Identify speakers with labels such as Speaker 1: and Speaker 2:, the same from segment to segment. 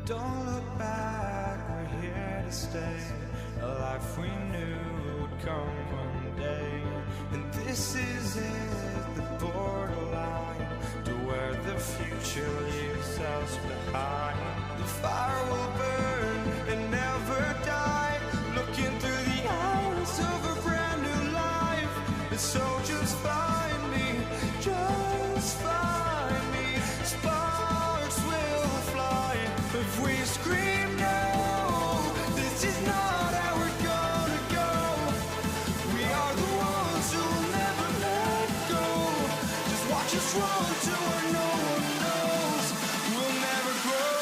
Speaker 1: Don't look back, we're here to stay. A life we knew would come one day. And this is it, the borderline to where the future leaves us behind. The fire will burn and never die, looking through the eyes of a brand new life. And so just find me, just find me. Sparks will fly if we scream no. This is not how we're gonna go. We are the ones who will never let go. Just watch us run to where no one knows. We'll never grow.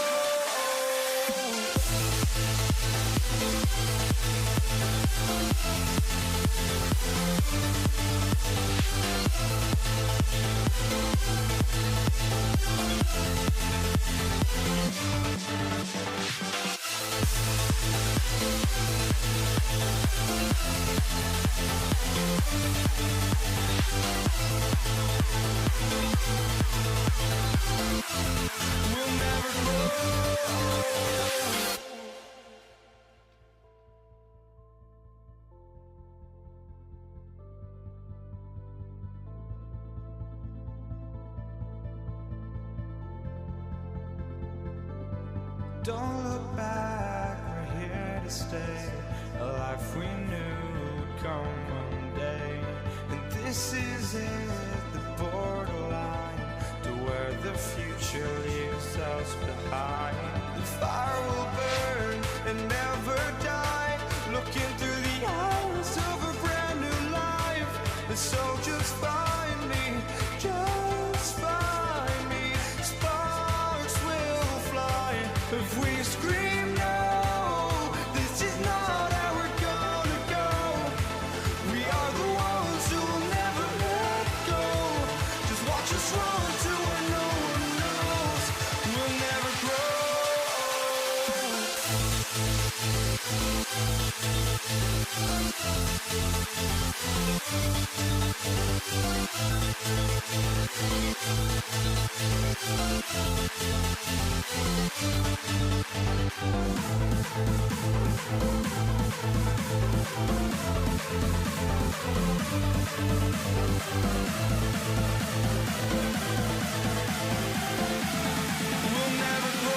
Speaker 1: We'll never grow. Don't look back, we're here to stay. A life we knew would come one day. And this is it, the borderline to where the future leaves us behind. The fire will burn and never die, looking through the eyes of a brand new life. And so just find me, just find me. Sparks will fly if we scream no. This is not how we're gonna go. We are the ones who will never let go. Just watch us run to where no one knows. We'll never grow. We'll never grow.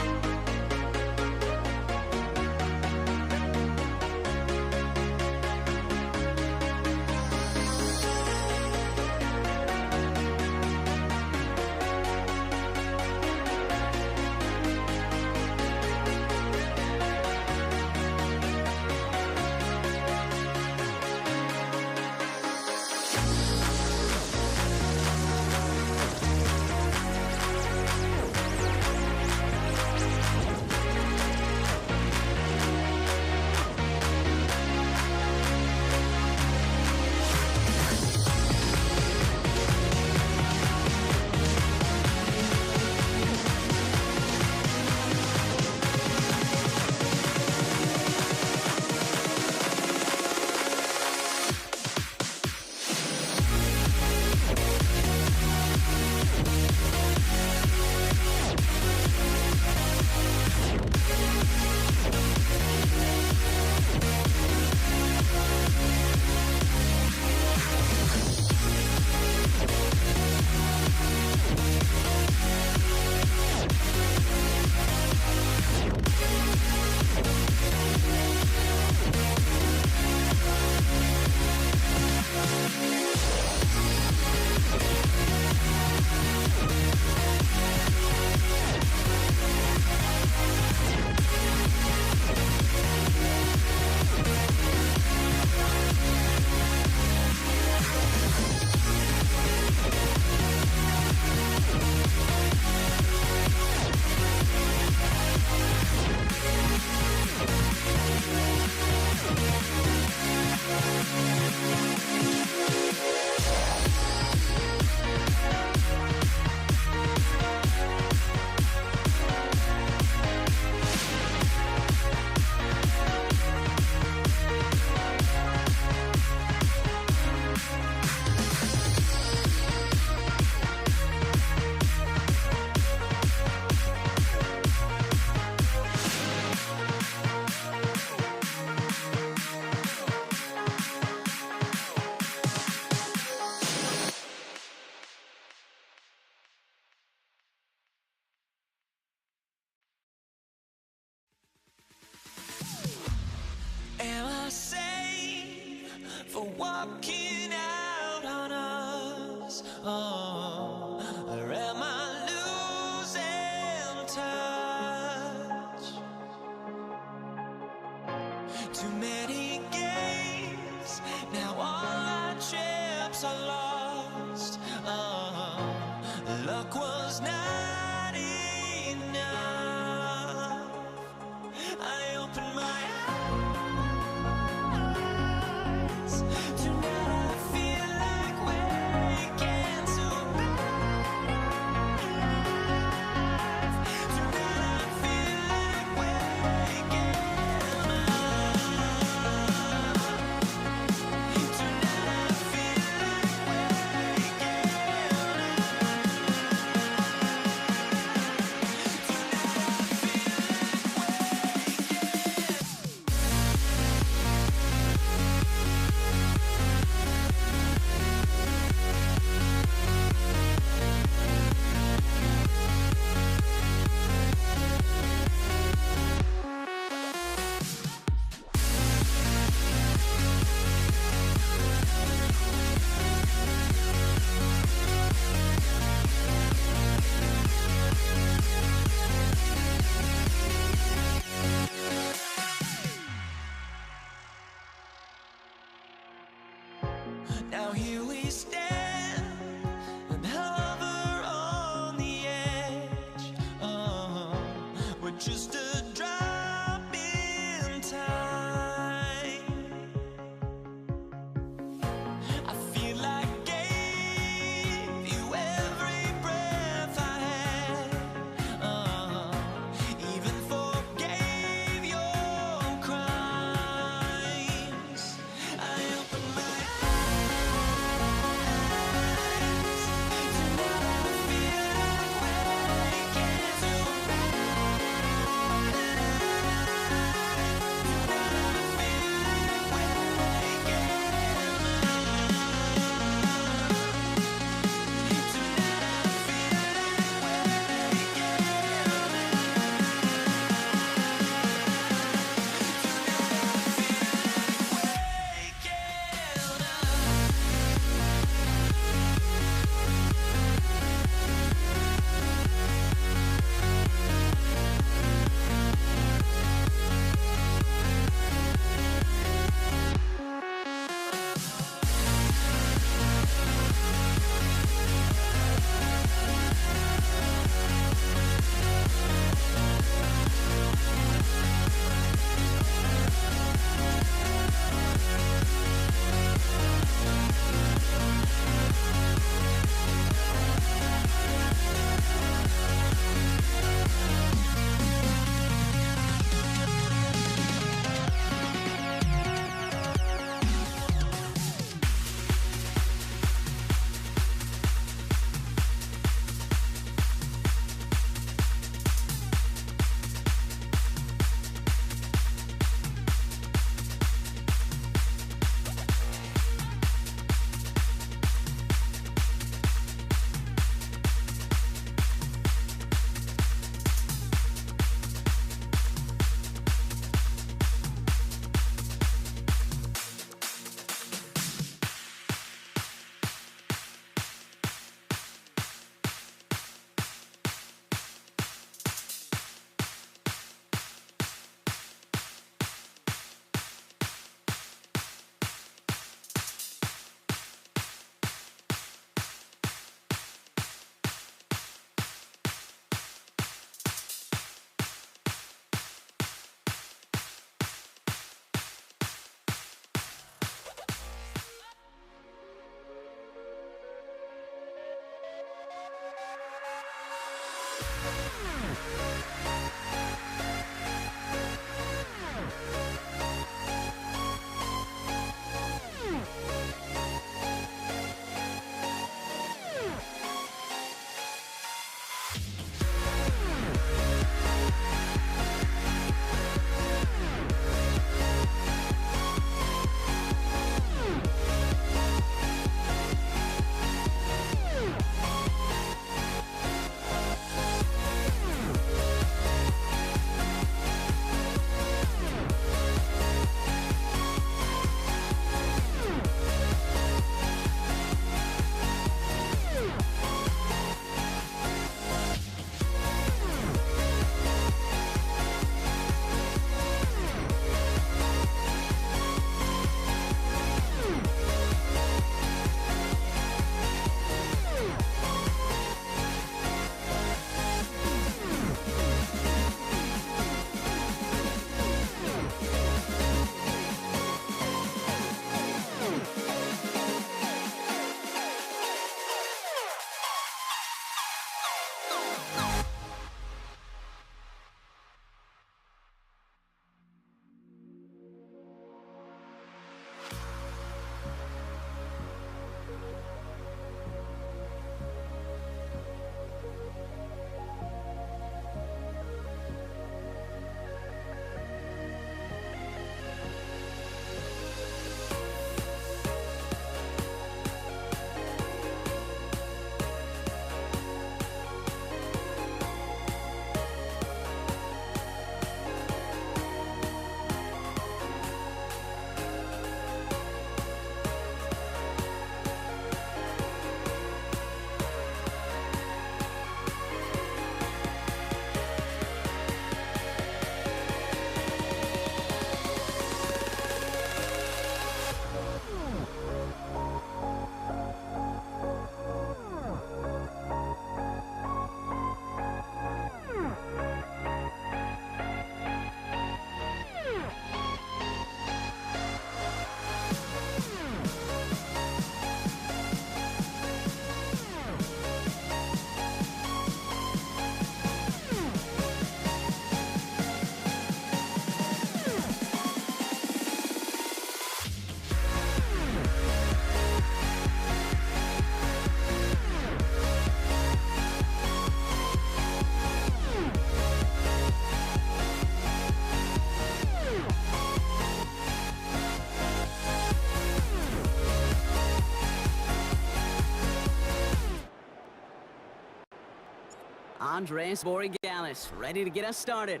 Speaker 2: Andres Borregalis, ready to get us started.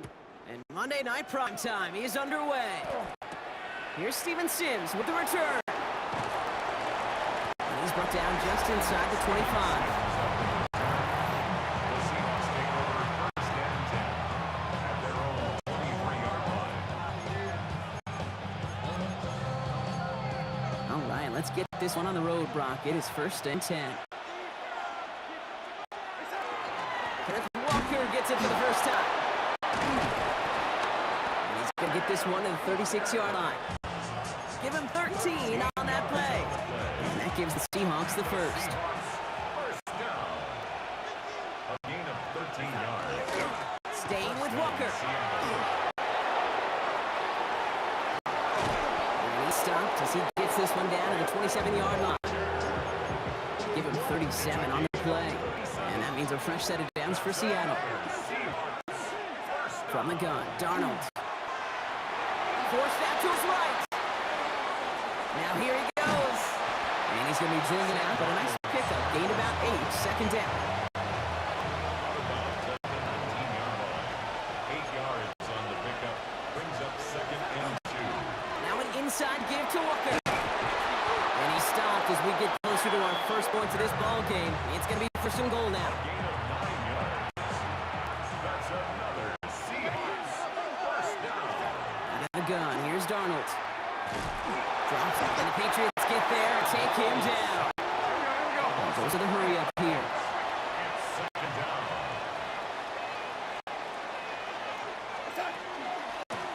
Speaker 2: And Monday Night Prime Time is underway. Here's Steven Sims with the return. And he's brought down just inside the 25.
Speaker 3: The Seahawks take over first and 10 at their own 23-yard line.
Speaker 2: All right, let's get this one on the road, Brock. It is first and 10. Kenneth Walker gets it for the first time. And he's going to get this one to the 36-yard line. Give him 13 on that play. And that gives the Seahawks the first.
Speaker 3: First down. A gain of 13 yards.
Speaker 2: Staying with Walker. And he stopped as he gets this one down to the 27-yard line. Give him 37 on the play. And that means a fresh set of downs for Seattle. From the gun, Darnold. Forced out to his right. Now here he goes. And he's going to be drilling it out, but a nice pickup. Gained about 8, second down.
Speaker 3: Out of bounds at the 19-yard line. 8 yards on the pickup. Brings up second and 2.
Speaker 2: Now an inside give to Walker. And he stopped as we get closer to our first points of this ball game. It's going to be first and goal now.
Speaker 3: Gain of 9 yards. That's another Seahawks first down.
Speaker 2: Out of the gun, here's Darnold. Drops it, and the Patriots get there and take him down. Those are the hurry up here.
Speaker 3: Second down.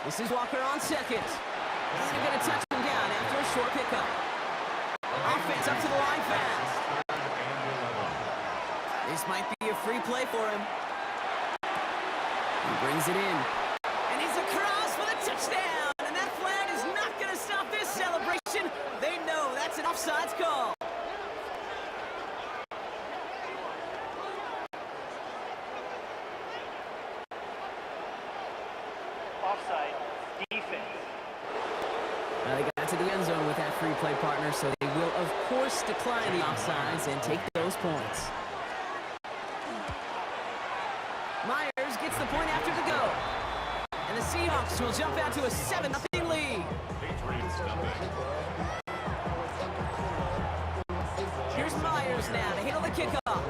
Speaker 2: This is Walker on second. And they're going to touch him down after a short pickup. Offense up to the line fast.
Speaker 3: Third and 11.
Speaker 2: This might be a free play for him. He brings it in. And he's across for the touchdown. And that flag is not going to stop this celebration. They know that's an offsides call.
Speaker 4: Offside, defense.
Speaker 2: They got to the end zone with that free play partner, so they will, of course, decline the offsides and take those points. Myers gets the point after the go. And the Seahawks will jump out to a 7-0 lead.
Speaker 3: Patriots nothing.
Speaker 2: Here's Myers now to handle the kickoff.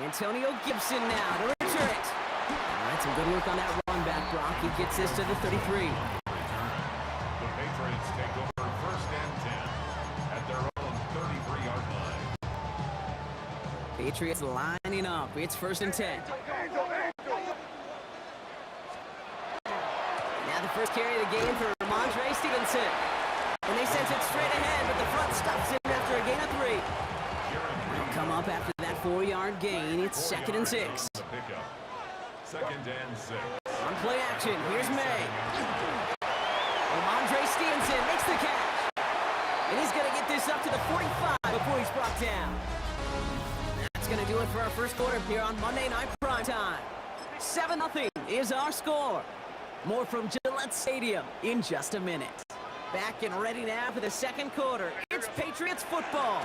Speaker 2: Antonio Gibson now to return it. All right, some good work on that run back, Brock. He gets this to the 33.
Speaker 3: The Patriots take over first and 10 at their own 33-yard line.
Speaker 2: Patriots lining up. It's first and 10. Now the first carry of the game for Ramondre Stevenson. And they send it straight ahead, but the front stops him after a gain of 3. They'll come up after that 4-yard gain. It's second and 6.
Speaker 3: Second and 6.
Speaker 2: On play action, here's May. Ramondre Stevenson makes the catch. And he's going to get this up to the 45 before he's brought down. That's going to do it for our first quarter here on Monday Night Primetime. 7-0 is our score. More from Gillette Stadium in just a minute. Back and ready now for the second quarter. It's Patriots football.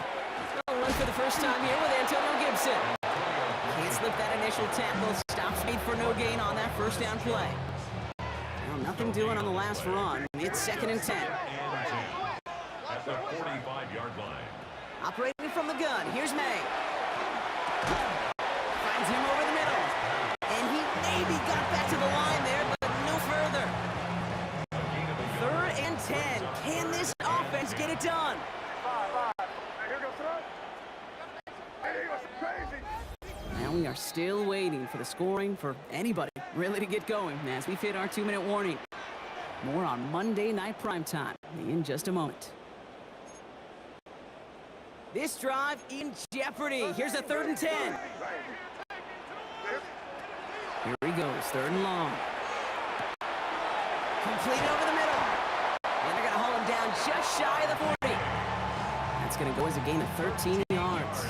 Speaker 2: They'll run for the first time here with Antonio Gibson. Can't slip that initial tackle. Stops made for no gain on that first down play. Well, nothing doing on the last run. It's second and 10.
Speaker 3: At the 45-yard line.
Speaker 2: Operating from the gun, here's May. Finds him over the middle. And he maybe got back to the line there, but no further. Third and 10. Can this offense get it done? Now we are still waiting for the scoring for anybody really to get going as we hit our 2-minute warning. More on Monday Night Primetime in just a moment. This drive in jeopardy. Here's a third and 10. Here he goes, third and long. Complete over the middle. And they're going to haul him down just shy of the 40. That's going to go as a gain of 13 yards.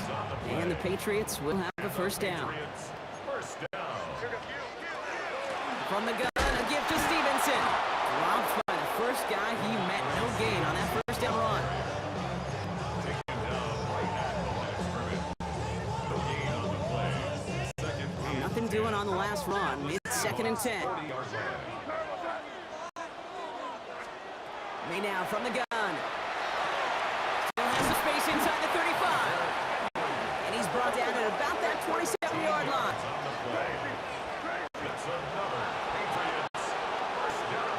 Speaker 2: And the Patriots will have a first down. From the gun, a gift to Stevenson. Robbed by the first guy he met. No gain on that first down run. Nothing doing on the last run. It's second and 10. May now from the gun. Still has the space inside the 35. And he's brought down at about that 27-yard line.
Speaker 3: That's another Patriots first down.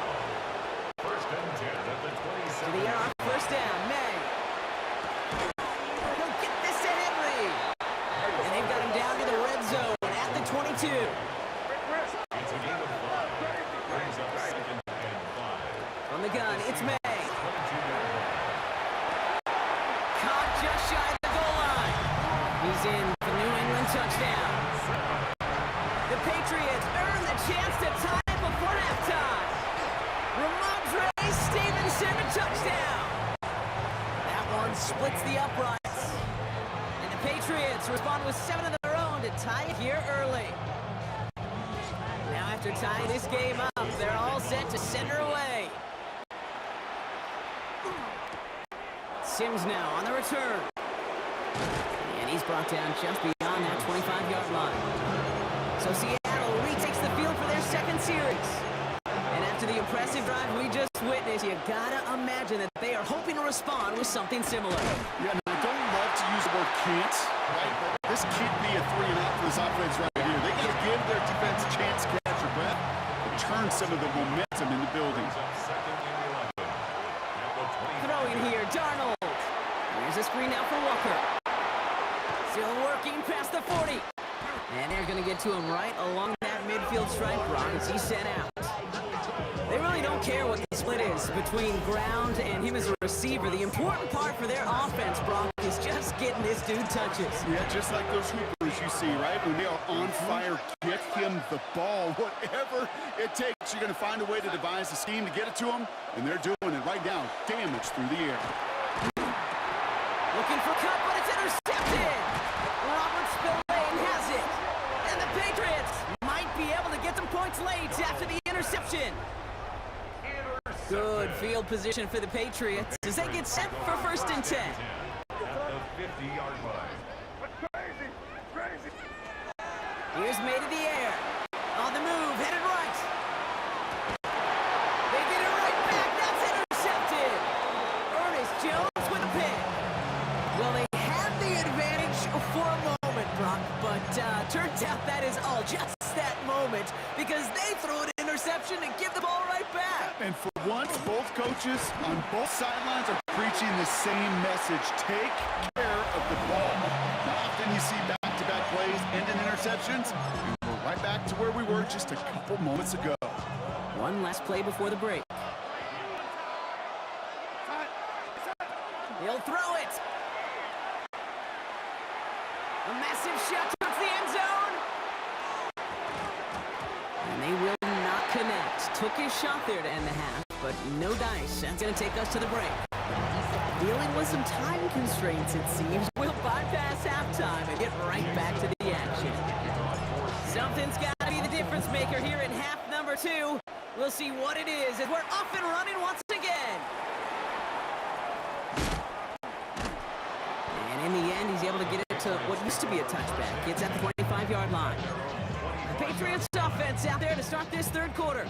Speaker 3: First and 10 at the 27.
Speaker 2: To the air on first down. May. He'll get this to Henry. And they've got him down to the red zone at the 22.
Speaker 3: It's a gain of 5. Brings up second and 5.
Speaker 2: From the gun, it's May.
Speaker 3: 22-yard line.
Speaker 2: Caught just shy of the goal line. He's in for New England touchdown. The Patriots earn the chance to tie it before halftime. Ramondre Stevenson, a touchdown. That one splits the uprights. And the Patriots respond with 7 of their own to tie it here early. Now after tying this game up, they're all set to send her away. Sims now on the return. And he's brought down just beyond that 25-yard line. So Seattle retakes the field for their second series. And after the impressive drive we just witnessed, you gotta imagine that they are hoping to respond with something similar.
Speaker 5: Yeah, I don't love to use the word can't, right? But this can't be a 3-and-out for this offense right here. They gotta give their defense a chance to catch their breath and turn some of the momentum in the building.
Speaker 3: Second and 11. At the 20.
Speaker 2: Throwing here, Darnold. Here's a screen now for Walker. Still working past the 40. And they're going to get to him right along that midfield stripe, Brock, as he's set out. They really don't care what the split is between ground and him as a receiver. The important part for their offense, Brock, is just getting this dude touches.
Speaker 5: Yeah, just like those hoopers you see, right? When they are on fire, get him the ball. Whatever it takes, you're going to find a way to devise a scheme to get it to him, and they're doing it right now. Damage through the air.
Speaker 2: Looking for cut, but it's intercepted. Robert Spillane has it. And the Patriots might be able to get some points late after the interception. Good field position for the Patriots as they get set for 1st and 10.
Speaker 3: At the 50-yard line.
Speaker 2: Here's made in the air. On the move, headed right. They get it right back. That's intercepted. Ernest Jones with a pick. Well, they had the advantage for a moment, Brock, but turns out that is all just that moment because they throw an interception and give the ball right back.
Speaker 5: And for once, both coaches on both sidelines are preaching the same message. Take care of the ball. Not often you see back-to-back plays end in interceptions, and we're right back to where we were just a couple moments ago.
Speaker 2: One last play before the break. He'll throw it. A massive shot towards the end zone. And they will not connect. Took his shot there to end the half, but no dice. That's going to take us to the break. Dealing with some time constraints, it seems. We'll bypass halftime and get right back to the action. Something's got to be the difference maker here in half number 2. We'll see what it is as we're off and running once again. And in the end, he's able to get it to what used to be a touchback. It's at the 25-yard line. The Patriots offense out there to start this 3rd quarter.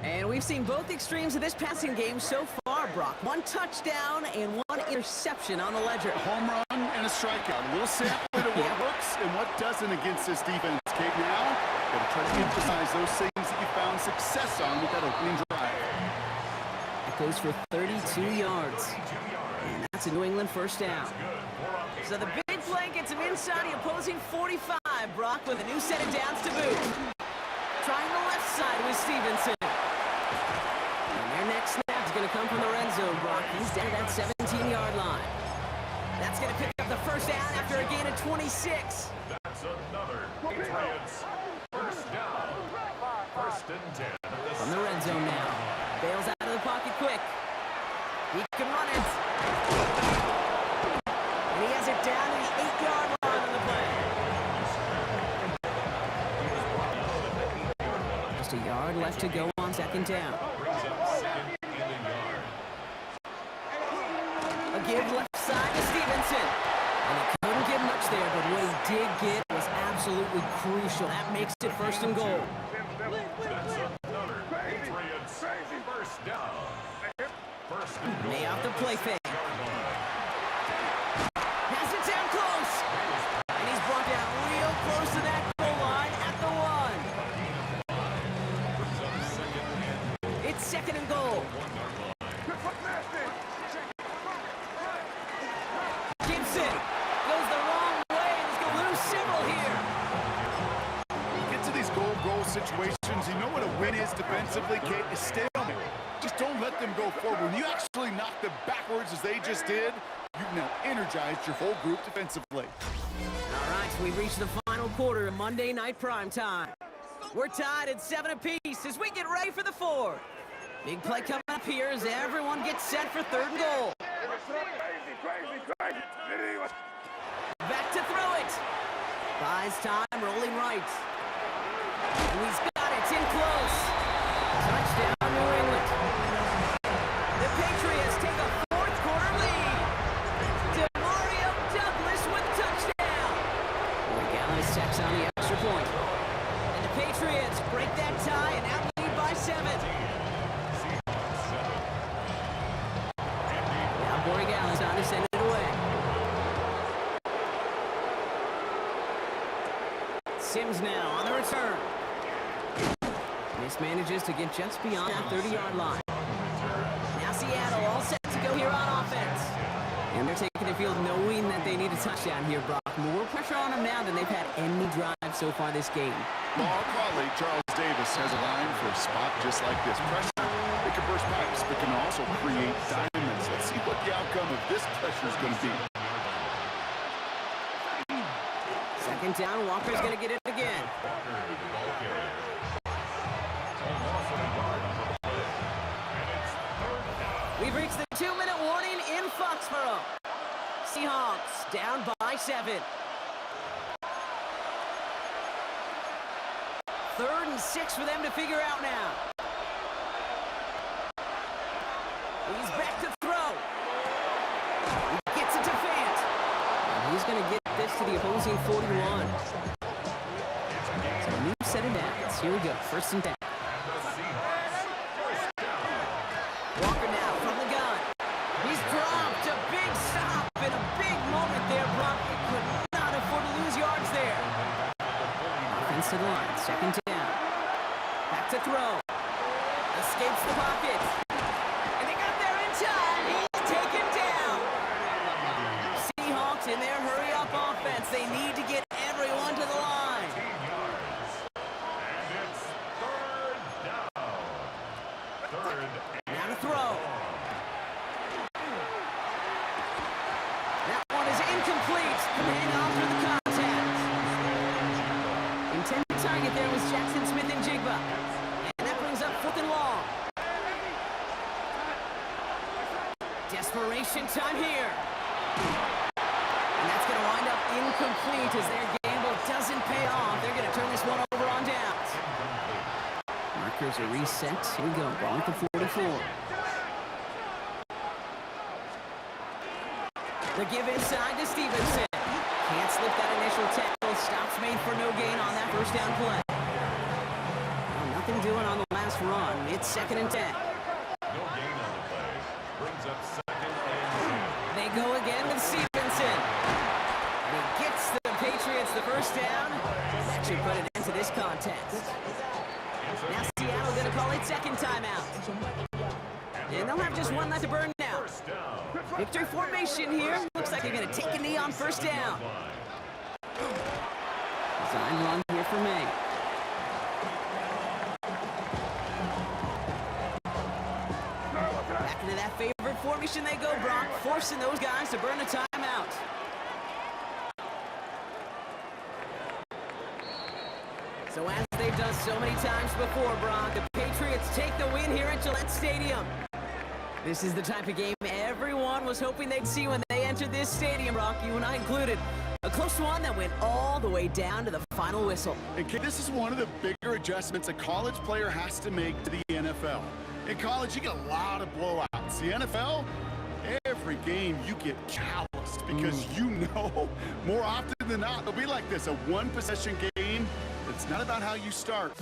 Speaker 2: And we've seen both extremes of this passing game so far, Brock. 1 touchdown and 1 interception on the ledger.
Speaker 5: Home run and a strikeout. A little sample of what works and what doesn't against this defense. Kate, now, got to try to emphasize those things that you found success on with that opening drive.
Speaker 2: It goes for 32 yards. And that's a New England 1st down. So the big play gets him inside the opposing 45, Brock, with a new set of downs to boot. Trying the left side with Stevenson. And their next snap is going to come from the red zone, Brock. He's down at that 17-yard line. That's going to pick up the 1st down after a gain of 26.
Speaker 3: That's another Patriots 1st down. 1st and 10.
Speaker 2: From the red zone now. Bails out of the pocket quick. He can run it. And he has it down to the 8-yard line on the play. Just a yard left to go on 2nd down.
Speaker 3: Brings up 2nd and a yard.
Speaker 2: A give left side to Stevenson. And he couldn't get much there, but what he did get was absolutely crucial. That makes it 1st and goal.
Speaker 3: That's another Patriots 1st down. 1st and goal.
Speaker 2: May off the play fake. Has it down close. And he's brought down real close to that goal line at the 1.
Speaker 3: Brings up 2nd and
Speaker 2: It's 2nd and goal.
Speaker 3: 1-yard line.
Speaker 2: Gibson goes the wrong way and he's going to lose several here.
Speaker 5: You get to these goal situations, you know what a win is defensively, Kate? Is stalemate. Just don't let them go forward. When you actually knock them backwards as they just did, you've now energized your whole group defensively.
Speaker 2: All right, so we've reached the final quarter of Monday Night Prime Time. We're tied at 7 apiece as we get ready for the 4th. Big play coming up here as everyone gets set for 3rd and goal. Back to throw it. Buys time, rolling right. And he's got it, it's in close. Touchdown, New England. The Patriots take a 4th quarter lead. DeMario Douglas with a touchdown. Gallis checks on the extra point. And the Patriots break that tie and out lead by 7. Now Corey Gallis on to send it away. Sims now on the return. Manages to get just beyond that 30-yard line. Now Seattle all set to go here on offense. And they're taking the field knowing that they need a touchdown here, Brock. More pressure on them now than they've had any drive so far this game.
Speaker 5: Ball colleague Charles Davis has a line for a spot just like this. Pressure, it can burst pipes, but can also create diamonds. Let's see what the outcome of this pressure is going to be.
Speaker 2: Second down, Walker's going to get it again.
Speaker 3: Walker, the ball carrier. A loss of a yard on the play. And it's third down.
Speaker 2: We've reached the 2-minute warning in Foxborough. Seahawks down by 7. 3rd and 6 for them to figure out now. He's back to throw. He gets it to Fant. And he's going to get this to the opposing 41. So a new set of downs. Here we go. 1st and 10. Walker now from the gun. He's dropped. A big stop and a big moment there, Brock. He could not afford to lose yards there. Offensive line. 2nd down. Back to throw. Escapes the pocket. And they got there in time. He's taken down. Seahawks in their hurry-up offense. They need to get everyone to the line.
Speaker 3: 15 yards. And it's third down. Third
Speaker 2: Now to throw. That one is incomplete. Coming off through the contact. Intended target there was Jackson Smith and Jigba. And that brings up 4th and long. Desperation time here. And that's going to wind up incomplete as their gamble doesn't pay off. They're going to turn this one over on downs. Markers are reset. Here we go. Ball at the 44. The give inside to Stevenson. Can't slip that initial tackle. Stops made for no gain on that 1st down play. Well, nothing doing on the last run. It's 2nd and 10.
Speaker 3: No gain on the play. Brings up 2nd and 10.
Speaker 2: They go again with Stevenson. And he gets the Patriots the 1st down. That should put an end to this contest. Now Seattle going to call it 2nd timeout. And they'll have just one left to burn now.
Speaker 3: First down.
Speaker 2: Victory formation here. Looks like they're going to take a knee on 1st down. Design run here for May. Back into that favorite formation they go, Brock, forcing those guys to burn a timeout. So as they've done so many times before, Brock, the Patriots take the win here at Gillette Stadium. This is the type of game everyone was hoping they'd see when they entered this stadium, Brock, you and I included. A close one that went all the way down to the final whistle.
Speaker 5: And Kid, this is one of the bigger adjustments a college player has to make to the NFL. In college, you get a lot of blowouts. The NFL, every game you get calloused because you know more often than not, it'll be like this, a one-possession game. It's not about how you start.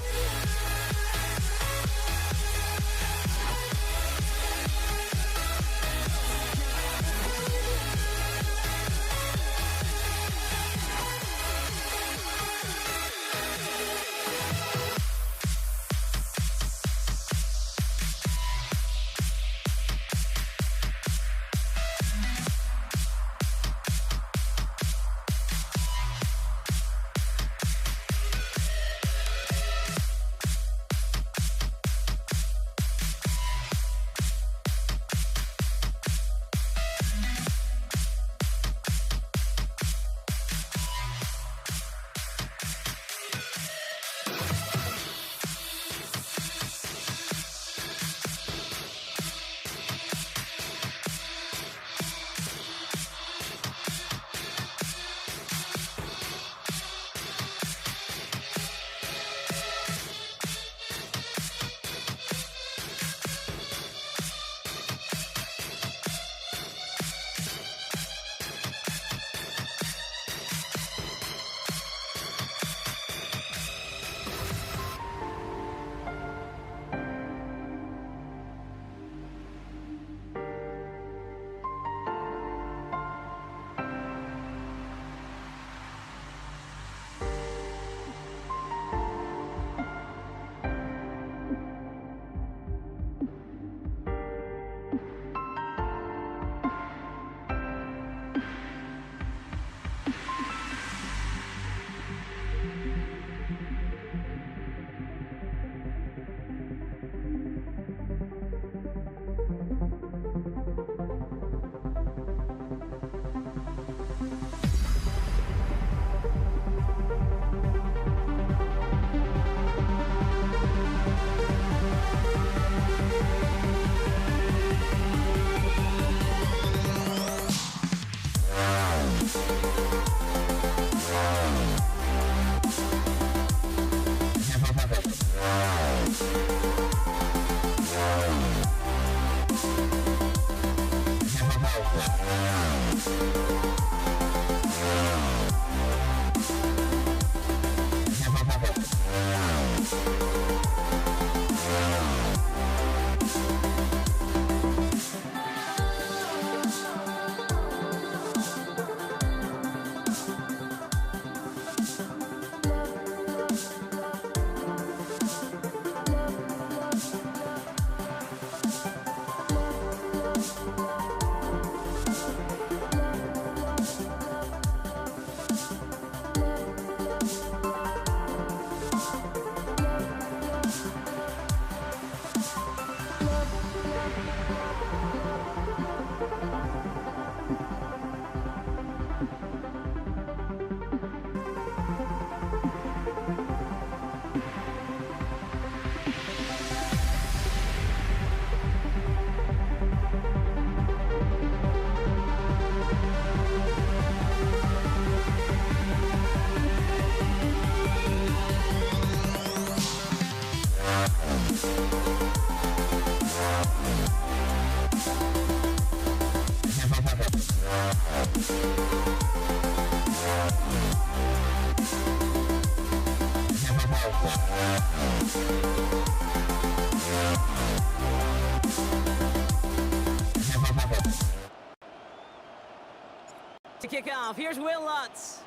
Speaker 2: To kick off, here's Will Lutz.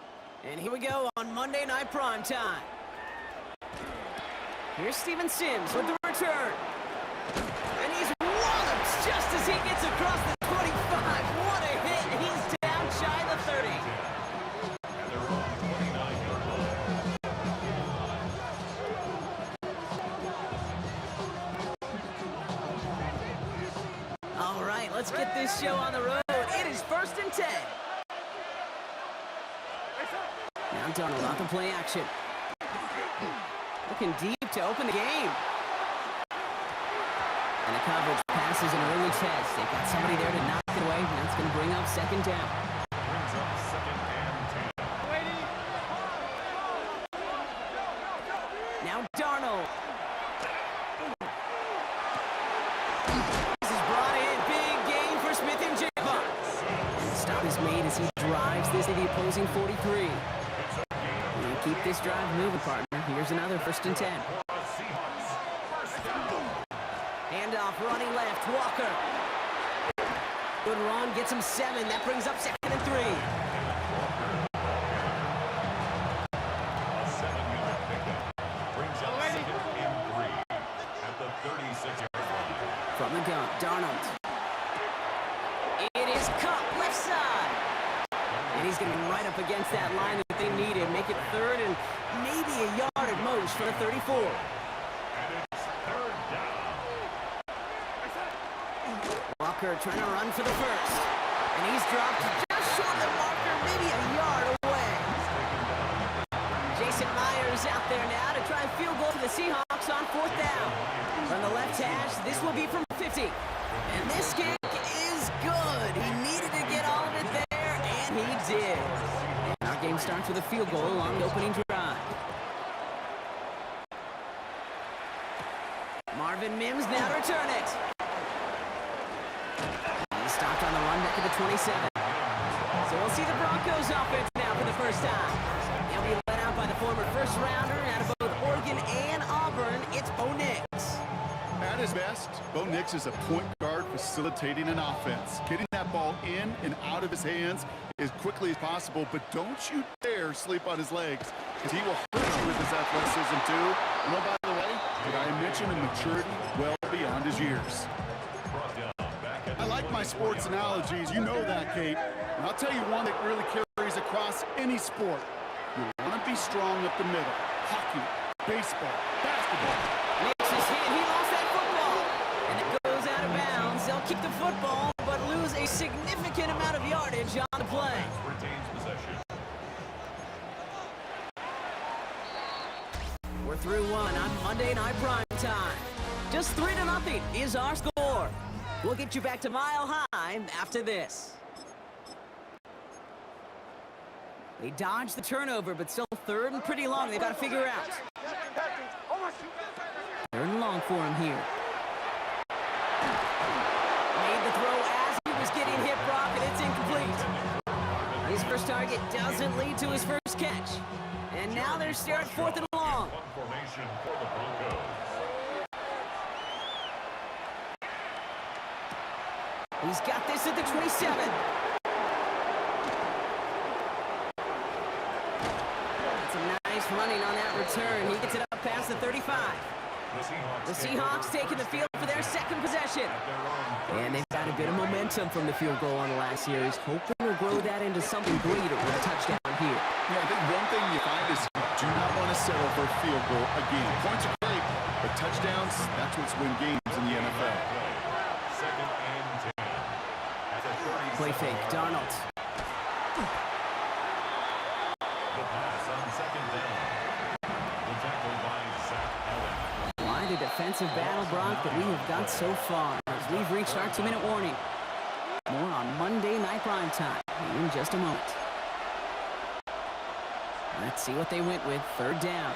Speaker 2: And here we go on Monday Night Primetime. Here's Steven Sims with the return. And he's walloped just as he gets across the 25. What a hit. He's down shy of the 30.
Speaker 3: And they're on 29-yard line.
Speaker 2: All right, let's get this show on the road. It is 1st and 10. Now Donald on the play action. Looking deep to open the game. And the coverage passes an early test. They've got somebody there to knock it away. And that's going to bring up 2nd down.
Speaker 3: Brings up 2nd and 10.
Speaker 2: Now Darnold. This is brought in. Big gain for Smith and Jigba. The stop is made as he drives this to the opposing 43. And keep this drive moving, partner. Here's another 1st and 10. Handoff running left. Walker. Good run. Gets him 7. That brings up 2nd and 3.
Speaker 3: A 7-yard pickup. Brings up 2nd and 3 at the 36-yard line.
Speaker 2: From the gun, Darnold. It is Cup, left side. And he's going to be right up against that line that they needed. Make it 3rd and maybe a yard at most for the 34.
Speaker 3: And it's 3rd down.
Speaker 2: Walker trying to run for the 1st. And he's dropped just short of the marker, maybe a yard away. Jason Myers out there now to try and field goal for the Seahawks on 4th down. From the left hash, this will be from 50. And this kick is good. He needed to get all of it there, and he did. And our game starts with a field goal along the opening drive. Marvin Mims now to return it. He stopped on the run back to the 27. So we'll see the Broncos offense now for the first time. They'll be led out by the former first-rounder out of both Oregon and Auburn. It's Bo Nix.
Speaker 5: At his best, Bo Nix is a point guard facilitating an offense, getting that ball in and out of his hands as quickly as possible, but don't you dare sleep on his legs, because he will hurt you with his athleticism too. And oh, by the way, did I mention a maturity well beyond his years? I like my sports analogies, you know that, Kate. And I'll tell you one that really carries across any sport. You want to be strong up the middle. Hockey, baseball, basketball.
Speaker 2: Nix is hit. He lost that football. And it goes out of bounds. They'll keep the football, but lose a significant amount of yardage on the play.
Speaker 3: Retains possession.
Speaker 2: We're through one on Monday Night Primetime. Just 3-0 is our score. We'll get you back to Mile High after this. They dodged the turnover, but still 3rd and pretty long. They've got to figure out. 3rd and long for him here. Made the throw as he was getting hit, Brock, and it's incomplete. His first target doesn't lead to his first catch. And now they're still at 4th and long.
Speaker 3: Punt formation for the Broncos.
Speaker 2: He's got this at the 27. That's a nice running on that return. He gets it up past the 35. The Seahawks taking the field for their 2nd possession. And they've got a bit of momentum from the field goal on the last series. Hoping to grow that into something greater with a touchdown here.
Speaker 5: Yeah, I think one thing you find is you do not want to settle for a field goal again. Points are great, but touchdowns, that's what's win games in the NFL.
Speaker 3: 2nd and 10. At the 36.
Speaker 2: Play fake, Darnold.
Speaker 3: The pass on 2nd down. The tackle by Zach Allen.
Speaker 2: Quite a defensive battle, Brock, that we have got so far as we've reached our 2-minute warning. More on Monday Night Primetime in just a moment. Let's see what they went with. 3rd down.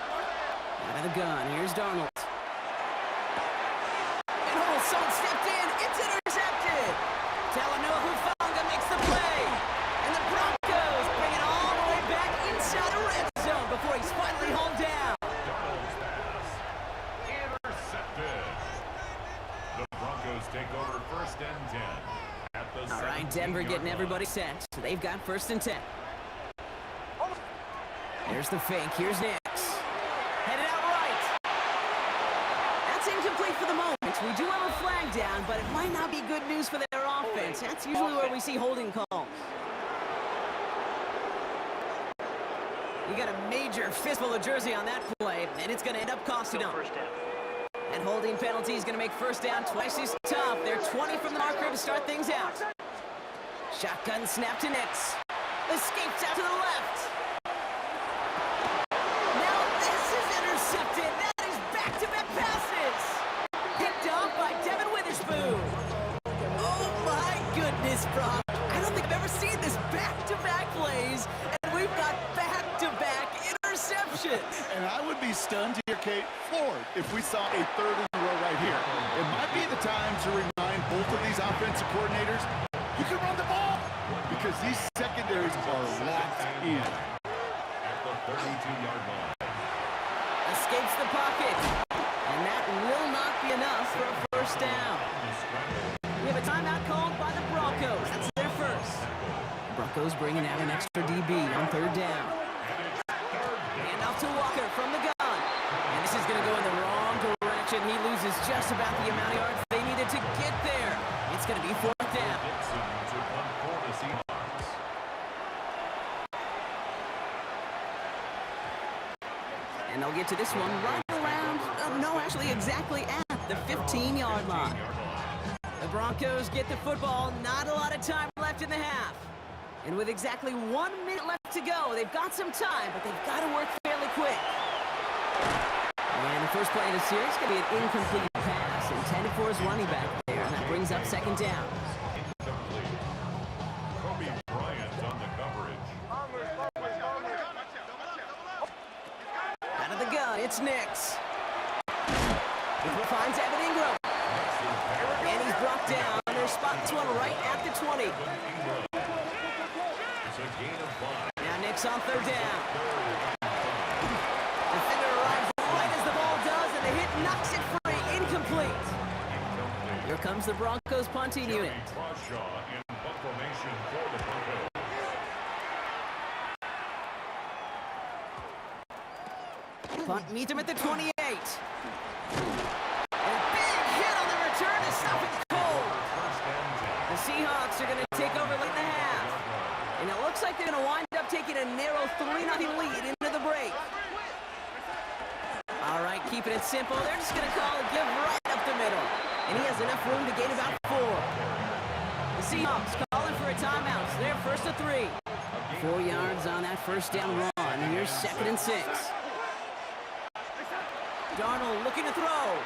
Speaker 2: Out of the gun. Here's Darnold. And oh, someone stepped in. It's intercepted. Talanoa Hufanga makes the play. And the Broncos bring it all the way back inside the red zone. Denver getting everybody set, so they've got 1st and 10. There's the fake. Here's Nix. Headed out right. That's incomplete for the moment. We do have a flag down, but it might not be good news for their offense. That's usually where we see holding calls. You got a major fistful of jersey on that play, and it's going to end up costing them. And holding penalty is going to make 1st down twice as tough. They're 20 from the marker to start things out. Shotgun snap to Nix. Escapes out to the left. Now this is intercepted. That is back-to-back passes. Picked off by Devin Witherspoon. Oh my goodness, Brock. I don't think I've ever seen this back-to-back plays, and we've got back-to-back interceptions.
Speaker 5: And I would be stunned here, Kate, floored, if we saw a 3rd in a row right here. It might be the time to remind both of these offensive coordinators, you can run the ball, because these secondaries are locked in.
Speaker 3: At the 32-yard line.
Speaker 2: Escapes the pocket. And that will not be enough for a 1st down. We have a timeout called by the Broncos. That's their 1st. Broncos bringing out an extra DB on 3rd down. And off to Walker from the gun. And this is going to go in the wrong direction. He loses just about the amount of yards they needed to get there. It's going to be 4th down.
Speaker 3: Dixon to punt for the Seahawks.
Speaker 2: And they'll get to this one right around, actually exactly at the 15-yard line. The Broncos get the football, not a lot of time left in the half. And with exactly 1 minute left to go, they've got some time, but they've got to work fairly quick. And the first play of the series is going to be an incomplete pass intended for his running back there, and that brings up 2nd down.
Speaker 3: Incomplete. Kobe Bryant on the coverage.
Speaker 2: Out of the gun, it's Nix. He finds Evan Ingram. And he's brought down. They're spotting this one right at the 20.
Speaker 3: It's a gain of 5.
Speaker 2: Now Nix on 3rd down. Defender arrives right as the ball does, and the hit knocks it free. Incomplete. Here comes the Broncos punting unit.
Speaker 3: Crawshaw in punt formation for the Broncos.
Speaker 2: Punt meets him at the 28. And a big hit on the return to stop it cold. The Seahawks are going to take over late in the half. And it looks like they're going to wind up taking a narrow 3-0 lead into the break. All right, keeping it simple. They're just going to call a give right up the middle. And he has enough room to gain about 4. The Seahawks calling for a timeout. So they're 1st and 3. 4 yards on that 1st down run. Here's 2nd and 6. Darnold looking to throw.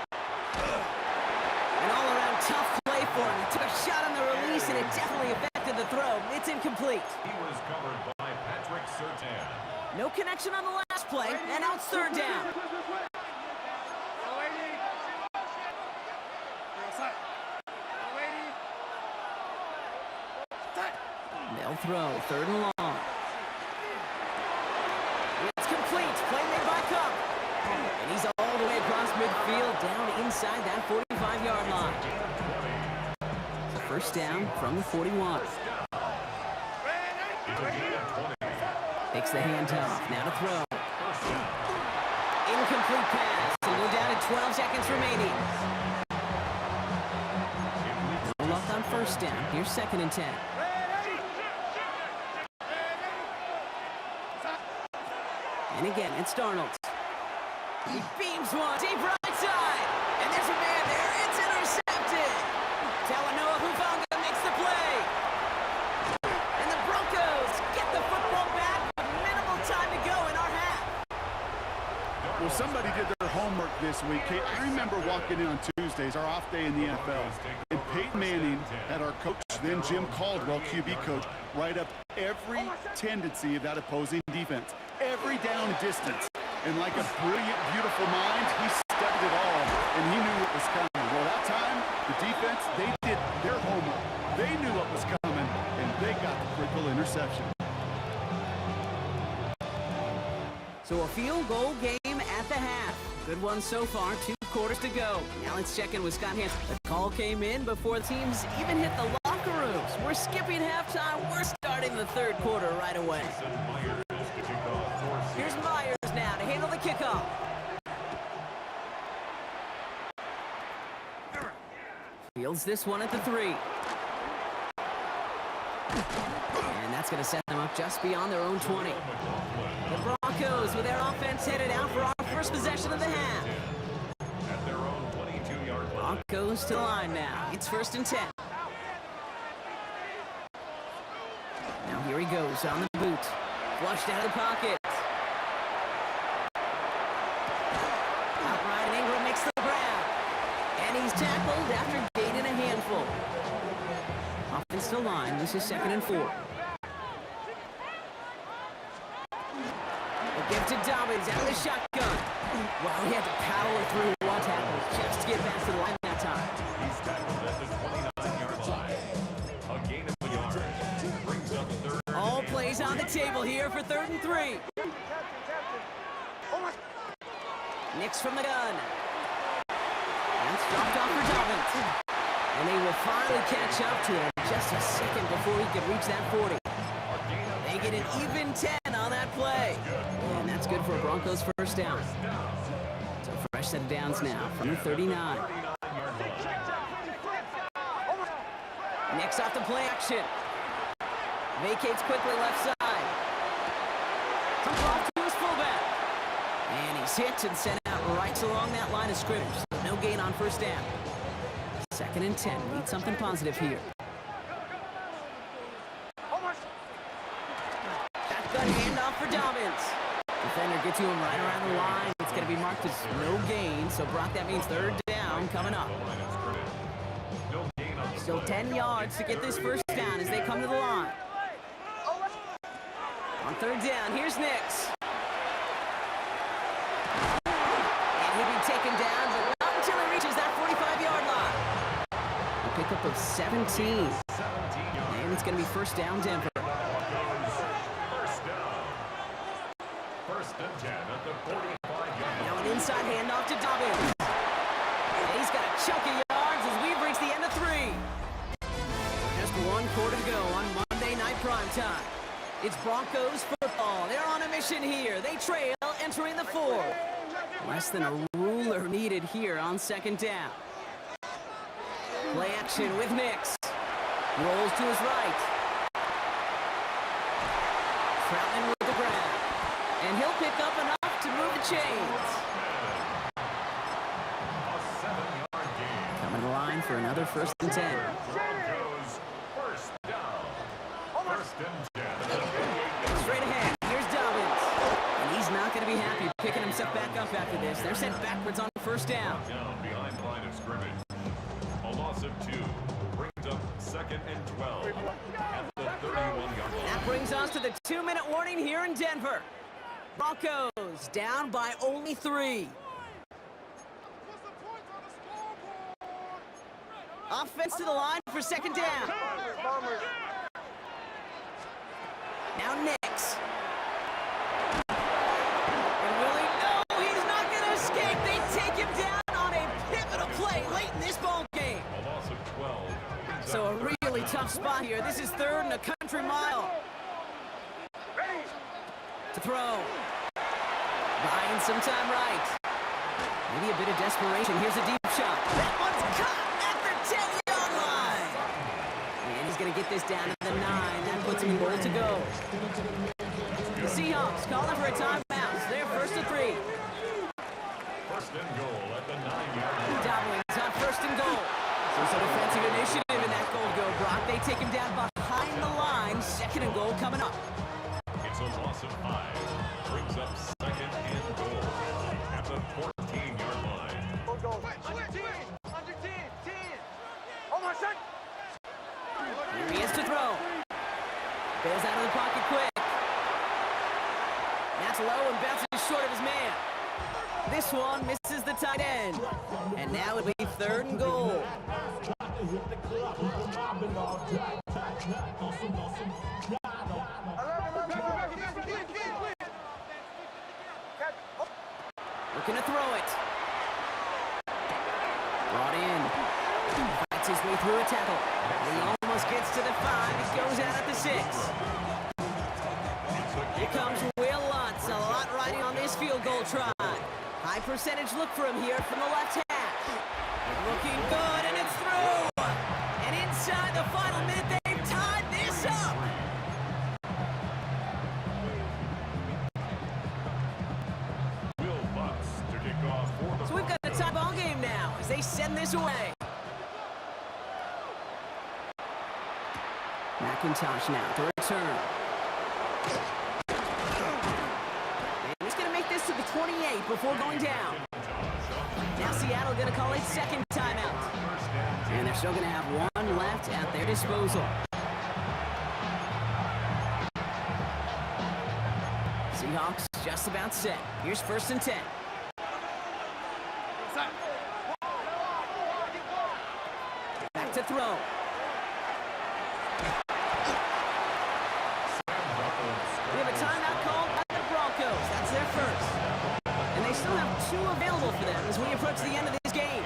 Speaker 2: An all-around tough play for him. He took a shot on the release, and it definitely affected the throw. It's incomplete.
Speaker 3: He was covered by Patrick Surtain.
Speaker 2: No connection on the last play, and now it's 3rd down. They'll throw 3rd and long. It's complete. Play made by Cup. And he's all the way across midfield, down inside that 45-yard line. So 1st down from the 41. Takes the handoff. Now to throw. Incomplete pass. And we're down to 12 seconds remaining. No luck on 1st down. Here's 2nd and 10. And again, it's Darnold. He beams one deep right side. And there's a man there. It's intercepted. Talanoa Hufanga makes the play. And the Broncos get the football back with minimal time to go in our half.
Speaker 5: Well, somebody did their homework this week. Kate, I remember walking in on Tuesdays, our off day in the NFL, and Peyton Manning had our coach, then Jim Caldwell, QB coach, write up every tendency of that opposing defense, every down distance. And like a brilliant, beautiful mind, he studied it all, and he knew what was coming. Well, that time, the defense, they did their homework. They knew what was coming, and they got the critical interception.
Speaker 2: So a field goal game at the half. Good one so far, 2 quarters to go. Now let's check in with Scott Hansen. The call came in before the teams even hit the locker room. We're skipping halftime. We're starting the third quarter right away. Here's Myers now to handle the kickoff. Fields this one at the 3. And that's going to set them up just beyond their own 20. The Broncos with their offense headed out for our first possession of the half.
Speaker 3: At their own 22-yard line.
Speaker 2: Broncos to the line now. It's 1st and 10. Now here he goes on the boot. Flushed out of the pocket. Outright, and Ingram makes the grab. And he's tackled after gaining a handful. Offensive line, this is 2nd and 4. The give to Dobbins out of the shotgun. Wow, he had to power through one tackle just to get back to the line that time.
Speaker 3: He's tackled at the 29-yard line. A gain of a yard. Brings up 3rd.
Speaker 2: All plays on the table here for 3rd and 3. Nix from the gun. That's dropped off for Dobbins. And they will finally catch up to him just a second before he could reach that 40. They get an even 10 on that play. And that's good for a Broncos first down. So fresh set of downs now from the 39. Next off the play action. Vacates quickly left side. Comes off to his fullback. And he's hit and sent out right along that line of scrimmage. So no gain on first down. 2nd and 10. Need something positive here. Shotgun handoff for Dobbins. Defender gets to him right around the line. It's going to be marked as no gain. So, Brock, that means 3rd down coming up. Still 10 yards to get this first down as they come to the line. On 3rd down, here's Nix. And he'll be taken down, but not until he reaches that 45-yard line. A pickup of 17. And it's going to be first down, Denver.
Speaker 3: First and 10 at the 45-yard line.
Speaker 2: Now an inside handoff to Dobbins. And he's got a chunk of yards as we've reached the end of 3. Just 1 quarter to go on Monday Night Primetime. It's Broncos football. They're on a mission here. They trail entering the 4th. Less than a ruler needed here on 2nd down. Play action with Nix. Rolls to his right. Troutman with the grab. And he'll pick up enough to move the chains.
Speaker 3: A 7-yard gain.
Speaker 2: Coming to the line for another 1st and 10.
Speaker 3: Broncos first down. 1st and 10.
Speaker 2: Straight ahead, here's Dobbins. And he's not going to be happy picking himself back up after this. They're sent backwards on 1st down.
Speaker 3: Down behind the line of scrimmage. A loss of 2 brings up 2nd and 12 at the 31-yard line.
Speaker 2: That brings us to the 2-minute warning here in Denver. Broncos down by only 3. Offense to the line for 2nd down. Now Nix. And Willie, no, he's not going to escape. They take him down on a pivotal play late in this ball game.
Speaker 3: A loss of 12.
Speaker 2: So a really tough spot here. This is 3rd and a country mile. To throw. Buying some time right. Maybe a bit of desperation. Here's a deep shot. That one's caught at the 10-yard line. And he's going to get this down to the 9. That puts him in goal to go. The Seahawks calling for a timeout. They're 1st and 3.
Speaker 3: 1st and goal at the 9-yard line.
Speaker 2: Dobbins on 1st and goal. So some defensive initiative in that goal go, Brock. They take him down behind the line. 2nd and goal coming up.
Speaker 3: It's a loss of 5. Brings up 2nd and goal at the 14-yard line.
Speaker 2: Here he is to throw. Bails out of the pocket quick. That's low and bounces short of his man. This one misses the tight end. And now it'll be 3rd and goal. Looking to throw it. Brought in. Fights his way through a tackle. He almost gets to the 5. He goes out at the 6. Here comes Will Lutz. A lot riding on this field goal try. High percentage look for him here from the left hash. Looking good, and it's through. And inside the final minute, they've tied this up.
Speaker 3: Will Lutz to kick off for the
Speaker 2: So we've got a tie ball game now as they send this away. McIntosh now to return. And he's going to make this to the 28 before going down. Now Seattle going to call its second timeout. And they're still going to have one left at their disposal. Seahawks just about set. Here's 1st and 10. Back to throw. We have a timeout called by the Broncos. That's their first. And they still have 2 available for them as we approach the end of this game.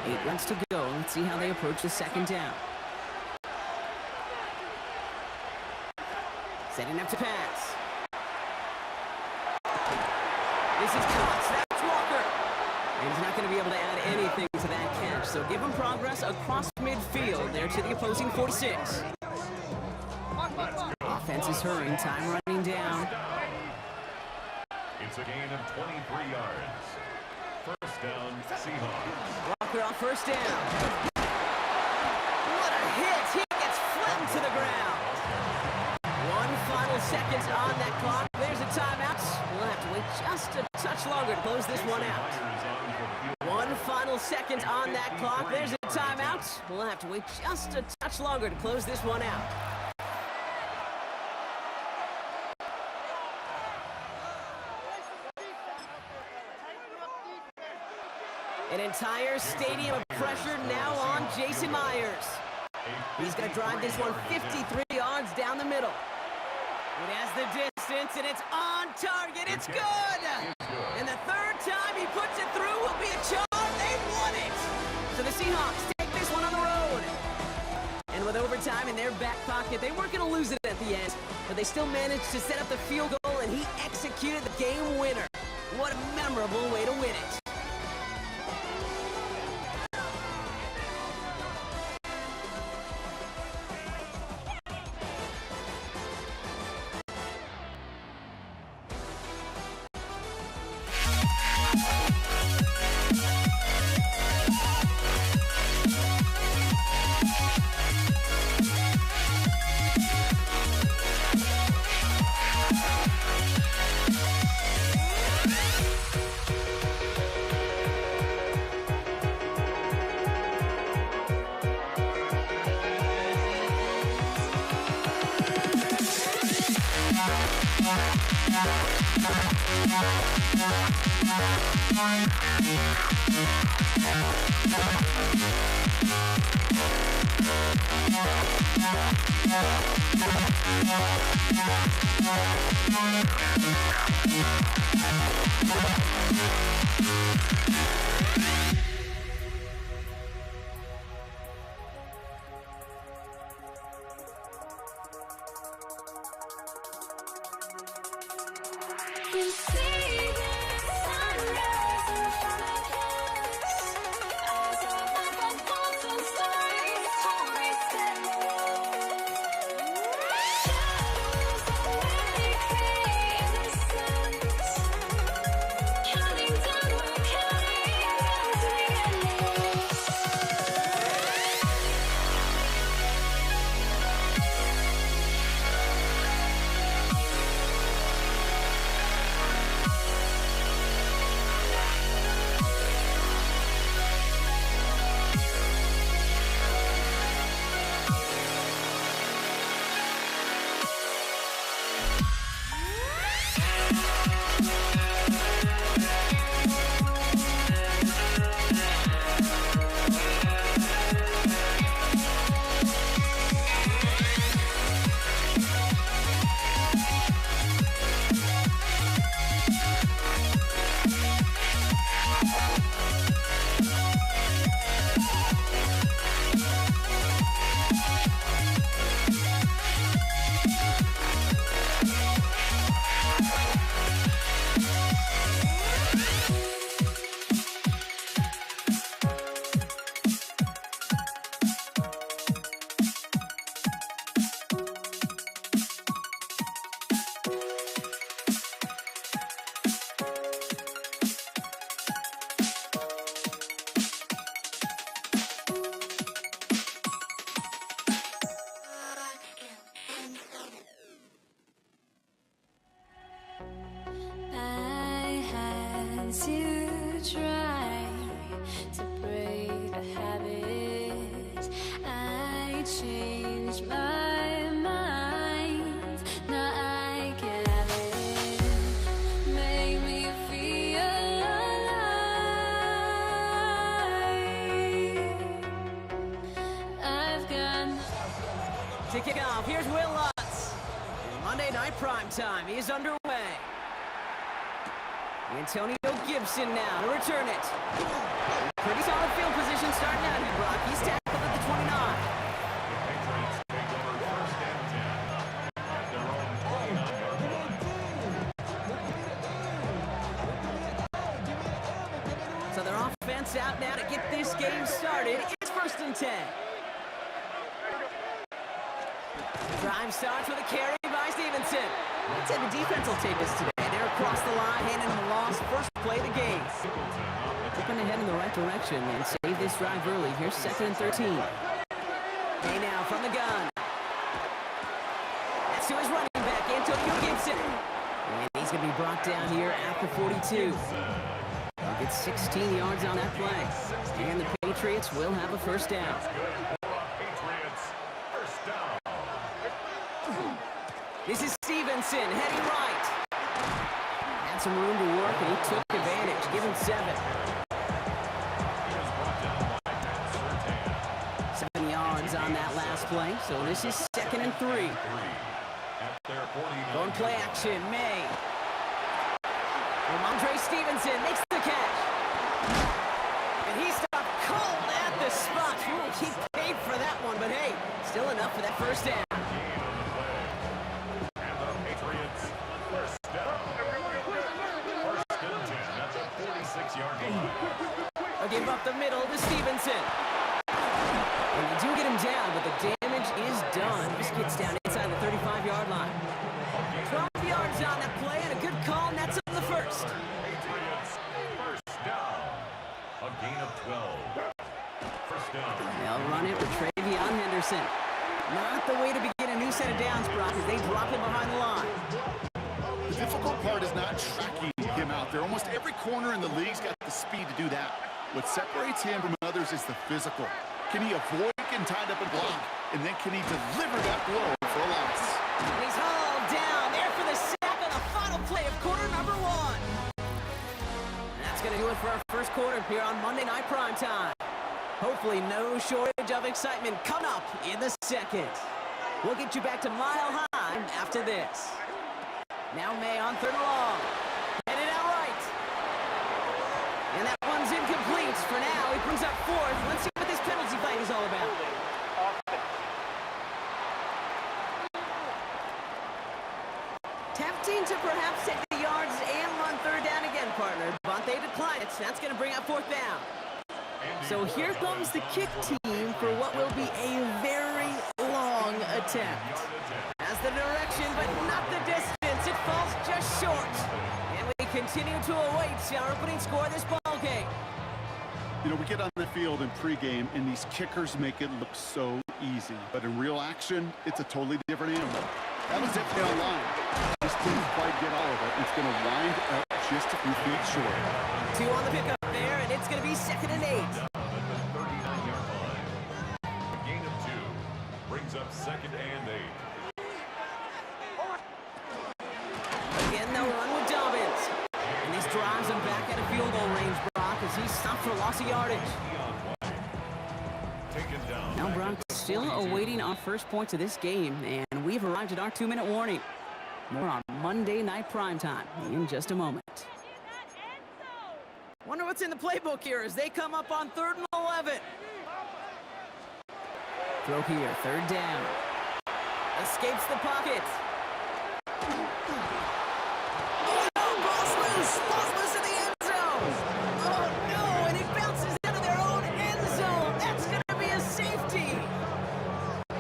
Speaker 2: 8 runs to go. Let's see how they approach the second down. Setting up to pass. This is caught. Snaps Walker. And he's not going to be able to add anything to that catch. So give him progress across midfield there to the opposing 46. Offense is hurrying. Time running down.
Speaker 3: It's a gain of 23 yards. First down, Seahawks.
Speaker 2: Walker on 1st down. What a hit! He gets flattened to the ground. 1 final second on that clock. There's a timeout. We'll have to wait just a touch longer to close this one out. 1 final second on that clock. There's a timeout. We'll have to wait just a touch longer to close this one out. An entire stadium of pressure now on Jason Myers. He's going to drive this one 53 yards down the middle. It has the distance, and it's on target. It's good! And the 3rd time he puts it through will be a charge. They won it! So the Seahawks take this one on the road. And with overtime in their back pocket, they weren't going to lose it at the end, but they still managed to set up the field goal, and he executed the game winner. What a memorable way to win it. Here's Will Lutz. Monday Night Primetime is underway. Antonio Gibson now to return it. Pretty solid field position starting out here, Brock. He's tackled at the 29.
Speaker 3: The Patriots take over first and 10 at their own 29-yard line.
Speaker 2: So their offense out now to get this game started. It's first and 10. Drive starts with a carry by Stevenson. I'd say the defense will take this today. They're across the line, handing them a loss. First play of the game. Looking ahead in the right direction and save this drive early. Here's second and 13. Hey now from the gun. That's to his running back, Antonio Gibson. And he's going to be brought down here at the 42. He'll get 16 yards on that play. And the Patriots will have a first down.
Speaker 3: Patriots, first down.
Speaker 2: This is Stevenson heading right. Had some room to work, and he took advantage. Give him 7.
Speaker 3: He was brought down by Matt Surtain.
Speaker 2: 7 yards on that last play, so this is second and 3.
Speaker 3: At their 49.
Speaker 2: Going play action, May. Ramondre Stevenson makes the catch. And he stopped cold at the spot. Ooh, he paid for that one, but hey, still enough for that first down.
Speaker 3: And the Patriots, first down. First and 10 at the 46-yard line.
Speaker 2: A give up the middle to Stevenson. And you do get him down, but the damage is done. This gets down inside the 35-yard line. 12 yards on that play, and a good call, and that's on the first.
Speaker 3: Patriots, first down. A gain of 12. First down.
Speaker 2: They'll run it with Travion Henderson. Not the way to begin a new set of downs, Brock, as they drop him behind the line.
Speaker 5: The difficult part is not tracking him out there. Almost every corner in the league's got the speed to do that. What separates him from others is the physical. Can he avoid getting tied up and block? And then can he deliver that blow for a loss?
Speaker 2: And he's hauled down there for the sack on the final play of quarter number 1. And that's going to do it for our first quarter here on Monday Night Primetime. Hopefully no shortage of excitement coming up in the second. We'll get you back to Mile High after this. Now May on third and long. Headed out right. And that one's incomplete for now. He brings up fourth. Let's see what this penalty fight is all about. Tempting to perhaps take the yards and run third down again, partner. But they decline it. That's going to bring up fourth down. So here comes the kick team for what will be a very long attempt. As the direction, but not the distance. It falls just short. And we continue to await our opening score of this ball game.
Speaker 5: You know, we get on the field in pregame, and these kickers make it look so easy. But in real action, it's a totally different animal. That was definitely online. Just didn't quite get all of it. It's going to wind up just a few feet short.
Speaker 2: 2 on the pickup there, and it's going to be second and 8.
Speaker 3: At the 39-yard line. A gain of 2 brings up second and 8.
Speaker 2: Again, they'll run with Dobbins. And these drives him back at a field goal range, Brock, as he stopped for loss of yardage.
Speaker 3: Taken down.
Speaker 2: Now, Brock, still awaiting our first points of this game, and we've arrived at our 2-minute warning. More on Monday Night Primetime in just a moment. Wonder what's in the playbook here as they come up on 3rd and 11. Throw here, 3rd down. Escapes the pocket. Oh no, ball's loose! Ball's loose in the end zone! Oh no, and it bounces out of their own end zone! That's gonna be a safety!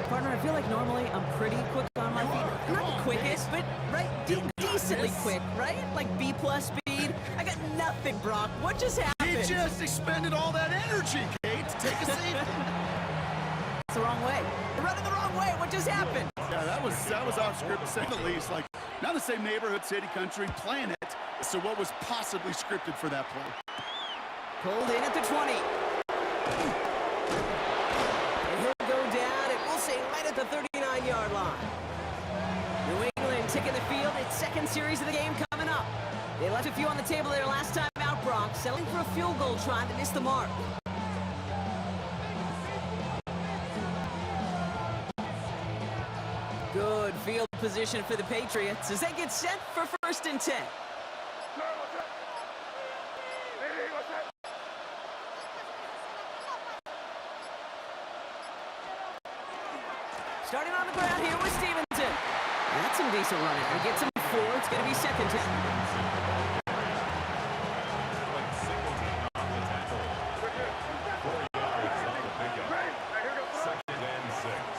Speaker 2: Partner, I feel like normally I'm pretty quick on my feet. Not the quickest, but right, decently quick, right? Like B+ speed. I got nothing, Brock. What just happened?
Speaker 5: He just expended all that energy, Kate, to take a seat.
Speaker 2: It's the wrong way. They're running the wrong way. What just happened?
Speaker 5: Yeah, that was off script, to say the least. Like, not the same neighborhood, city, country, playing it. So what was possibly scripted for that play?
Speaker 2: Pulled in at the 20. And he'll go down, and we'll say right at the 39-yard line. New England taking the field. Its second series of the game coming up. They left a few on the table there last time out, Brock, settling for a field goal try that missed the mark. Good field position for the Patriots as they get set for 1st and 10. Starting on the ground here with Stevenson. That's some decent running. He gets him 4. It's going to be 2nd down.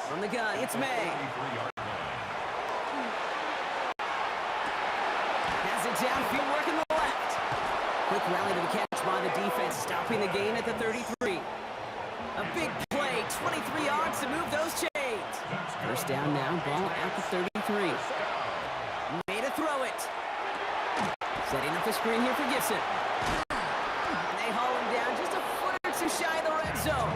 Speaker 2: From the gun, it's May. Has it downfield, working the left. Quick rally to the catch by the defense, stopping the gain at the 33. A big play, 23 yards to move those chains. 1st down now, ball at the 33. Made to throw it. Setting up the screen here for Gibson. And they haul him down just a foot or 2 shy of the red zone.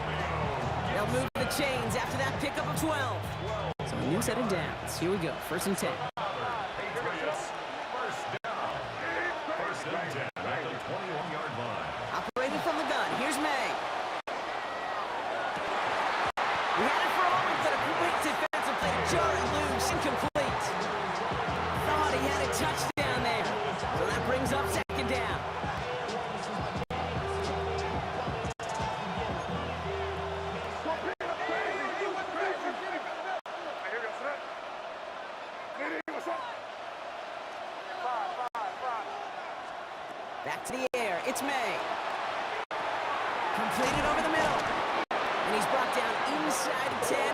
Speaker 2: They'll move the chains after that pickup of 12. So a new set of downs. Here we go, 1st and 10.
Speaker 3: First and 10 at the 21-yard line.
Speaker 2: Operated from the gun. Here's May. We had it for a moment, but a great defensive play. Jarring loose, incomplete. Thought he had a touchdown there. So that brings up 2nd down. Back to the air. It's May. Completed over the middle. And he's brought down inside the 10.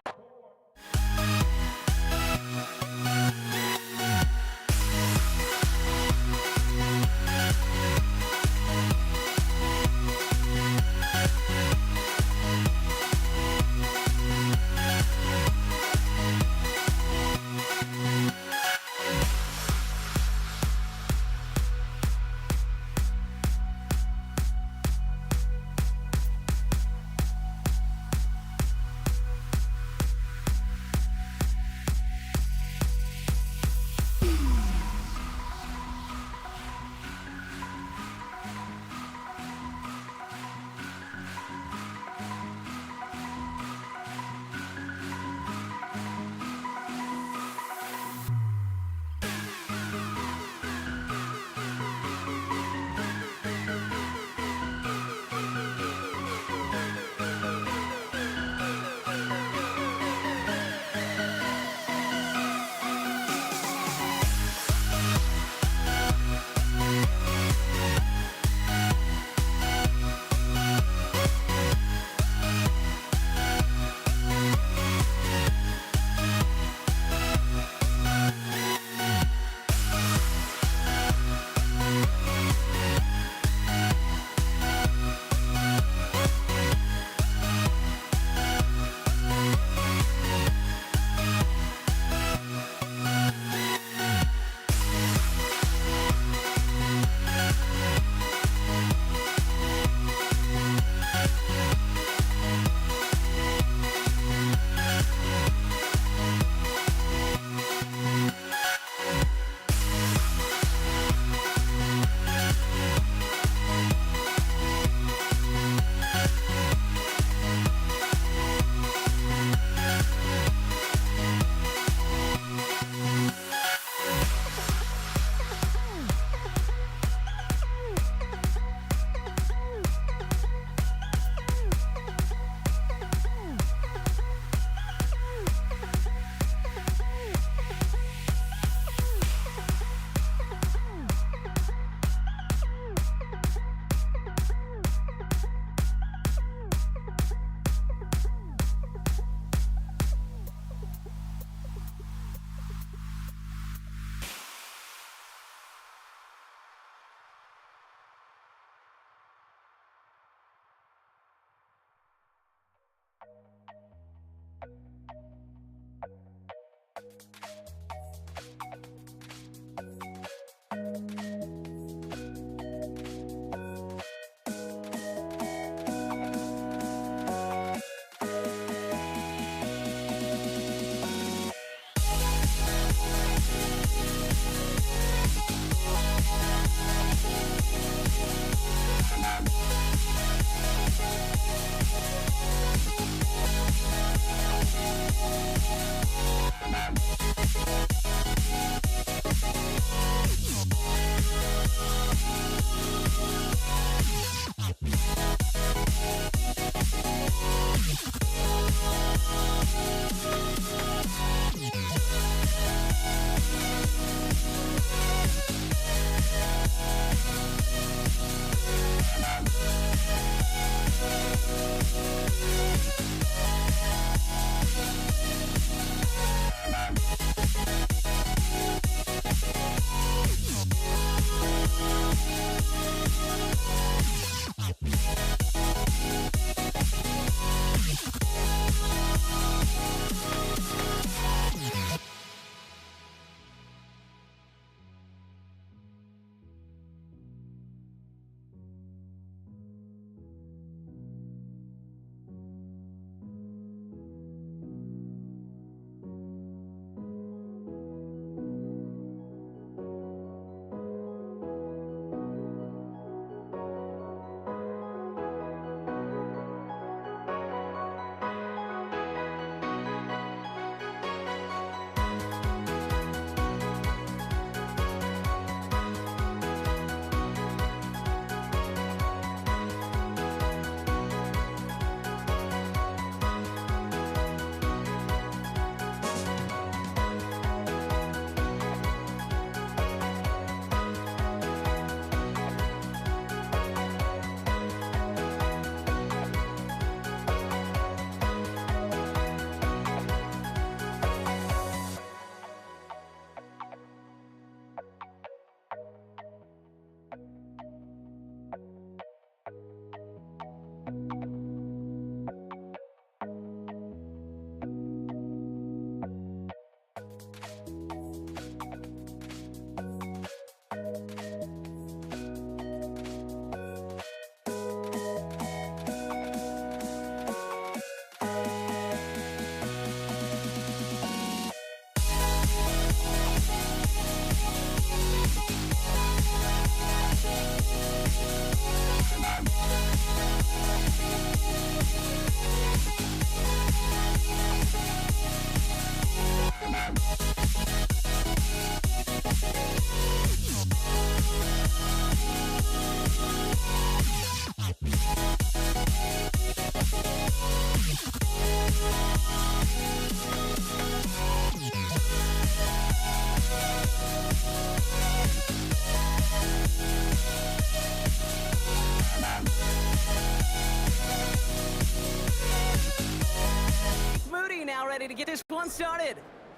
Speaker 2: ready to get this one started.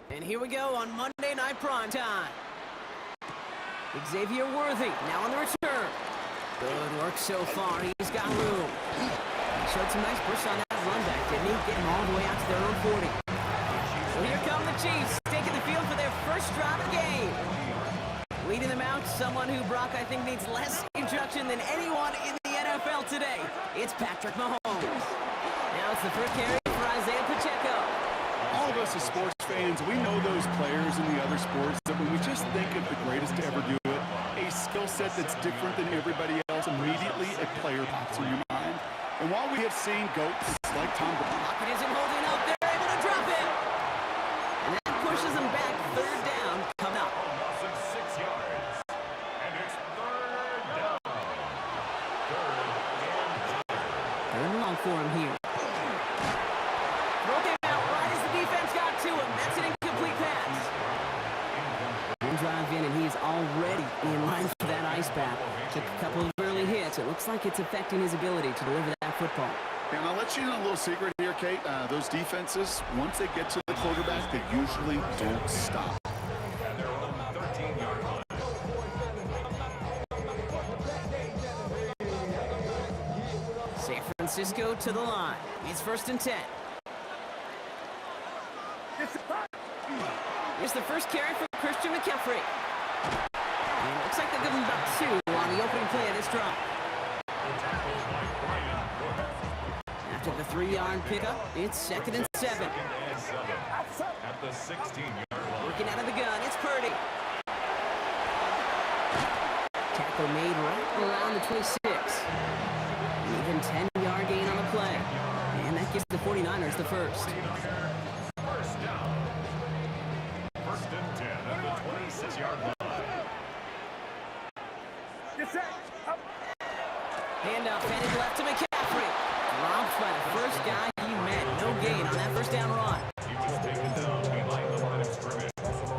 Speaker 2: And here we go on Monday Night Primetime. Xavier Worthy now on the return. Good work so far. He's got room. Showed some nice push on that run back, didn't he? Getting all the way out to their own 40. So here come the Chiefs, taking the field for their first drive of the game. Leading them out, someone who Brock, I think, needs less introduction than anyone in the NFL today. It's Patrick Mahomes. Now it's the first carry for Isaiah Pacheco.
Speaker 5: All of us as sports fans, we know those players in the other sports that when we just think of the greatest to ever do it, a skill set that's different than everybody else, immediately a player pops in your mind. And while we have seen GOATs like Tom Brady,
Speaker 2: Lockett isn't holding up. They're able to drop it. And that pushes them back. Third down coming up.
Speaker 3: Loss of 6 yards. And it's third down.
Speaker 2: Third and long for him here. Broke him out right as the defense got to him. That's an incomplete pass. One drive in, and he's already in line for that ice bath. Took a couple of early hits. It looks like it's affecting his ability to deliver that football.
Speaker 5: and I'll let you know a little secret here, Kate. Those defenses, once they get to the quarterback, they usually don't stop.
Speaker 3: And they're on the 13-yard line.
Speaker 2: San Francisco to the line. It's 1st and 10. Here's the first carry for Christian McCaffrey. And it looks like they'll give him about 2 on the opening play of this drive. After the 3-yard pickup, it's 2nd and 7.
Speaker 3: At the 16-yard line.
Speaker 2: Looking out of the gun, it's Purdy. Tackle made right around the 26. An even 10-yard gain on the play. And that gives the 49ers the first.
Speaker 3: First down. First and 10 at the 26-yard line.
Speaker 2: Handoff headed left to McCaffrey. Dropped by the first guy he met. No gain on that first down run.
Speaker 3: He was taken down behind the line of scrimmage.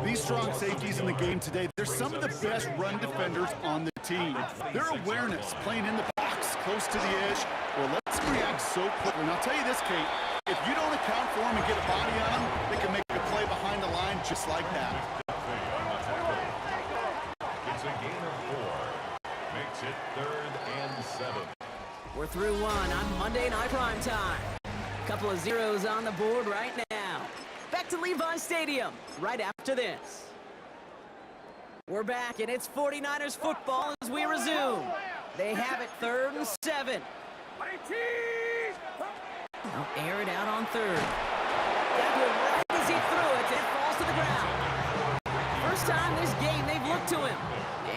Speaker 5: These strong safeties in the game today, they're some of the best run defenders on the team. Their awareness playing in the box close to the edge, well, let's react so quickly. And I'll tell you this, Kate, if you don't account for them and get a body on them, they can make a play behind the line just like that.
Speaker 3: It's a gain of 4. Makes it 3rd and 7.
Speaker 2: We're through one on Monday Night Prime Time. Couple of zeros on the board right now. Back to Levi Stadium right after this. We're back, and it's 49ers football as we resume. They have it 3rd and 7. They'll air it out on 3rd. That one right as he threw it, it falls to the ground. First time this game they've looked to him.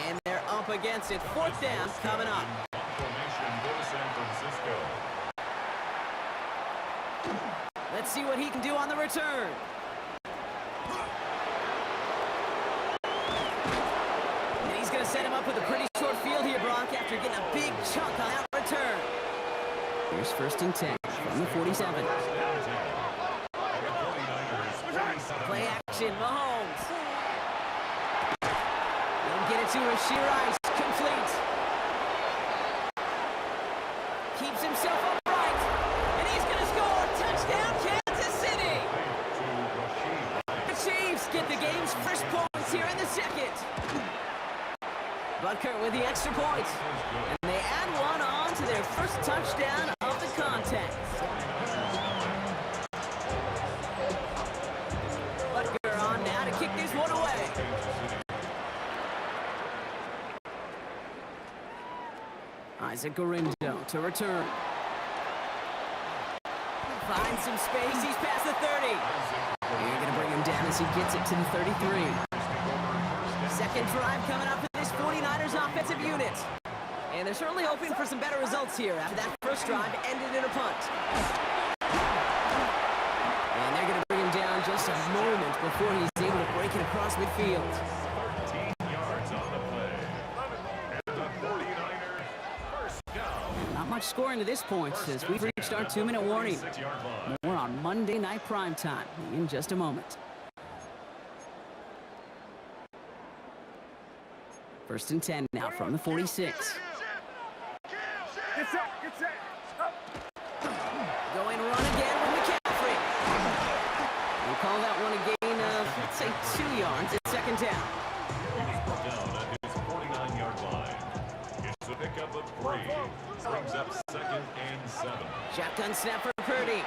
Speaker 2: And they're up against it. 4th down coming up.
Speaker 3: Formation goes San Francisco.
Speaker 2: Let's see what he can do on the return. And he's going to set him up with a pretty short field here, Brock, after getting a big chunk on that return. Here's 1st and 10 from the 47. Play action, Mahomes. They'll get it to Rashee Rice, complete. Keeps himself upright, and he's going to score. Touchdown, Kansas City. The Chiefs get the game's first points here in the second. Butker with the extra point, and they add one on to their first touchdown of the contest. Butker on now to kick this one away. Isaac Gurindo to return. Finds some space, he's past the 30. You're going to bring him down as he gets it to the 33. Second drive coming up for this 49ers offensive unit. And they're certainly hoping for some better results here after that first drive ended in a punt. And they're going to bring him down just a moment before he's able to break it across midfield.
Speaker 3: 13 yards on the play. And the 49ers first down.
Speaker 2: Not much scoring to this point as we've reached our 2-minute warning.
Speaker 3: 6-yard line.
Speaker 2: More on Monday Night Prime Time in just a moment. 1st and 10 now from the 46. Going run again with McCaffrey. We'll call that one a gain of, let's say, 2 yards at 2nd down.
Speaker 3: Down at his 49-yard line. It's a pickup of 3. Brings up 2nd and 7.
Speaker 2: Shotgun snap for Purdy.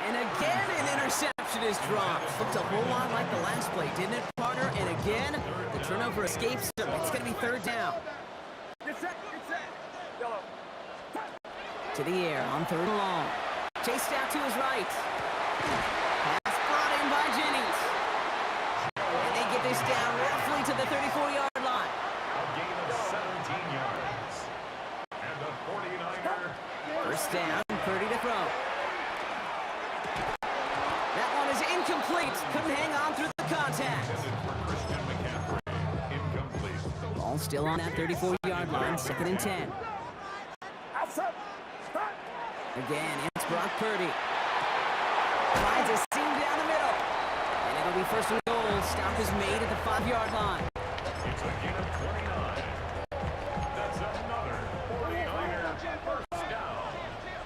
Speaker 2: And again, an interception is dropped. Looked a whole lot like the last play, didn't it, partner? And again, the turnover escapes him. It's going to be 3rd down. To the air on 3rd and long. Chased out to his right. Pass brought in by Jennings. And they get this down roughly to the 34-yard line.
Speaker 3: A gain of 17 yards. And the 49er.
Speaker 2: First down, Purdy to throw. That one is incomplete. Couldn't hang on through the contact.
Speaker 3: Intended for Christian McCaffrey. Incomplete.
Speaker 2: Ball still on that 34-yard line, 2nd and 10. Again, it's Brock Purdy. Finds a seam down the middle. And it'll be 1st and goal. Stop is made at the 5-yard line.
Speaker 3: It's a gain of 29. That's another 49er first down.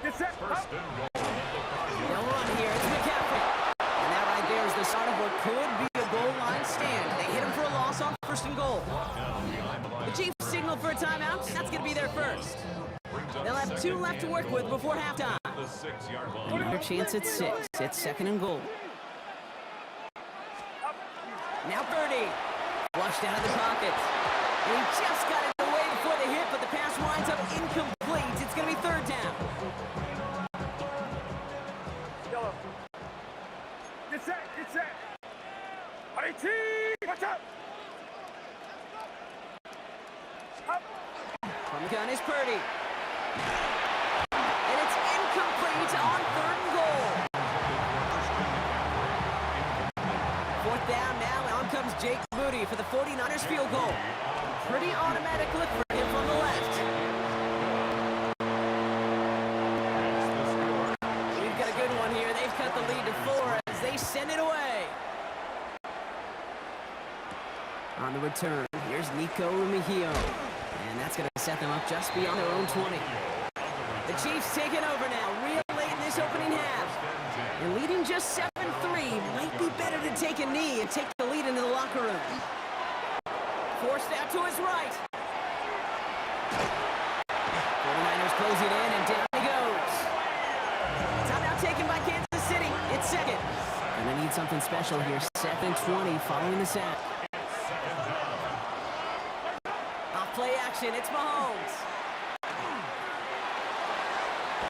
Speaker 3: 1st and goal at the 5-yard
Speaker 2: They'll run here. It's McCaffrey. And that right there is the start of what could be a goal line stand. They hit him for a loss on 1st and goal. The Chiefs signal for a timeout. That's going to be their first. They'll have 2 left to work with before halftime.
Speaker 3: The 6-yard line.
Speaker 2: Another chance at 6. It's 2nd and goal. Now Purdy. Flushed out of the pocket. And he just got it away before the hit, but the pass winds up incomplete. It's going to be 3rd down. From the gun is Purdy. And it's incomplete on 3rd and goal. 4th down now. On comes Jake Moody for the 49ers field goal. Pretty automatic look for him from the left. We've got a good one here. They've cut the lead to 4 as they send it away. On the return, here's Nico Rumihio. And that's going to set them up just beyond their own 20. The Chiefs taking over now, real late in this opening half. And leading just 7-3. Might be better to take a knee and take the lead into the locker room. Forced out to his right. 49ers closing in, and down he goes. Timeout taken by Kansas City. It's 2nd. And they need something special here. 2nd 20 following the sack. Play action, it's Mahomes.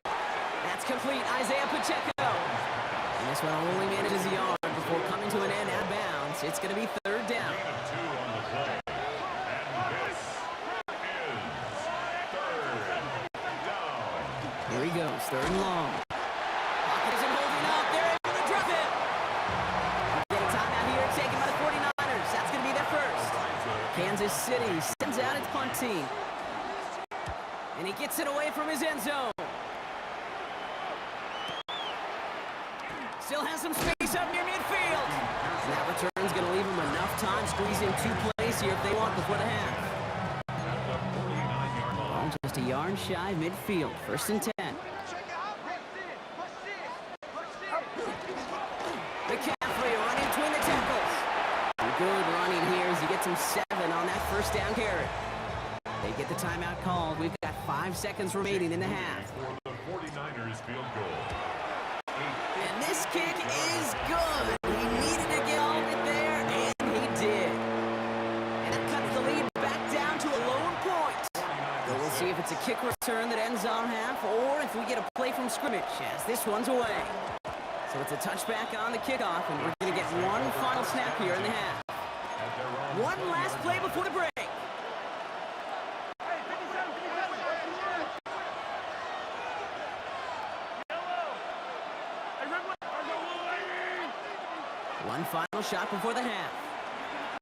Speaker 2: That's complete, Isaiah Pacheco. And this one only manages a yard before coming to an end out of bounds. It's going to be 3rd down. Here he goes, 3rd and long. Pocket isn't holding up, they're able to drop it. Getting timeout here, taken by the 49ers. That's going to be their first. Kansas City sends out its punt team. And he gets it away from his end zone. Still has some space up near midfield. And that return's going to leave him enough time squeezing 2 plays here if they want before the half. Ball just a yard shy of midfield. 1st and 10. McCaffrey running between the tackles. Good running here as he gets him 7 on that 1st down carry. They get the timeout called. We've got 5 seconds remaining in the half.
Speaker 3: For the 49ers field goal.
Speaker 2: And this kick is good. He needed to get all of it there, and he did. And it cuts the lead back down to a lone point. So we'll see if it's a kick return that ends on half, or if we get a play from scrimmage as this one's away. So it's a touchback on the kickoff, and we're going to get one final snap here in the half. One last play before the break. One final shot before the half.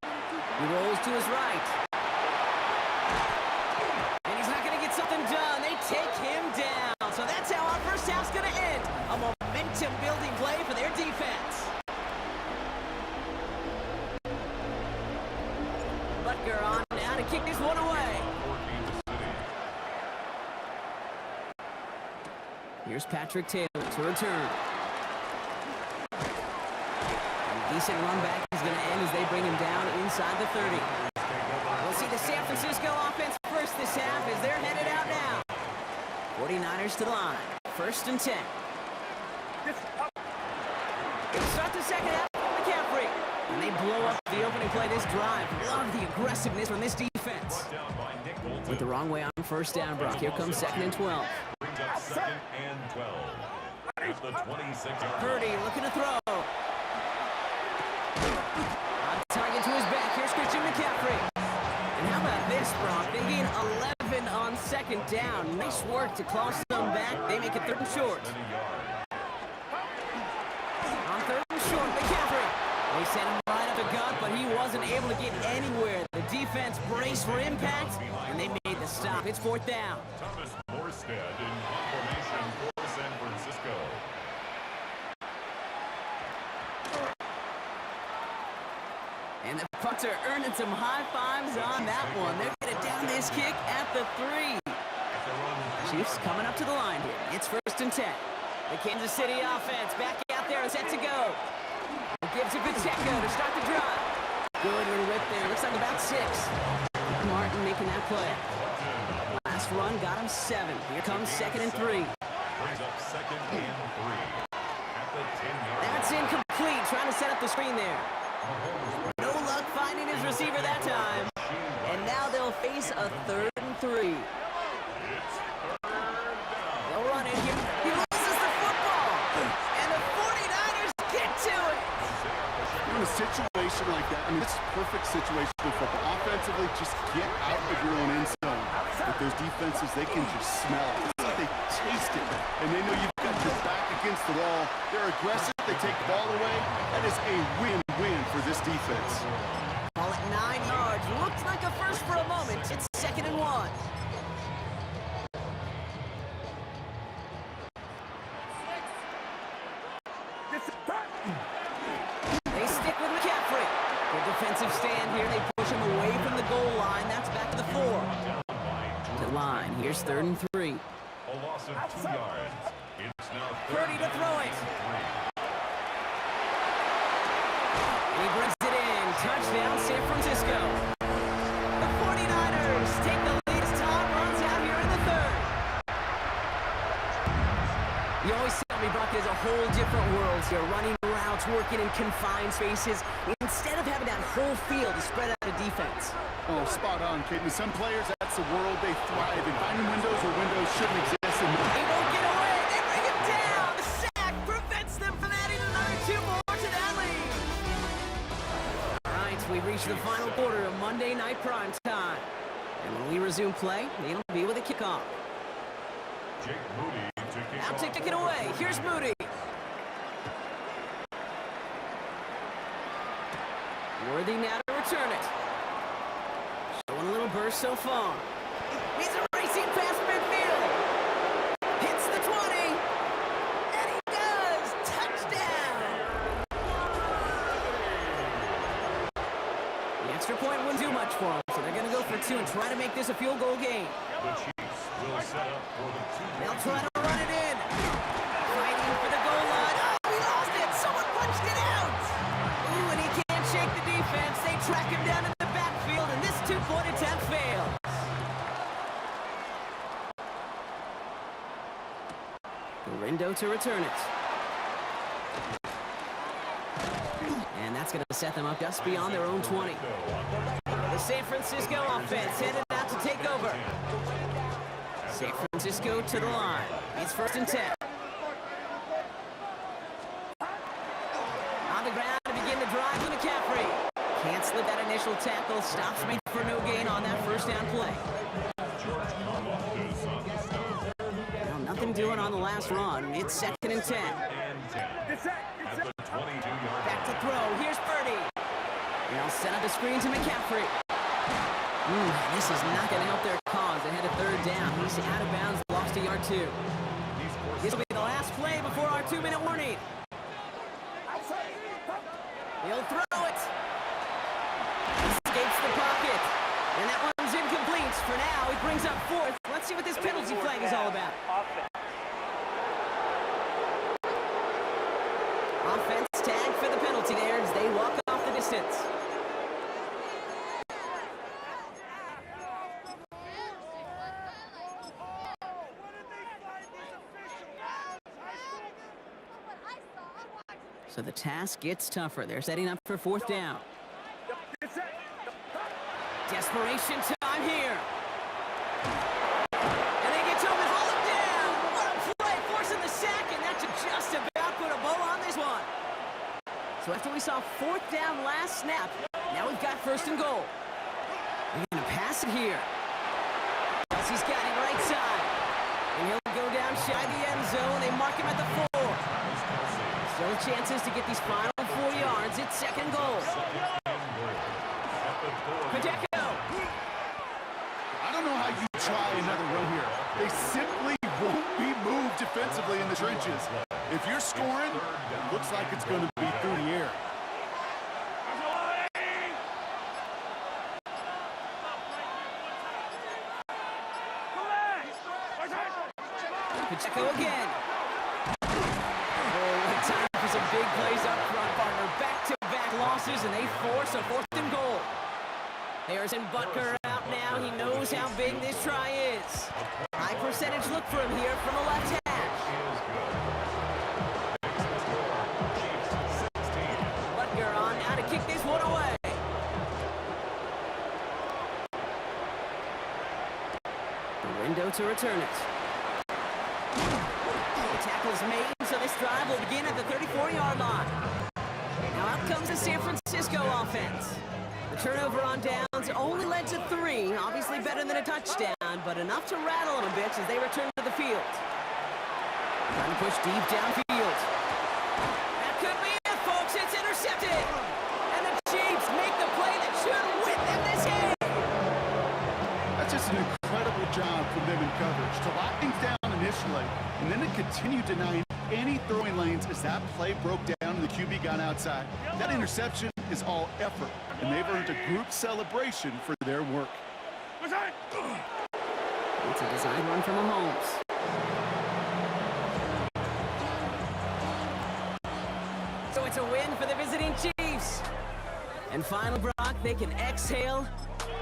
Speaker 2: He rolls to his right. And he's not going to get something done. They take him down. So that's how our first half's going to end. A momentum-building play for their defense. Butker on now to kick this one away. Here's Patrick Taylor to return. Decent run back is going to end as they bring him down inside the 30. We'll see the San Francisco offense first this half as they're headed out now. 49ers to the line. 1st and 10. They'll start the second half with McCaffrey. And they blow up the opening play this drive. Love the aggressiveness from this defense. Went the wrong way on 1st down, Brock. Here comes 2nd and 12.
Speaker 3: Brings up 2nd and 12. At the 26-yard.
Speaker 2: Purdy looking to throw. On target to his back. Here's Christian McCaffrey. And how about this, Brock? They gain 11 on 2nd down. Nice work to claw some back. They make it 3rd and short. On 3rd and short, McCaffrey. They sent him right up the gut, but he wasn't able to get anywhere. The defense braced for impact, and they made the stop. It's 4th down.
Speaker 3: Thomas Morstead in formation for San Francisco.
Speaker 2: And the punter earning some high fives on that one. They're going to down this kick at the 3. Chiefs coming up to the line here. It's 1st and 10. The Kansas City offense back out there and set to go. It gives it Pacheco to start the drive. Good and with there. Looks like about 6. Martin making that play. Last run got him 7. Here comes 2nd and 3.
Speaker 3: Brings up 2nd and 3. At the 10-yard.
Speaker 2: That's incomplete. Trying to set up the screen there. No luck finding his receiver that time. And now they'll face a 3rd and 3. They'll run it here. He loses the football. And the 49ers get to it.
Speaker 5: a situation like that, I mean, it's a perfect situation for football. Offensively, just get out of your own end zone. But those defenses, they can just smell it. It's like they taste it. And they know you've got your back against the wall. They're aggressive. They take the ball away. That is a win-win for this defense.
Speaker 2: Ball at 9 yards. Looked like a first for a moment. It's 2nd and 1. They stick with McCaffrey. Good defensive stand here. They push him away from the goal line. That's back to the 4. To line. Here's 3rd and 3.
Speaker 3: A loss of 2 yards. It's now
Speaker 2: Purdy to throw it. He brings it in. Touchdown, San Francisco. The 49ers take the lead as Tom runs out here in the 3rd. You always tell me, Brock, there's a whole different world here. Running routes, working in confined spaces, instead of having that whole field to spread out a defense.
Speaker 5: Oh, spot on, Caden. Some players, that's the world they thrive in. Finding windows where windows shouldn't exist.
Speaker 2: They won't get away. They bring him down. The sack prevents them from adding another 2 more to that lead. All right, we've reached the final quarter of Monday Night Prime Time. And when we resume play, it'll be with a kickoff.
Speaker 3: Jake Moody to kick
Speaker 2: Out
Speaker 3: off.
Speaker 2: to kick it away. Here's Moody. Worthy now to return it. Showing a little burst so far. He's racing past midfield. Hits the 20. And he does. Touchdown. The extra point wouldn't do much for him, so they're going to go for 2 and try to make this a field goal game.
Speaker 3: The Chiefs will set up for the 2.
Speaker 2: They'll try to run it in. Fighting for the goal line. Oh, he lost it. Someone punched it out. Ooh, and he can't shake the defense. They track him down in the backfield, and this 2-point attempt fails. Gorindo to return it. And that's going to set them up just beyond their own 20. The San Francisco offense headed out to take over. San Francisco to the line. It's 1st and 10. On the ground to begin the drive with McCaffrey. Can't slip that initial tackle. Stops me for no gain on that 1st down play. Well, nothing doing on the last run. It's 2nd and 10. Back to throw. Here's Purdy. They'll set up a screen to McCaffrey. This is not going to help their cause. They had a 3rd down. He's out of bounds, lost a yard 2. This will be the last play before our 2-minute warning. He'll throw it. Escapes the pocket. And that one's incomplete. For now, he brings up 4th. Let's see what this penalty flag is all about. Offense tag for the penalty there as they walk off the distance. So the task gets tougher. They're setting up for 4th down. Desperation time here. And they get to him and haul him down. What a play, forcing the sack, and that should just about put a bow on this one. So after we saw 4th down last snap, now we've got 1st and goal. They're going to pass it here. Kelsey's got it right side. And he'll go down shy the end zone. They mark him at the 4. Still chances to get these final 4 yards. It's 2nd goal. Pacheco.
Speaker 5: I don't know how you try another run here. They simply won't be moved defensively in the trenches. If you're scoring, it looks like it's going to be through the air.
Speaker 2: Pacheco again. Oh, time for some big plays up front, partner. Back-to-back losses, and they force a 4th and goal. Harrison Butker out now. He knows how big this try is. High percentage look for him here from the left hash. Butker on now to kick this one away. The window to return it. The tackle's made, so this drive will begin at the 34-yard line. Now Out comes the San Francisco offense. The turnover on downs only led to 3. Obviously better than a touchdown, but enough to rattle them a bit as they return to the field. Trying to push deep downfield. That could be it, folks. It's intercepted. And the Chiefs make the play that should win them this game.
Speaker 5: That's just an incredible job from them in coverage to lock things down initially, and then to continue denying any throwing lanes as that play broke down and the QB got outside. That interception is all effort, and they've earned a group celebration for their work.
Speaker 2: It's a design run from Mahomes. So it's a win for the visiting Chiefs. And finally, Brock, they can exhale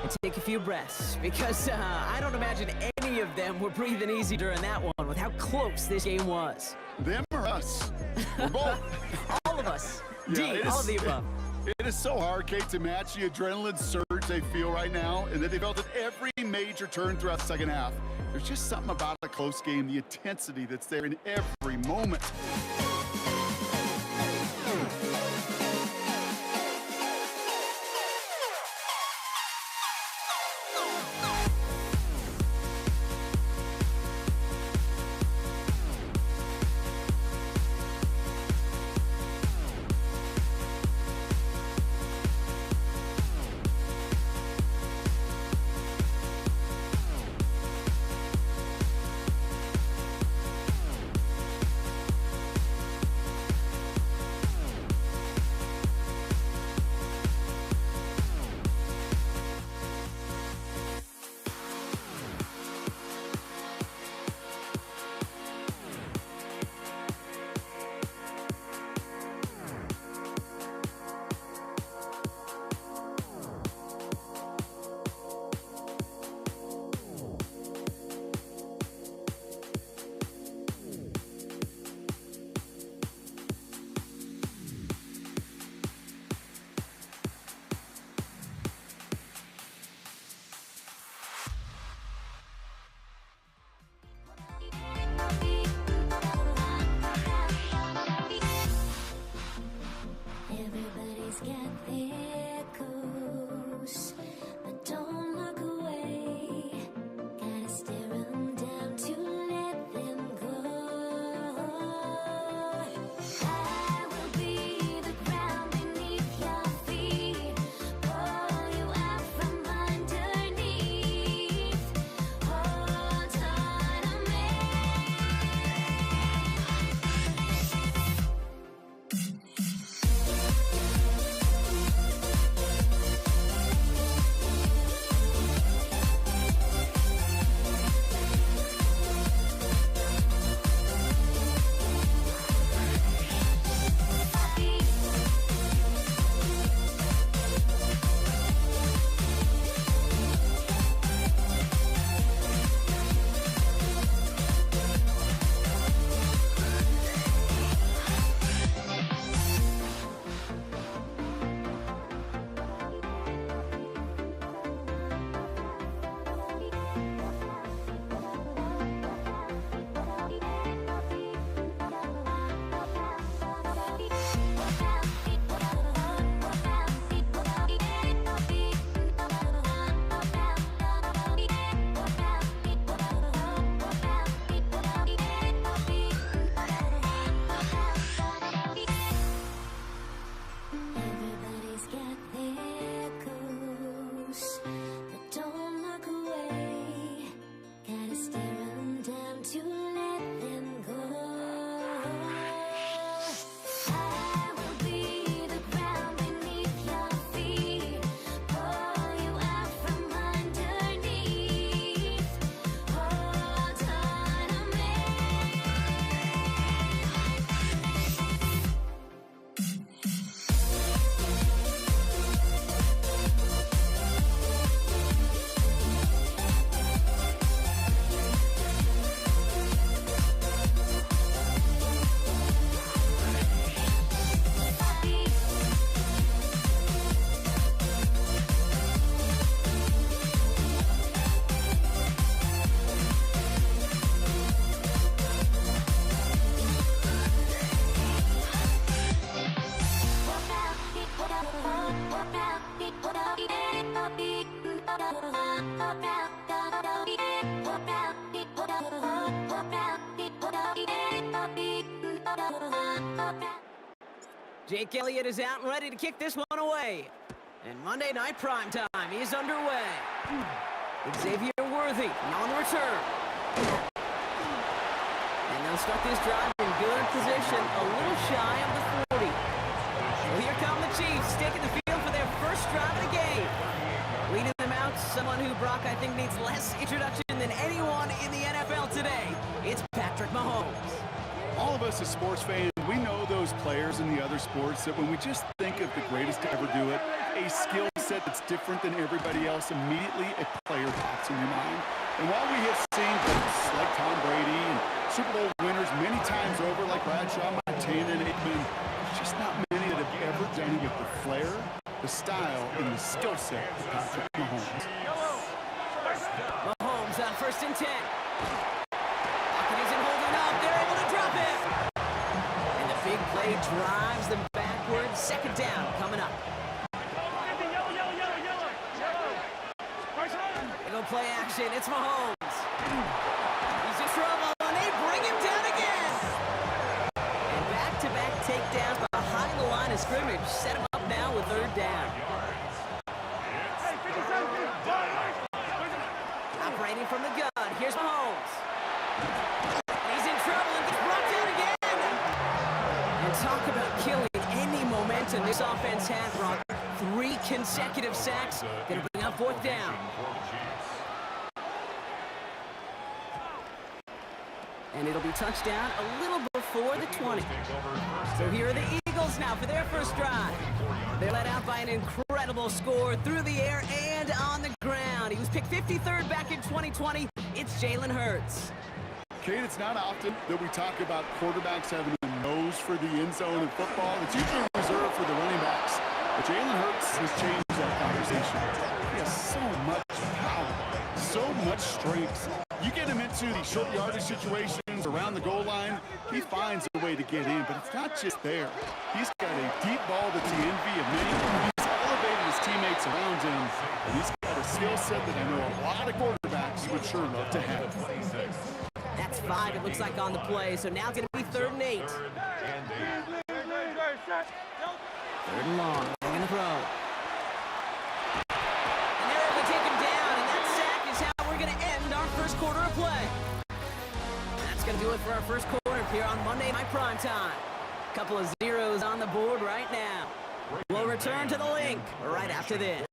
Speaker 2: and take a few breaths, because I don't imagine any of them were breathing easy during that one with how close this game was.
Speaker 5: Them or us? We're both.
Speaker 2: All of us.
Speaker 5: Yeah,
Speaker 2: D, all of the above.
Speaker 5: It is so hard, Kate, to match the adrenaline surge they feel right now, and that they felt at every major turn throughout the second half. There's just something about a close game, the intensity that's there in every moment.
Speaker 6: Everybody's got their goals, but don't look away. Gotta stare them down to let them go. I will be the ground beneath your feet, pull you out from underneath. Hold on to me.
Speaker 2: Jake Elliott is out and ready to kick this one away. And Monday Night Primetime is underway. Xavier Worthy on the return. And they'll start this drive in good position, a little shy of the 40. So here come the Chiefs, taking the field for their first drive of the game. Leading them out, someone who, Brock, I think needs less introduction than anyone in the NFL today. It's Patrick Mahomes.
Speaker 5: All of us as sports fans, we know those players in the other sports that when we just think of the greatest to ever do it, a skill set that's different than everybody else, immediately a player pops in your mind. And while we have seen folks like Tom Brady and Super Bowl winners many times over, like Bradshaw, Montana, and Aikman, there's just not many that have ever done it with the flair, the style, and the skill set of Patrick Mahomes.
Speaker 2: Mahomes on 1st and 10. Pocket isn't holding up. They're able to drop it. And the big play drives them backwards. 2nd down coming up. They go play action. It's Mahomes. He's in trouble, and they bring him down again. And back-to-back takedowns behind the line of scrimmage. Set him up now with 3rd down. Operating from the gun. Here's Mahomes. He's in trouble and gets brought down again. And talk about killing any momentum this offense had, Brock. 3 consecutive sacks. Gonna bring up 4th down. And it'll be touchdown a little before the 20. So here are the Eagles now for their first drive. They're led out by an incredible score through the air and on the ground. He was picked 53rd back in 2020. It's Jalen Hurts.
Speaker 5: Kate, it's not often that we talk about quarterbacks having a nose for the end zone in football. It's usually reserved for the running backs. But Jalen Hurts has changed that conversation. He has so much power, so much strength. You get him into the short yardage situations around the goal line, he finds a way to get in, but it's not just there. He's got a deep ball that's the envy of many. He's elevated his teammates around him, and he's got a skill set that I know a lot of quarterbacks would sure love to have.
Speaker 2: That's 5, it looks like, on the play. So now it's going to be 3rd and 8. 3rd and long. They're going to throw. And they're able to take him down, and that sack is how we're going to end our first quarter of play. That's going to do it for our first quarter here on Monday Night Primetime. Couple of zeros on the board right now. We'll return to the link right after this.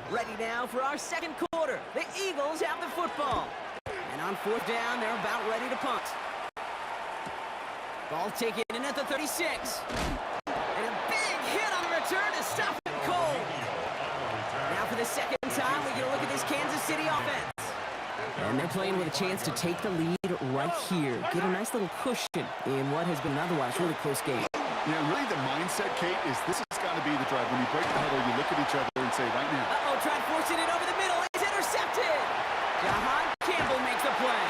Speaker 2: Ready now for our second quarter. The Eagles have the football. And on 4th down, they're about ready to punt. Ball taken in at the 36. And a big hit on the return to stop it cold. Now for the second time, we get a look at this Kansas City offense. And they're playing with a chance to take the lead right here. Get a nice little cushion in what has been an otherwise really close game.
Speaker 5: Yeah, really the mindset, Kate, is this has got to be the drive. When you break the huddle, you look at each other and say, right now.
Speaker 2: Uh-oh, tried forcing it over the middle. It's intercepted. Jahan Campbell makes the play.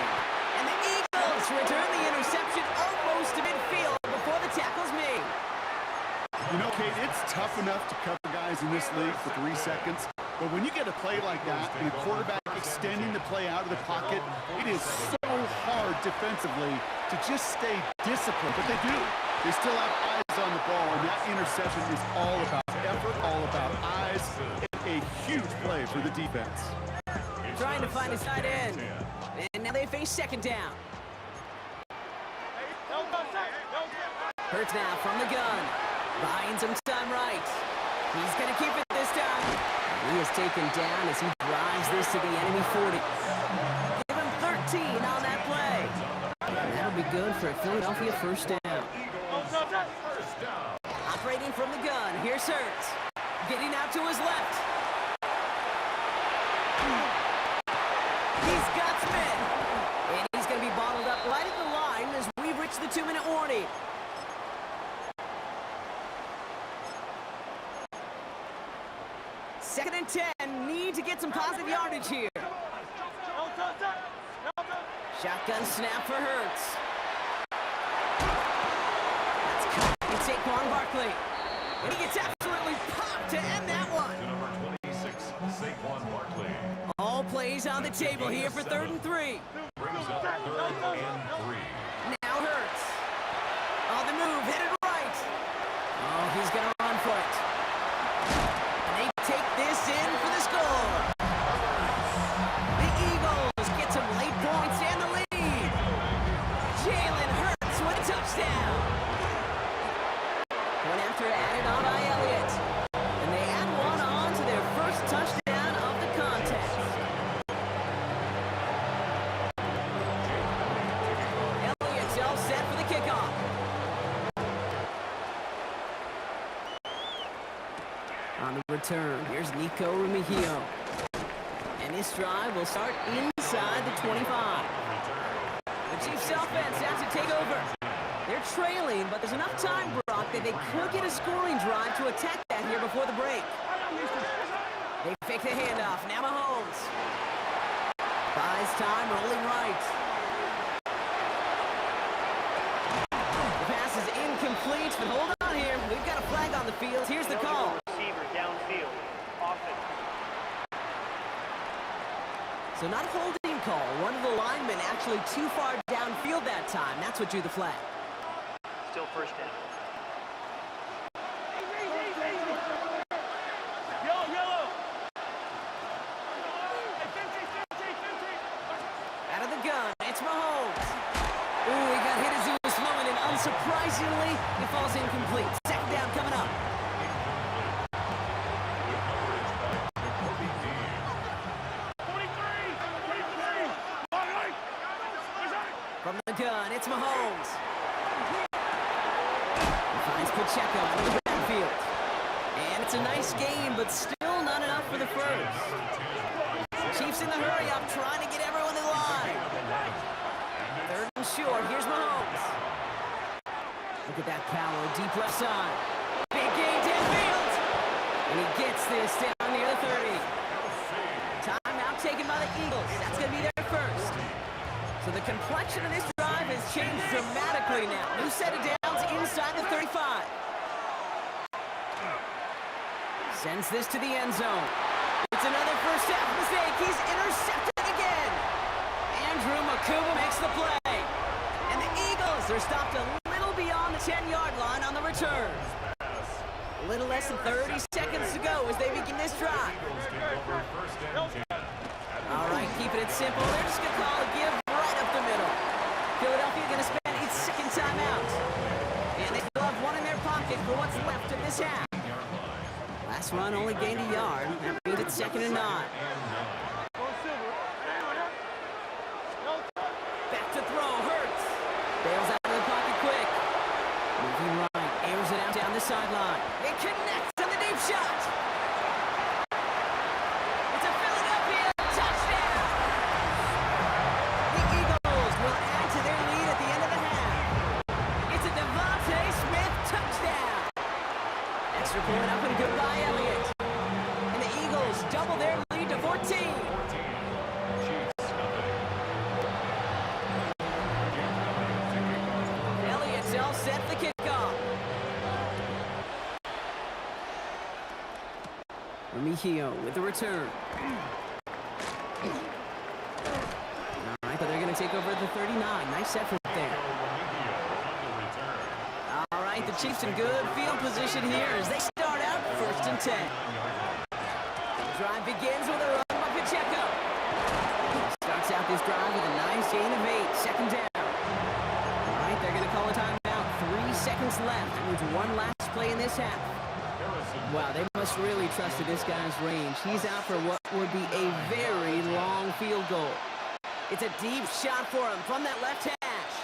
Speaker 2: And the Eagles return the interception almost to midfield before the tackle's made.
Speaker 5: You know, Kate, it's tough enough to cover guys in this league for 3 seconds. But when you get a play like that and a quarterback extending the play out of the pocket, it is so hard defensively to just stay disciplined. But they do. They still have eyes on the ball, and that interception is all about effort, all about eyes, and a huge play for the defense.
Speaker 2: Trying to find his tight end. And now they face 2nd down. Hurts now from the gun. Buying some time right. He's going to keep it this time. He is taken down as he drives this to the enemy 40. Give him 13 on that play. And that'll be good for a Philadelphia 1st down. Operating from the gun, here's Hurts. Getting out to his left. He's got Smith. And he's going to be bottled up right at the line as we reach the 2-minute warning. Second and 10, need to get some positive yardage here. Shotgun snap for Hurts. That's cut. It's Saquon Barkley. And he gets absolutely popped to end that one.
Speaker 3: Number 26, Saquon
Speaker 2: stays on the table here for 3rd and 3.
Speaker 3: Brings up 3rd and 3.
Speaker 2: Now Hurts. On the move, hit it right. Oh, he's going to run for it. And they take this in for the score. The Eagles get some late points and the lead. Jalen Hurts with a touchdown. One after added on by Elliott. And they add one on to their first touchdown of the contest. Elliott's all set for the kickoff. On the return, here's Nico Remigio. And this drive will start inside the 25. The Chiefs offense has to take over. They're trailing, but there's enough time, Brock, that they could get a scoring drive to attack that here before the break. They fake the handoff. Now Mahomes. Buys time, rolling right. The pass is incomplete, but hold on here. We've got a flag on the field. Here's the call.
Speaker 4: Receiver downfield. Offense.
Speaker 2: So not a holding call. One of the linemen actually too far downfield that time. That's what drew the flag.
Speaker 4: Still first down.
Speaker 2: Out of the gun, it's Mahomes. Ooh, he got hit as he was flowing, and unsurprisingly, he falls incomplete. 2nd down coming up. From the gun, it's Mahomes. He finds Pacheco in the backfield. And it's a nice game, but still not enough for the first. Chiefs in the hurry-up, trying to get everyone in line. 3rd and short, here's Mahomes. Look at that power, deep left side. Big gain downfield. And he gets this down near the 30. Timeout taken by the Eagles. That's going to be their first. So the complexion of this drive has changed dramatically now. New set of downs inside the 35. Sends this to the end zone. It's another first half mistake. He's intercepted again. Andrew Makuba makes the play. And the Eagles are stopped a little beyond the 10-yard line on the return. A little less than 30 seconds to go as they begin this drive. All right, keeping it simple. They're just going to call a give right up the middle. Philadelphia going to spend its 2nd timeout. And they still have one in their pocket for what's left of this half. Last run only gained a yard. That means it's 2nd and 9. Back to throw, Hurts. Bails out of the pocket quick. Moving right, airs it out down the sideline. It connects to the deep shot. It's a Philadelphia touchdown. The Eagles will add to their lead at the end of the half. It's a Devontae Smith touchdown. Extra point up and good by Elliott. And the Eagles double their lead to 14. Elliott's all set the kickoff. Remigio with the return. All right, but they're going to take over at the 39. Nice effort there. All right, the Chiefs in good field position here as they start out 1st and 10. The drive begins with a run by Pacheco. Starts out this drive with a nice gain of 8. 2nd down. All right, they're going to call a timeout. 3 seconds left. That means one last play in this half. Wow, they must really trust in this guy's range. He's out for what would be a very long field goal. It's a deep shot for him from that left hash.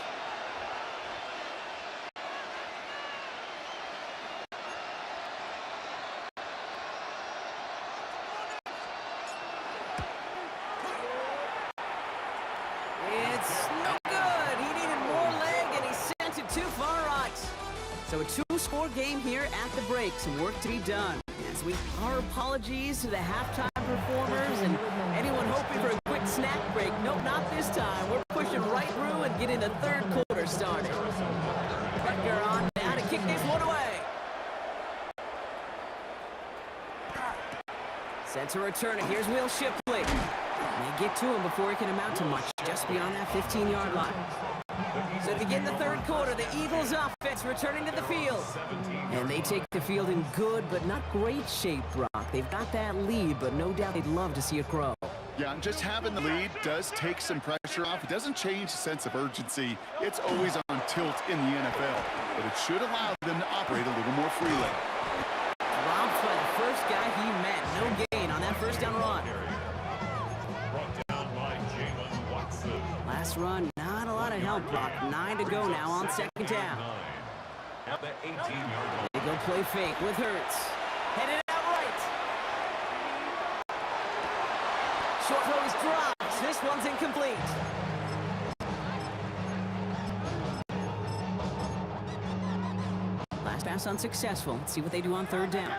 Speaker 2: It's no good. He needed more leg, and he sent it too far right. So a 2-score game here at the break. Some work to be done. As we our apologies to the halftime performers and anyone hoping for a quick snack break. Nope, not this time. We're pushing right through and getting the 3rd quarter started. Becker on down to kick this one away. Sent to return it. Here's Will Shipley. And he get to him before he can amount to much, just beyond that 15-yard line. So to begin the third quarter, the Eagles offense returning to the field. And they take the field in good but not great shape, Brock. They've got that lead, but no doubt they'd love to see it grow.
Speaker 5: Yeah, and just having the lead does take some pressure off. It doesn't change the sense of urgency. It's always on tilt in the NFL, but it should allow them to operate a little more freely.
Speaker 2: Dropped by the first guy he met. No gain on that first down run.
Speaker 3: Brought down by Jalen Watson.
Speaker 2: Last run, not a lot of help, Brock. 9 to go now on second down.
Speaker 3: 9 at the 18-yard line.
Speaker 2: They go play fake with Hurts. Headed out right. Short throw is dropped. This one's incomplete. Last pass unsuccessful. Let's see what they do on third down.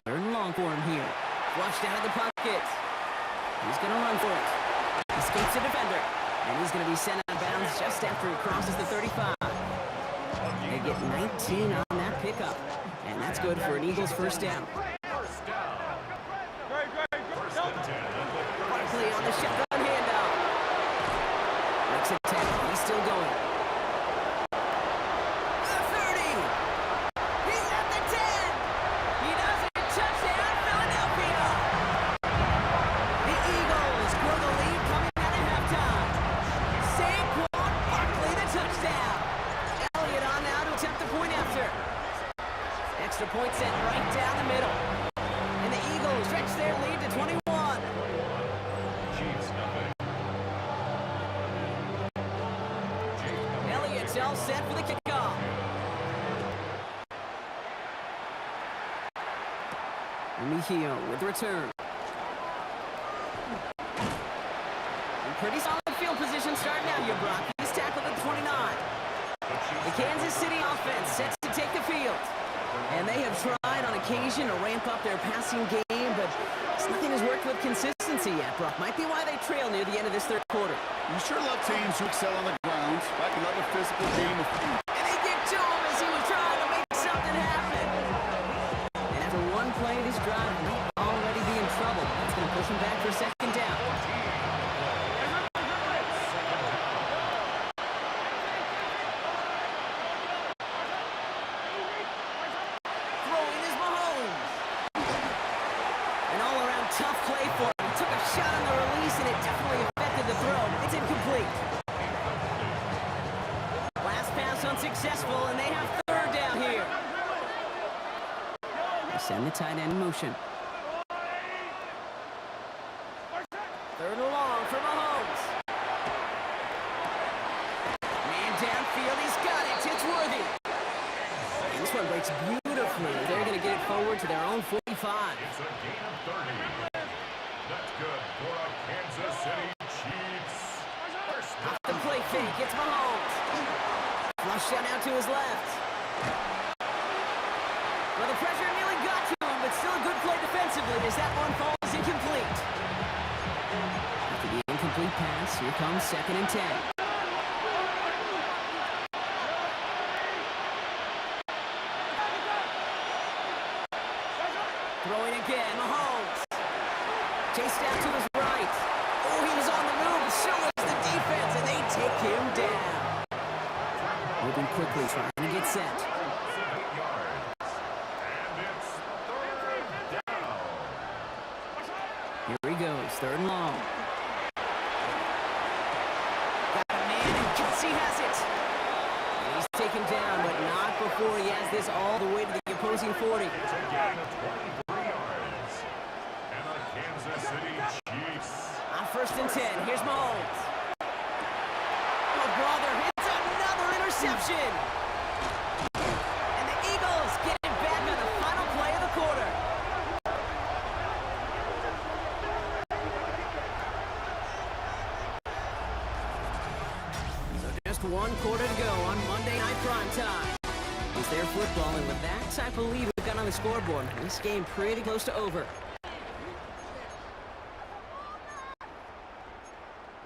Speaker 2: Third and long for him here. Flushed out of the pocket. He's going to run for it. Escapes the defender. And he's going to be sent out of bounds just after he crosses the 35. They get 19 on that pickup. And that's good for an Eagles first down.
Speaker 3: First down. First and 10 at the
Speaker 2: Barkley on the shotgun handoff. Makes a tackle. He's still going. The 30. He's at the 10. He does it. Touchdown, Philadelphia. The Eagles grow the lead coming out of halftime. Saquon Barkley, the touchdown. Elliott on now to attempt the point after. Extra point sent right down the middle. And the Eagles stretch their lead to 21.
Speaker 3: Chiefs nothing.
Speaker 2: Elliott's all set for the kickoff. Mejia with the return. And pretty solid field position starting out here, Brock. He's tackled at 29. The Kansas City offense sets to take the field. And they have tried on occasion to ramp up their passing game, but nothing has worked with consistency yet, Brock. Might be why they trail near the end of this third quarter.
Speaker 5: You sure love teams who excel on the ground. I love a physical game of
Speaker 2: And they get to him as he was trying to make something happen. And after one play, this drive might already be in trouble. That's going to push him back for second down. Throwing is Mahomes. An all-around tough play for him. He took a shot on the release, and it definitely affected the throw. It's incomplete. Last pass unsuccessful, and they have third down here. They send the tight end in motion. Third and long for Mahomes. Man downfield, he's got it. It's Worthy. And this one breaks beautifully. They're going to get it forward to their own 45.
Speaker 3: It's a gain of 30. That's good for a Kansas City Chiefs. First down.
Speaker 2: The play fake, it's Mahomes. Flush shot out to his left. Well, the pressure nearly got to him, but still a good play defensively as that one falls incomplete. After the incomplete pass, here comes second and 10. Throwing again, Mahomes. Chased out to his right. Oh, he was on the move. So is the defense, and they take him down. Moving quickly, trying to get set.
Speaker 3: 8 yards. And it's third down.
Speaker 2: Here he goes, third and long. Got a man, and Kelsey has it. And he's taken down, but not before he has this all the way to the opposing 40.
Speaker 3: It's a gain of 23 yards. And the Kansas City Chiefs.
Speaker 2: On first and 10, here's Mahomes. Oh, brother, hits another interception. And the Eagles get it back on the final play of the quarter. So just one quarter to go on Monday Night Primetime. It's their football, and with that type of lead we've got on the scoreboard, this game pretty close to over.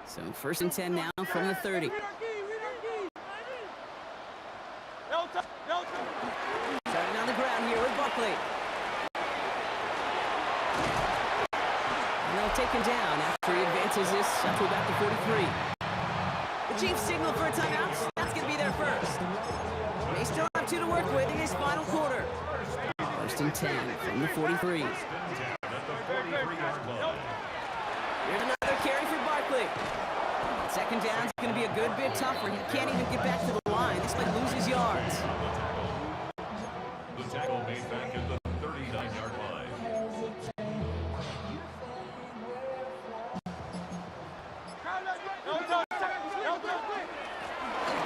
Speaker 2: So first and 10 now from the 30. Starting on the ground here with Barkley. taken down after he advances this up to about the 43. The Chiefs signal for a timeout. That's going to be their first. They still have 2 to work with in this final quarter. First and 10 from the 43.
Speaker 3: At the 43-yard line.
Speaker 2: Here's another carry for Barkley. Second down's going to be a good bit tougher. He can't even get back to the line. This might lose his yards.
Speaker 3: The tackle made back at the 39-yard line.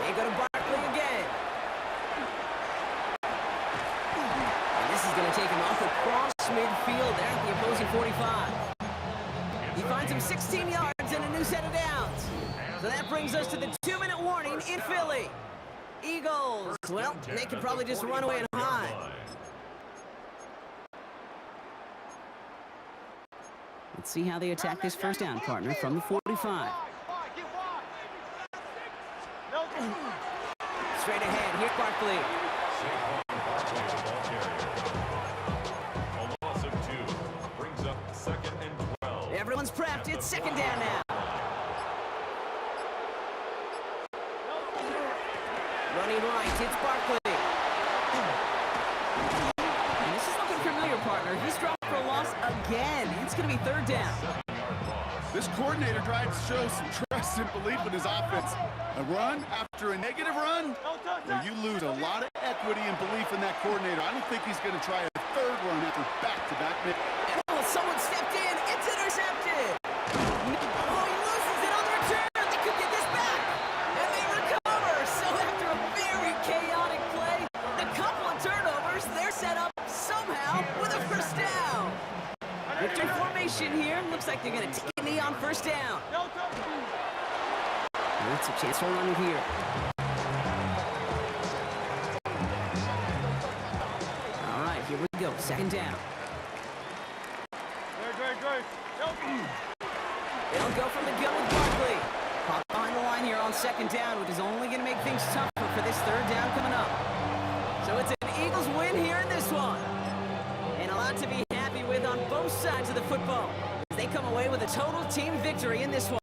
Speaker 2: They go to Barkley again. And this is going to take him off across midfield there at the opposing 45. He finds him 16 yards and a new set of downs. So that brings us to the 2-minute warning in Philly. Eagles, well, they could probably just run away and hide. Let's see how they attack this first down, partner, from the 45. Straight ahead, here's Barkley.
Speaker 3: Barkley, the ball carrier. A loss of 2 brings up 2nd and 12.
Speaker 2: Everyone's prepped. It's second down now. Running right, it's Barkley. And this is looking familiar, partner. He's dropped for a loss again. It's going to be third down.
Speaker 5: This coordinator tries to show some trust and belief in his offense. A run after a negative run, well, you lose a lot of equity and belief in that coordinator. I don't think he's going to try a third run after back-to-back.
Speaker 2: Oh, someone stepped in. It's intercepted. Oh, he loses it on the return. They could get this back. And they recover. So after a very chaotic play, the couple of turnovers, they're set up somehow with a first down. Victory formation here. Looks like they're going to take a knee on first down. It's a chance for a run here. All right, here we go. Second down. They'll go from the gun with Barkley. Caught behind the line here on second down, which is only going to make things tougher for this third down coming up. So it's an Eagles win here in this one. And a lot to be happy with on both sides of the football. They come away with a total team victory in this one.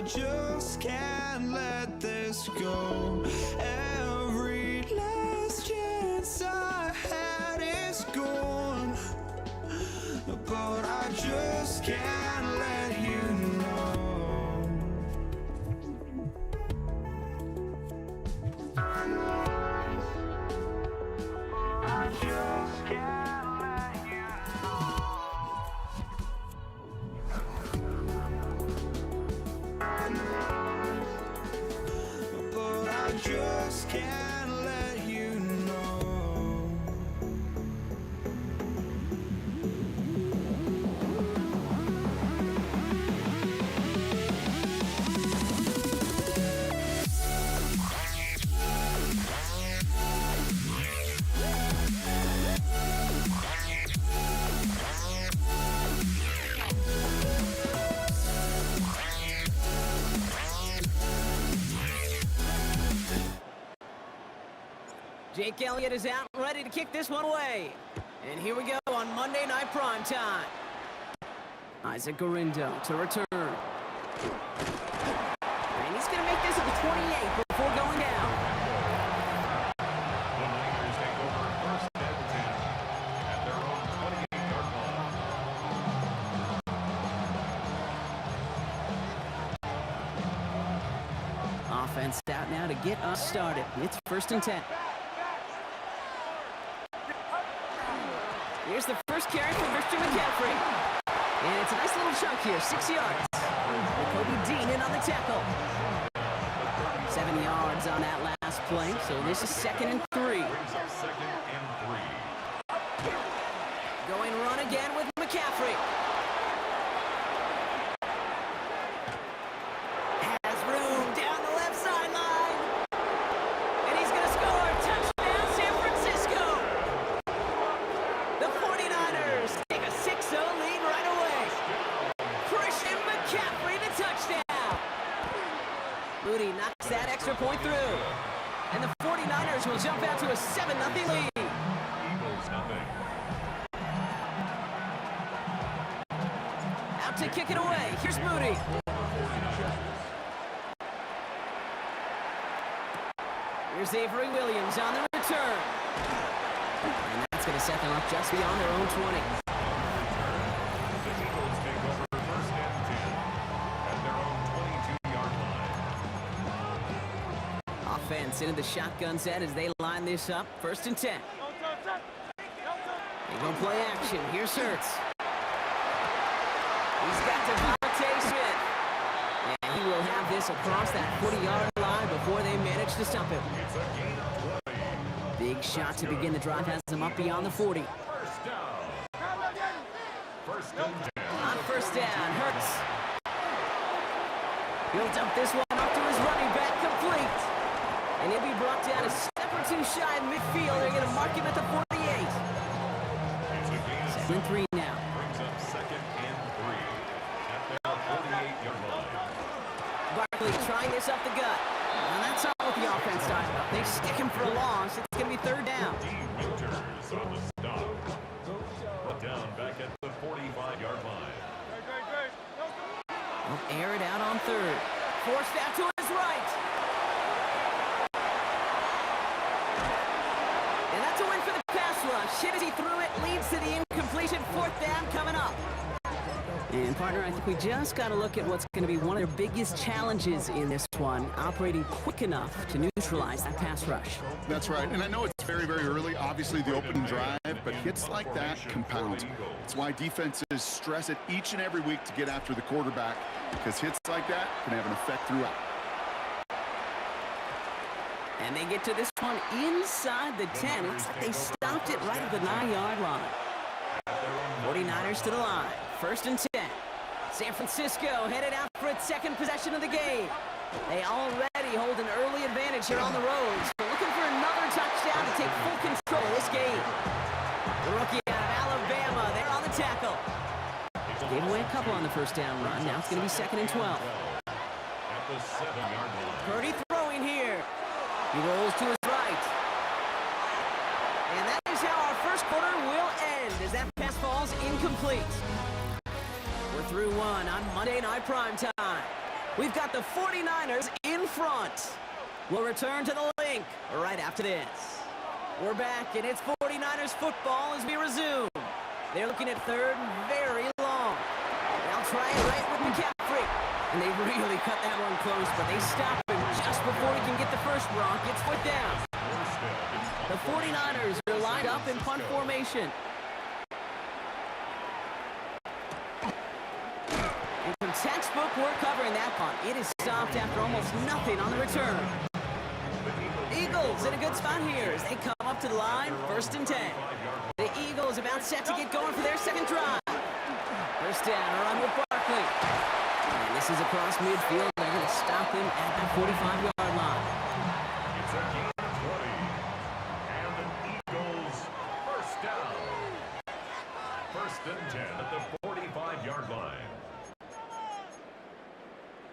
Speaker 1: I just can't let this go. Every last chance I had is gone, but I just can't let you know. I just can't let you know. But I just can't let you know.
Speaker 2: Jake Elliott is out and ready to kick this one away. And here we go on Monday Night Prime Time. Isaac Gorindo to return. And he's going to make this at the 28 before going down.
Speaker 3: The Niners take over first and 10 at their own 28-yard line.
Speaker 2: Offense out now to get us started. It's first and 10. Here's the first carry for Christian McCaffrey. And it's a nice little chunk here, 6 yards. Kobe Dean in on the tackle. 7 yards on that last play, so this is 2nd and 3.
Speaker 3: Brings up 2nd and 3.
Speaker 2: Going run again with McCaffrey. Has room down the left sideline. And he's going to score. Touchdown, San Francisco. The 49ers take a 6-0 lead right away. Christian McCaffrey, the touchdown. Moody knocks that extra point through. And the 49ers will jump out to a 7-0 lead.
Speaker 3: Eagles nothing.
Speaker 2: Out to kick it away. Here's Moody. Here's Avery Williams on the return. And that's going to set them up just beyond their own 20.
Speaker 3: The Eagles take over first and 10 at their own 22-yard line.
Speaker 2: Offense into the shotgun set as they line this up. First and 10. They go play action. Here's Hurts. He's got Devontae Smith. And he will have this across that 40-yard line before they manage to stop him.
Speaker 3: It's a gain of 20.
Speaker 2: Big shot to begin the drive has them up beyond the 40.
Speaker 3: First down. First and 10.
Speaker 2: On first down, Hurts. He'll dump this one off to his running back, complete. And he'll be brought down a step or two shy of midfield. They're going to mark him at the 48.
Speaker 3: It's a gain of
Speaker 2: 7 and 3 now.
Speaker 3: brings up 2nd and 3 at their 48-yard line.
Speaker 2: Barkley trying this up the gut. And that's all with the offense talking about. They stick him for a loss. It's going to be 3rd down.
Speaker 3: D. Winters on the stop. Brought down back at the 45-yard line.
Speaker 2: He'll air it out on 3rd. Forced out to his right. And that's a win for the pass rush. Hit as he threw it, leads to the incompletion. 4th down coming up. And partner, I think we just got to look at what's going to be one of their biggest challenges in this one, operating quick enough to neutralize that pass rush.
Speaker 5: That's right, and I know it's very, very early, obviously the opening drive, but hits like that compound. It's why defenses stress it each and every week to get after the quarterback, because hits like that can have an effect throughout.
Speaker 2: And they get to this one inside the 10. Looks like they stopped it right at the 9-yard line. 49ers to the line. First and 10. San Francisco headed out for its 2nd possession of the game. They already hold an early advantage here on the road. So looking for another touchdown to take full control of this game. The rookie out of Alabama, they're on the tackle. Gave away a couple on the first down run. Now it's going to be 2nd and 12.
Speaker 3: At the 7-yard line.
Speaker 2: Purdy throwing here. He rolls to his right. And that is how our first quarter will end as that pass falls incomplete. We're through one on Monday Night Prime Time. We've got the 49ers in front. We'll return to the link right after this. We're back, and it's 49ers football as we resume. They're looking at third and very long. They'll try it right with McCaffrey. And they really cut that one close, but they stop him just before he can get the first. Brock gets foot down. The 49ers are lined up in punt formation. And from textbook work covering that punt, it is stopped after almost nothing on the return. Eagles in a good spot here as they come up to the line, 1st and 10. The Eagles about set to get going for their second drive. First down, a run with Barkley. And this is across midfield. They're going to stop him at the 45-yard line.
Speaker 3: It's a gain of 20. And the Eagles first down. 1st and 10 at the 45-yard line.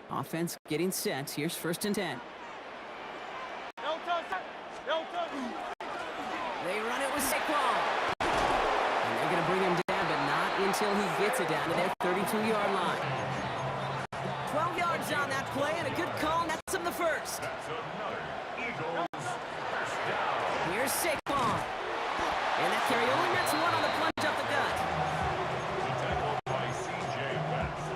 Speaker 2: Offense getting set. Here's 1st and 10. They run it with Saquon. And they're going to bring him down, but not until he gets it down to their 32-yard line. 12 yards on that play, and a good call, and that's him the first.
Speaker 3: That's another Eagles first down.
Speaker 2: Here's Saquon. And that carry only gets one on the plunge up the gut.
Speaker 3: Tackled by C.J. West.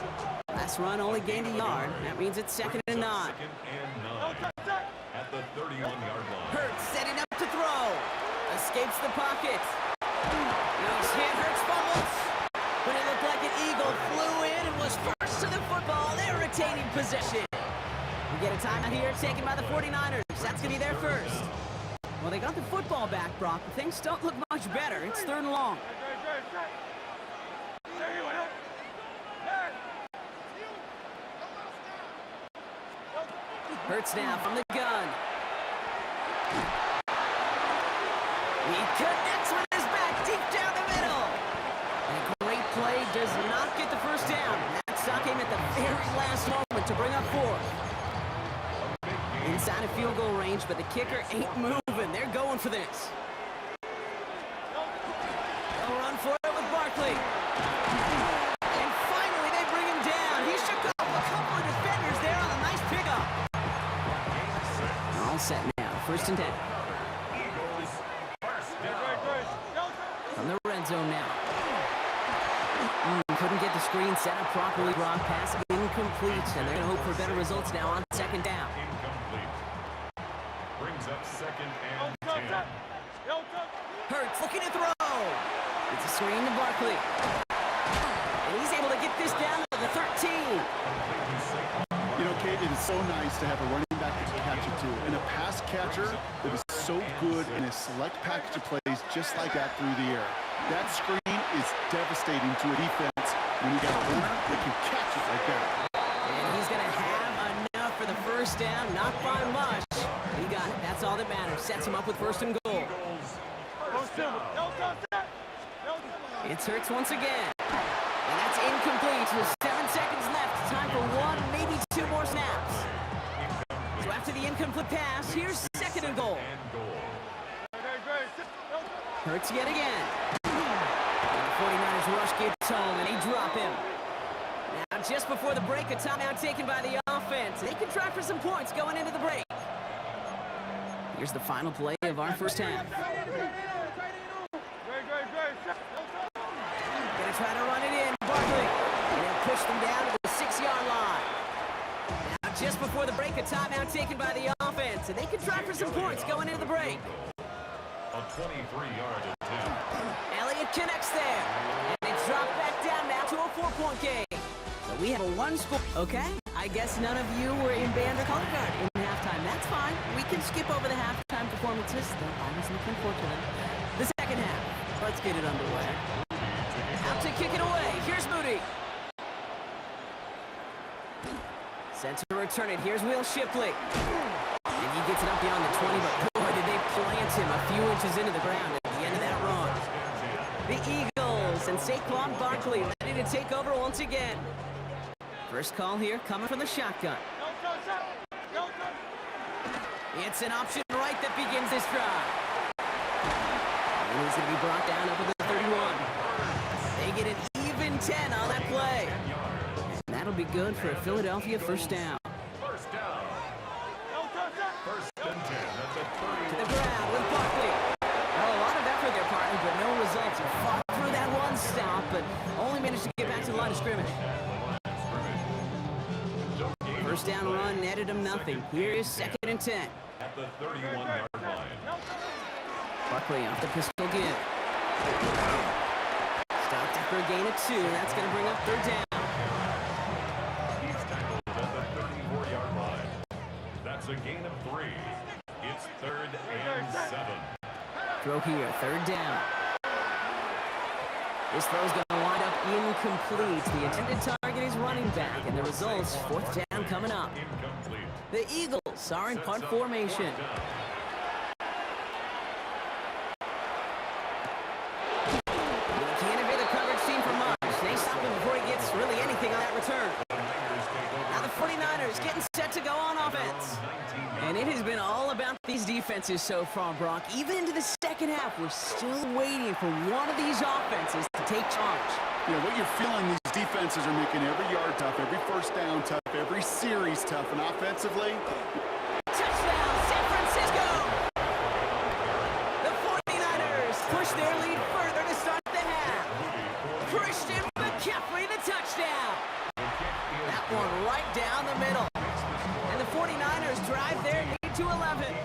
Speaker 2: Last run only gained a yard. That means it's 2nd and 9.
Speaker 3: 2nd and 9 at the 31-yard line.
Speaker 2: Hurts setting up to throw. Escapes the pocket. He's hit. Hurts fumbles. But it looked like an Eagle flew in and was first to the football. They're retaining possession. We get a timeout here taken by the 49ers. That's going to be their first. Well, they got the football back, Brock, but things don't look much better. It's 3rd and long. Hurts now from the gun. He connects with his back deep down the middle. And a great play does not get the first down. And that stop came at the very last moment to bring up 4th. Inside of field goal range, but the kicker ain't moving. They're going for this. They'll run for it with Barkley. And finally they bring him down. He shook off a couple of defenders there on a nice pickup. All set now. 1st and 10.
Speaker 3: Eagles first down.
Speaker 2: From the red zone now. Couldn't get the screen set up properly. Brock pass incomplete. And they're going to hope for better results now on 2nd down.
Speaker 3: Incomplete. Brings up 2nd and 10.
Speaker 2: Hurts looking to throw. It's a screen to Barkley. And he's able to get this down to the 13.
Speaker 5: You know, Kate, it is so nice to have a running back that can catch it too. And a pass catcher that is so good in a select package of plays just like that through the air. That screen is devastating to a defense when you got a runner that can catch it like that.
Speaker 2: And he's going to have enough for the first down. Not by much. He got it. That's all that matters. Sets him up with 1st and goal. It's Hurts once again. And that's incomplete. With 7 seconds left. Time for 1, maybe 2 more snaps. So after the incomplete pass, here's 2nd and goal. Hurts yet again. And the 49ers rush gets home, and they drop him. Now, just before the break, a timeout taken by the offense. They can try for some points going into the break. Here's the final play of our first half. Gonna try to run it in. Barkley. And they'll push them down to the 6-yard line. Now, just before the break, a timeout taken by the offense. And they can try for some points going into the break.
Speaker 3: A 23-yard attempt.
Speaker 2: Elliott connects there. And it's dropped back down now to a 4-point game. So we have a 1-score. Okay, I guess none of you were in band or color guard in halftime. That's fine. We can skip over the halftime performances. Though I was looking forward to them. The second half. Let's get it underway. Out to kick it away. Here's Moody. Sent to return it. Here's Will Shipley. And he gets it up beyond the 20, but boy, did they plant him a few inches into the ground at the end of that run. The Eagles and Saquon Barkley ready to take over once again. First call here coming from the shotgun. It's an option right that begins this drive. And he's going to be brought down up to the 31. They get an even 10 on that play. And that'll be good for a Philadelphia first down. First down run netted him nothing. Here is 2nd and 10.
Speaker 3: At the 31-yard line.
Speaker 2: Barkley off the pistol give. Stopped after a gain of 2. That's going to bring up 3rd down.
Speaker 3: He's tackled at the 34-yard line. That's a gain of 3. It's 3rd and 7.
Speaker 2: Throw here, 3rd down. This throw's going to wind up incomplete. The intended target is running back, and the result's 4th down coming up.
Speaker 3: Incomplete.
Speaker 2: The Eagles are in punt formation. They can't evade the coverage team for much. They stop him before he gets really anything on that return. Now the 49ers getting set to go on offense. And it has been all about these defenses so far, Brock. Even into the second half, we're still waiting for one of these offenses to take charge.
Speaker 5: You know, what you're feeling, these defenses are making every yard tough, every first down tough, every series tough, and offensively,
Speaker 2: Touchdown, San Francisco! The 49ers push their lead further to start the half. Christian McCaffrey, the touchdown. That one right down the middle. And the 49ers drive their lead to 11.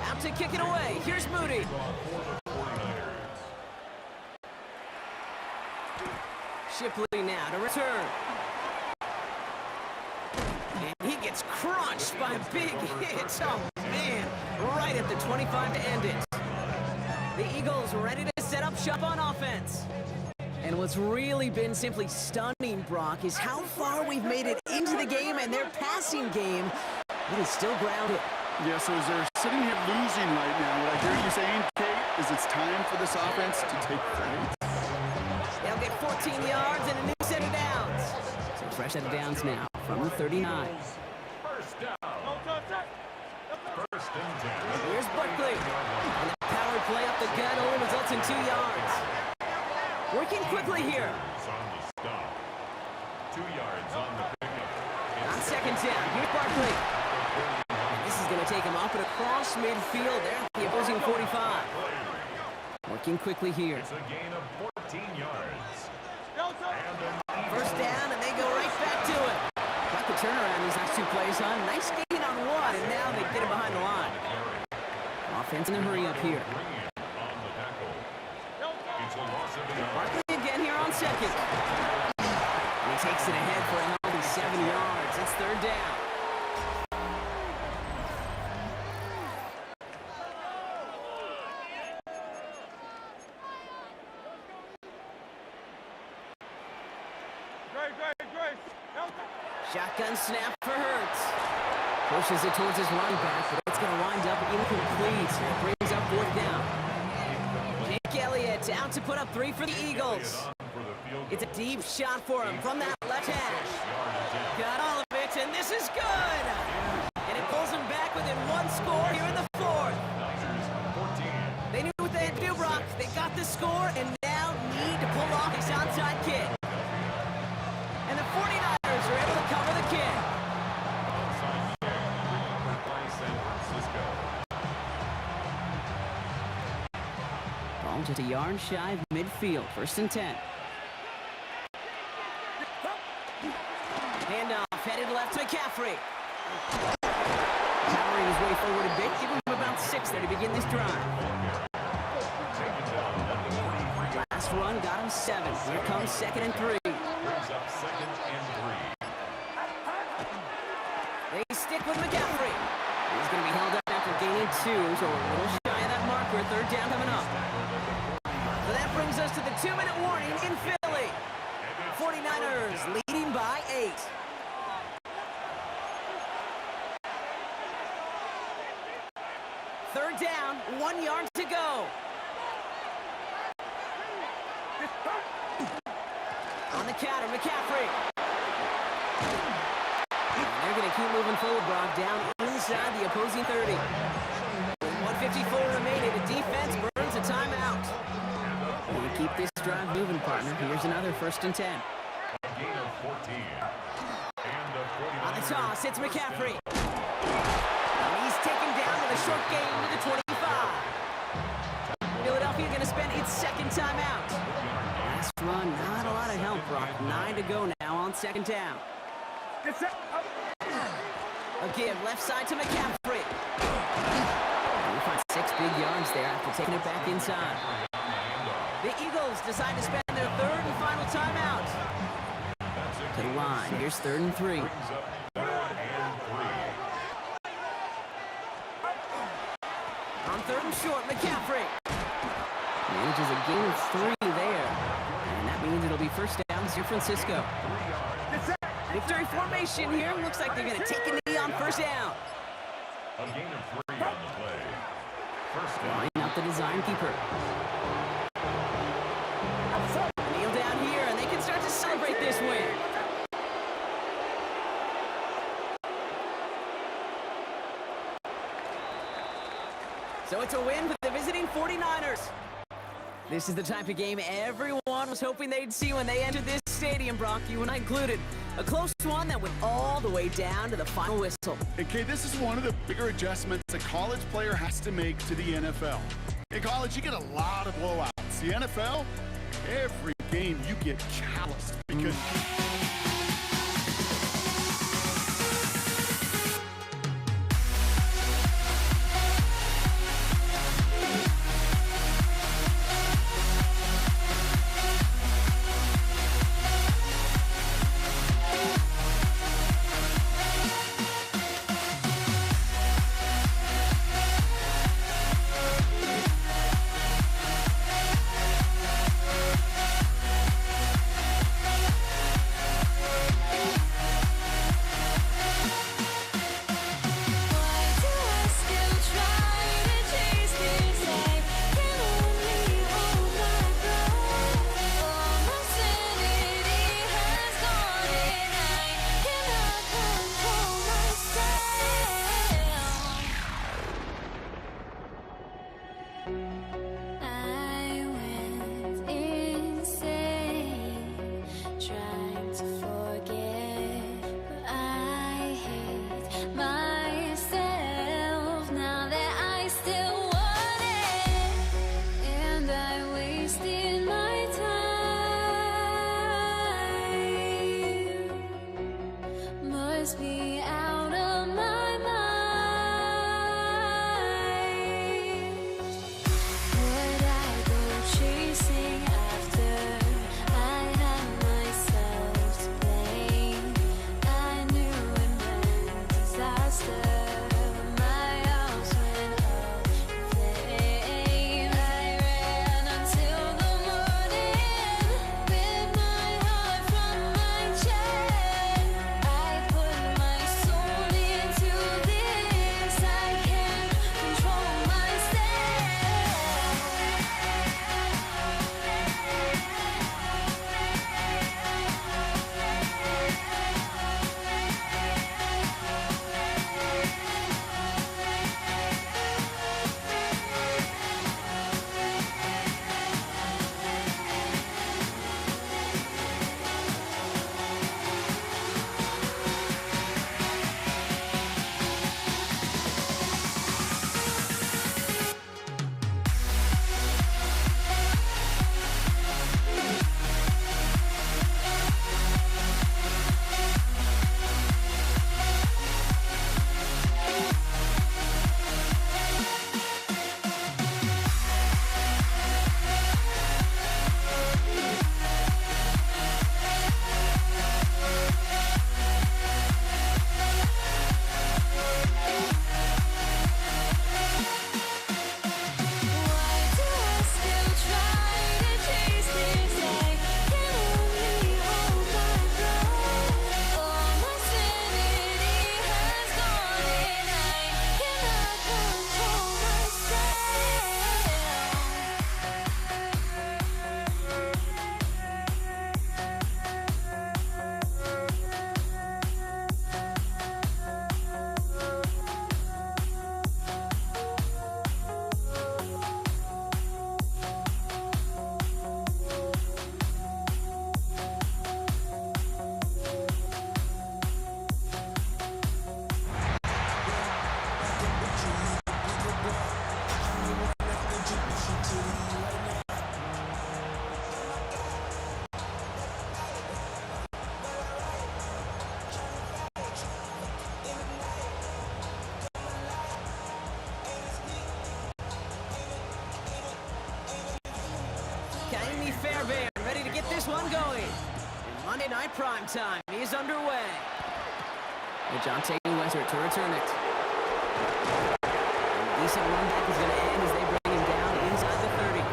Speaker 2: Out to kick it away. Here's Moody. Shipley now to return. And he gets crunched by a big hit. Oh, man. Right at the 25 to end it. The Eagles ready to set up shop on offense. And what's really been simply stunning, Brock, is how far we've made it into the game, and their passing game, it is still grounded.
Speaker 5: yeah, so as they're sitting here losing right now, what I hear you saying, Kate, is it's time for this offense to take flight.
Speaker 2: They'll get 14 yards and a new set of downs. So fresh set of downs now from the 39.
Speaker 3: First down. First and 10.
Speaker 2: Here's Barkley. And the power play up the gut only results in 2 yards. Working quickly here.
Speaker 3: On the stop. 2 yards on the pickup.
Speaker 2: On 2nd down, here's Barkley. And this is going to take him up and across midfield there at the opposing 45. Working quickly here.
Speaker 3: It's a gain of 14 yards.
Speaker 2: First down, and they go right back to it. Got the turnaround these next 2 plays, huh? Nice gain on 1, and now they get him behind the line. Offense in a hurry up here.
Speaker 3: On the tackle. It's a loss of a yard.
Speaker 2: Barkley again here on 2nd. And he takes it ahead for a healthy 7 yards. It's 3rd down. Shotgun snap for Hurts. Pushes it towards his running back, but it's going to wind up incomplete. That brings up 4th down. Jake Elliott out to put up 3 for the Eagles. It's a deep shot for him from that left hash. Got all of it, and this is good. And it pulls him back within 1 score here in the 4th. They knew what they had to do, Brock. They got the score, and now need to pull off this onside kick. And the 49ers are able to cover the kick. Ball just a yard shy of midfield. 1st and 10. Handoff headed left to McCaffrey. Powering his way forward a bit, giving him about 6 there to begin this drive. Last run got him 7. Here comes 2nd and 3. They stick with McCaffrey. He's going to be held up after gaining 2, so a little shy of that marker. 3rd down coming up. So that brings us to the 2-minute warning in Philly. 49ers leading by 8. Third down, 1 yard to go. On the counter, McCaffrey. They're going to keep moving forward, Brock, down inside the opposing 30. 1:54 remaining. The defense burns a timeout. We keep this drive moving, partner. Here's another 1st and 10. On the toss, it's McCaffrey. And he's taken down with a short gain to the 25. Philadelphia going to spend its 2nd timeout. Last run, not a lot of help, Brock. go now on second down. Again, left side to McCaffrey. We find 6 big yards there after taking it back inside. The Eagles decide to spend their third and final timeout. To the line, here's 3rd and 3. On 3rd and short, McCaffrey. Manages a gain of 3 there. And that means it'll be first down, San Francisco. Victory formation here. Looks like they're going to take a knee on first down.
Speaker 3: A gain of 3 on the play. First down.
Speaker 2: Line up the design keeper. Kneel down here, and they can start to celebrate this win. So it's a win for the visiting 49ers. This is the type of game everyone was hoping they'd see when they entered this stadium, Brock, you and I included. A close one that went all the way down to the final whistle.
Speaker 5: Okay, this is one of the bigger adjustments a college player has to make to the NFL. In college, you get a lot of blowouts. The NFL, every game you get calloused because...
Speaker 2: Jamie Fairbairn ready to get this one going. And Monday Night Prime Time is underway. DeJounte Westbrook to return it. And a decent run back is going to end as they bring him down inside the 30.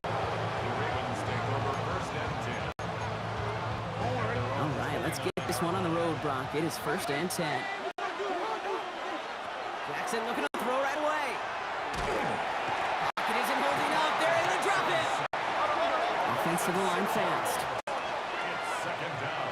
Speaker 3: The Ravens take over first and 10.
Speaker 2: All right, let's get this one on the road, Brock. It is first and 10. Jackson looking to throw right away. Pocket isn't holding up. They're able to drop it. Offense to the line fast.
Speaker 3: It's second down.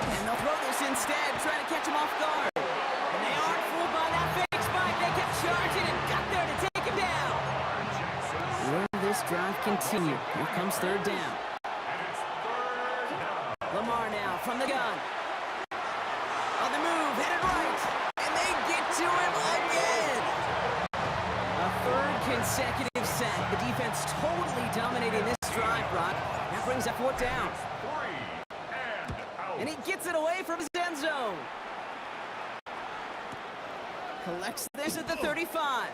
Speaker 2: And they'll throw this instead, trying to catch him off guard. And they aren't fooled by that fake spike. They kept charging and got there to take him down. Will this drive continue? Here comes third down. Lamar now from the gun. On the move, headed right. And they get to him again. A third consecutive sack. The defense totally dominating this drive, Brock. That brings up fourth down.
Speaker 3: 3 and out.
Speaker 2: And he gets it away from his end zone. Collects this at the 35.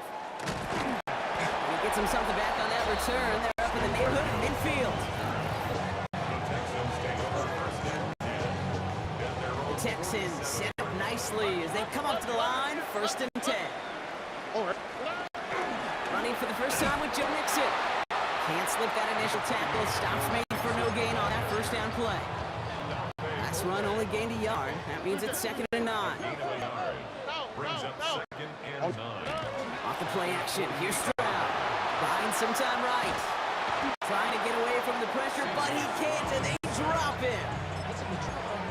Speaker 2: And he gets himself back on that return. They're up in the neighborhood of midfield.
Speaker 3: The Texans take over first and 10. In their own
Speaker 2: The Texans set up nicely as they come up to the line. First and 10. Running for the first time with Joe Mixon. Can't slip that initial tackle. Stops made for no gain on that first down play. Last run only gained a yard. That means it's second and 9.
Speaker 3: gain of a yard. Brings up second and 9.
Speaker 2: Off the play action. Here's Stroud. Buying some time right. Trying to get away from the pressure, but he can't, and they drop him.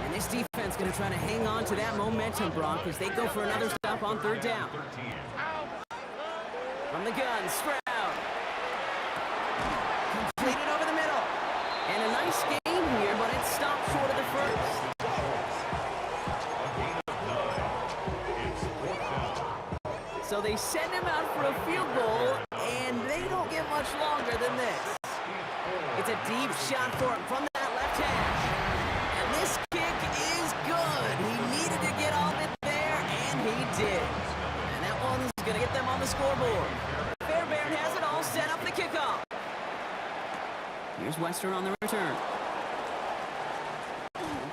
Speaker 2: And this defense going to try to hang on to that momentum, Brock, as they go for another stop on third down.
Speaker 3: 13.
Speaker 2: From the gun, Stroud. Completed over the middle. And a nice game here, but it stopped short of the first.
Speaker 3: A gain of 9. It's fourth down.
Speaker 2: So they send him out for a field goal, and they don't get much longer than this. It's a deep shot for him from that left hash. And this kick is good. He needed to get all of it there, and he did. And that one's going to get them on the scoreboard. Fairbairn has it all set up the kickoff. Here's Western on the return.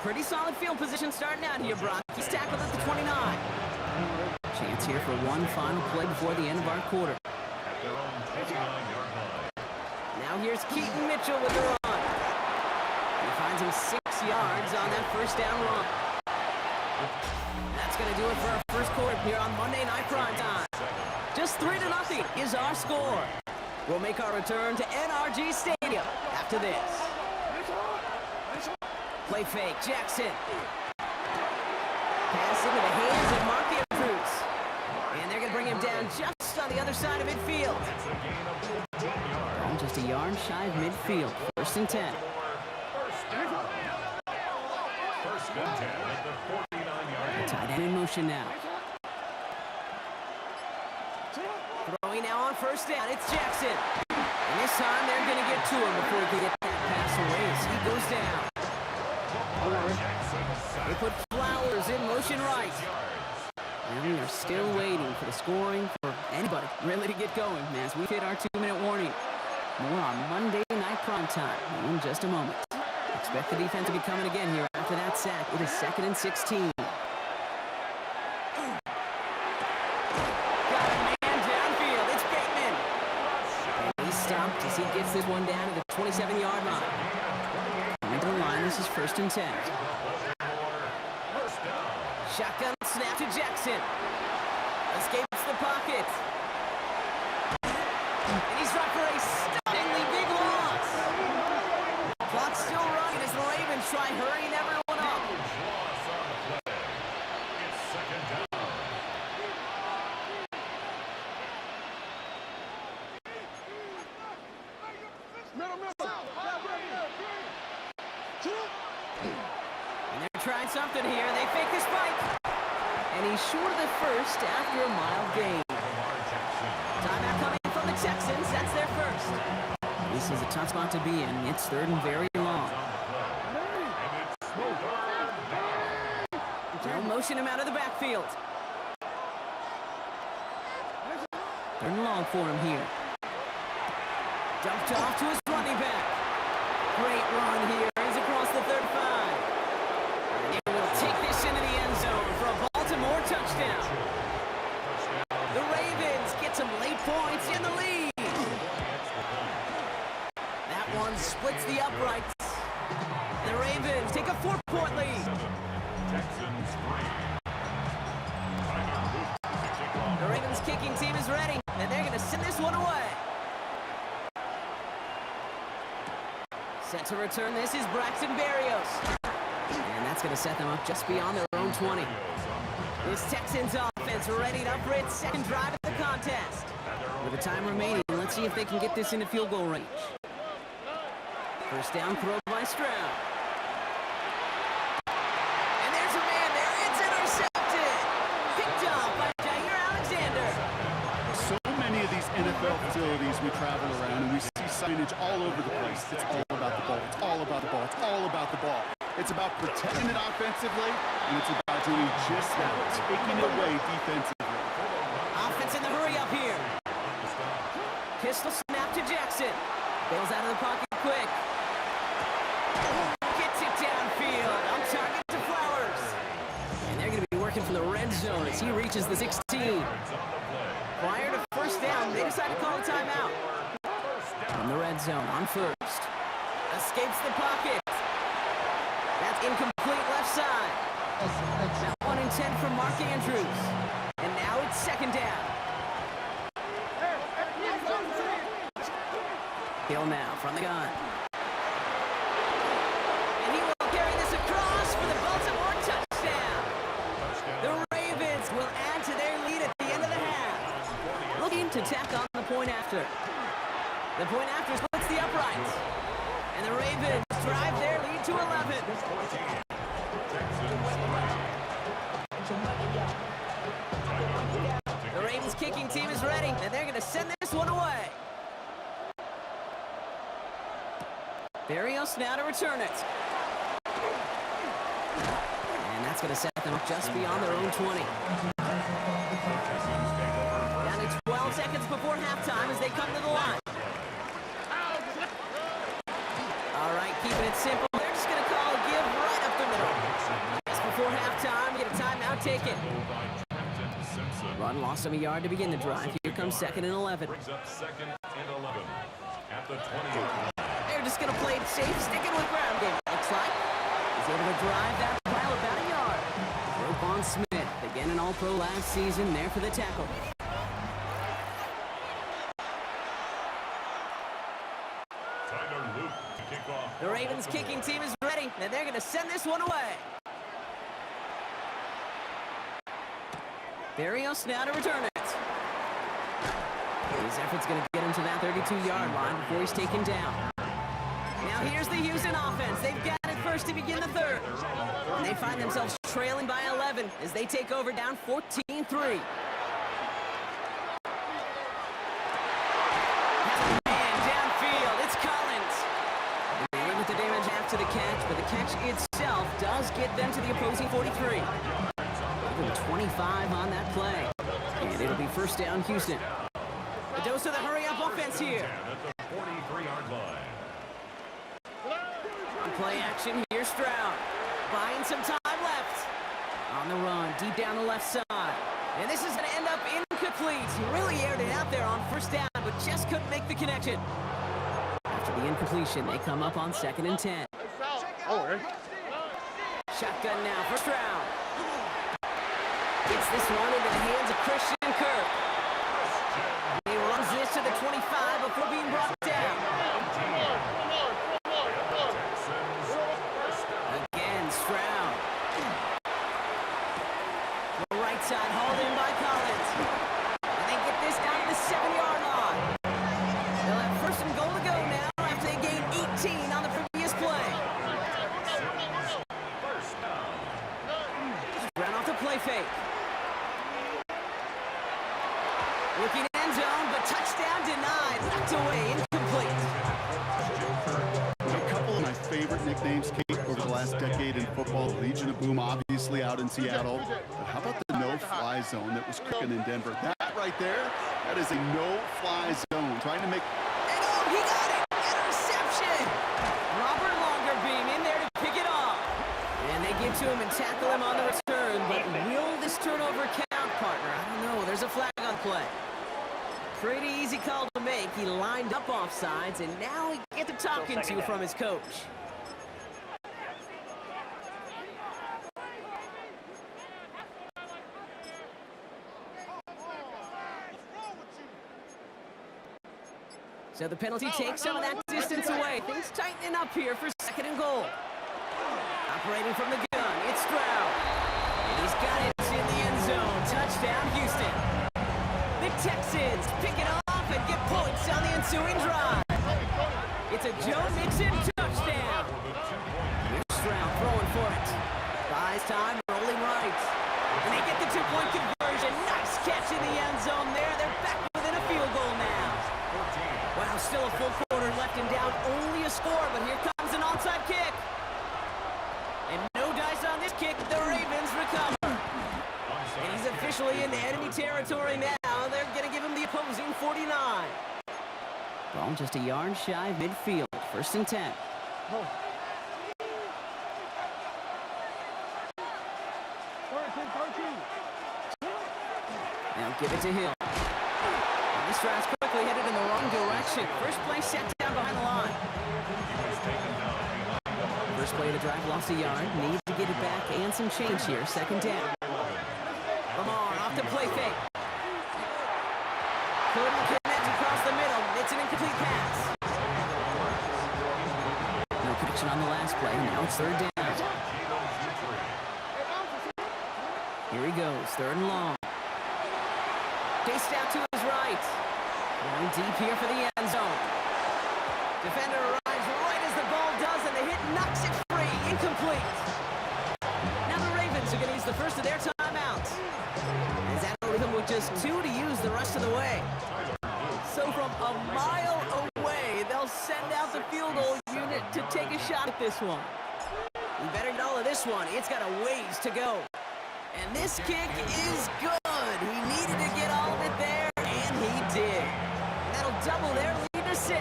Speaker 2: Pretty solid field position starting out here, Brock. He's tackled at the 29. Chance here for one final play before the end of our quarter.
Speaker 3: At their own 29-yard line.
Speaker 2: Now here's Keaton Mitchell with the run. He finds him 6 yards on that first down run. That's going to do it for our first quarter here on Monday Night Prime Time. Just 3-0 is our score. We'll make our return to NRG Stadium after this. Play fake, Jackson. Pass into the hands of Marquez Cruz. And they're going to bring him down just on the other side of midfield.
Speaker 3: It's a gain of 14 yards.
Speaker 2: Oh, just a yard shy of midfield. First and 10.
Speaker 3: First down. First and 10 at the 49-yard line.
Speaker 2: Tight end in motion now. Throwing now on first down. It's Jackson. And this time they're going to get to him before he can get that pass away as he goes down. They put Flowers in motion right. And we are still waiting for the scoring for anybody really to get going as we hit our 2-minute warning. More on Monday Night Prime Time in just a moment. Expect the defense to be coming again here after that sack. It is second and 16. Got a man downfield. It's Bateman. And he's stopped as he gets this one down to the 27-yard line. Coming to the line, this is first and 10. Shotgun snap to Jackson. Escapes the pocket. And he's run for a stunningly big loss. Clock's still running as the Ravens try hurrying everyone up.
Speaker 3: Loss on the play. It's second down.
Speaker 2: And they're trying something here. They fake the spike. And he's short of the first after a mild gain. Timeout coming from the Texans. That's their first. This is a tough spot to be in. It's third and very long. They'll motion him out of the backfield. Third and long for him here. Dumped off to his running back. Great run here. He's across the 35. And he will take this into the end zone for a Baltimore touchdown. The Ravens get some late points in the lead. That one splits the uprights. The Ravens take a 4-point lead.
Speaker 3: Texans 3. Tyler Luke to kick off.
Speaker 2: The Ravens kicking team is ready, and they're going to send this one away. Set to return this is Braxton Berrios. And that's going to set them up just beyond their own 20. This Texans offense ready to for its second drive of the contest. With the time remaining, let's see if they can get this into field goal range. First down throw by Stroud. And there's a man there. It's intercepted. Picked up by Jair Alexander.
Speaker 5: So many of these NFL facilities we travel around and we see signage all over the place. It's all about the ball. It's all about the ball. It's all about the ball. It's about protecting it offensively, and it's about doing just that, taking it away defensively.
Speaker 2: Offense in the hurry up here. Pistol snap to Jackson. Bails out of the pocket quick. Gets it downfield. On target to Flowers. And they're going to be working from the red zone as he reaches the 16. Prior to first down, they decide to call a timeout. From the red zone on first. Escapes the pocket. That's incomplete left side. That 1 and 10 from Mark Andrews. And now it's second down. Hill now from the gun. And he will carry this across for the Baltimore touchdown. The Ravens will add to their lead at the end of the half. Looking to tack on the point after. The point after splits the uprights. And the Ravens drive their lead to 11. The Ravens kicking team is ready, and they're going to send this one away. Berrios now to return it. And that's going to set them up just beyond their own 20. Down to 12 seconds before halftime as they come to the line. All right, keeping it simple. They're just going to call a give right up the middle. Just before halftime, get a timeout taken. Run lost him a yard to begin the drive. Here comes second and 11.
Speaker 3: Brings up second and 11 at the 28.
Speaker 2: They're just going to play it safe, sticking with ground game. Looks like he's able to drive that pile about a yard. Roquan Smith, again an All-Pro last season, there for the tackle.
Speaker 3: Tyler Luke to kick off.
Speaker 2: The Ravens kicking team is ready, and they're going to send this one away. Berrios now to return it. His effort's going to get him to that 32-yard line before he's taken down. Now here's the Houston offense. They've got it first to begin the third. And they find themselves trailing by 11 as they take over down 14-3. Downfield, it's Collins. They limit the damage after the catch, but the catch itself does get them to the opposing 43. Even 25 on that play. And it'll be first down Houston. A dose of the hurry-up offense here.
Speaker 3: At the 43-yard line.
Speaker 2: Play action here, Stroud. Buying some time left. On the run, deep down the left side. And this is going to end up incomplete. He really aired it out there on first down, but just couldn't make the connection. After the incompletion, they come up on second and 10. Shotgun now for Stroud. Gets this one into the hands of Christian Kirk. He runs this to the 25 before being brought down. Again, Stroud. The right side hauled in by Collins. And they get this down to the 7-yard line. They'll have first and goal to go now after they gain 18 on the previous play. Ran off the play fake. Looking end zone, but touchdown denied. Knocked away, incomplete.
Speaker 5: A couple of my favorite nicknames, Kate, over the last decade in football. Legion of Boom, obviously. obviously out in Seattle. But how about the no-fly zone that was cooking in Denver? That right there, that is a no-fly zone. Trying to make...
Speaker 2: And oh, he got it! Interception! Robert Longer being in there to pick it off. And they give to him and tackle him on the return. But will this turnover count, partner? I don't know. There's a flag on play. Pretty easy call to make. He lined up offsides, and now he gets a talking to from his coach. So the penalty takes some of that distance away. Things tightening up here for second and goal. Operating from the gun, it's Stroud. And he's got it in the end zone. Touchdown, Houston. The Texans pick it off and get points on the ensuing drive. It's a Joe Mixon touchdown. Here's Stroud throwing for it. Buys time, rolling right. And they get the two-point conversion. Nice catch in the end zone there. They're back within a field goal now. Wow, still a full quarter left and down. Only a score, but here comes an onside kick. And no dice on this kick. The Ravens recover. And he's officially into enemy territory now. They're going to give him the opposing 49. Ball just a yard shy of midfield. 1st and 10. Now give it to Hill. And this drive's quickly headed in the wrong direction. First play set down behind the line. First play of the drive lost a yard. Needs to get it back and some change here. 2nd down. Lamar off the play fake. Couldn't connect across the middle. It's an incomplete pass. No connection on the last play. Now it's 3rd down. Here he goes. 3rd and long. Chased out to his right. Going deep here for the end zone. Defender arrives right as the ball does, and the hit knocks it free. Incomplete. Now the Ravens are going to use the first of their timeouts. As that'll leave them with just 2 to use the rest of the way. So from a mile away, they'll send out the field goal unit to take a shot at this one. You better get all of this one. It's got a ways to go. And this kick is good. He needed to get all of it there, and he did. And that'll double their lead to 6.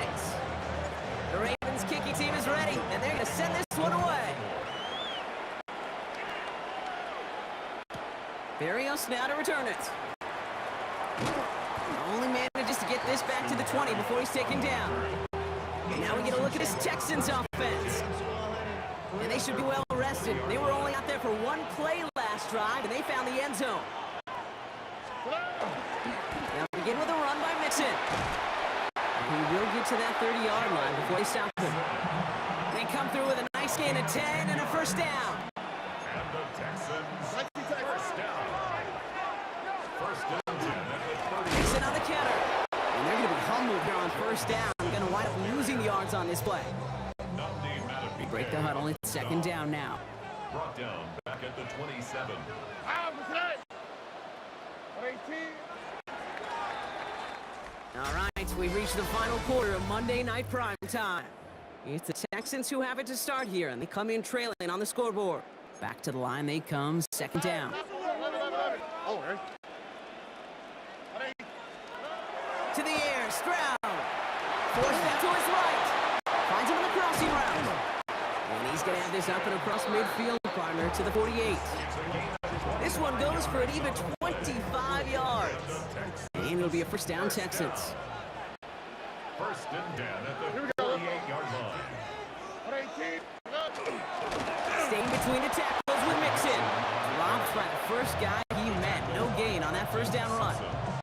Speaker 2: The Ravens kicking team is ready, and they're going to send this one away. Berrios now to return it. Only manages to get this back to the 20 before he's taken down. And now we get a look at this Texans offense. And they should be well rested. They were only out there for 1 play last drive, and they found the end zone. Now begin with a run by Mixon. He will get to that 30-yard line before they stop him. They come through with a nice gain of 10 and a 1st down.
Speaker 3: And the Texans, 1st down. 1st and 10 at the 30.
Speaker 2: Mixon on the counter. And they're going to be humbled here on 1st down. Going to wind up losing yards on this play. They break the huddle. It's 2nd down now.
Speaker 3: Brought down back at the 27.
Speaker 2: All right, we've reached the final quarter of Monday Night Prime Time. It's the Texans who have it to start here, and they come in trailing on the scoreboard. Back to the line they come, 2nd down. To the air, Stroud. Forced out to his right. Finds him in the crossing route. And he's going to have this up and across midfield, partner, to the 48. This one goes for an even 25 yards. And it'll be a 1st down, Texans.
Speaker 3: 1st and 10 at the 48-yard line.
Speaker 2: Staying between the tackles with Mixon. Dropped by the first guy he met. No gain on that 1st down run.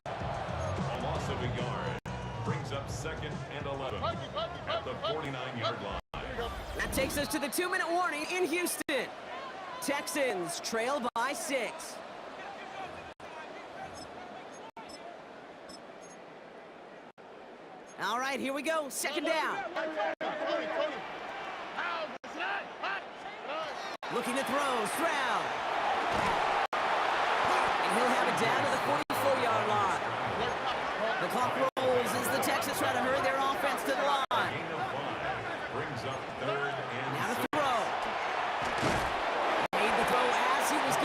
Speaker 3: A loss of a yard brings up 2nd and 11 at the 49-yard line.
Speaker 2: That takes us to the 2-minute warning in Houston. Texans trail by 6. All right, here we go. 2nd down. Looking to throw, Stroud. And he'll have it down to the 44-yard line. The clock rolls as the Texans try to hurry their offense to the line.
Speaker 3: Gain of 5 brings up 3rd and
Speaker 2: Now to
Speaker 3: 6.
Speaker 2: throw. Made the throw as he was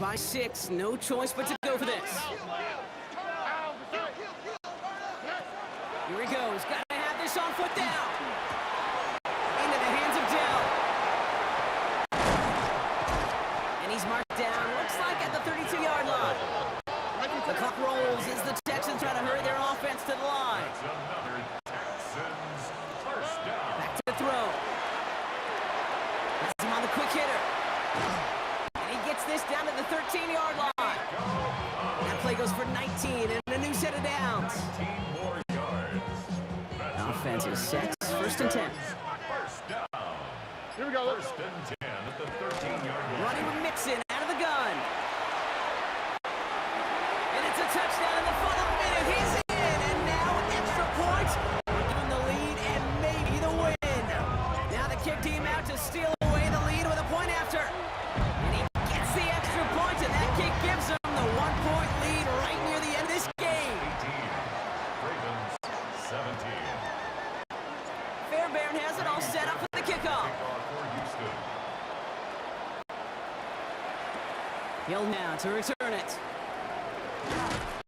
Speaker 2: by 6. No choice but to go for this. Here he goes. Got to have this on foot down. Into the hands of Dell. And he's marked down. Looks like at the 32-yard line. The clock rolls as the Texans try to hurry their offense to the line.
Speaker 3: That's another Texans first down.
Speaker 2: Back to the throw. Has him on the quick hitter. And he gets this down to the 13-yard line. That play goes for 19 and a new set of downs.
Speaker 3: 19 more yards. That's
Speaker 2: Offense is
Speaker 3: another
Speaker 2: set. First and 10.
Speaker 3: first down.
Speaker 5: Here we go.
Speaker 3: First and 10 at the 13-yard line.
Speaker 2: Running with Mixon out of the gun. And it's a touchdown in the final minute. He's in. And now with extra points, we're given the lead and maybe the win. Now the kick team out to steal away the lead with a point after. And he gets the extra point, and that kick gives him the 1-point lead right near the end of this game.
Speaker 3: 18. Ravens 17.
Speaker 2: Fairbairn has it all set up for the kickoff.
Speaker 3: Kickoff for Houston.
Speaker 2: Hill now to return it.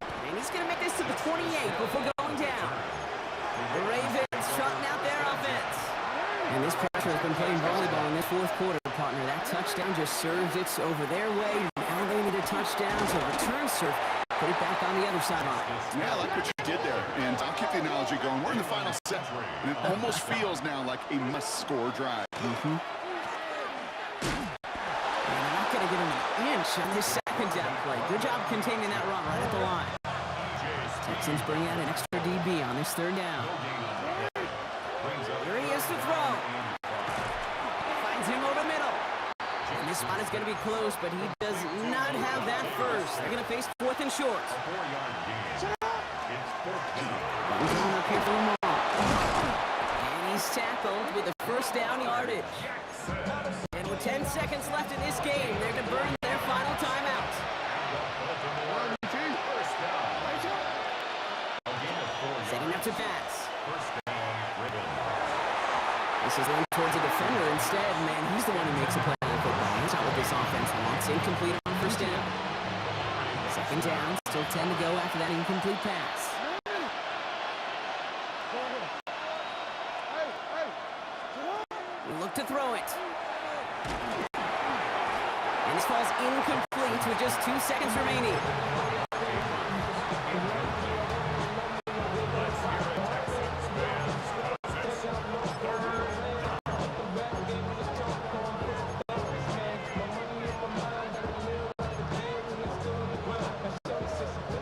Speaker 2: And he's going to make this to the 28 before going down. The Ravens trotting out their offense. And this pressure has been playing volleyball in this fourth quarter, partner. That touchdown just served it over their way. Now they need a touchdown to return serve. Put it back on the other sideline.
Speaker 5: Yeah, I like what you did there. And I'll keep the analogy going. We're in the final set, and it almost feels now like a must-score drive.
Speaker 2: And they're not going to give him an inch on this second down play. Good job containing that run right at the line. Texans bring out an extra DB on this third down. Here he is to throw. Finds him over the middle. And this spot is going to be close, but he does not have that first. They're going to face fourth and short.
Speaker 3: 4-yard gain. It's 14.
Speaker 2: He's going up here for Lamar. And he's tackled with a first down yardage. And with 10 seconds left in this game, they're to burn their final timeout.
Speaker 3: First down. A gain of 4
Speaker 2: Setting up
Speaker 3: yards.
Speaker 2: to pass.
Speaker 3: First down, Ravens.
Speaker 2: This is aimed towards a defender instead. Man, he's the one who makes a play on the football. That's not what this offense wants. Incomplete on first down. Second down. Still 10 to go after that incomplete pass. We look to throw it. And this falls incomplete with just 2 seconds remaining.
Speaker 3: Let's hear it, Texans fans, 'cause it's third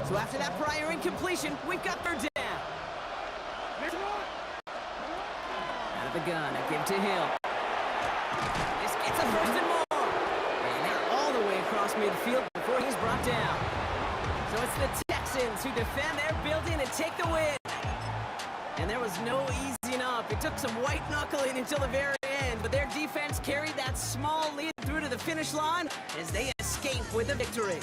Speaker 2: So after that prior incompletion, we've got third down. Out of the gun, a give to Hill. This gets a first and more. And now all the way across midfield before he's brought down. So it's the Texans who defend their building and take the win. And there was no easing up. It took some white knuckling until the very end, but their defense carried that small lead through to the finish line as they escape with a victory.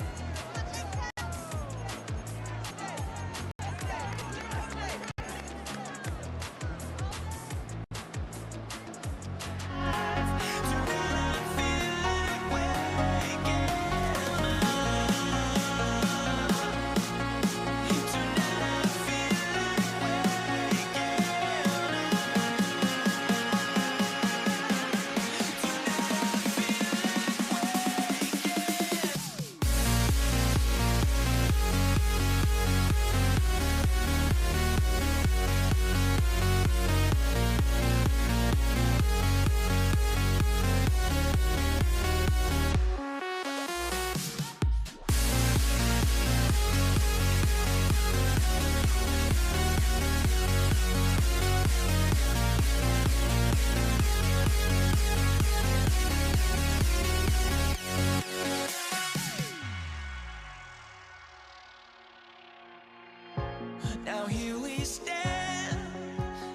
Speaker 1: Now here we stand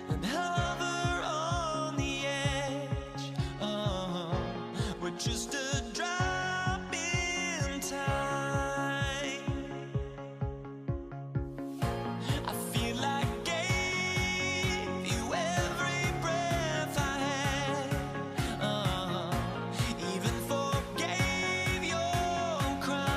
Speaker 1: and hover on the edge. We're just a drop in time. I feel like I gave you every breath I had. Even forgave your crime.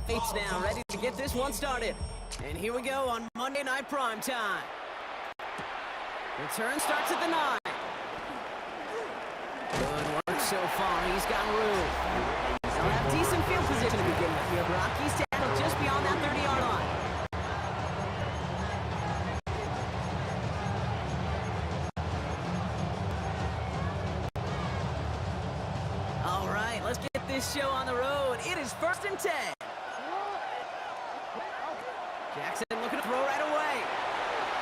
Speaker 2: teammates now, ready to get this one started. And here we go on Monday Night Prime Time. Return starts at the 9. Good work so far. He's got room. They'll have decent field position to begin with here. Brock, he's tackled just beyond that 30-yard line. All right, let's get this show on the road. It is 1st and 10. Jackson looking to throw right away.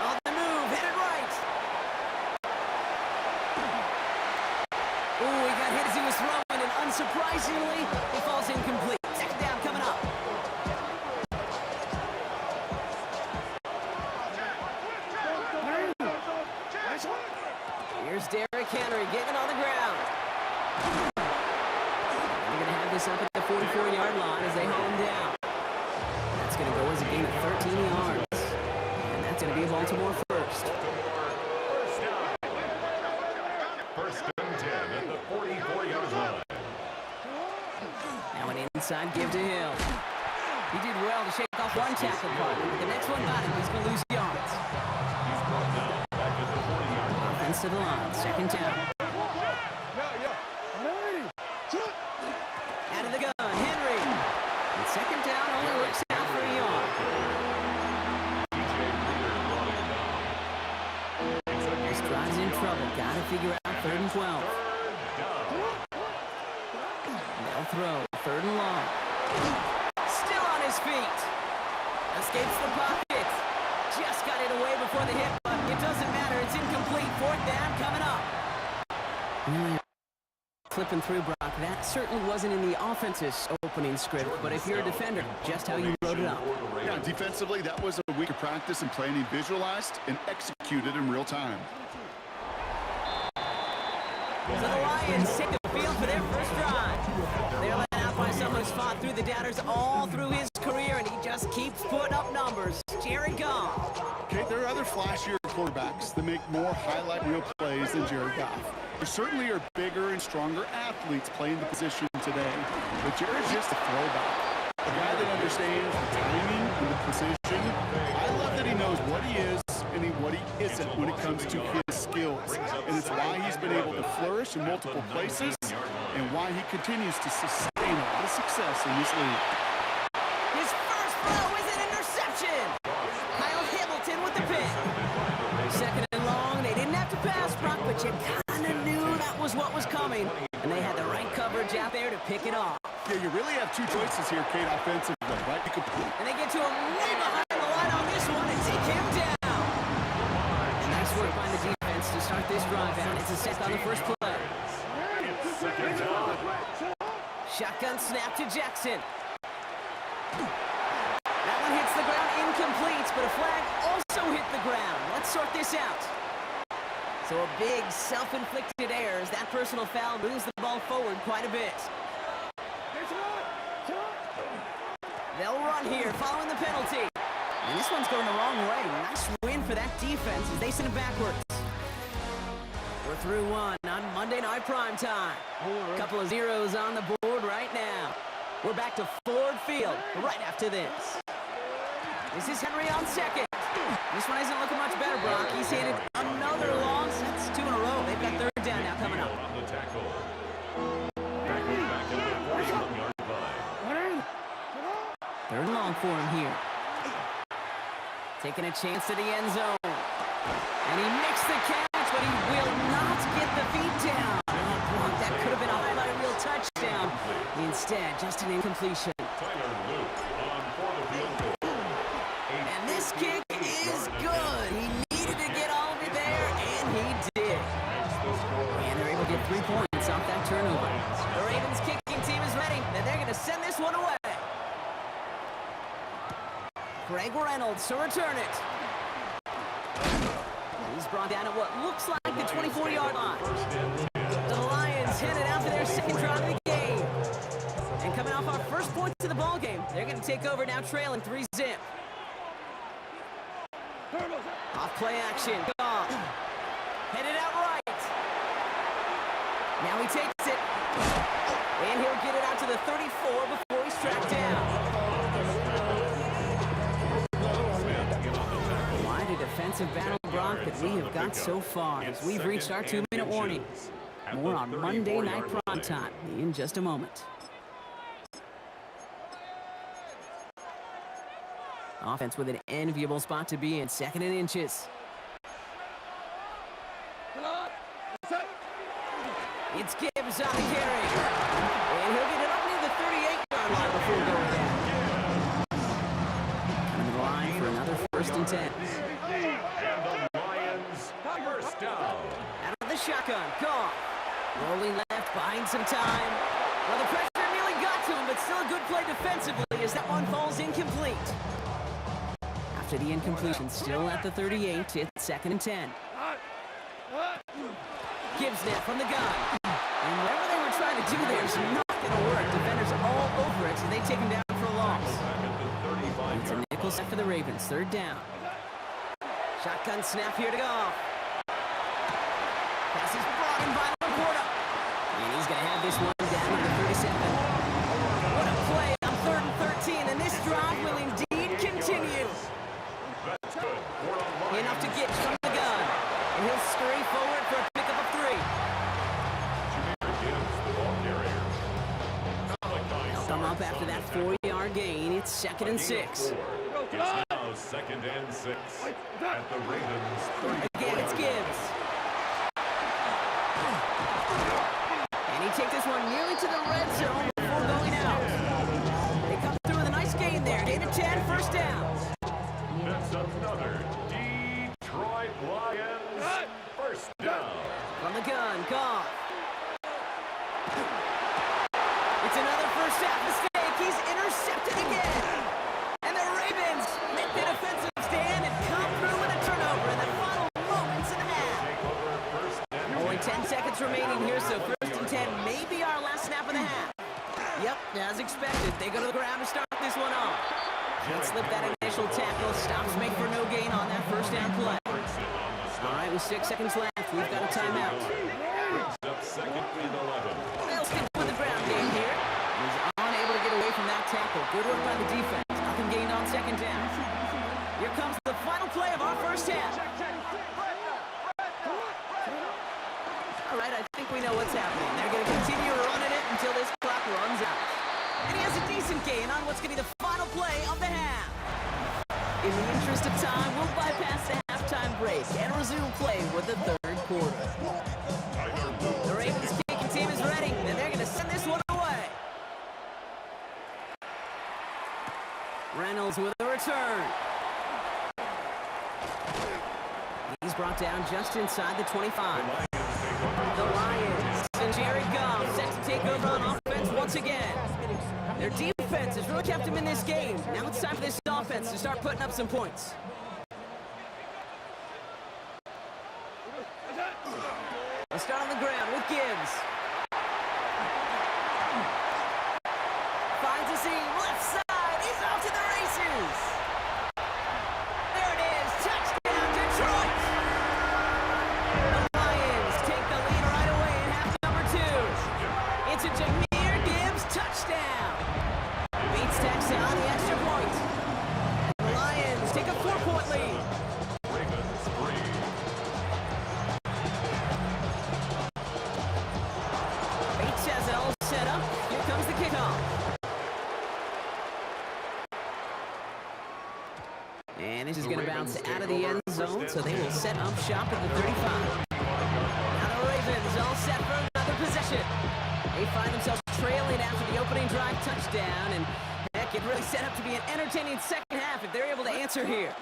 Speaker 2: On the move, headed right. Ooh, he got hit as he was throwing, and unsurprisingly, he falls incomplete. Second down coming up. Here's Derrick Henry getting on the ground. They're going to have this up at the 44-yard line as they haul him down. That's going to go as a gain of 13 yards. And that's going to be a Baltimore first.
Speaker 3: First and 10 at the 44-yard line.
Speaker 2: Now an inside give to Hill. He did well to shake off one tackle partner. The next one got him. He's going to lose yards.
Speaker 3: He's brought down back at the 40-yard line.
Speaker 2: Offense to the line. Second down. Out of the gun. Henry. And second down only works out for a yard. This drive's in trouble. Got to figure out 3rd and 12. They'll throw. 3rd and long. Still on his feet. Escapes the pocket. Just got it away before the hit, but it doesn't matter. It's incomplete. 4th down coming up. Really flipping through, Brock. That certainly wasn't in the offense's opening script, but if you're a defender, just how you wrote it up.
Speaker 5: Yeah, defensively, that was a week of practice and planning visualized and executed in real time.
Speaker 2: So the Lions take the field for their first drive. They're led out by someone who's fought through the doubters all through his career, and he just keeps putting up numbers. Jared Goff.
Speaker 5: Okay, there are other flashier quarterbacks that make more highlight reel plays than Jared Goff. There certainly are bigger and stronger athletes playing the position today, but Jared's just a throwback. A guy that understands the timing and the precision. I love that he knows what he is and what he isn't when it comes to his skills. And it's why he's been able to flourish in multiple places and why he continues to sustain a lot of success in this league.
Speaker 2: His first throw is an interception. Kyle Hamilton with the pick. Second and long. They didn't have to pass, Brock, but you kind of knew that was what was coming. And they had the right coverage out there to pick it off.
Speaker 5: Yeah, you really have two choices here, Kate, offensively, right? You could
Speaker 2: And they get to him way behind the line on this one and take him down. Nice work by the defense to start this drive out. It's a set on the first play. Shotgun snap to Jackson. That one hits the ground incomplete, but a flag also hit the ground. Let's sort this out. So a big self-inflicted error as that personal foul moves the ball forward quite a bit. They'll run here following the penalty. And this one's going the wrong way. Nice win for that defense as they send it backwards. We're through one on Monday Night Prime Time. A couple of zeros on the board right now. We're back to Ford Field right after this. This is Henry on second. This one isn't looking much better, Brock. He's handed another loss. That's 2 in a row. They've got 3rd down now coming up.
Speaker 3: On the tackle. Back at the 41-yard line.
Speaker 2: 3rd and long for him here. Taking a chance to the end zone. And he makes the catch, but he will not get the feet down. Oh, Brock, that could have been a highlight reel touchdown. Instead, just an incompletion.
Speaker 3: Tyler Luke on for the field goal.
Speaker 2: And this kick is good. He needed to get all of it there, and he did. And they're able to get 3 points off that turnover. The Ravens kicking team is ready, and they're going to send this one away. Greg Reynolds to return it. He's brought down at what looks like the 24-yard line. The Lions headed out for their second drive of the game. And coming off our first points of the ball game, they're going to take over now trailing 3-zip. Off play action. Goff. Headed out right. Now he takes it. And he'll get it out to the 34 before he's tracked down. defensive battle, Brock, that we have got so far as we've reached our 2-minute warning. More on Monday Night Primetime in just a moment. Offense with an enviable spot to be in, 2nd and inches. It's Gibbs on the carry. And he'll get it up near the 38-yard line before going down. Coming to the line for another 1st and 10.
Speaker 3: And the Lions, first down.
Speaker 2: Out of the shotgun, Goff. Rolling left, buying some time. Well, the pressure nearly got to him, but still a good play defensively as that one falls incomplete. After the incompletion, still at the 38, it's 2nd and 10. Gibbs now from the gun. And whatever they were trying to do there is not going to work. Defenders all over it, so they take him down for a loss. It's a nickel set for the Ravens, 3rd down. Shotgun snap here to Goff. Pass is brought in by Laporta. And he's going to have this one down to the 37. What a play on 3rd and 13, and this drive will indeed continue. Enough to get from the gun. And he'll scurry forward for a pickup of 3. They'll come up after that 4-yard gain. It's 2nd and 6.
Speaker 3: It's now 2nd and 6 at the Ravens 30.
Speaker 2: Again, it's Gibbs. And he takes this one nearly to the red zone before going out. They come through with a nice gain there. Gain of 10, 1st down.
Speaker 3: That's another Detroit Lions first down.
Speaker 2: From the gun, Goff. It's another first half mistake. He's intercepted again. And the Ravens make the defensive stand and come through with a turnover in the final moments of the half. Only 10 seconds remaining here, so 1st and 10 may be our last snap of the half. Yep, as expected, they go to the ground to start this one off. Can't slip that initial tackle. Stops make for no gain on that 1st down play. All right, with 6 seconds left, we've got a timeout.
Speaker 3: Up 2nd and 11.
Speaker 2: They'll stick with the ground game here. He's unable to get away from that tackle. Good work by the defense. Nothing gained on 2nd down. Here comes the final play of our 1st half. All right, I think we know what's happening. They're going to continue running it until this clock runs out. And he has a decent gain on what's going to be the final play of the half. In the interest of time, we'll bypass the halftime break and resume play with the 3rd quarter. The Ravens kicking team is ready, and they're going to send this one away. Reynolds with a return. He's brought down just inside the 25. The Lions and Jared Goff set to take over on offense once again. Their defense has really kept him in this game. Now it's time for this offense to start putting up some points. Let's start on the ground with Gibbs. Finds a seam, left side, he's off to the races. There it is, touchdown Detroit. The Lions take the lead right away in half number 2. It's a Jahmyr Gibbs touchdown. Beats Texas on the extra point. The Lions take a 4-point lead.
Speaker 3: Ravens 3.
Speaker 2: Bates has it all set up. Here comes the kickoff. And this is going to bounce out of the end zone, so they will set up shop at the 35. Now the Ravens all set for another possession. They find themselves trailing after the opening drive touchdown, and heck, it really set up to be an entertaining 2nd half if they're able to answer here.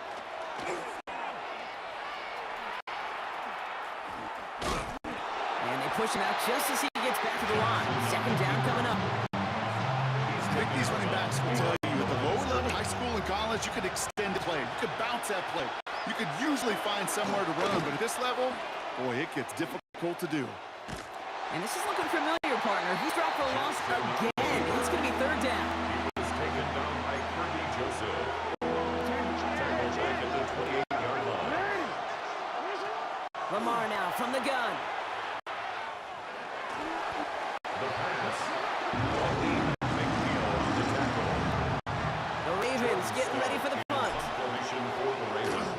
Speaker 2: And they push him out just as he gets back to the line. 2nd down coming up.
Speaker 5: I think these running backs will tell you at the lower level, high school and college, you could extend the play. You could bounce that play. You could usually find somewhere to run, but at this level, boy, it gets difficult to do.
Speaker 2: And this is looking familiar, partner. He's dropped for a loss again. It's going to be 3rd down.
Speaker 3: He was taken down by Kirby Joseph. Tackled back at the 28-yard line.
Speaker 2: Lamar now from the gun.
Speaker 3: The pass. Wally McNeil on the tackle.
Speaker 2: The Ravens getting ready for the punt.
Speaker 3: Formation for the Ravens.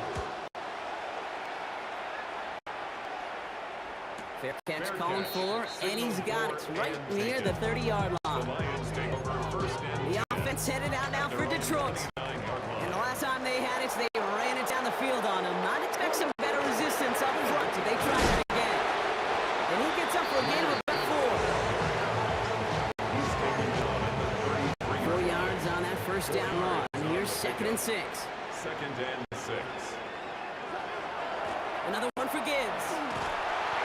Speaker 2: Fair catch calling for, and he's got it right near the 30-yard
Speaker 3: The
Speaker 2: line.
Speaker 3: Lions take over first and
Speaker 2: The offense headed out now for Detroit.
Speaker 3: 9-yard line.
Speaker 2: And the last time they had it, they ran it down the field on him. I'd expect some better resistance up front if they try that again. And he gets up for a gain of about 4.
Speaker 3: He's taken down at the 33.
Speaker 2: 4 yards on that first down run. Here's 2nd and 6.
Speaker 3: Second and 6.
Speaker 2: Another one for Gibbs.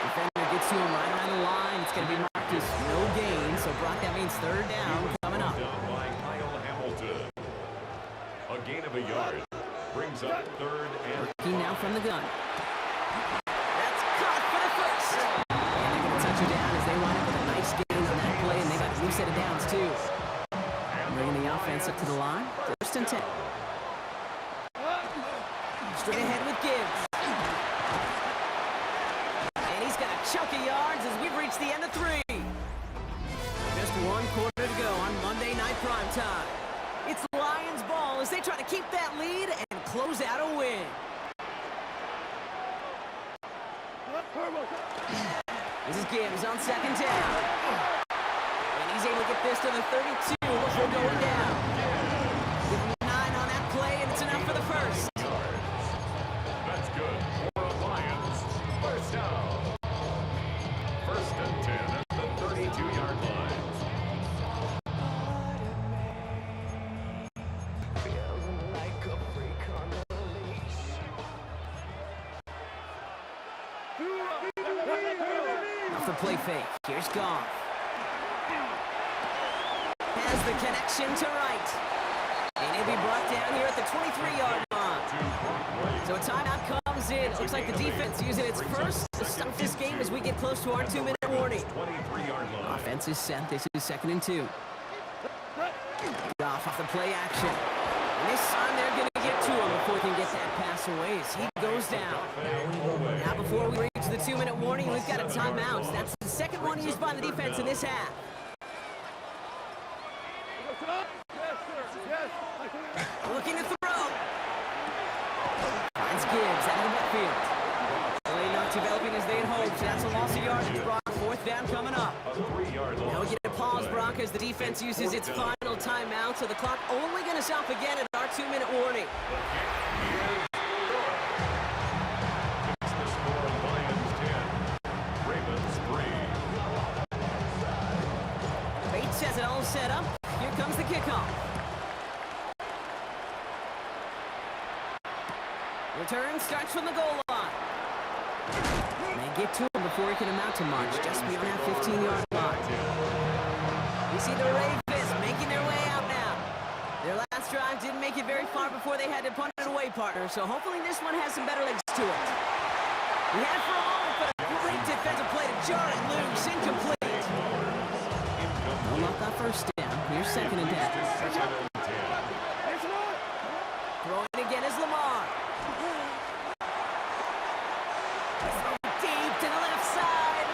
Speaker 2: Defender gets to him right around the line. It's going to be marked as no gain. So, Brock, that means 3rd down coming up.
Speaker 3: Down by Kyle Hamilton. A gain of a yard. Brings up 3rd and
Speaker 2: He now from the gun. That's caught for the first. And they're going to touch you down as they line up with a nice gain on that play. And they got a new set of downs, too. Bringing the offense up to the line. 1st and 10. Straight ahead with Gibbs. And he's got a chunk of yards as we've reached the end of 3. Just 1 quarter to go on Monday Night Primetime. It's Lions ball as they try to keep that lead and close out a win. This is Gibbs on 2nd down. And he's able to get this to the 32 before going down. Give him 9 on that play, and it's enough for the first.
Speaker 3: that's good for the Lions. First down. 1st and 10 at the 32-yard line.
Speaker 2: Off the play fake. Here's Goff. Has the connection to right. And he'll be brought down here at the 23-yard line. So a timeout comes in. Looks like the defense using its first to stop this game as we get close to our 2-minute warning.
Speaker 3: 23-yard line.
Speaker 2: Offense is set. This is 2nd and 2. Goff off the play action. And this time they're going to get to him before he can get that pass away as he goes down. Now before we reach the 2-minute warning, we've got a timeout. That's the 2nd one used by the defense in this half. Looking to throw. Finds Gibbs out of the backfield. Really not developing as they had hoped. That's a loss of yardage. Brock, 4th down coming up.
Speaker 3: A 3-yard
Speaker 2: Now we
Speaker 3: loss.
Speaker 2: get a pause, Brock, as the defense uses its final timeout. So the clock only going to stop again at our 2-minute warning.
Speaker 3: It's the score, Lions 10, Ravens 3.
Speaker 2: Bates has it all set up. Here comes the kickoff. Return starts from the goal line. They get to him before he can amount to much, just beyond that 15-yard line. We see the Ravens making their way out now. Their last drive didn't make it very far before they had to punt it away, partner, so hopefully this one has some better legs to it. We had for a moment, but a great defensive play to jar it loose, incomplete. No luck on 1st down. Here's 2nd and 10. Throwing again is Lamar. Deep to the left side.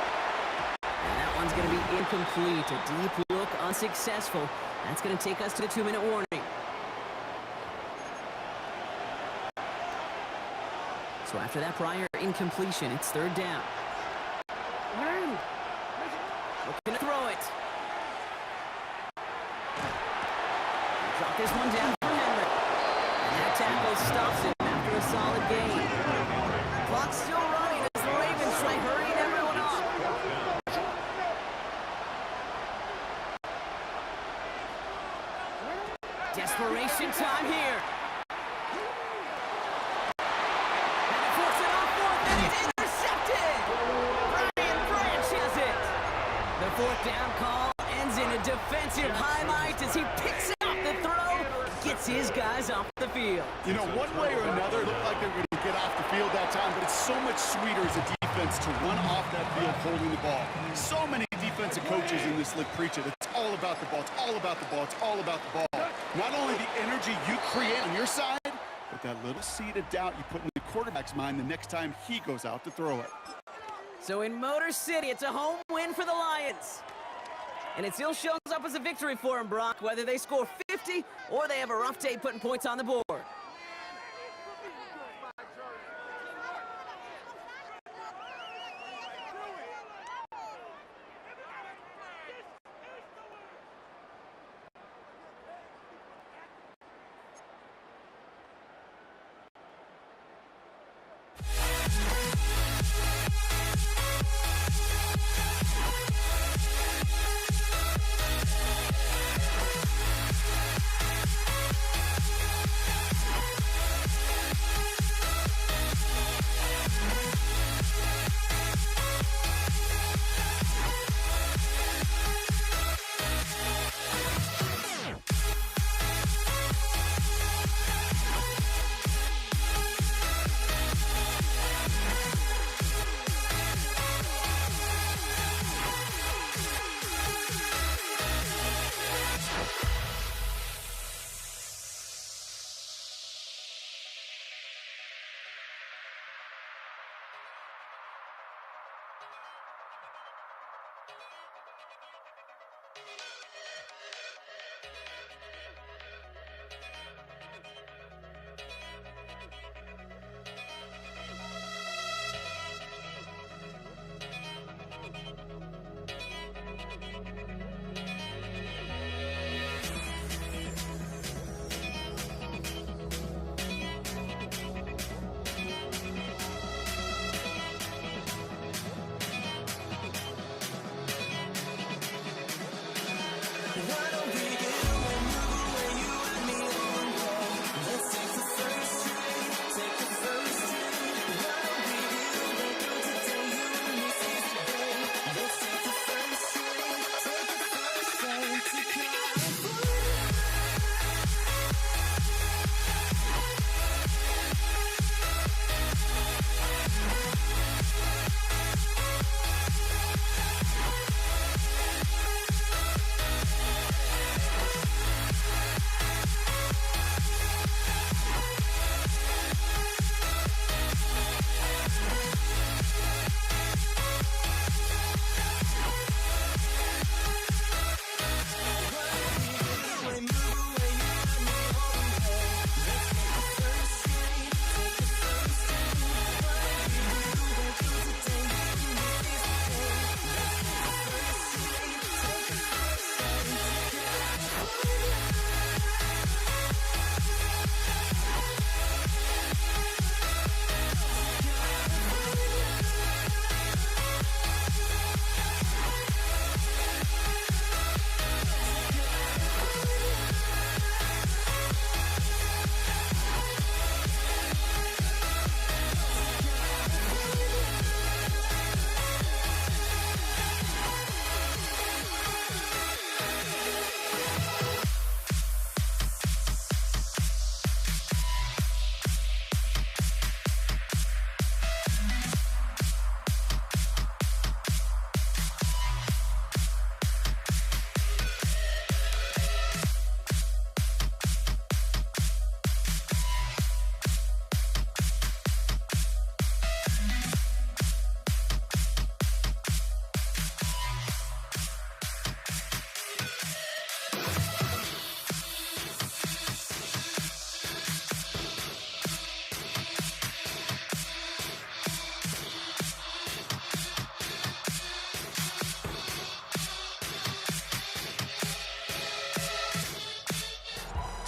Speaker 2: And that one's going to be incomplete. A deep look, unsuccessful. That's going to take us to the 2-minute warning. So after that prior incompletion, it's 3rd down. Looking to throw it. Drop this one down for Henry. And that tackle stops him after a solid gain. Clock's still running as the Ravens try hurrying everyone up. Desperation time here. And he forced it on 4th, and it's intercepted. Brian Branch has it. The 4th down call ends in a defensive highlight as he picks up the throw, gets his guys off the field.
Speaker 5: You know, one way or another, it looked like they were going to get off the field that time, but it's so much sweeter as a defense to run off that field holding the ball. So many defensive coaches in this league preach it. It's all about the ball. It's all about the ball. It's all about the ball. Not only the energy you create on your side, but that little seed of doubt you put in the quarterback's mind the next time he goes out to throw it.
Speaker 2: So in Motor City, it's a home win for the Lions. And it still shows up as a victory for them, Brock, whether they score 50 or they have a rough day putting points on the board.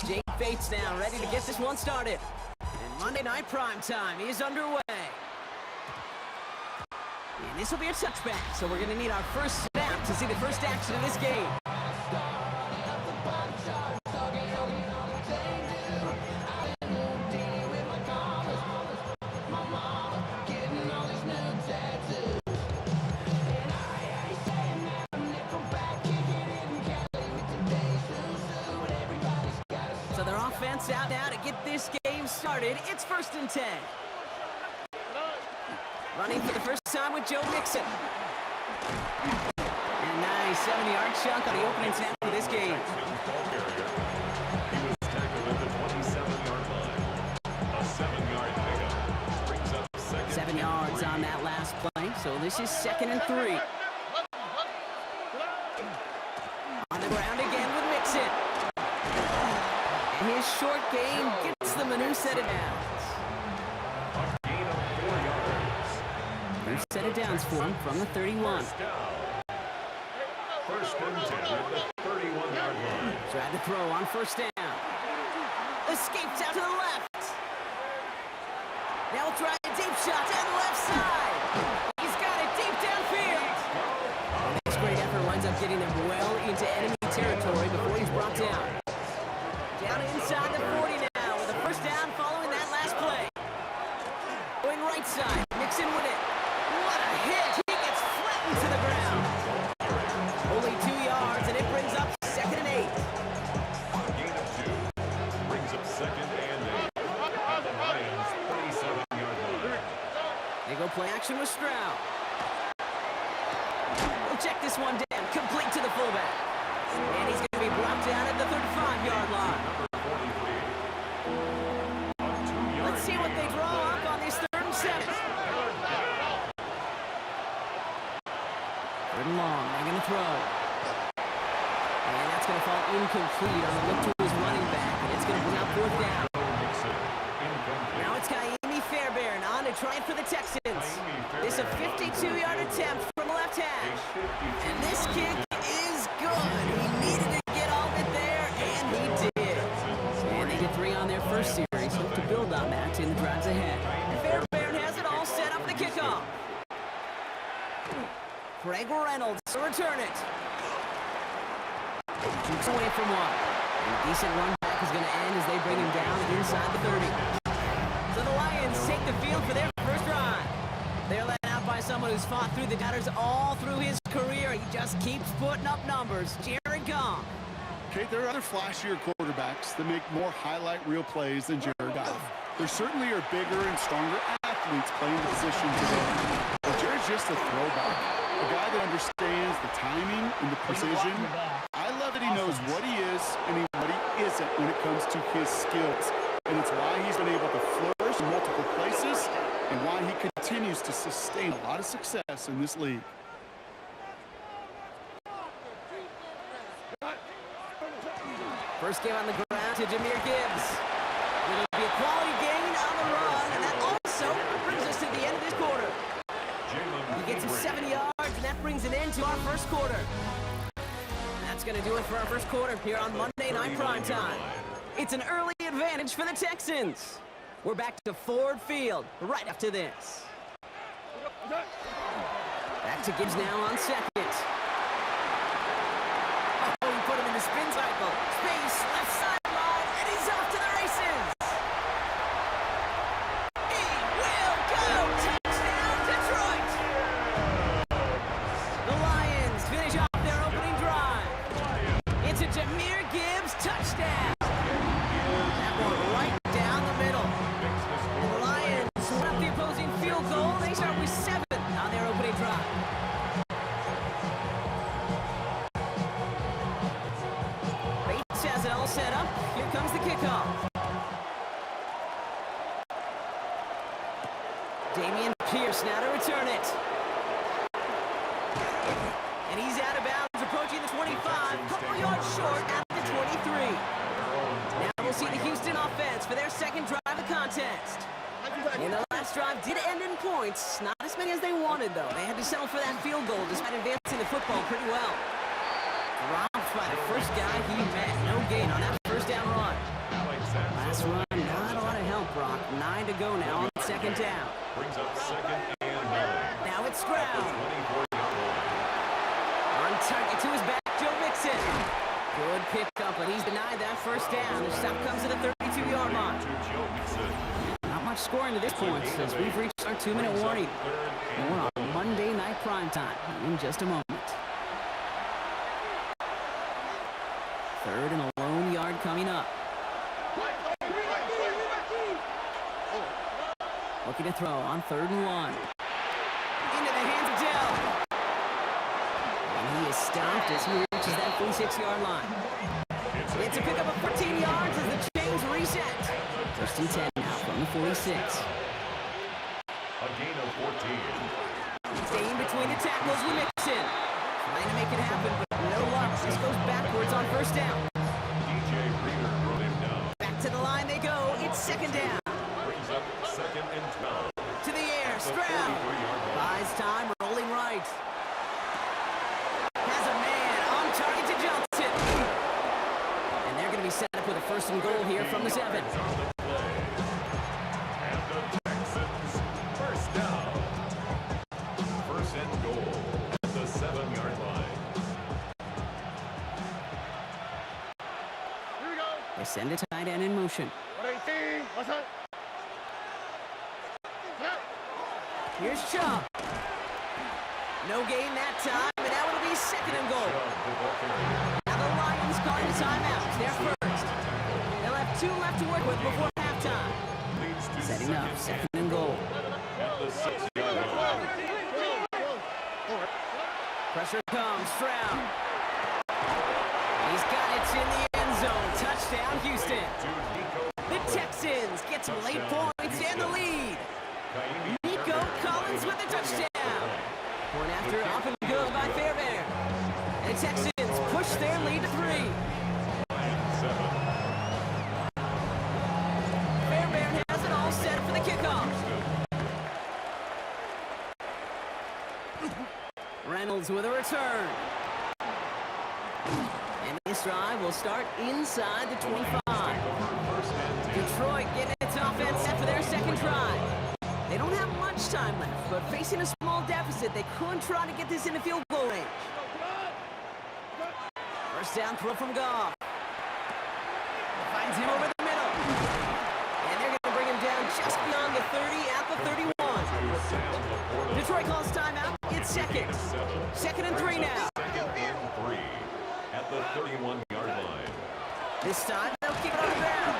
Speaker 2: Jake Bates now, ready to get this one started. And Monday Night Prime Time is underway. And this will be a touchback, so we're going to need our first snap to see the first action of this game. So their offense out now to get this game started. It's 1st and 10. Running for the first time with Joe Mixon. And nice 70-yard chunk on the opening snap for this game.
Speaker 3: He was tackled at the 27-yard line. A 7-yard pickup brings up second.
Speaker 2: 7 yards on that last play, so this is 2nd and 3. On the ground again with Mixon. And his short game gets them a new set of downs.
Speaker 3: A gain of 4 yards.
Speaker 2: New set of downs for him from the 31.
Speaker 3: First down. 1st and 10 at the 31-yard line.
Speaker 2: Tried to throw on 1st down. Escapes out to the left. Now we'll try a deep shot down the left side. He's got it deep downfield. And this great effort winds up getting them well into enemy territory before he's brought down. Down inside the 40 now with a first down following that last play. Going right side, Mixon with it. What a hit! He gets flattened to the ground. Only 2 yards, and it brings up 2nd and 8.
Speaker 3: A gain of 2 brings up 2nd and 8 at the Lions' 37-yard line.
Speaker 2: They go play action with Stroud. We'll check this one down, complete to the fullback. And he's going to be brought down at the 35-yard line. Let's see what they draw up on this 3rd and 7. 3rd and long, they're going to throw. That's going to fall incomplete on the look to his running back, and it's going to bring up fourth down. Now it's Kaimi Fairbairn on to try it for the Texans. This a 52-yard attempt from the left hash. And this kick is good. He needed to get all of it there, and he did. And they get 3 on their first series. Hope to build on that in the drives ahead. Fairbairn has it all set up for the kickoff. Craig Reynolds to return it. Keeps away from one. And a decent run back is going to end as they bring him down inside the 30. So the Lions take the field for their first drive. They're led out by someone who's fought through the doubters all through his career. He just keeps putting up numbers. Jared Goff.
Speaker 5: Okay, there are other flashier quarterbacks that make more highlight reel plays than Jared Goff. There certainly are bigger and stronger athletes playing the position today. But Jared's just a throwback. A guy that understands the timing and the precision. I love that he knows what he is and what he isn't when it comes to his skills. And it's why he's been able to flourish in multiple places and why he continues to sustain a lot of success in this league.
Speaker 2: First game on the ground to Jahmyr Gibbs. It'll be a quality gain on the run, and that also brings us to the end of this quarter. He gets him 7 yards, and that brings an end to our first quarter. That's going to do it for our first quarter here on Monday Night Primetime. It's an early advantage for the Texans. We're back to Ford Field right after this. Back to Gibbs now on second. Oh, he put him in the spin cycle. Space, left sideline, and he's off to the races. He will go. Touchdown, Detroit. The Lions finish off their opening drive. It's a Jahmyr Gibbs touchdown. That one right down the middle. The Lions swept the opposing field goal. They start with 7 on their opening drive. Bates has it all set up. Here comes the kickoff. Damian Pierce now to return it. And he's out of bounds, approaching the 25, couple yards short at the 23. Now we'll see the Houston offense for their second drive of the contest. And the last drive did end in points. Not as many as they wanted, though. They had to settle for that field goal despite advancing the football pretty well. Dropped by the first guy he met. No gain on that first down run. Last run, not a lot of help, Brock. 9 to go now on second down.
Speaker 3: Brings up second and 9.
Speaker 2: Now it's Stroud. On target to his back, Joe Mixon. Good pickup, but he's denied that first down. The stop comes to the 32-yard line. Not much scoring to this point as we've reached our 2-minute warning. More on Monday Night Primetime in just a moment. Third and a lone yard coming up. Looking to throw on 3rd and 1. Into the hands of Dell. And he is stopped as he reaches that 46-yard line. It's a pickup of 14 yards as the chains reset. First and 10 now from the 46.
Speaker 3: A gain of 14.
Speaker 2: Staying between the tackles with Mixon. Trying to make it happen, but no luck. This goes backwards on first down.
Speaker 3: DJ Reader brought him down.
Speaker 2: Back to the line they go. It's second down.
Speaker 3: Brings up second and 12.
Speaker 2: To the air, Stroud. Buys time, rolling right. Has a man on target to Johnson. And they're going to be set up with a first and goal here from the 7.
Speaker 3: And the Texans first down. First and goal at the 7-yard line.
Speaker 2: They send a tight end in motion. Here's Chubb. No gain that time, but now it'll be second and goal. Now the Lions calling a timeout. They're first. They'll have 2 left to work with before halftime. Setting up, second and goal.
Speaker 3: At the 6-yard line.
Speaker 2: Pressure comes, Stroud. He's got it in the end zone. Touchdown, Houston. The Texans get some late points and the lead. Nico Collins with the touchdown. Point after, off and good by Fairbairn. And the Texans push their lead to 3. Reynolds with a return. And this drive will start inside the 25. Detroit getting its offense set for their second drive. They don't have much time left, but facing a small deficit, they could try to get this into field goal range. First down throw from Goff. Finds him over the middle. And they're going to bring him down just beyond the 30 at the 31. Detroit calls timeout. It's second. Second and 3 now.
Speaker 3: Second and 3 at the 31-yard line.
Speaker 2: This time, they'll keep it on the ground.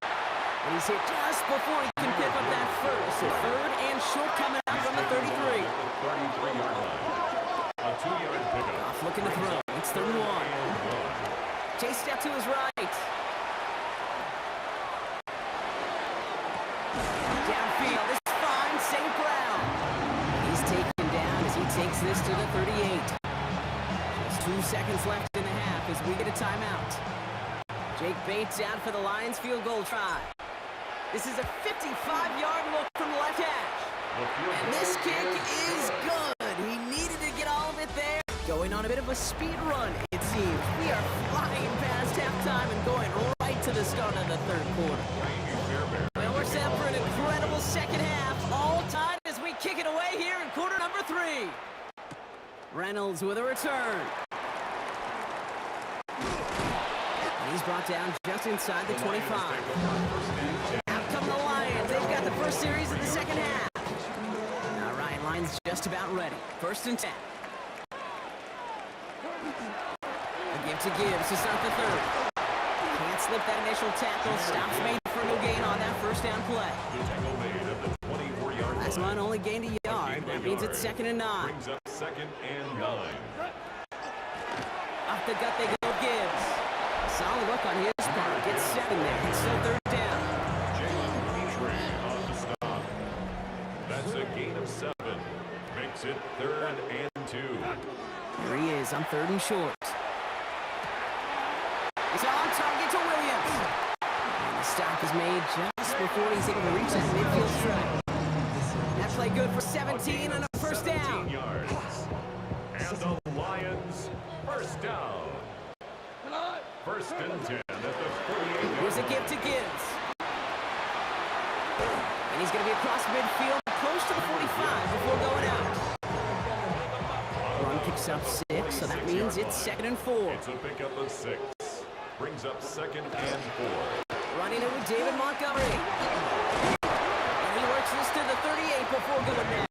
Speaker 2: And he's hit just before he can pick up that first. A third and short coming out from the 33.
Speaker 3: At the 33-yard line. A 2-yard pickup.
Speaker 2: Goff looking to throw. It's 31. Chase step to his right. Downfield, this is fine. St. Brown. He's taken down as he takes this to the 38. Just 2 seconds left in the half as we get a timeout. Jake Bates out for the Lions field goal try. This is a 55-yard look from the left hash. And this kick is good. He needed to get all of it there. Going on a bit of a speed run, it seems. We are flying past halftime and going right to the start of the third quarter. Well, we're set for an incredible second half. All tied as we kick it away here in quarter number 3. Reynolds with a return. And he's brought down just inside the 25. Out come the Lions. They've got the first series of the second half. All right, Lions just about ready. First and 10. A give to Gibbs to start the third. Can't slip that initial tackle. Stops made for no gain on that first down play.
Speaker 3: The tackle made at the 24-yard line.
Speaker 2: Last one only gained a yard. That means it's second and 9.
Speaker 3: Brings up second and 9.
Speaker 2: Off the gut they go, Gibbs. A solid look on his part. Gets 7 there. It's still third down.
Speaker 3: Jalen Petrie on the stop. That's a gain of 7. Makes it third and 2.
Speaker 2: Here he is on third and short. He's on target to Williams. And the stop is made just before he's able to reach that midfield strike. That play good for 17 on a first down.
Speaker 3: 17 yards. And the Lions, first down. First and 10 at the 48.
Speaker 2: Here's a give to Gibbs. And he's going to be across midfield, close to the 45 before going out. Run picks up 6, so that means it's second and 4.
Speaker 3: It's a pickup of 6. Brings up second and 4.
Speaker 2: Running it with David Montgomery. And he works this to the 38 before going down.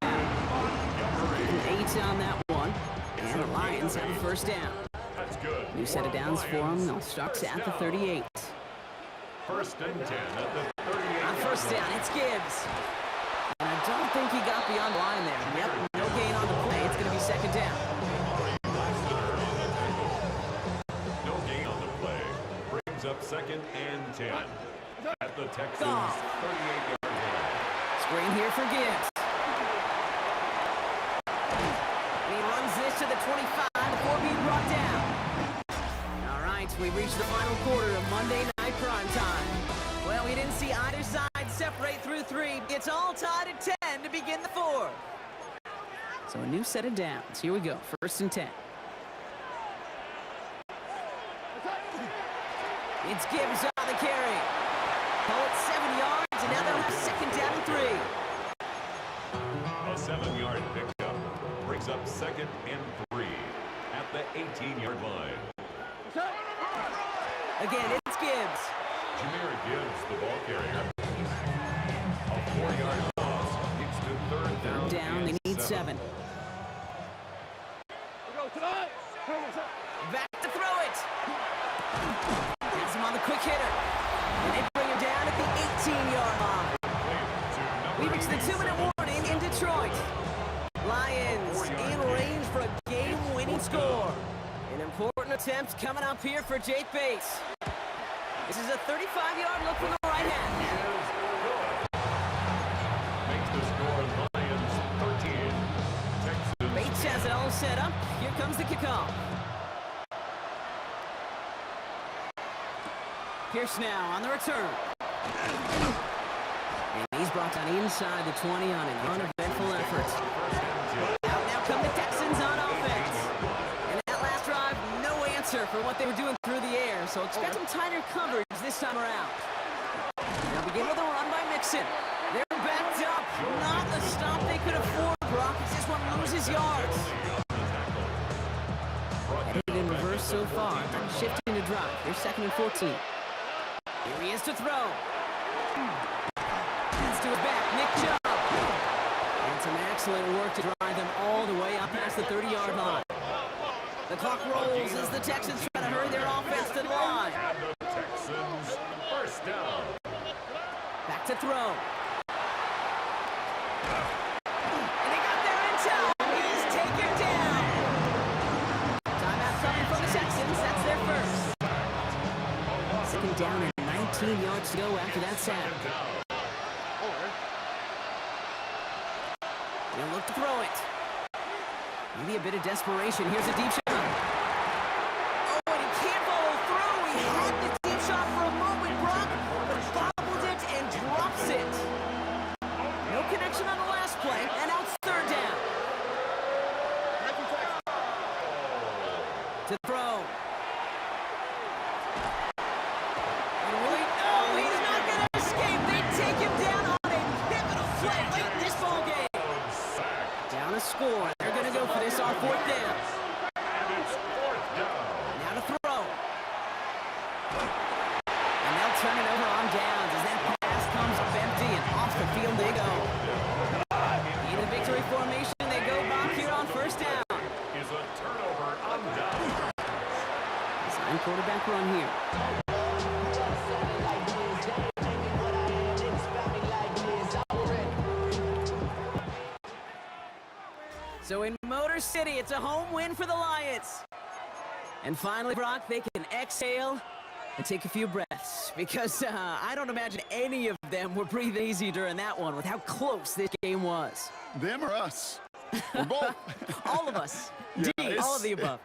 Speaker 2: 8 on that one. And the Lions have a first down.
Speaker 3: That's good.
Speaker 2: New set of downs for them. They'll start at the 38.
Speaker 3: First and 10 at the 38.
Speaker 2: On first down, it's Gibbs. And I don't think he got beyond the line there. Yep, no gain on the play. It's going to be second down.
Speaker 3: No gain on the play. Brings up second and 10 at the Texans'
Speaker 2: Goff.
Speaker 3: 38-yard line.
Speaker 2: Screen here for Gibbs. And he runs this to the 25 before being brought down. All right, we reached the final quarter of Monday Night Prime Time. Well, we didn't see either side separate through 3. It's all tied at 10 to begin the 4th. So a new set of downs. Here we go, first and 10. It's Gibbs on the carry. Call it 7 yards, and now they'll have second down and 3.
Speaker 3: A 7-yard pickup. Brings up second and 3 at the 18-yard line.
Speaker 2: Again, it's Gibbs.
Speaker 3: Jahmyr Gibbs, the ball carrier. A 4-yard loss. It's to third down.
Speaker 2: Third down, they
Speaker 3: and
Speaker 2: need 7. Back to throw it. Has him on the quick hitter. And they bring him down at the 18-yard line. We reach the 2-minute warning in Detroit. Lions in range for a game-winning score. An important attempt coming up here for Jake Bates. This is a 35-yard look from the right hand.
Speaker 3: Makes the score Lions 13. Texans.
Speaker 2: Bates has it all set up. Here comes the kickoff. Pierce now on the return. And he's brought down inside the 20 on an uneventful effort. Out now come the Texans on offense. for what they were doing through the air, so expect some tighter coverage this time around. Now begin with a run by Mixon. They're backed up. Not the stop they could afford, Brock, as this one loses yards. Headed in reverse so far. Shifting to drop. Here's 2nd and 14. Here he is to throw. Hands to his back. Nick Chubb. And some excellent work to drive them all the way up past the 30-yard line. The clock rolls as the Texans try to hurry their offense to the line.
Speaker 3: And the Texans first down.
Speaker 2: Back to throw. And they got there in time. He's taken down. Timeout coming from the Texans. That's their first. 2nd down and 19 yards to go after that sack. They'll look to throw it. Maybe a bit of desperation. Here's a deep shot. Oh, and he can't follow through. He had the deep shot for a moment, Brock, but bobbled it and drops it. No connection on the last play, and now it's 3rd down. To throw. And wait, no, he's not going to escape. They take him down on a pivotal play late in this ball game. Down a score. They're going to go for this on 4th down.
Speaker 3: And it's 4th down.
Speaker 2: Now to throw. And they'll turn it over on downs as that pass comes up empty and off the field they go. In the victory formation, they go back here on 1st down.
Speaker 3: Is a turnover on down.
Speaker 2: Design quarterback run here. So in Motor City, it's a home win for the Lions. And finally, Brock, they can exhale and take a few breaths. Because I don't imagine any of them were breathing easy during that one with how close this game was.
Speaker 5: Them or us? We're both.
Speaker 2: All of us.
Speaker 5: Yeah,
Speaker 2: D, all of the above.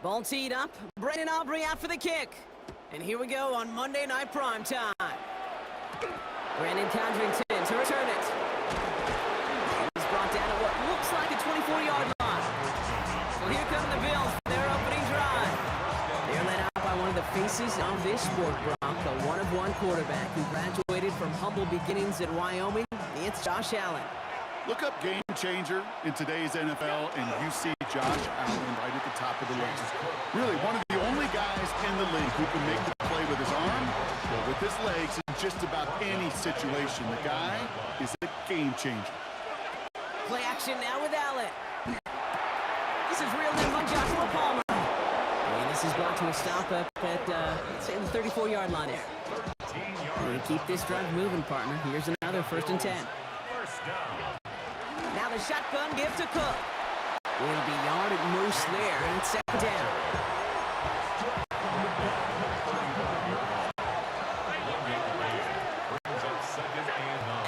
Speaker 2: Ball teed up. Brandon Aubrey out for the kick. And here we go on Monday Night Primetime. Brandon Condrington to return it. He's brought down at what looks like a 24-yard line. So here come the Bills for their opening drive. They're led out by one of the faces of this sport, Brock, a one-of-one quarterback who graduated from humble beginnings in Wyoming. It's Josh Allen.
Speaker 5: Look up game changer in today's NFL, and you see Josh Allen right at the top of the list. Really, one of the only guys in the league who can make the play with his arm or with his legs in just about any situation. The guy is a game changer.
Speaker 2: Play action now with Allen. This is reeled in by Joshua Palmer. And this is brought to a stop up at, say, the 34-yard line there. We keep this drive moving, partner. Here's another 1st and 10. Now the shotgun give to Cook. Will be yard at most there, and it's 2nd down.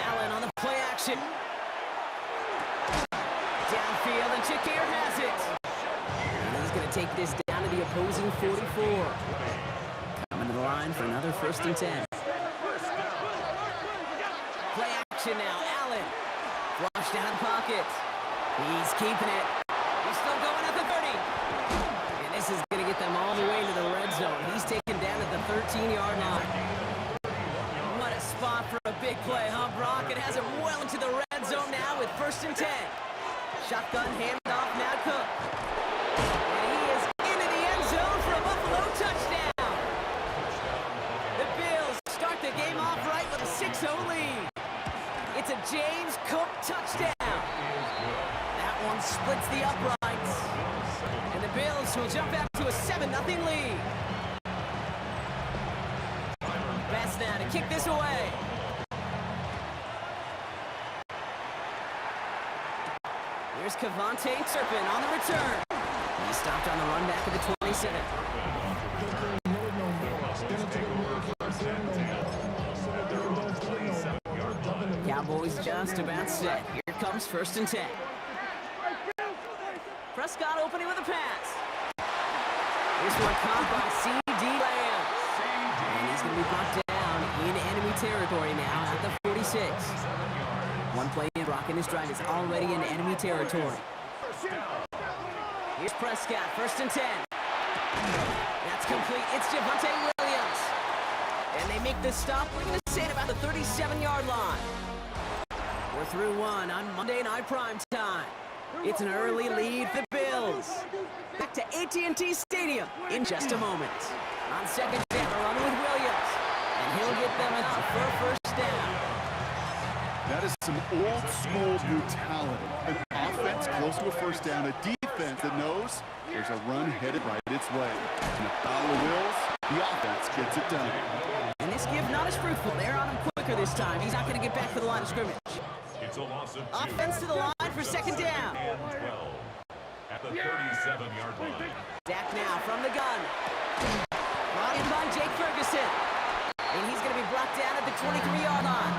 Speaker 2: Allen on the play action. Downfield, and Shakir has it. And he's going to take this down to the opposing 44. Coming to the line for another 1st and 10. Play action now, Allen. Flushed out of the pocket. He's keeping it. He's still going at the 30. And this is going to get them all the way to the red zone. He's taken down at the 13-yard line. What a spot for a big play, huh, Brock? It has him well into the red zone now with 1st and 10. Shotgun handed off now to Cook. And he is into the end zone for a Buffalo touchdown. The Bills start the game off right with a 6-0 lead. It's a James Cook touchdown. That one splits the uprights. And the Bills will jump back to a 7-0 lead. Best now to kick this away. Here's Kavontae Turpin on the return. He stopped on the run back at the 27. Cowboys just about set. Here comes 1st and 10. Prescott opening with a pass. This one caught by C.D. Lamb. And he's going to be brought down in enemy territory now at the 46. One play in, Brock, and his drive is already in enemy territory. Here's Prescott, 1st and 10. That's complete. It's Javonte Williams. And they make the stop. We're going to say at about the 37-yard line. We're through one on Monday Night Primetime. It's an early lead for the Bills. Back to AT&T Stadium in just a moment. On 2nd down, a run with Williams. And he'll get them out for a 1st down.
Speaker 5: That is some old-school brutality. An offense close to a 1st down, a defense that knows there's a run headed right its way. And a foul of Wills, the offense gets it done.
Speaker 2: And this give not as fruitful. They're on him quicker this time. He's not going to get back to the line of scrimmage.
Speaker 3: It's a loss of 2.
Speaker 2: Offense to the line for 2nd down.
Speaker 3: And 12 at the 37-yard line.
Speaker 2: Dak now from the gun. Brought in by Jake Ferguson. And he's going to be brought down at the 23-yard line.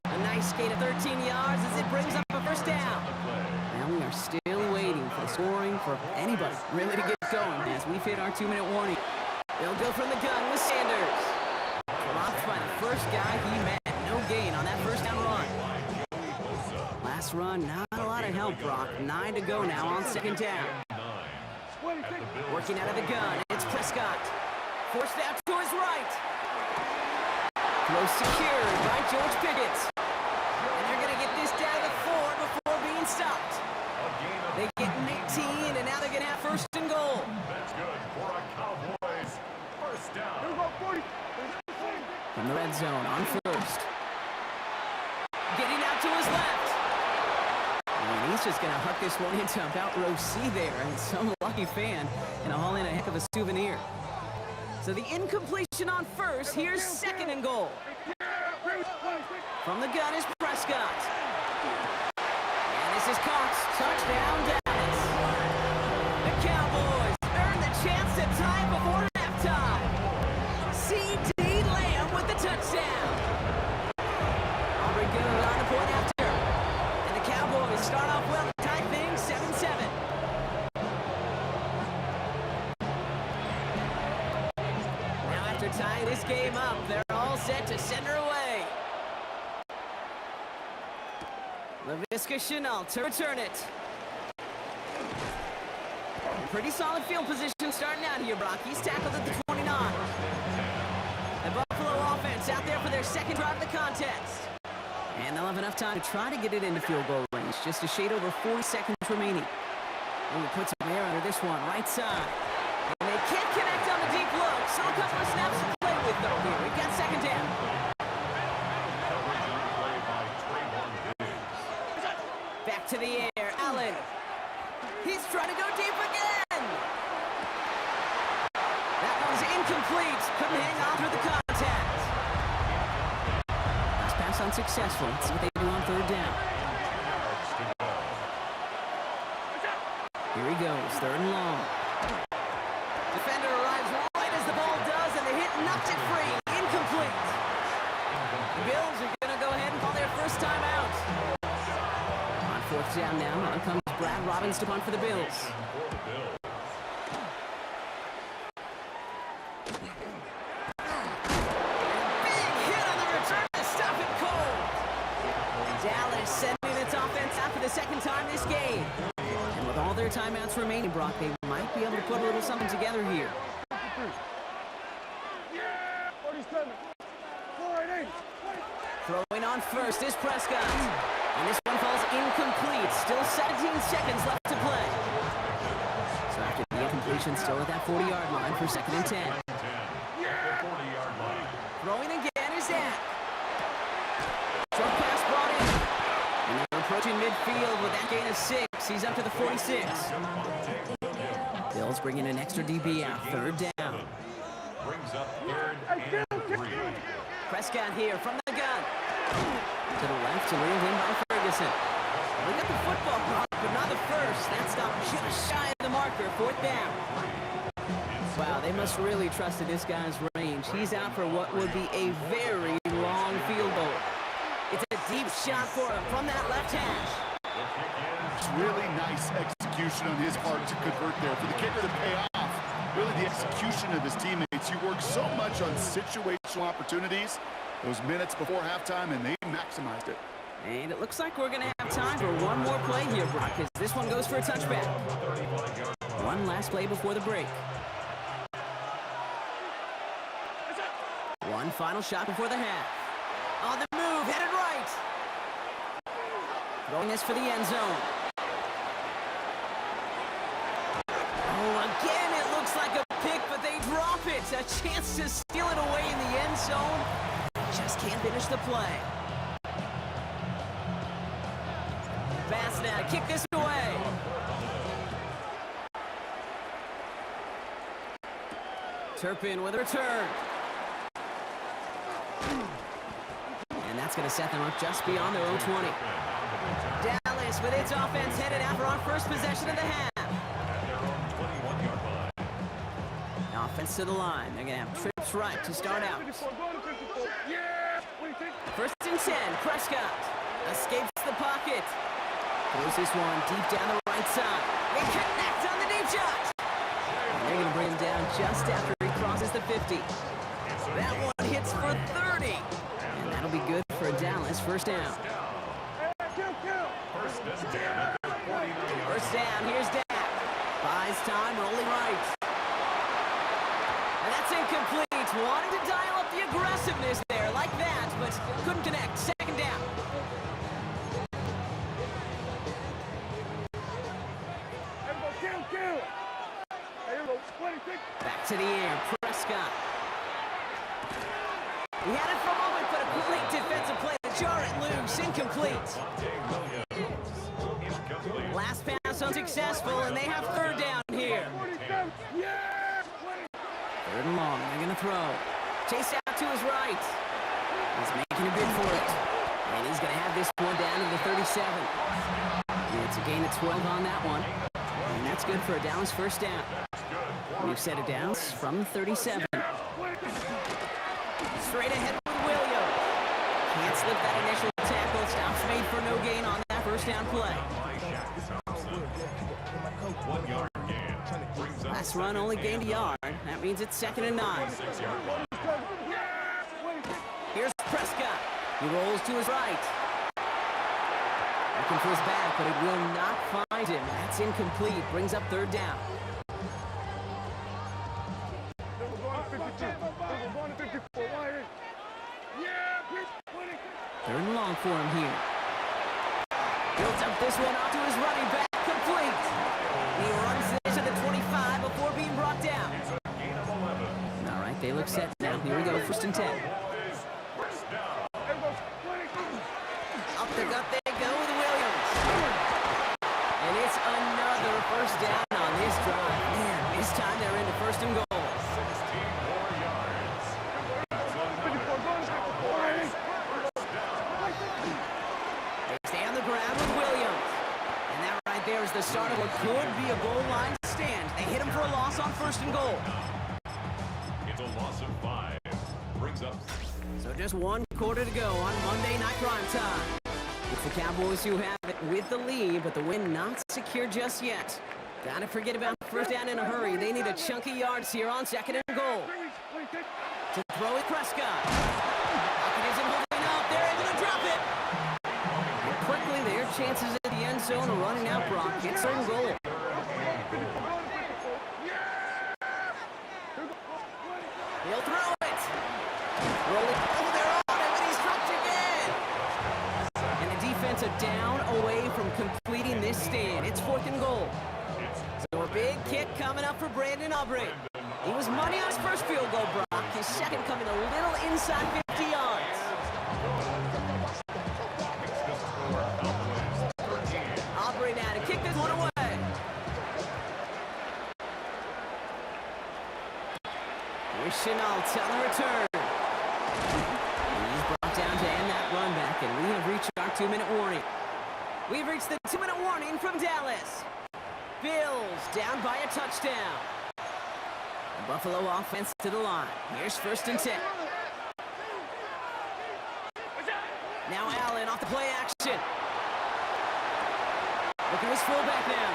Speaker 2: A nice skate of 13 yards as it brings up a 1st down. Now we are still waiting for the scoring for anybody really to get going as we've hit our 2-minute warning. They'll go from the gun with Sanders. Blocked by the first guy he met. No gain on that 1st down run. Last run, not a lot of help, Brock. 9 to go now on 2nd down. Working out of the gun, it's Prescott. Forced out to his right. Throw secured by George Pickett. And they're going to get this down to 4 before being stopped. They get 19, and now they're going to have 1st and goal.
Speaker 3: That's good for a Cowboys 1st down.
Speaker 2: From the red zone on 1st. Getting out to his left. And he's just going to huck this one into about row C there. And some lucky fan and haul in a heck of a souvenir. So the incompletion on 1st. Here's 2nd and goal. From the gun is Prescott. And this is Cox. Touchdown Dallas. The Cowboys earn the chance to tie before halftime. C.D. Lamb with the touchdown. Aubrey Gillen on the point after. And the Cowboys start off well to tie things 7-7. tying this game up. They're all set to send her away. Laviska Shenault to return it. Pretty solid field position starting out here, Brock. He's tackled at the 29. The Buffalo offense out there for their second drive of the contest. And they'll have enough time to try to get it into field goal range. Just a shade over 40 seconds remaining. And we put some air under this one, right side. And they can't connect on the deep look. So a couple of snaps to play with, though, here. We've got second down. Back to the air, Allen. He's trying to go deep again. That one's incomplete. Couldn't hang on through the contact. Last pass unsuccessful. Let's see what they do on third down. Here he goes, third and long. Defender arrives right as the ball does, and the hit knocks it free. Incomplete. The Bills are going to go ahead and call their first time out. On fourth down now, on comes Brad Robbins to punt for the Bills. Big hit on the return to stop it cold. Dallas sending its offense out for the second time this game. And with all their timeouts remaining, Brock, they might be able to put a little something together here. Throwing on first is Prescott. And this one falls incomplete. Still 17 seconds left to play. So after the incompletion, still at that 40-yard line for second and 10. Throwing again is Zach. Short pass brought in. And they're approaching midfield with that gain of 6. He's up to the 46. Bills bringing an extra DB out. Third down.
Speaker 3: Brings up third and 3.
Speaker 2: Prescott here from the gun. To the left and reeled in by Ferguson. We got the football block, but not the first. That stop just shy of the marker. Fourth down. Wow, they must really trust in this guy's range. He's out for what would be a very long field goal. It's a deep shot for him from that left hash.
Speaker 5: It's really nice execution on his part to convert there. For the kicker to pay off, really the execution of his teammates. You work so much on situational opportunities those minutes before halftime, and they maximized it.
Speaker 2: And it looks like we're going to have time for one more play here, Brock, because this one goes for a touchback. One last play before the break. One final shot before the half. On the move, headed right. Throwing this for the end zone. Oh, again, it looks like a pick, but they drop it. A chance to steal it away in the end zone. Just can't finish the play. Pass now, kick this away. Turpin with a return. And that's going to set them up just beyond their own 20. Dallas with its offense headed out for our first possession of the half. Offense to the line. They're going to have trips right to start out. First and 10, Prescott escapes the pocket. Throws this one deep down the right side. They connect on the deep shot. And they're going to bring him down just after he crosses the 50. That one hits for 30. And that'll be good for Dallas. First down. First down, here's Dak. Buys time, rolling right. And that's incomplete. Wanted to dial up the aggressiveness there like that, but couldn't connect. Second down. Back to the air, Prescott. He had it for a moment, but a great defensive play to jar it loose. Incomplete. Last pass unsuccessful, and they have third down here. Third and long, they're going to throw. Chase out to his right. He's making a bid for it. And he's going to have this one down to the 37. And it's a gain of 12 on that one. And that's good for a Dallas first down. We've set it down from the 37. Straight ahead with Williams. Can't slip that initial tackle. Stops made for no gain on that first down play.
Speaker 3: 1 yard gain.
Speaker 2: Last run only gained a yard. That means it's second and 9. Prescott. He rolls to his right. Looking for his back, but it will not find him. That's incomplete. Brings up third down. Third and long for him here. Builds up this one onto his running back. Complete. He runs this to the 25 before being brought down. All right, they look set now. Here we go, first and 10. Up the gut they go with Williams. And it's another first down on this drive. Man, this time they're into first and goal.
Speaker 3: 16 more yards.
Speaker 2: They stay on the ground with Williams. And that right there is the start of what could be a goal line stand. They hit him for a loss on first and goal.
Speaker 3: It's a loss of 5. Brings up
Speaker 2: So just 1 quarter to go on Monday Night Prime Time. It's the Cowboys who have it with the lead, but the win not secure just yet. Gotta forget about first down in a hurry. They need a chunky yards here on second and goal. To throw it, Prescott. Pocket isn't holding up. They're able to drop it. And quickly, their chances at the end zone are running out, Brock. It's third and goal. He'll throw it. Rolling. Oh, they're on him, and he's dropped again. And the defense are down away from completing this stand. It's fourth and goal. So a big kick coming up for Brandon Aubrey. He was money on his first field goal, Brock. His second coming a little inside 50 yards. Aubrey now to kick this one away. Here's Chenault on the return. He's brought down to end that run back, and we have reached our 2-minute warning. We've reached the 2-minute warning from Dallas. Bills down by a touchdown. The Buffalo offense to the line. Here's first and 10. Now Allen off the play action. Look at his fullback now.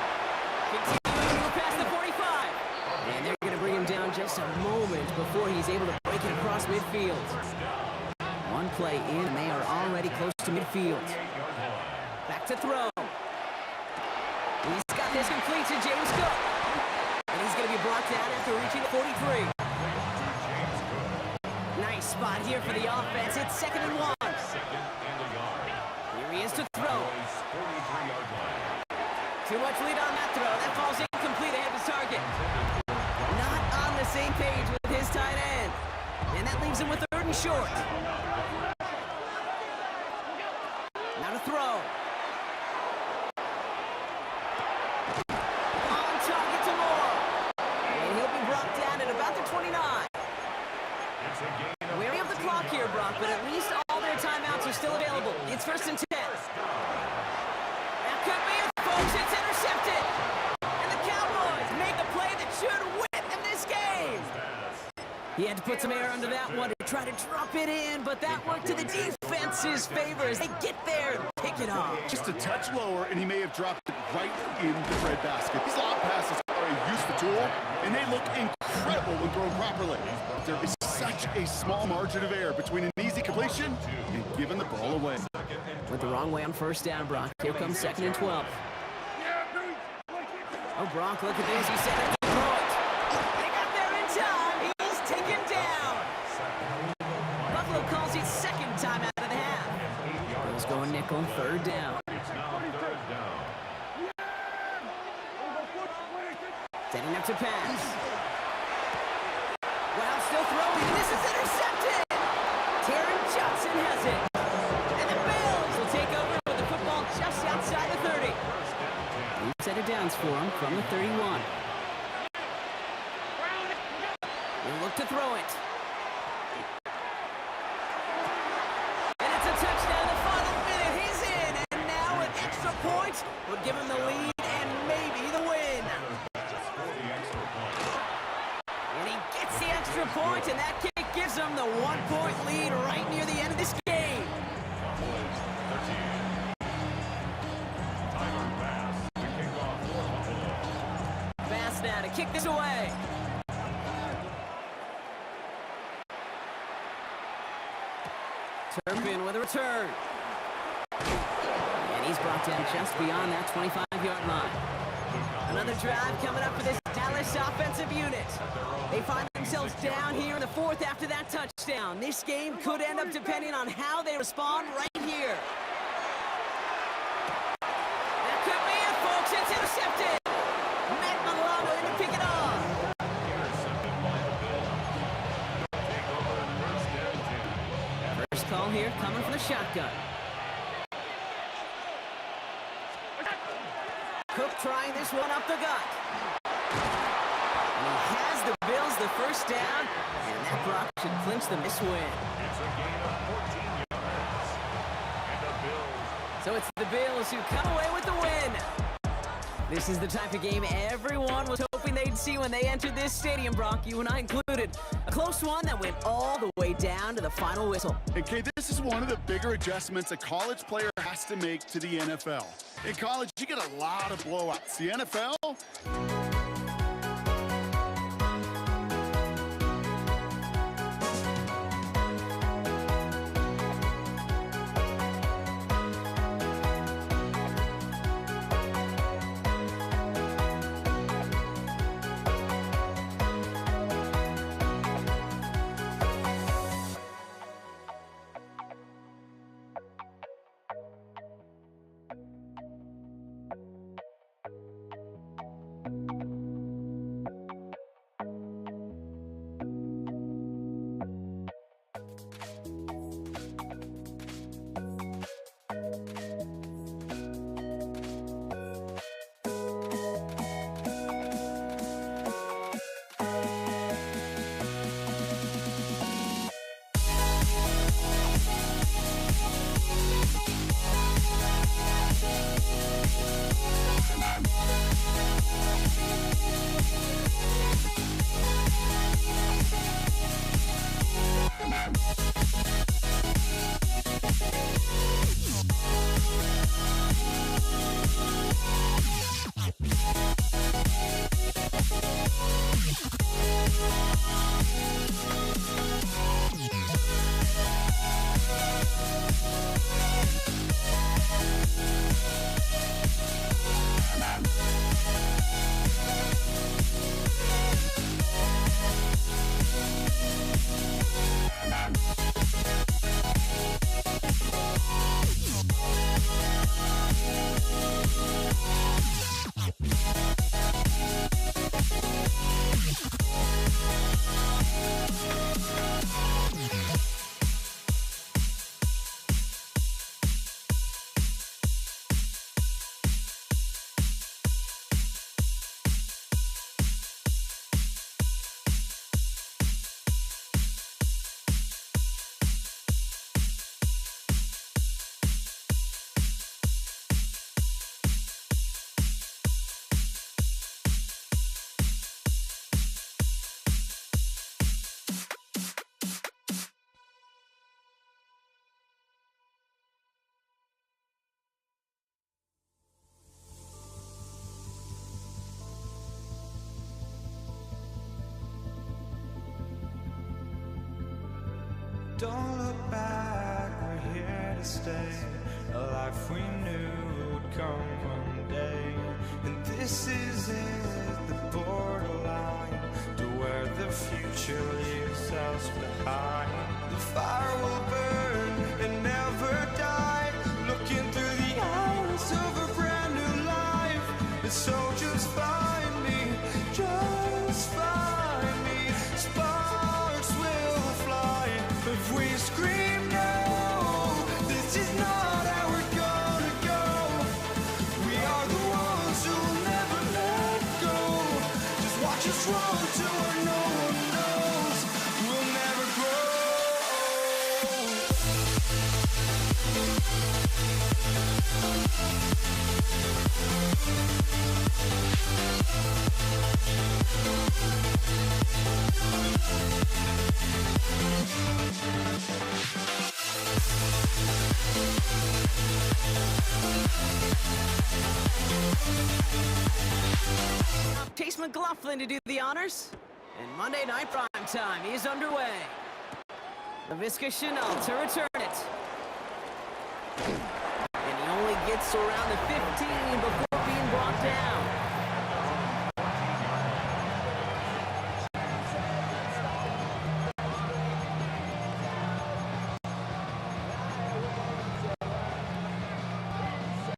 Speaker 2: Continuing to move past the 45. And they're going to bring him down just a moment before he's able to break it across midfield. One play in, and they are already close to midfield. Back to throw. He's got this complete to James Cook. And he's going to be brought down after reaching the 43. Nice spot here for the offense. It's second and 1. Here he is to throw. Too much lead on that throw. That falls incomplete ahead of his target. Not on the same page with his tight end. And that leaves him with third and short. Now to throw. On target to Moore. And he'll be brought down at about the 29. Wary of the clock here, Brock, but at least all their timeouts are still available. It's first and 10. That could be it, folks. It's intercepted. And the Cowboys make a play that should win them this game. He had to put some air under that one to try to drop it in, but that worked to the defense's favor as they get there and pick it off.
Speaker 5: Just a touch lower, and he may have dropped it right in the breadbasket. These long passes are a useful tool, and they look incredible when thrown properly. There is such a small margin of error between an easy completion and giving the ball away.
Speaker 2: Went the wrong way on first down, Brock. Here comes second and 12. Oh, Brock, look at this. He said it to throw it. They got there in time. He's taken down. Buffalo calls it second time out of the half. Bills going nickel, third down. Setting up to pass. Well, still throwing, and this is intercepted. Taron Johnson has it. And the Bills will take over with the football just outside the 30. New set of downs for him from the 31. He'll look to throw it. And it's a touchdown in the final minute. He's in, and now an extra point would give him the lead and maybe the win. And he gets the extra point, and that kick gives him the 1-point lead right near the end of this game. Bass now to kick this away. Turpin with a return. And he's brought down just beyond that 25-yard line. Another drive coming up for this Dallas offensive unit. They find themselves down here in the fourth after that touchdown. This game could end up depending on how they respond right here. That could be it, folks. It's intercepted. Matt Milano in to pick it off.
Speaker 3: Intercepted by the Bills. Take over first and 10.
Speaker 2: First call here coming from the shotgun. Cook trying this one up the gut. And he has the Bills the first down, and that drop should clinch them this win.
Speaker 3: It's a gain of 14 yards. And the Bills.
Speaker 2: So it's the Bills who come away with the win. This is the type of game everyone was hoping they'd see when they entered this stadium, Brock, you and I included. A close one that went all the way down to the final whistle.
Speaker 5: And Kay, this is one of the bigger adjustments a college player has to make to the NFL. In college, you get a lot of blowouts. The NFL,
Speaker 1: Don't look back, we're here to stay. A life we knew would come one day. And this is it, the borderline to where the future leaves us behind. The fire will burn and never die. Looking through the eyes of a brand new life. And so just find me, just find me. Sparks will fly if we scream no. This is not how we're gonna go. We are the ones who'll never let go. Just watch us run to where no one knows. We'll never grow.
Speaker 2: Chase McLaughlin to do the honors. And Monday Night Prime Time is underway. LaVisca Chenault to return it. And he only gets around the 15 before being brought down.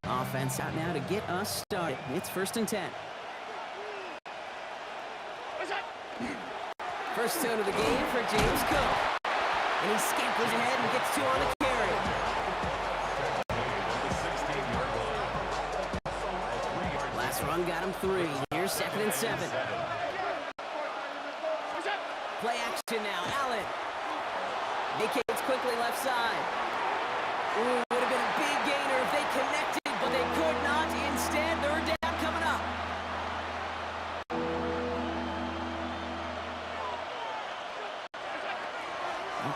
Speaker 2: Offense out now to get us started. It's 1st and 10. First down of the game for James Cook. And he scampers ahead and gets 2 on the carry. Last run got him 3. Here's 2nd and 7. Play action now. Allen vacates quickly left side. Ooh, would have been a big gainer if they connected, but they could not. Instead, 3rd down coming up.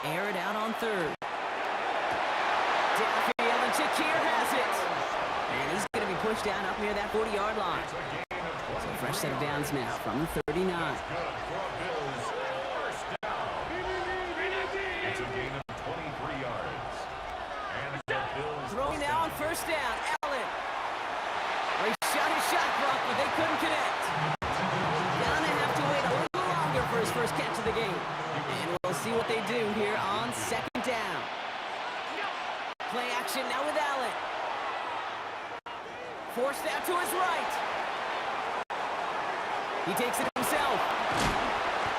Speaker 2: Air it out on 3rd. Downfield, and Shakir has it. And he's going to be pushed down up near that 40-yard line. So a fresh set of downs now from the 39.
Speaker 3: It's a gain of 23 yards. And the Bills
Speaker 2: Throwing now on 1st down, Allen. They shot his shot clock, but they couldn't connect. Gonna have to wait a little longer for his first catch of the game. And we'll see what they do here on 2nd down. Play action now with Allen. Forced out to his right. He takes it himself.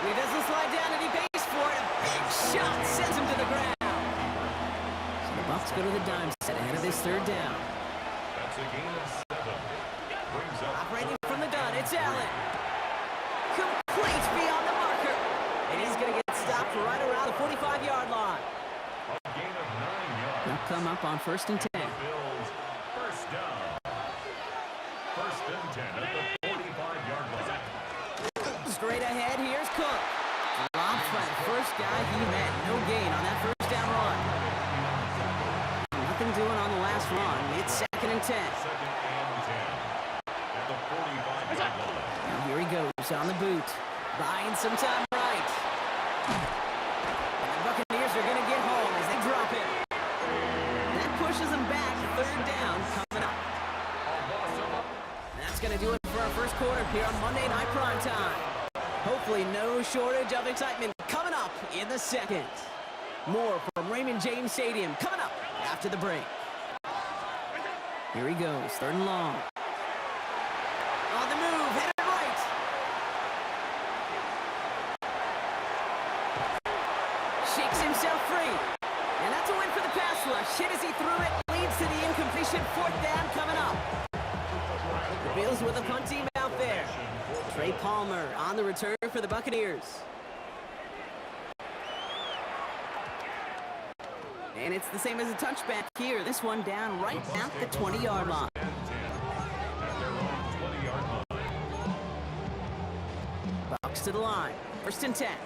Speaker 2: He doesn't slide down and he pays for it. A big shot sends him to the ground. So the Bucs go to the dime set ahead of this 3rd down.
Speaker 3: That's a gain of 7. Brings up
Speaker 2: Operating from the gun, it's Allen. Complete beyond the marker. And he's going to get stopped right around the 45-yard line.
Speaker 3: a gain of 9 yards.
Speaker 2: They'll come up on 1st and 10.
Speaker 3: Bills first down. 1st and 10 at the 45-yard line.
Speaker 2: Straight ahead, here's Cook. Dropped by the first guy he met. No gain on that 1st down run. Nothing doing on the last run. It's 2nd and 10.
Speaker 3: 2nd and 10 at the 45-yard line.
Speaker 2: Now here he goes on the boot. Buying some time right. And the Buccaneers are going to get home as they drop it. That pushes them back. 3rd down coming up. And that's going to do it for our first quarter here on Monday Night Primetime. Hopefully no shortage of excitement coming up in the 2nd. More from Raymond James Stadium coming up after the break. Here he goes, 3rd and long. On the move, headed right. Shakes himself free. And that's a win for the pass rush. Hit as he threw it, leads to the incompletion. 4th down coming up. The Bills with a punt team out there. Trey Palmer on the return for the Buccaneers. And it's the same as a touchback here. This one down right at the 20-yard line.
Speaker 3: And 10 at their own 20-yard line.
Speaker 2: Bucs to the line. 1st and 10.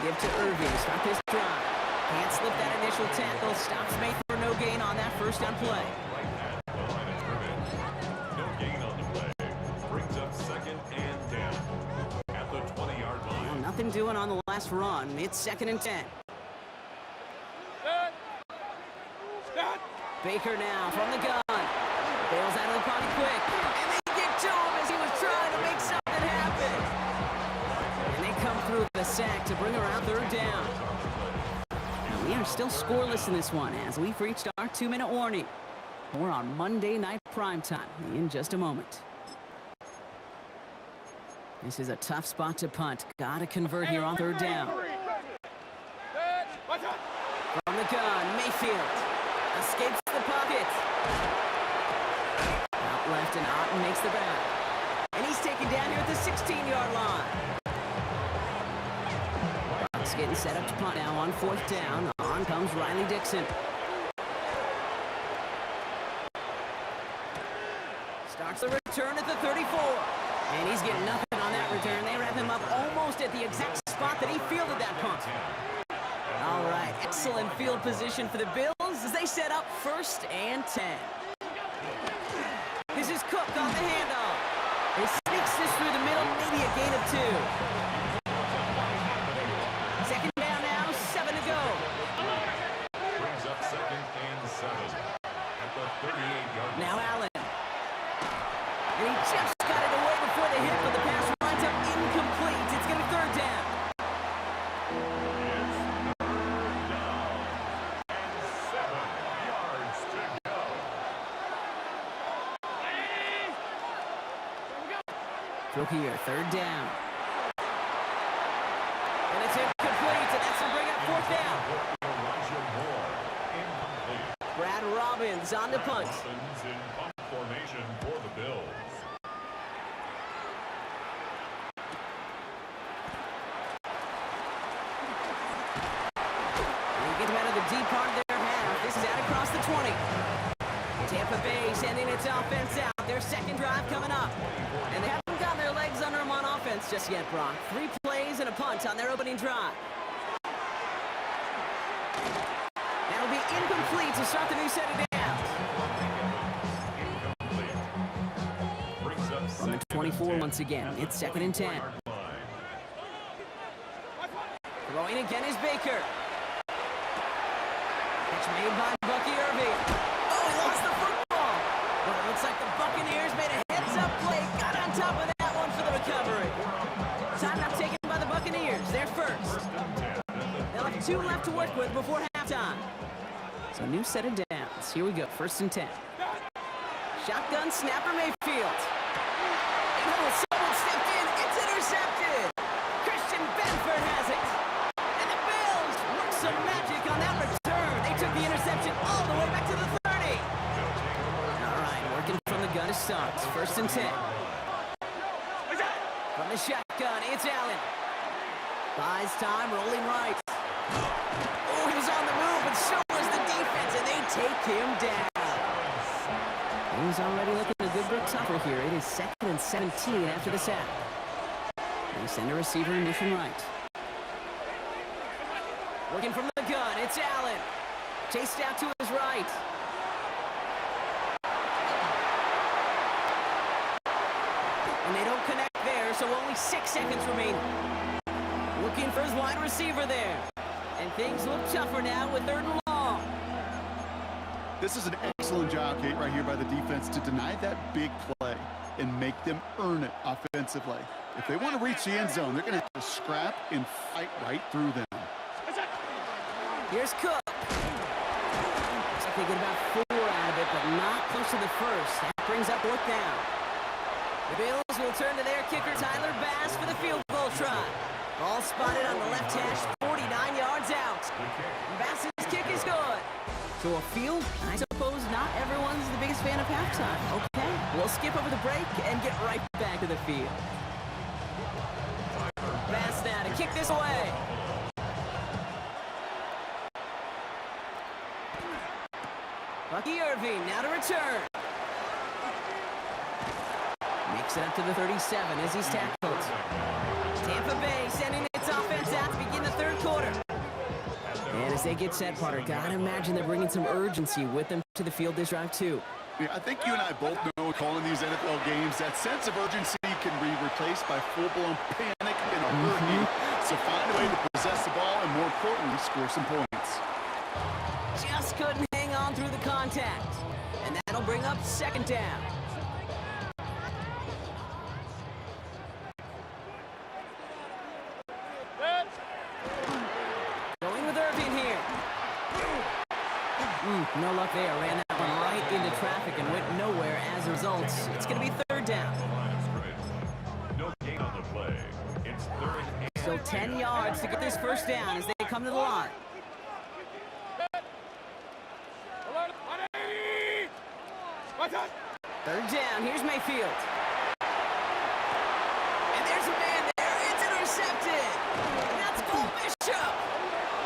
Speaker 2: Give to Irving to stop his drive. Can't slip that initial tackle. Stops made for no gain on that 1st down play.
Speaker 3: Right at the line of scrimmage. No gain on the play. Brings up 2nd and 10 at the 20-yard
Speaker 2: Well,
Speaker 3: line.
Speaker 2: nothing doing on the last run. It's 2nd and 10. Baker now from the gun. Bails out of the pocket quick. And they get to him as he was trying to make something happen. And they come through with a sack to bring around 3rd down. Now, we are still scoreless in this one as we've reached our 2-minute warning. We're on Monday Night Primetime in just a moment. This is a tough spot to punt. Gotta convert here on 3rd down. From the gun, Mayfield escapes the pocket. Out left and Otten makes the back. And he's taken down here at the 16-yard line. Bucs getting set up to punt now on 4th down. On comes Riley Dixon. Starts the return at the 34. And he's getting nothing on that return. They wrap him up almost at the exact spot that he fielded that punt. All right, excellent field position for the Bills as they set up 1st and 10. This is Cook on the handoff. He sneaks this through the middle, maybe a gain of 2. And he just got it away before the hit, but the pass winds up incomplete. It's going to be third down.
Speaker 3: It's third down and 7 yards to go.
Speaker 2: Throw here, third down. And it's incomplete, and that's going to bring up fourth down.
Speaker 3: Elijah Moore, incomplete.
Speaker 2: Brad Robbins on the punt.
Speaker 3: Robbins in punt formation for the Bills.
Speaker 2: And you get them out of the deep part of their half. This is out across the 20. Tampa Bay sending its offense out. Their second drive coming up. And they haven't got their legs under them on offense just yet, Brock. 3 plays and a punt on their opening drive. That'll be incomplete to start the new set of downs.
Speaker 3: Incomplete. Brings up
Speaker 2: From the 24 once again. It's second and 10. Throwing again is Baker. Catch made by Bucky Irving. Oh, he lost the football. But it looks like the Buccaneers made a heads-up play. Got on top of that one for the recovery. Timeout taken by the Buccaneers. They're first. They'll have 2 left to work with before halftime. So new set of downs. Here we go. First and 10. Shotgun snapper Mayfield. And someone stepped in. It's intercepted. Christian Benford has it. And the Bills work some magic on that return. They took the interception all the way back to the 30. All right, working from the gun to start. First and 10. From the shotgun, it's Allen. Buys time, rolling right. Oh, he was on the move, but so was the defense, and they take him down. He's already looking a good bit tougher here. It is second and 17 after the sack. They send a receiver in mission right. Working from the gun, it's Allen. Chased out to his right. And they don't connect there, so only 6 seconds remaining. Looking for his wide receiver there. And things look tougher now with third and long.
Speaker 5: This is an excellent job, Kate, right here by the defense to deny that big play and make them earn it offensively. If they want to reach the end zone, they're going to have to scrap and fight right through them.
Speaker 2: Here's Cook. Looks like they get about 4 out of it, but not close to the first. That brings up fourth down. The Bills will turn to their kicker, Tyler Bass, for the field goal try. Ball spotted on the left hash, 49 yards out. Bass's kick is good. So a field, I suppose not everyone's the biggest fan of halftime. Okay, we'll skip over the break and get right back to the field. Bass now to kick this away. Bucky Irving now to return. Makes it up to the 37 as he's tackled. Tampa Bay sending its offense out to begin the third quarter. And as they get set, Potter, gotta imagine they're bringing some urgency with them to the field this drive too.
Speaker 5: Yeah, I think you and I both know calling these NFL games, that sense of urgency can be replaced by full-blown panic in a hurry. So find a way to possess the ball and, more importantly, score some points.
Speaker 2: Just couldn't hang on through the contact. And that'll bring up second down. Going with Irving here. No luck there. Ran that one right into traffic and went nowhere as a result. It's going to be third down.
Speaker 3: No gain on the play. It's third and
Speaker 2: Still 10 yards to get this first down as they come to the line. Third down. Here's Mayfield. And there's a man there. It's intercepted. And that's Cole Bishop.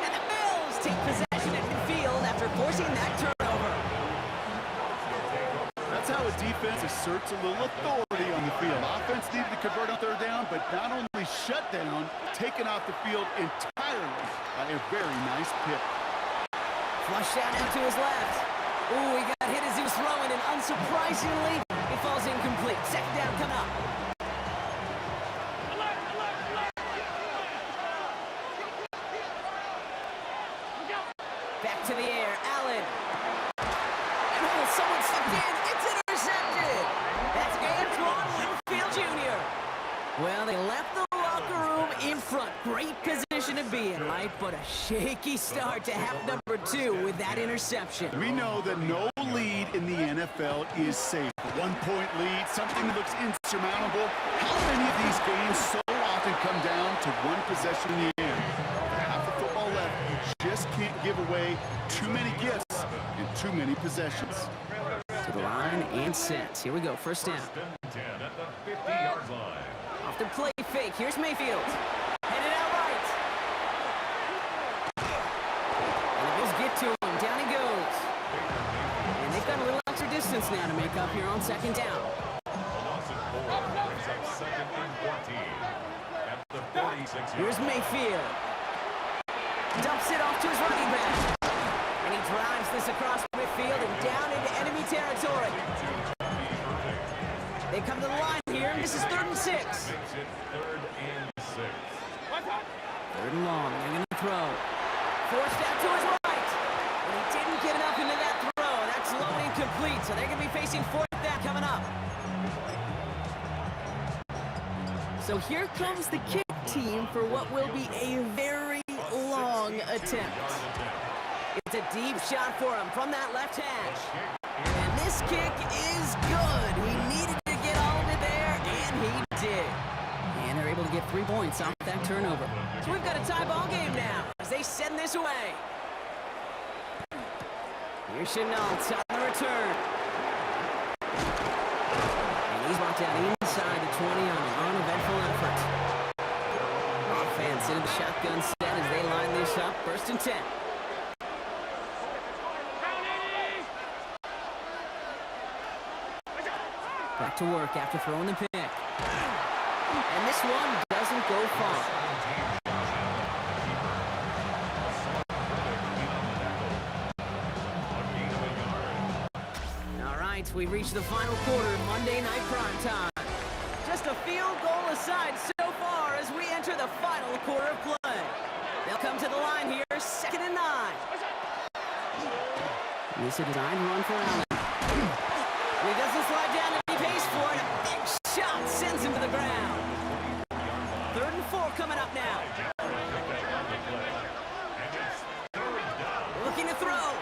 Speaker 2: And the Bills take possession at midfield after forcing that turnover.
Speaker 5: That's how a defense asserts a little authority on the field. Offense needed to convert on third down, but not only shut down, taken off the field entirely by a very nice pick.
Speaker 2: Flushed out now to his left. Ooh, he got hit as he was throwing, and unsurprisingly, it falls incomplete. Second down coming up. Back to the air, Allen. And someone stepped in. It's intercepted. That's Antoine position to be in, right? But a shaky start to half number 2 with that interception.
Speaker 5: We know that no lead in the NFL is safe. A one-point lead, something that looks insurmountable. How many of these games so often come down to one possession in the end? Half the football left, just can't give away too many gifts in too many possessions.
Speaker 2: To the line and set. Here we go, first down.
Speaker 3: First and 10 at the 50-yard line.
Speaker 2: Off the play fake, here's Mayfield. Headed out right. And the Bills get to him, down he goes. And they've got a little extra distance now to make up here on second down.
Speaker 3: Loss of 4 brings up second and 14 at the 46-yard
Speaker 2: Here's Mayfield. Dumps it off to his running back. And he drives this across midfield and down into enemy territory. They come to the line here, and this is 3rd and 6.
Speaker 3: Makes it 3rd and 6.
Speaker 2: 3rd and long, they're going to throw. Forced out to his right. And he didn't get enough into that throw. That's low and incomplete, so they're going to be facing 4th down coming up. So here comes the kick team for what will be a very long attempt. It's a deep shot for him from that left hash. And this kick is good. He needed to get all of it there, and he did. And they're able to get 3 points off that turnover. So we've got a tie ball game now as they send this away. Here's Chenault on the return. And he's brought down inside the 20 on an uneventful effort. Offense into the shotgun set as they line this up. 1st and 10. Back to work after throwing the pick. And this one doesn't go far. All right, we've reached the final quarter of Monday Night Prime Time. Just a field goal aside so far as we enter the final quarter of play. They'll come to the line here, 2nd and 9. This is a designed run for Allen. He doesn't slide down and he pays for it. A big shot sends him to the ground. 3rd and 4 coming up now. Looking to throw.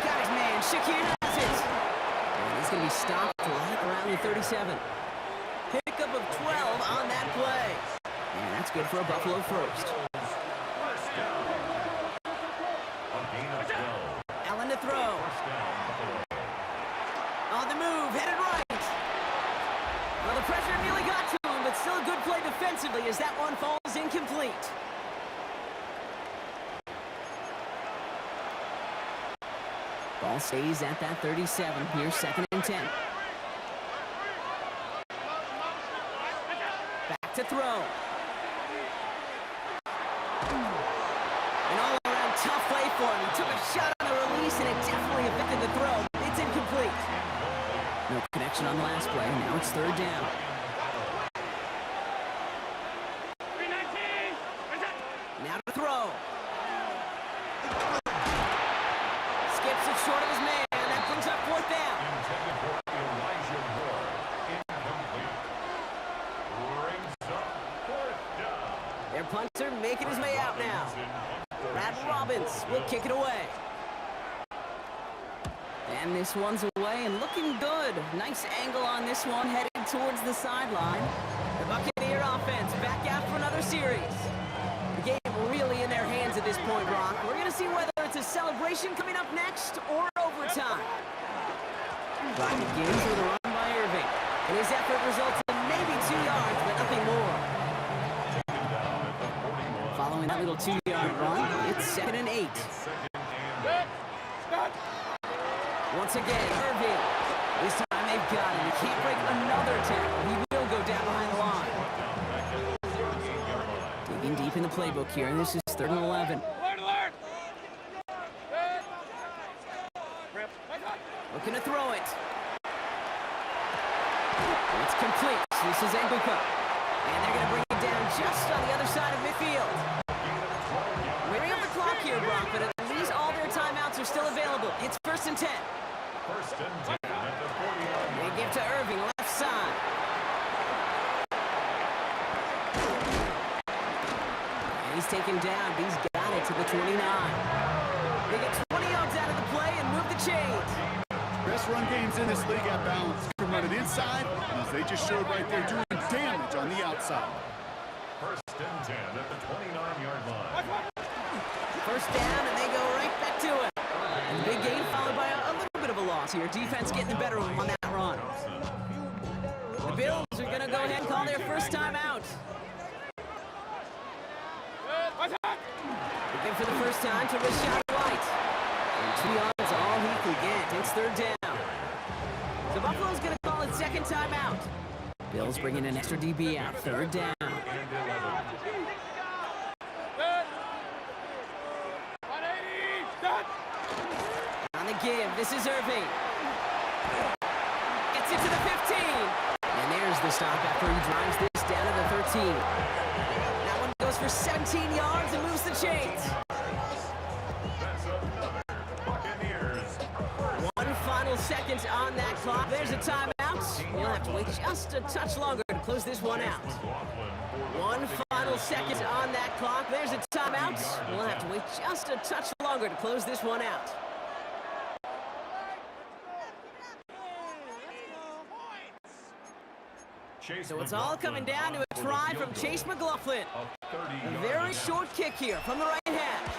Speaker 2: Got his man. Shakir has it. And he's going to be stopped right around the 37. Pickup of 12 on that play. And that's good for a Buffalo first. Allen to throw. On the move, headed right. Well, the pressure nearly got to him, but still a good play defensively as that one falls incomplete. Ball stays at that 37. Here's 2nd and 10. Back to throw. An all-around tough play for him. He took a shot on the release, and it definitely affected the throw. It's incomplete. No connection on the last play. Now it's 3rd down. Now to throw. Skips it short of his man. That brings up 4th down.
Speaker 3: Intended for Elijah Moore. Incomplete. Brings up 4th down.
Speaker 2: Their punter making his way out now. Brad Robbins will kick it away. And this one's away and looking good. Nice angle on this one, headed towards the sideline. The Buccaneer offense back out for another series. The game really in their hands at this point, Brock. We're going to see whether it's a celebration coming up next or overtime. Clock begins with a run by Irving. And his effort results in maybe 2 yards, but nothing more. Following that little 2-yard run, it's 2nd and 8. Once again, Irving. This time they've got him. He can't break another tackle. He will go down behind the line. Digging deep in the playbook here, and this is 3rd and 11. Looking to throw it. It's complete. This is Egbuka. And they're going to bring it down just on the other side of midfield. Wearing up the clock here, Brock, but at least all their timeouts are still available. It's 1st and 10.
Speaker 3: 1st and 10 at the 40-yard line.
Speaker 2: They give to Irving, left side. He's taken down. He's got it to the 29. They get 20 yards out of the play and move the chains.
Speaker 5: Best run games in this league at balance. Can run it inside, and as they just showed right there, doing damage on the outside.
Speaker 3: First and 10 at the 29-yard line.
Speaker 2: First down, and they go right back to it. And big gain followed by a little bit of a loss here. Defense getting the better of them on that run. The Bills are going to go ahead and call their first time out. Looking for the first time to Rachaad White. And 2 yards, all he could get. It's third down. So Buffalo's going to call it second time out. Bills bringing an extra DB out. Third down. On the give, this is Irving. Gets it to the 15. And there's the stop after he drives this down to the 13. That one goes for 17 yards and moves the chains.
Speaker 3: That's another Buccaneers.
Speaker 2: One final second on that clock. There's a timeout. You'll have to wait just a touch longer to close this one out. One final second on that clock. There's a timeout. We'll have to wait just a touch longer to close this one out. So it's all coming down to a try from Chase McLaughlin. A very short kick here from the right hash.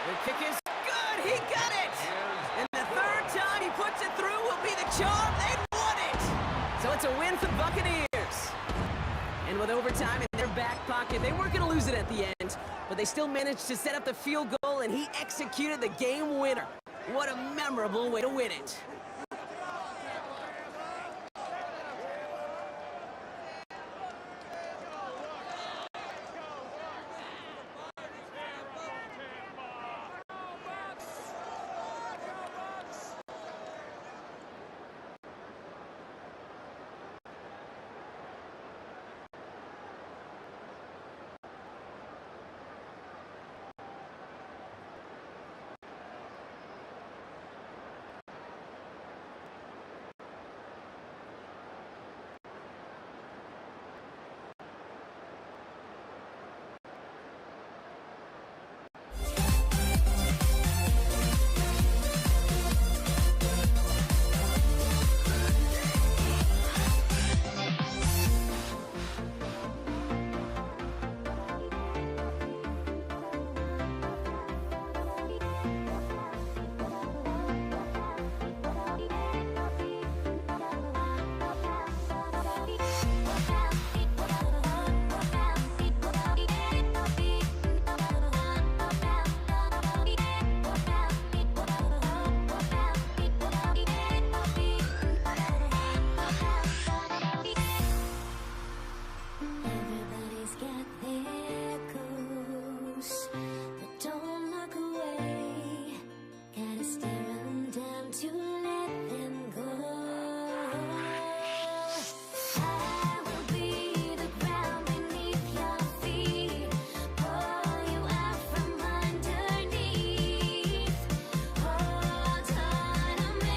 Speaker 2: The kick is good. He got it. And the third time he puts it through will be the charm. They won it. So it's a win for the Buccaneers. And with overtime in their back pocket, they weren't going to lose it at the end, but they still managed to set up the field goal, and he executed the game winner. What a memorable way to win it.
Speaker 6: Everybody's got their goals, but don't look away. Gotta stare 'em down to let them go. I will be the ground beneath your feet, pull you out from underneath. Hold on to me.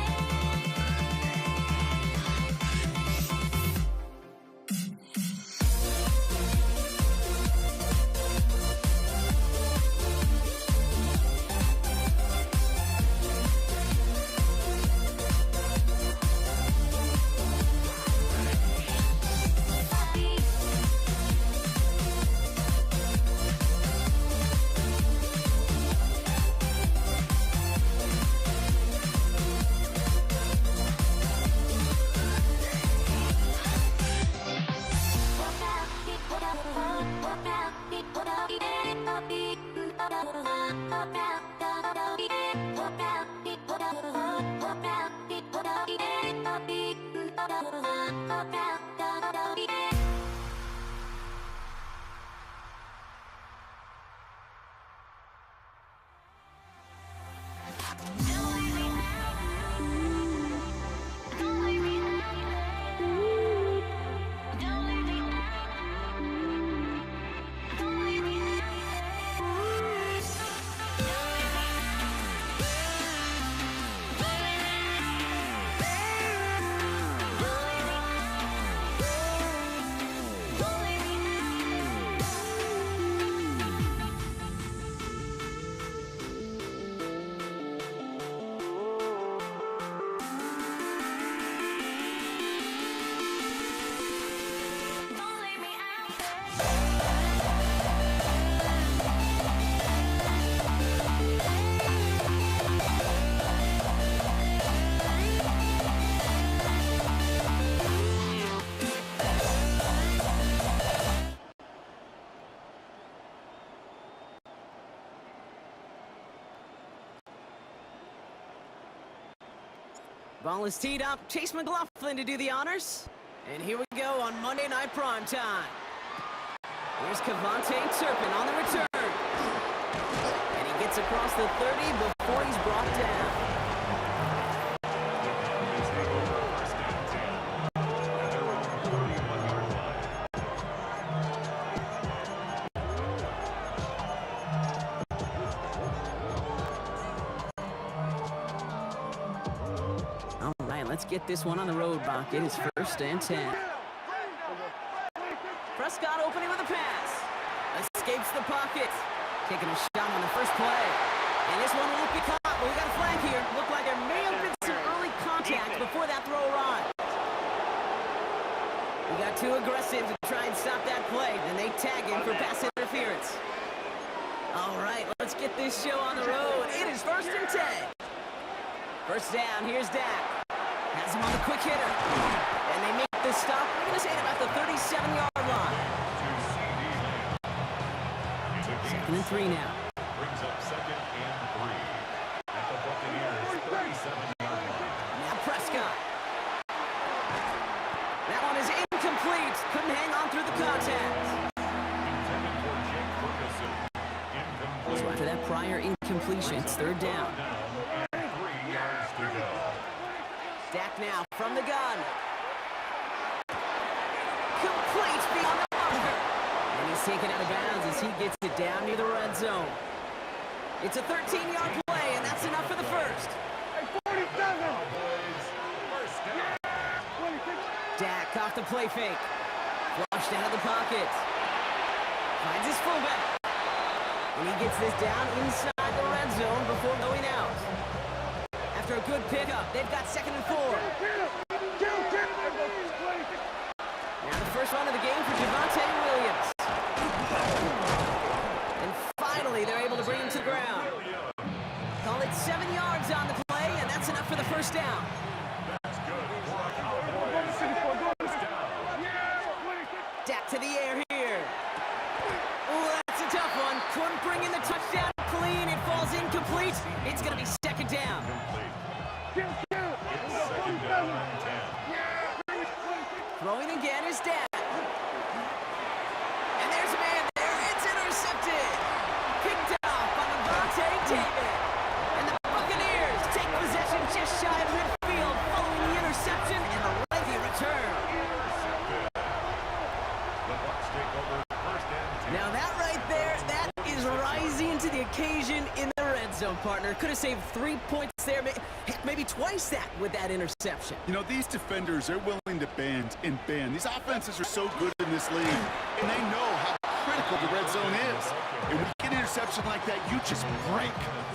Speaker 2: Ball is teed up. Chase McLaughlin to do the honors. And here we go on Monday Night Prime Time. Here's Cavante Turpin on the return. And he gets across the 30 before he's brought down. All right, let's get this one on the road, Bach. It is 1st and 10. Prescott opening with a pass. Escapes the pocket. Taking a shot on the first play. And this one won't be caught, but we got a flag here. Looked like there may have been some early contact before that throw arrived. We got too aggressive to try and stop that play, and they tag him for pass interference. All right, let's get this show on the road. It is 1st and 10. First down, here's Dak. Has him on the quick hitter. And they make the stop. We're going to say at about the 37-yard line. 2nd and 3 now.
Speaker 3: Brings up 2nd and 3 at the Buccaneers 37-yard line.
Speaker 2: Now Prescott. That one is incomplete. Couldn't hang on through the contact.
Speaker 3: Intended for Jake Ferguson. Incomplete.
Speaker 2: So after that prior incompletion, it's 3rd down.
Speaker 3: And 3 yards to go.
Speaker 2: Dak now from the gun. Complete beyond the marker. And he's taken out of bounds as he gets it down near the red zone. It's a 13-yard play, and that's enough for the first.
Speaker 3: Cowboys, first down.
Speaker 2: Dak off the play fake. Flushed out of the pocket. Finds his fullback. And he gets this down inside the red zone before going out. After a good pickup, they've got 2nd and 4. Now the first run of the game for Javonte Williams. And finally, they're able to bring him to the ground. Call it 7 yards on the play, and that's enough for the first down.
Speaker 3: That's good for a Cowboys first down.
Speaker 2: Dak to the air here. Oh, that's a tough one. Couldn't bring in the touchdown clean. It falls incomplete. It's going to be 2nd down.
Speaker 3: Complete. It's 2nd down and 10.
Speaker 2: Throwing again is Dak. And there's a man there. It's intercepted. Picked off by Devontae Davis. And the Buccaneers take possession just shy of midfield following the interception and the lengthy return.
Speaker 3: The Bucs take over 1st and 10.
Speaker 2: Now that right there, that is rising to the occasion in the red zone, partner. Could have saved 3 points there. Heck, maybe twice that with that interception.
Speaker 5: You know, these defenders, they're willing to bend and bend. These offenses are so good in this league, and they know how critical the red zone is. And when you get an interception like that, you just break.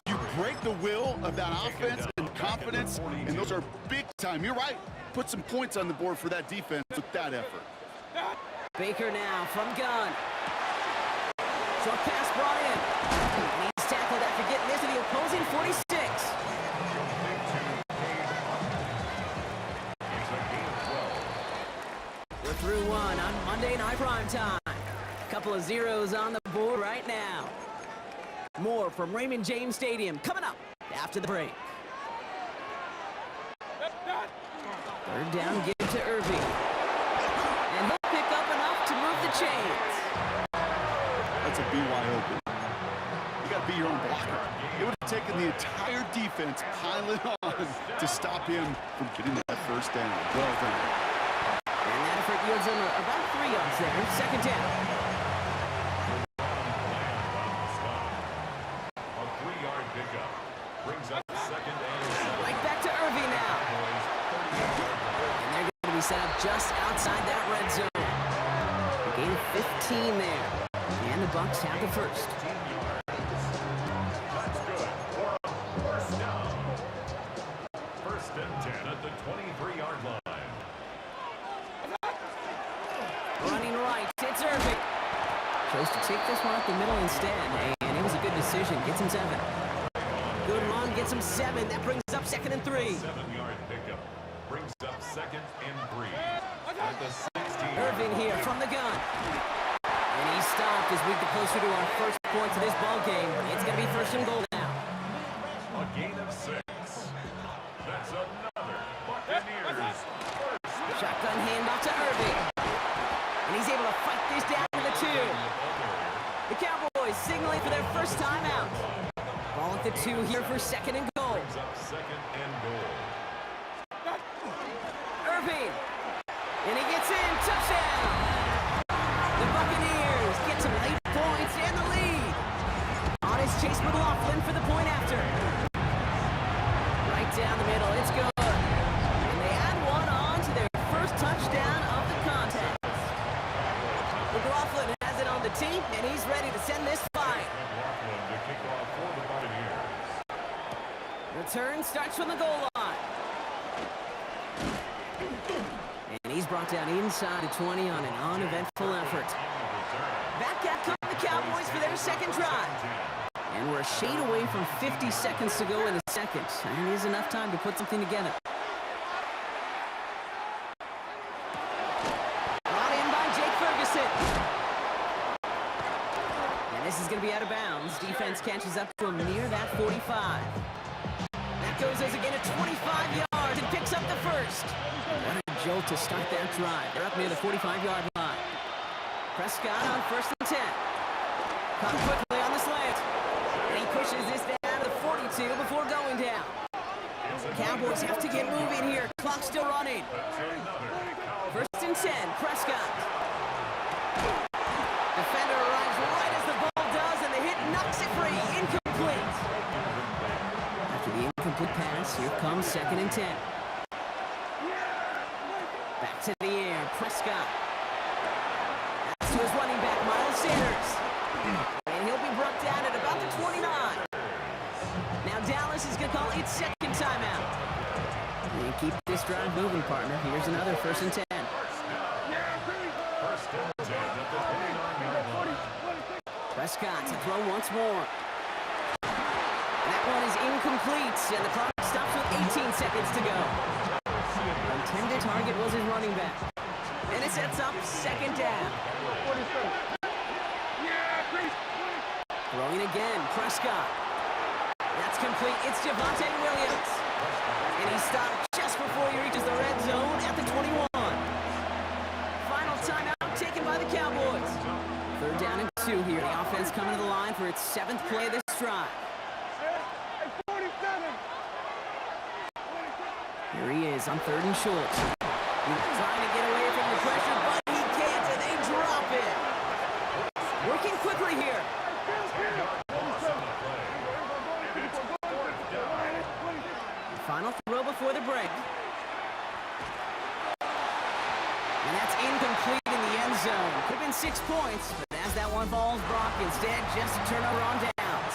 Speaker 5: You break the will of that offense and confidence, and those are big time. You're right. Put some points on the board for that defense with that effort.
Speaker 2: Baker now from gun. Short pass brought in. And he's tackled after getting into the opposing 46. We're through one on Monday Night Prime Time. Couple of zeros on the board right now. More from Raymond James Stadium coming up after the break. 3rd down, give to Irving. And he'll pick up enough to move the chains.
Speaker 5: That's a BYO. You got to be your own blocker. It would have taken the entire defense piling on to stop him from getting that first down. Well done.
Speaker 2: And that effort yields him about 3 yards there. 2nd down.
Speaker 3: A 3-yard pickup brings up 2nd and 7.
Speaker 2: Right back to Irving now. And they're going to be set up just outside that red zone. A gain of 15 there. And the Bucs have the first.
Speaker 3: That's good for a first down. 1st and 10 at the 23-yard line.
Speaker 2: Running right, it's Irving. Chose to take this one up the middle instead, and it was a good decision. Gets him 7. Good run, gets him 7. That brings us up 2nd and 3.
Speaker 3: 7-yard pickup brings up 2nd and 3 at the 16.
Speaker 2: Irving here from the gun. And he's stopped as we get closer to our first points of this ball game. It's going to be 1st and goal now.
Speaker 3: A gain of 6. That's another
Speaker 2: Shotgun handoff to Irving. And he's able to fight this down to the 2. The Cowboys signaling for their first timeout. Ball at the 2 here for second and goal.
Speaker 3: Brings up second and goal.
Speaker 2: Irving. And he gets in. Touchdown. The Buccaneers get some late points and the lead. On his Chase McLaughlin for the point after. Right down the middle. It's good. And they add one on to their first touchdown of the contest. McLaughlin has it on the team, and he's ready to send this fight.
Speaker 3: McLaughlin to kick off for the Buccaneers.
Speaker 2: Return starts from the goal line. And he's brought down inside the 20 on an uneventful effort. Back out come the Cowboys for their second drive. And we're a shade away from 50 seconds to go in the second. And it is enough time to put something together. Brought in by Jake Ferguson. And this is going to be out of bounds. Defense catches up to him near that 45. That goes as again at 25 yards and picks up the first. What a jolt to start that drive. They're up near the 45-yard line. Prescott on first and 10. Come quickly on the slant. And he pushes this down to the 42 before going down. Cowboys have to get moving here. Clock still running. First and 10, Prescott. Defender arrives right as the ball does, and the hit knocks it free. Incomplete. After the incomplete pass, here comes second and 10. Back to the air, Prescott. That's to his running back, Miles Sanders. And he'll be brought down at about the 29. Now Dallas is going to call its second timeout. And keep this drive moving, partner. Here's another first and 10.
Speaker 3: First and 10 at the 29-yard line.
Speaker 2: Prescott to throw once more. That one is incomplete, and the clock stops with 18 seconds to go. Intended target was his running back. And it sets up second down. Throwing again, Prescott. That's complete. It's Javonte Williams. And he stopped just before he reaches the red zone at the 21. Final timeout taken by the Cowboys. Third down and 2 here. The offense coming to the line for its 7th play of this drive. Here he is on third and short. He's trying to get away from the pressure, but he can't, and they drop it. Working quickly here. The final throw before the break. And that's incomplete in the end zone. Could have been 6 points, but as that one falls, Brock instead just a turnover on downs.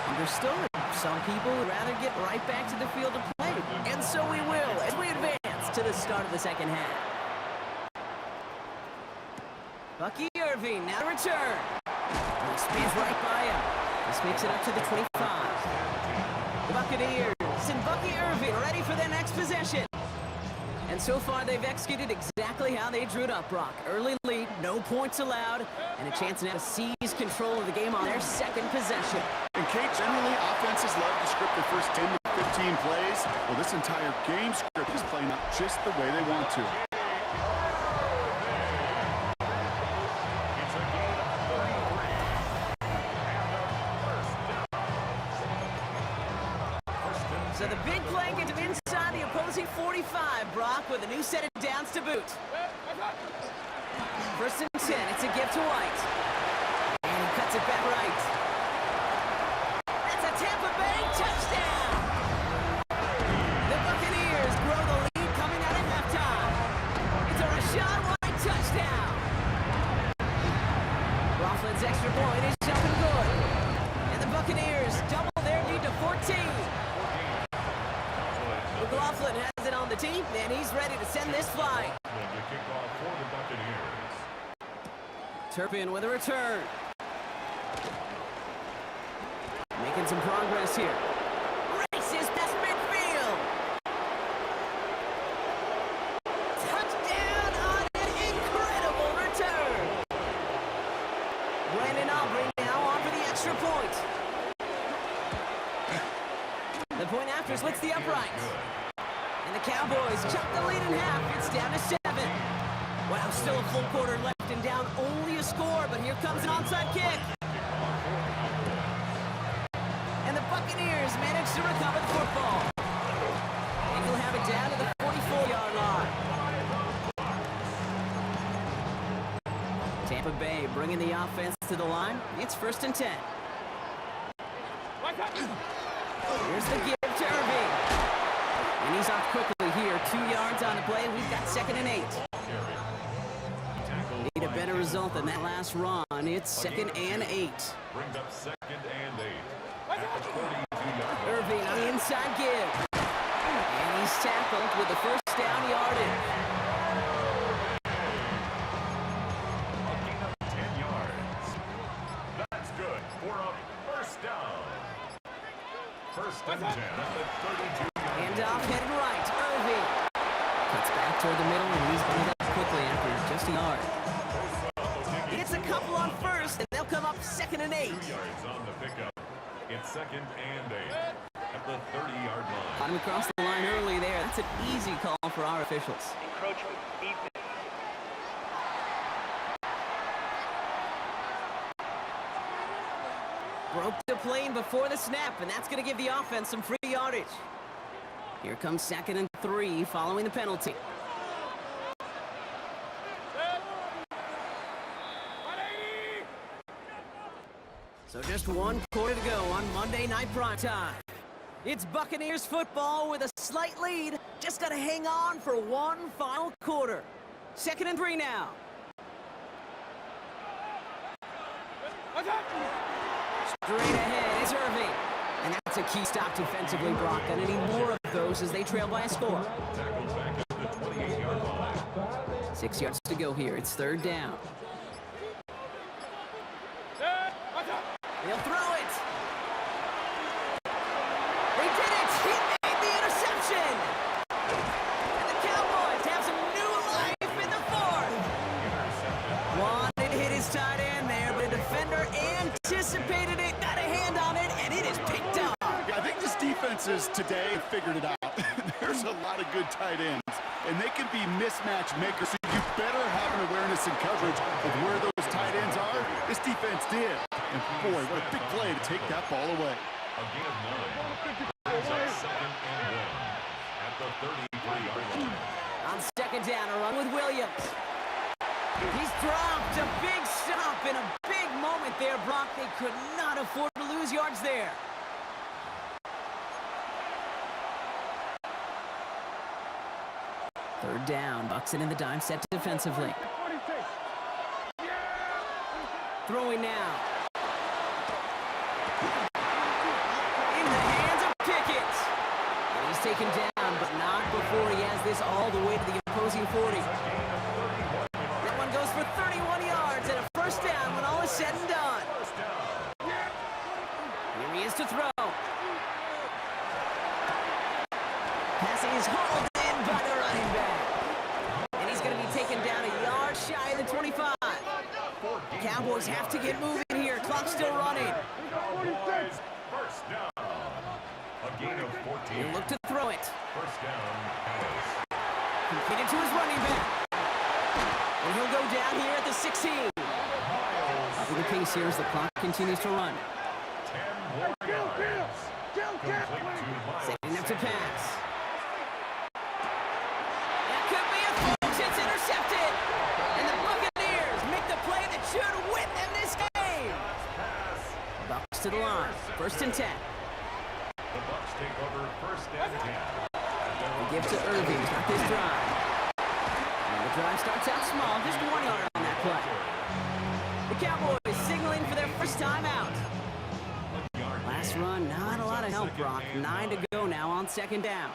Speaker 2: Understood. Some people would rather get right back to the field of play. And so we will as we advance to the start of the second half. Bucky Irving now to return. He spins right by him. This makes it up to the 25. The Buccaneers and Bucky Irving ready for their next possession. And so far, they've executed exactly how they drew it up, Brock. Early lead, no points allowed, and a chance now to seize control of the game on their second possession.
Speaker 5: And Kate, generally, offenses love to script their first 10 to 15 plays. Well, this entire game script is playing out just the way they want to.
Speaker 3: It's a gain of 33. And
Speaker 2: So the big play gets him inside the opposing 45, Brock, with a new set of downs to boot. First and 10, it's a gift to White. And he cuts it back right. That's a Tampa Bay touchdown! The Buccaneers grow the lead coming out at halftime. It's a Rachaad White touchdown! Coughlin's extra point is up and good. And the Buccaneers double their lead to 14. McLaughlin has it on the team, and he's ready to send this flying.
Speaker 3: to kick off for the Buccaneers.
Speaker 2: Turpin with a return. Making some progress here. Races past midfield. Touchdown on an incredible return. Brandon Aubrey now on for the extra point. The point after splits the uprights. And the Cowboys chop the lead in half. It's down to 7. Wow, still a full quarter left and down only a score, but here comes an onside kick. And the Buccaneers manage to recover the football. And he'll have it down to the 44-yard line. Tampa Bay bringing the offense to the line. It's 1st and 10. Here's the give to Irving. And he's off quickly here. 2 yards on the play. We've got 2nd and 8. Need a better result than that last run. It's 2nd and 8.
Speaker 3: Brings up 2nd and 8. At the 42-yard line.
Speaker 2: Irving on the inside give. And he's tackled with the first down yardage.
Speaker 3: A gain of 10 yards. That's good for a first down. 1st and 10 at the 32-yard line.
Speaker 2: Handoff headed right. Irving cuts back toward the middle, and he's brought up quickly after just a yard. It's a couple on 1st, and they'll come up 2nd and 8.
Speaker 3: 2 yards on the pickup. It's 2nd and 8 at the 30-yard line.
Speaker 2: Caught him across the line early there. That's an easy call for our officials.
Speaker 4: Encroachment. Defense.
Speaker 2: Broke the plane before the snap, and that's going to give the offense some free yardage. Here comes 2nd and 3 following the penalty. So just 1 quarter to go on Monday Night Primetime. It's Buccaneers football with a slight lead. Just got to hang on for 1 final quarter. 2nd and 3 now. Straight ahead is Irving. And that's a key stop defensively, Brock. And any more of those as they trail by a score.
Speaker 3: Tackled back at the 28-yard line.
Speaker 2: 6 yards to go here. It's 3rd down. He'll throw it. They did it. He made the interception. And the Cowboys have some new life in the 4th. Wanted to hit his tight end there, but a defender anticipated it, got a hand on it, and it is picked up.
Speaker 5: Yeah, I think this defenses today have figured it out. There's a lot of good tight ends, and they can be mismatch makers, so you better have an awareness and coverage of where those tight ends are. This defense did. And boy, what a big play to take that ball away.
Speaker 3: A gain of 9. Brings up 2nd and 1 at the 33-yard line.
Speaker 2: On 2nd down, a run with Williams. He's dropped a big stop in a big moment there, Brock. They could not afford to lose yards there. Third down, Buxton in the dime set defensively. Throwing now. In the hands of Pickett. And he's taken down, but not before he has this all the way to the opposing 40. That one goes for 31 yards and a first down when all is said and done. Here he is to throw. Passing is hauled in by the running back. And he's going to be taken down a yard shy of the 25. Cowboys have to get moving here. Clock's still running.
Speaker 3: First down. A gain of 14.
Speaker 2: He'll look to throw it.
Speaker 3: First down.
Speaker 2: Completed to his running back. And he'll go down here at the 16. Up the pace here as the clock continues to run.
Speaker 3: 10 more yards. Complete to Miles.
Speaker 2: Setting up to pass. That could be a force. It's intercepted. And the Buccaneers make the play that should win them this game. Bucks to the line. 1st and 10.
Speaker 3: The Bucks take over 1st and 10.
Speaker 2: The give to Irving. Start this drive. And the drive starts out small. Just 1 yard on that play. The Cowboys signaling for their first time out. Last run, not a lot of help, Brock. 9 to go now on 2nd down.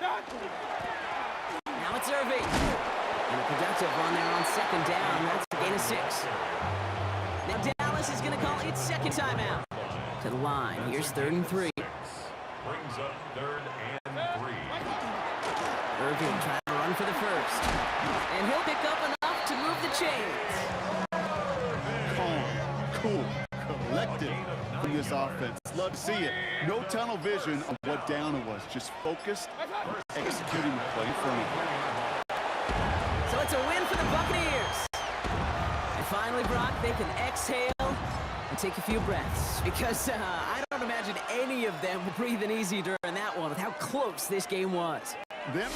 Speaker 2: Now it's Irving. And a productive run there on 2nd down. That's a gain of 6. Now Dallas is going to call its 2nd timeout. To the line. Here's 3rd and 3.
Speaker 3: Brings up 3rd and 3.
Speaker 2: Irving trying to run for the first. And he'll pick up enough to move the chains.
Speaker 5: Calm, cool, collected from this offense. Love to see it. No tunnel vision on what down it was. Just focused executing the play for me.
Speaker 2: So it's a win for the Buccaneers. And finally, Brock, they can exhale and take a few breaths. Because I don't imagine any of them were breathing easy during that one with how close this game was.
Speaker 5: Them.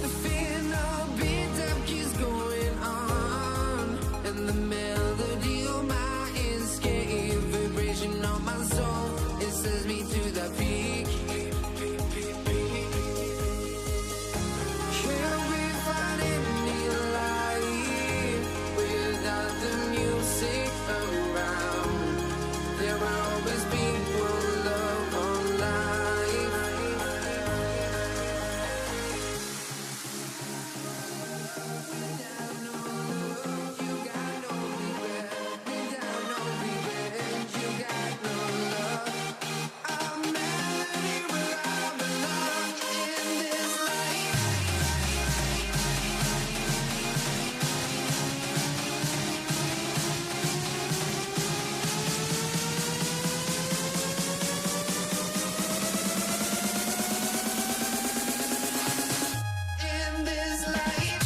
Speaker 7: The feeling of beat-up keeps going on, and the melody of my escape, vibration on my soul, it sends me to the peak. Can we find any light without the music around? There will always be one love on life. You got no regret, without no revenge. You got no love. I'm melody where I belong in this life. In this life.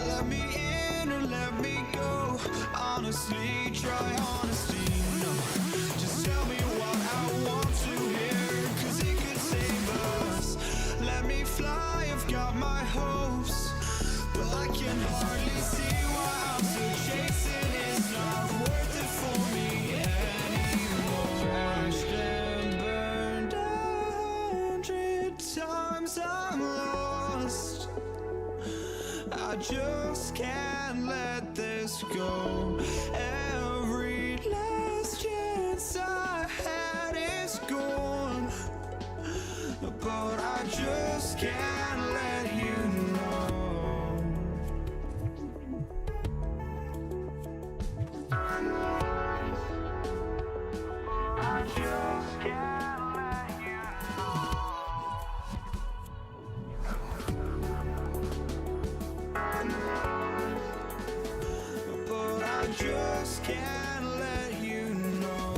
Speaker 1: Let me in or let me go. Honestly, try honesty. No, just tell me what I want to hear, 'cause it could save us. Let me fly, I've got my hopes, but I can hardly see why I'm still chasing. It's not worth it for me anymore. Crashed and burned 100 times, I'm lost. I just can't let this go. Every last chance I had is gone, but I just can't let you know. I just can't let you know. But I just can't let you know.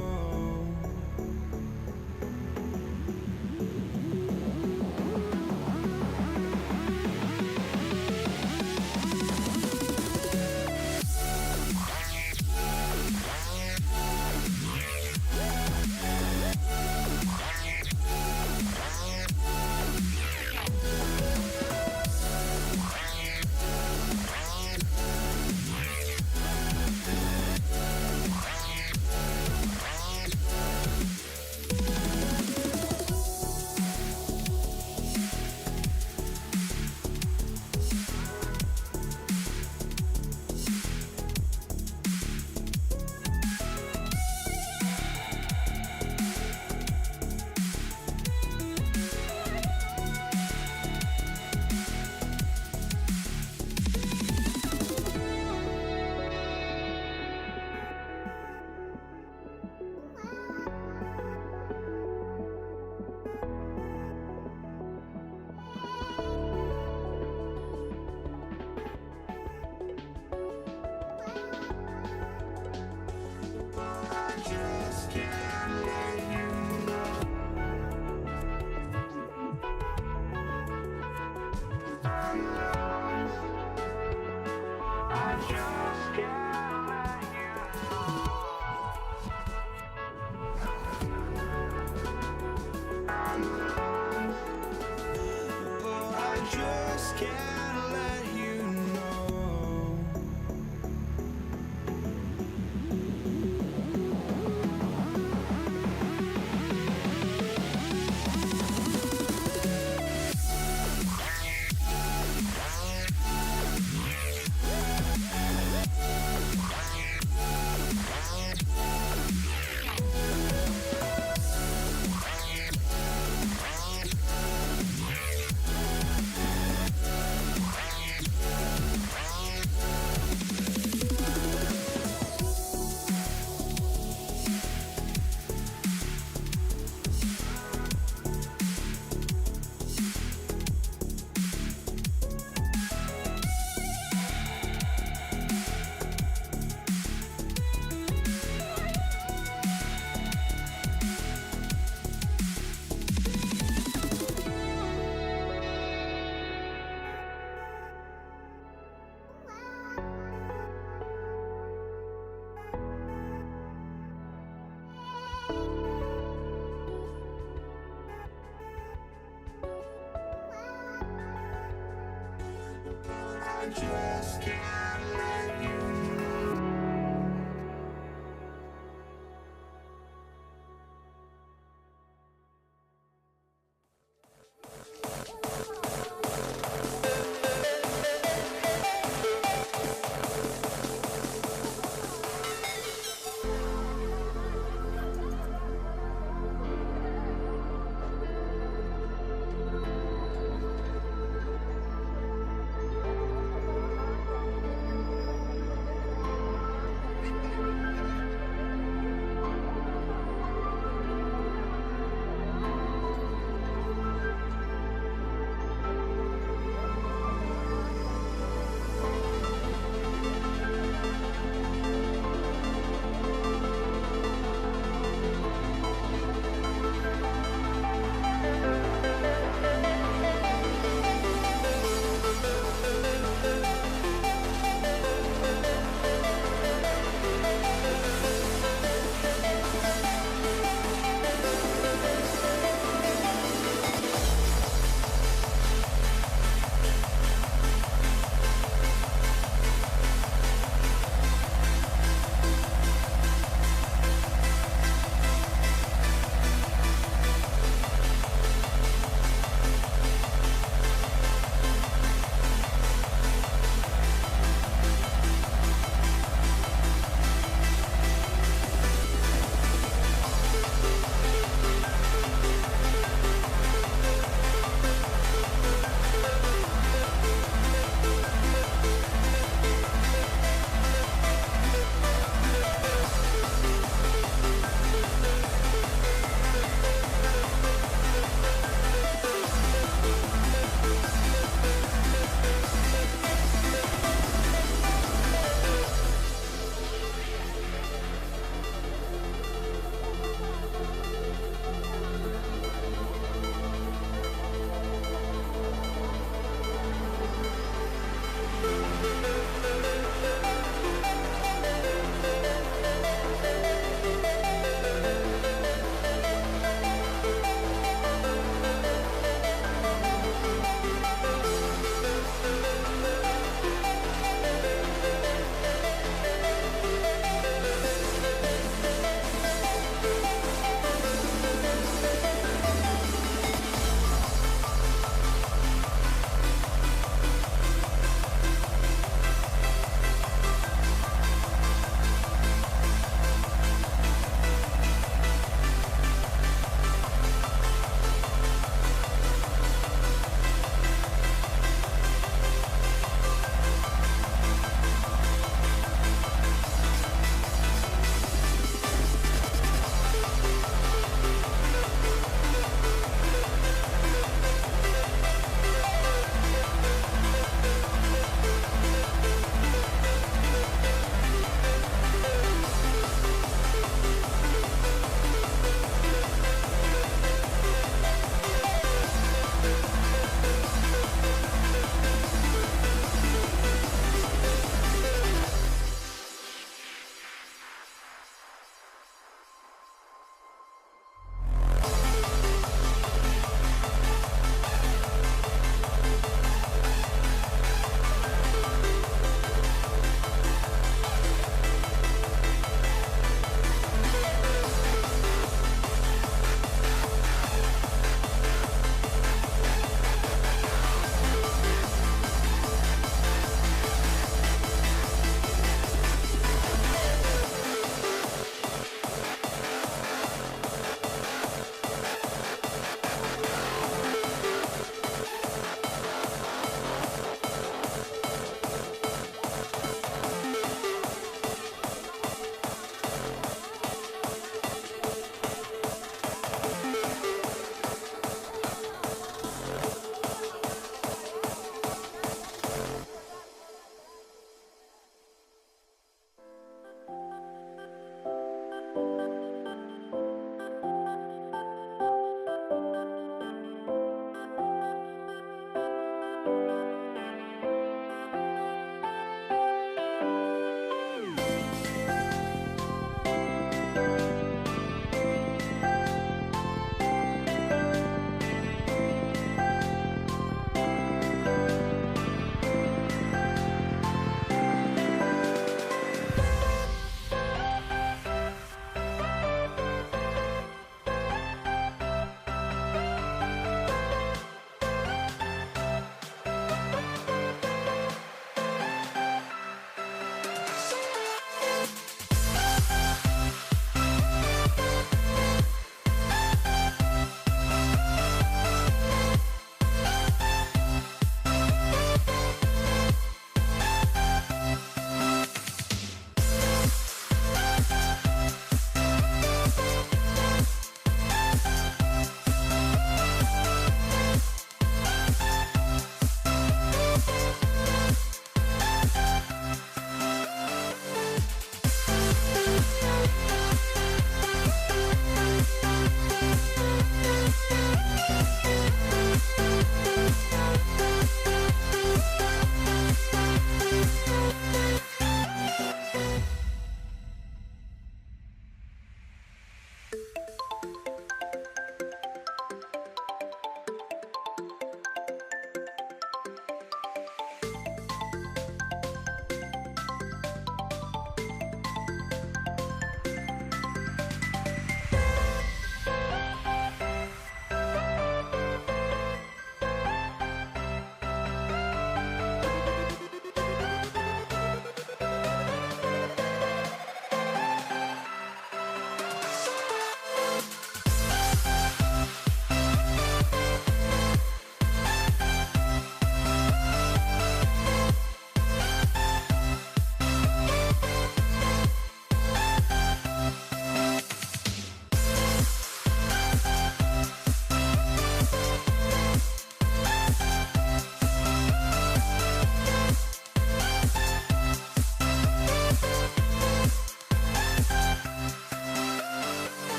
Speaker 1: just can't let you.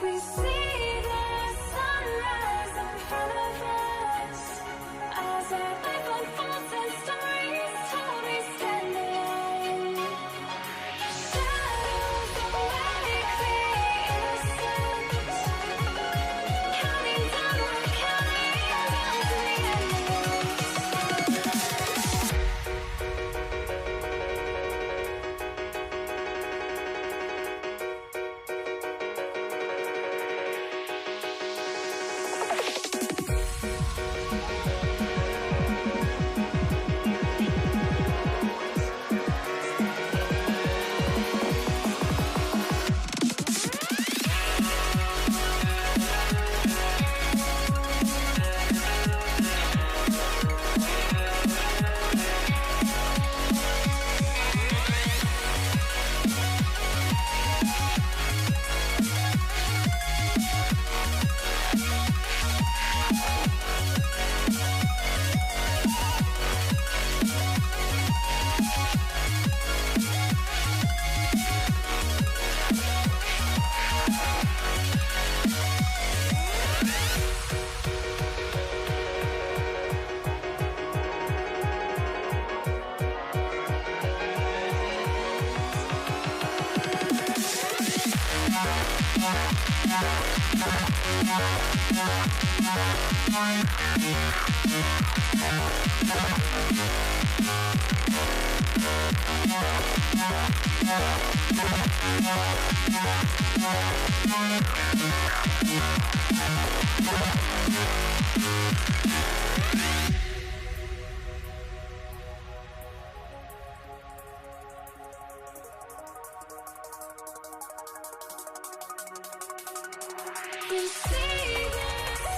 Speaker 6: We see the sunrise in front of us as our life unfolds and stories told. We stand alone. Shadows awake the innocent, counting down, we're counting down to the end. We see the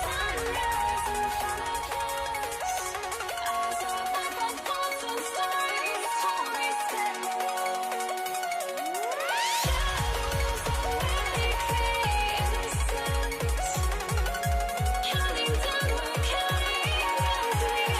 Speaker 6: sunrise in front of us as our life unfolds and stories told. We stand alone. Shadows awake the innocent, counting down, we're counting down to the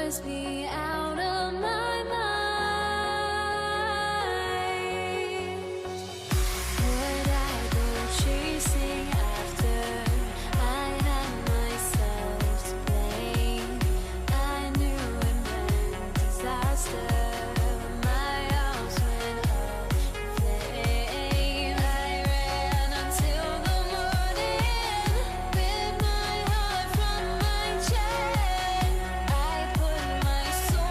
Speaker 6: must be out of my mind. Would I go chasing after? I had myself to blame. I knew it meant disaster. My house went up in flames. I ran until the morning, bit my heart from my chest. I put my soul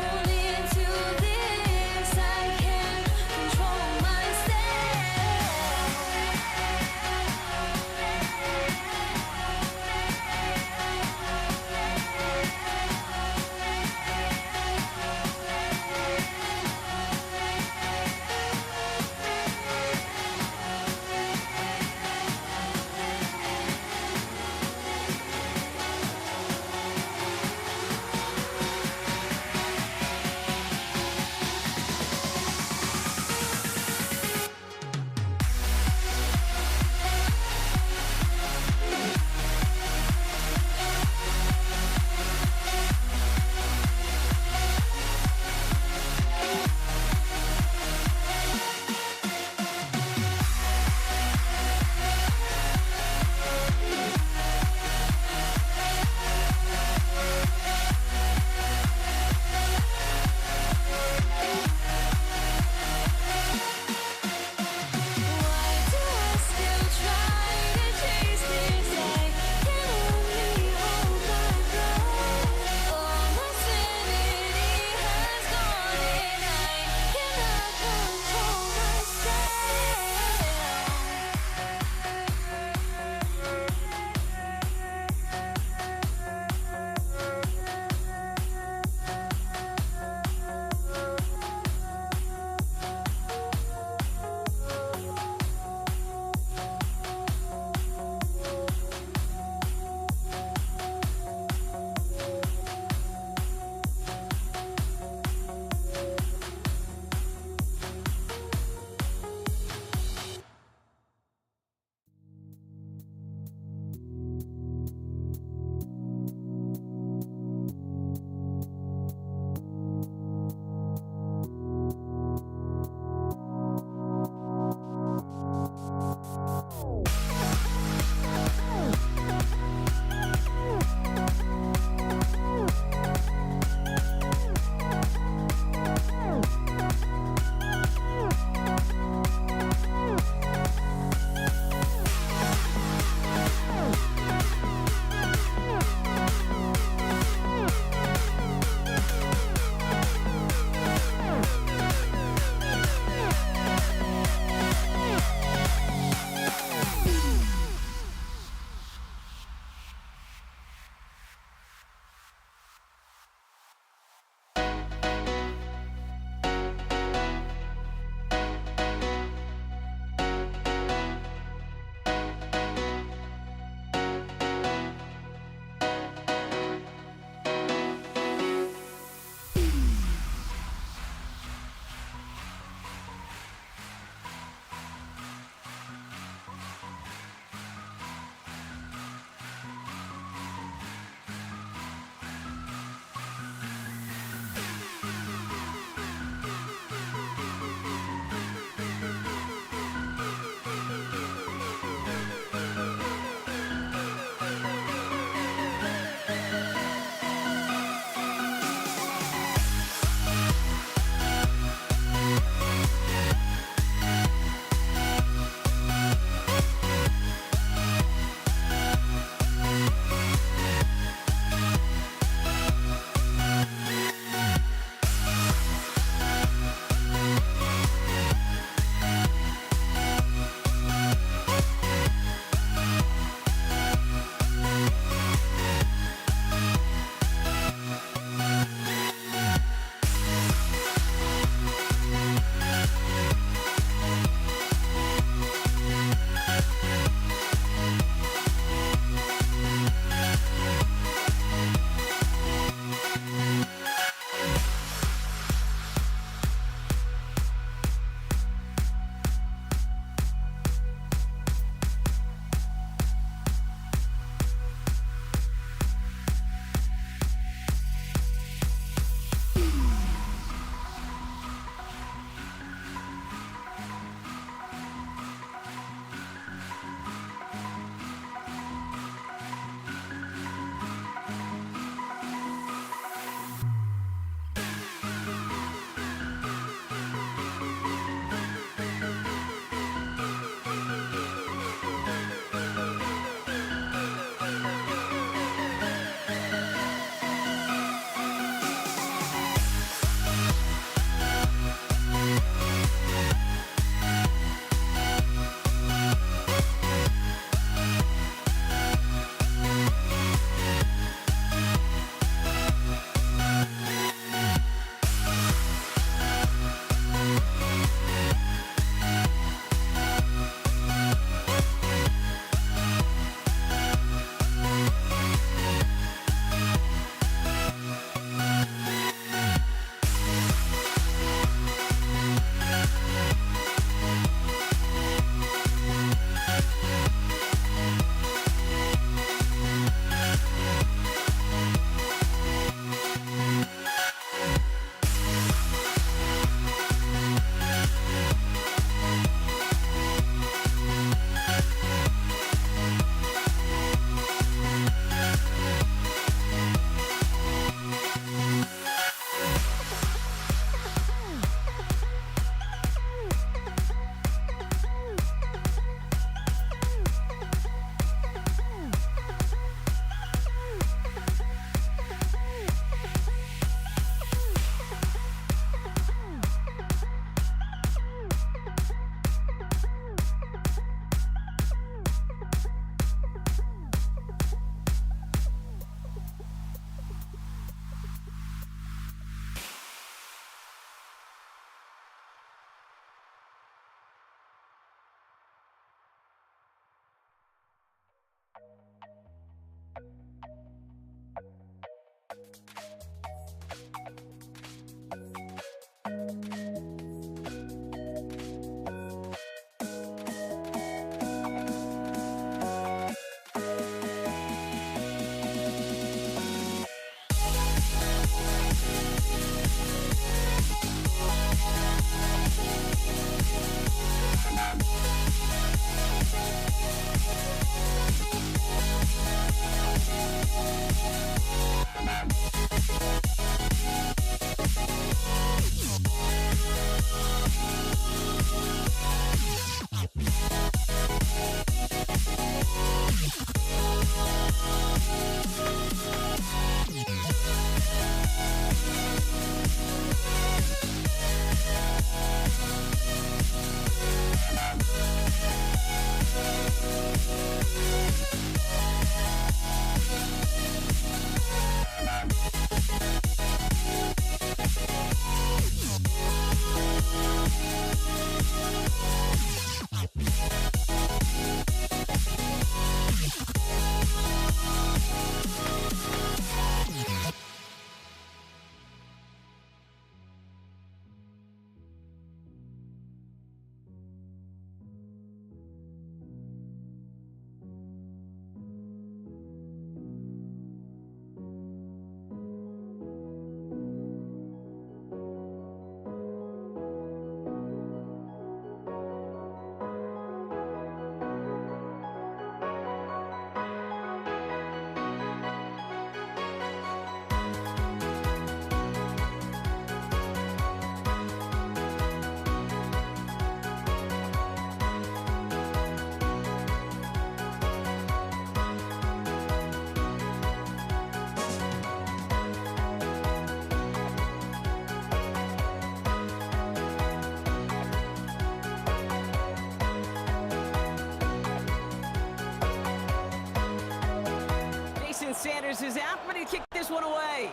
Speaker 2: is out, ready to kick this one away.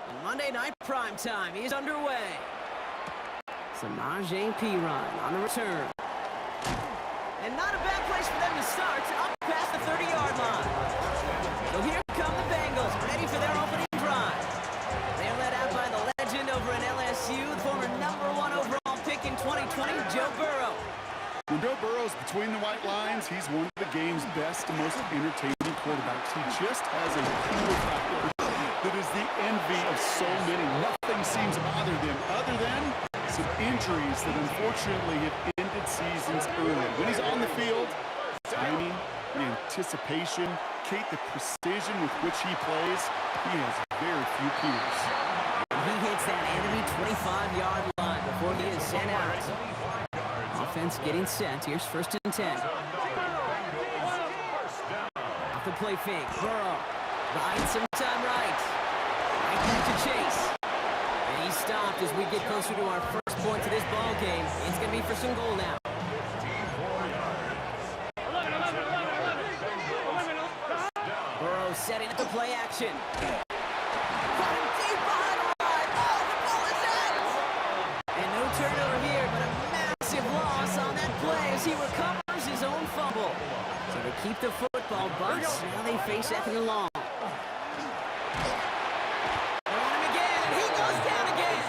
Speaker 2: And Monday Night Prime Time is underway. Samaje Perine on the return. And not a bad place for them to start, up past the 30-yard line. So here come the Bengals, ready for their opening drive. They're led out by the legend over in LSU, the former #1 overall pick in 2020, Joe Burrow.
Speaker 5: When Joe Burrow's between the white lines, he's one of the game's best and most entertaining quarterbacks. He just has a cool factor that is the envy of so many. Nothing seems to bother them other than some injuries that unfortunately have ended seasons early. When he's on the field, timing, the anticipation, Kate, the precision with which he plays, he has very few peers.
Speaker 2: He hits that enemy 25-yard line before he is sent out. Offense getting set. Here's 1st and 10. Off the play fake. Burrow. Buying some time right. Right back to Chase. And he's stopped as we get closer to our first point to this ball game. It's going to be for some goal now. Burrow setting up the play action. Got him deep behind the line. Oh, the ball is out! And no turnover here, but a massive loss on that play as he recovers his own fumble. So they keep the football, but now they face 2nd and long. They're on him again, and he goes down again.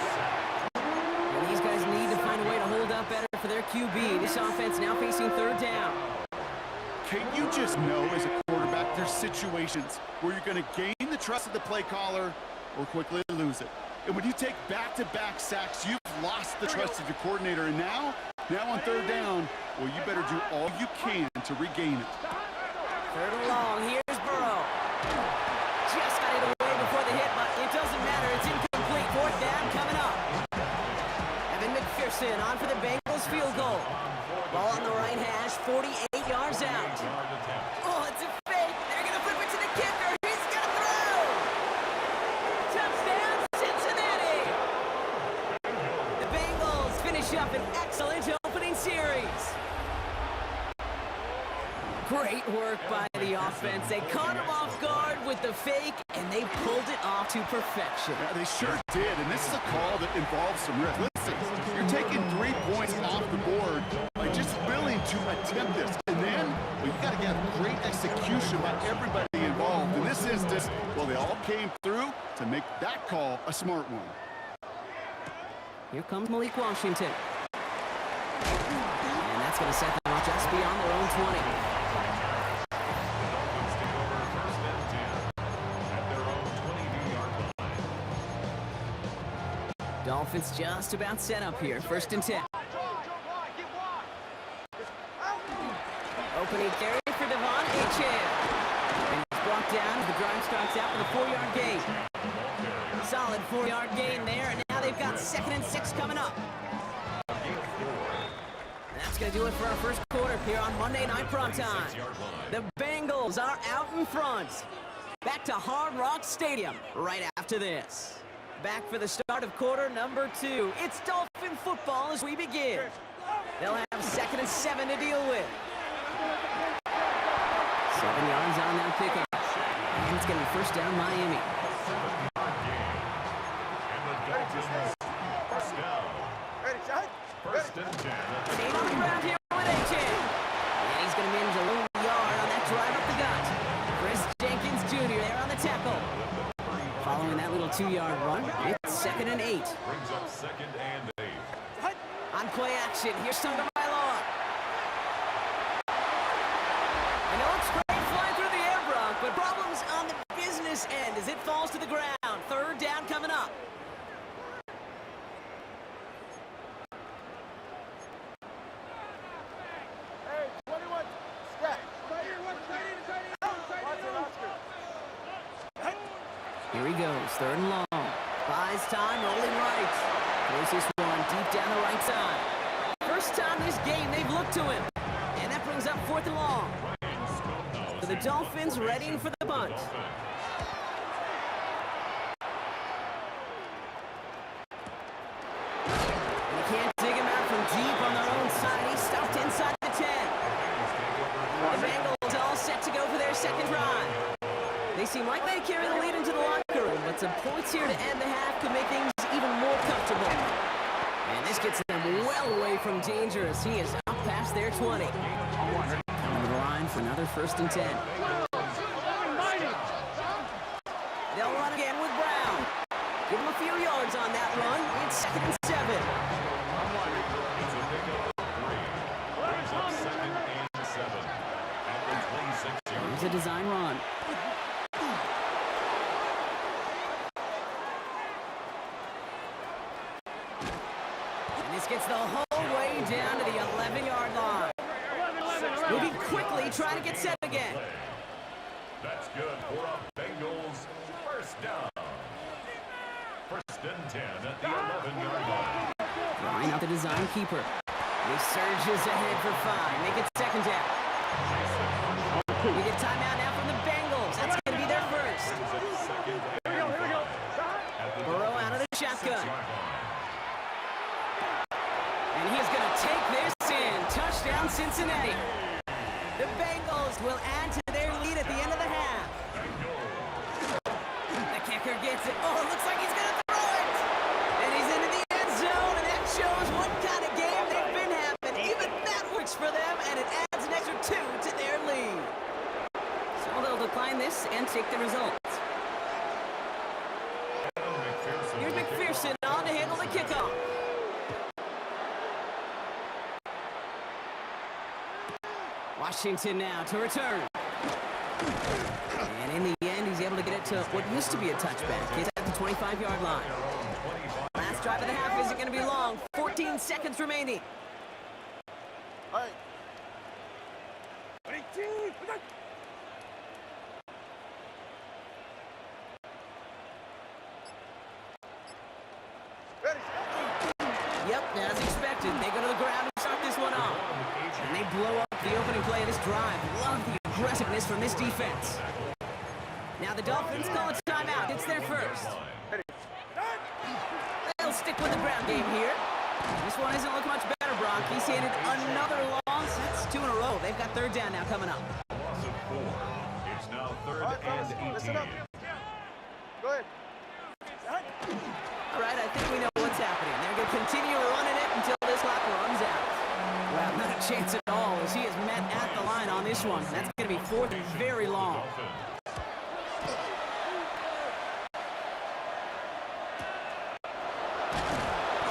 Speaker 2: And these guys need to find a way to hold up better for their QB. This offense now facing 3rd down.
Speaker 5: Kate, you just know as a quarterback there's situations where you're going to gain the trust of the play caller or quickly lose it. And when you take back-to-back sacks, you've lost the trust of your coordinator. And now on 3rd down, well, you better do all you can to regain it.
Speaker 2: 3rd and long, here's Burrow. Just got it away before the hit, but it doesn't matter. It's incomplete. 4th down coming up. Evan McPherson on for the Bengals field goal. Ball on the right hash, 48 yards out. Oh, it's a fake. They're going to flip it to the kicker. He's going to throw. Touchdown, Cincinnati. The Bengals finish up an excellent opening series. Great work by the offense. They caught him off guard with the fake, and they pulled it off to perfection.
Speaker 5: Yeah, they sure did, and this is a call that involves some risk. Listen, you're taking 3 points off the board by just willing to attempt this. And then, well, you got to get great execution by everybody involved. In this instance, well, they all came through to make that call a smart one.
Speaker 2: Here comes Malik Washington. And that's going to set them up just beyond their own 20. Dolphins just about set up here. 1st and 10. Opening carry for Devon Achane. And he's brought down as the drive starts out with a 4-yard gain. Solid 4-yard gain there, and now they've got 2nd and 6 coming up. That's going to do it for our first quarter here on Monday Night Prime Time. The Bengals are out in front. Back to Hard Rock Stadium right after this. Back for the start of quarter number 2. It's Dolphin football as we begin. They'll have 2nd and 7 to deal with. 7 yards on that pickup. And it's going to be 1st down Miami.
Speaker 3: And the Dolphins, 1st down. 1st and 10.
Speaker 2: Staying on the ground here with Achane. And he's going to manage a low yard on that drive up the gut. Chris Jenkins Jr. there on the tackle. Following that little 2-yard run, it's 2nd and 8.
Speaker 3: Brings up 2nd and 8.
Speaker 2: On play action, here's Tagovailoa. I know it's great flying through the air, Brock, but problems on the business end as it falls to the ground. 3rd down coming up. Here he goes, 3rd and long. Buys time, rolling right. Throws this one deep down the right side. First time this game they've looked to him. And that brings up 4th and long. So the Dolphins readying for the bunt. And they can't dig him out from deep on their own side. He's stuffed inside the 10. The Bengals all set to go for their 2nd drive. They seem like they carry the lead into the locker room, but some points here to end the half could make things even more comfortable. And this gets them well away from danger as he is up past their 20. Coming to the line for another 1st and 10. They'll run again with Brown. Give him a few yards on that run. It's 2nd and 7.
Speaker 3: It's a pickup of 3. Brings up 2nd and 7. At the 26 yard.
Speaker 2: Here's a design run. And this gets the whole way down to the 11-yard line. Moving quickly, trying to get set again.
Speaker 3: That's good for a Bengals 1st down. 1st and 10 at the 11-yard line.
Speaker 2: Line out the design keeper. He surges ahead for 5. Make it 2nd down. We get timeout now from the Bengals. That's going to be their first. Burrow out of the shotgun. And he's going to take this in. Touchdown, Cincinnati. The Bengals will add to their lead at the end of the half. The kicker gets it. Oh, it looks like he's going to throw it. And he's into the end zone, and that shows what kind of game they've been having. Even that works for them, and it adds an extra 2 to their lead. So they'll decline this and take the results. Here's McPherson on to handle the kickoff. Washington now to return. And in the end, he's able to get it to what used to be a touchback. He's at the 25-yard line. Last drive of the half isn't going to be long. 14 seconds remaining. Yep, as expected, they go to the ground and start this one off. And they blow up the opening play of this drive. Love the aggressiveness from this defense. Now the Dolphins call a timeout. It's their first. They'll stick with the ground game here. This one isn't looking much better, Brock. He's handed another loss. That's 2 in a row. They've got 3rd down now coming up.
Speaker 3: Loss of 4. It's now 3rd and 18.
Speaker 8: Go ahead.
Speaker 2: All right, I think we know what's happening. They're going to continue running it until this clock runs out. Well, not a chance at all as he is met at the line on this one. That's going to be 4th and very long.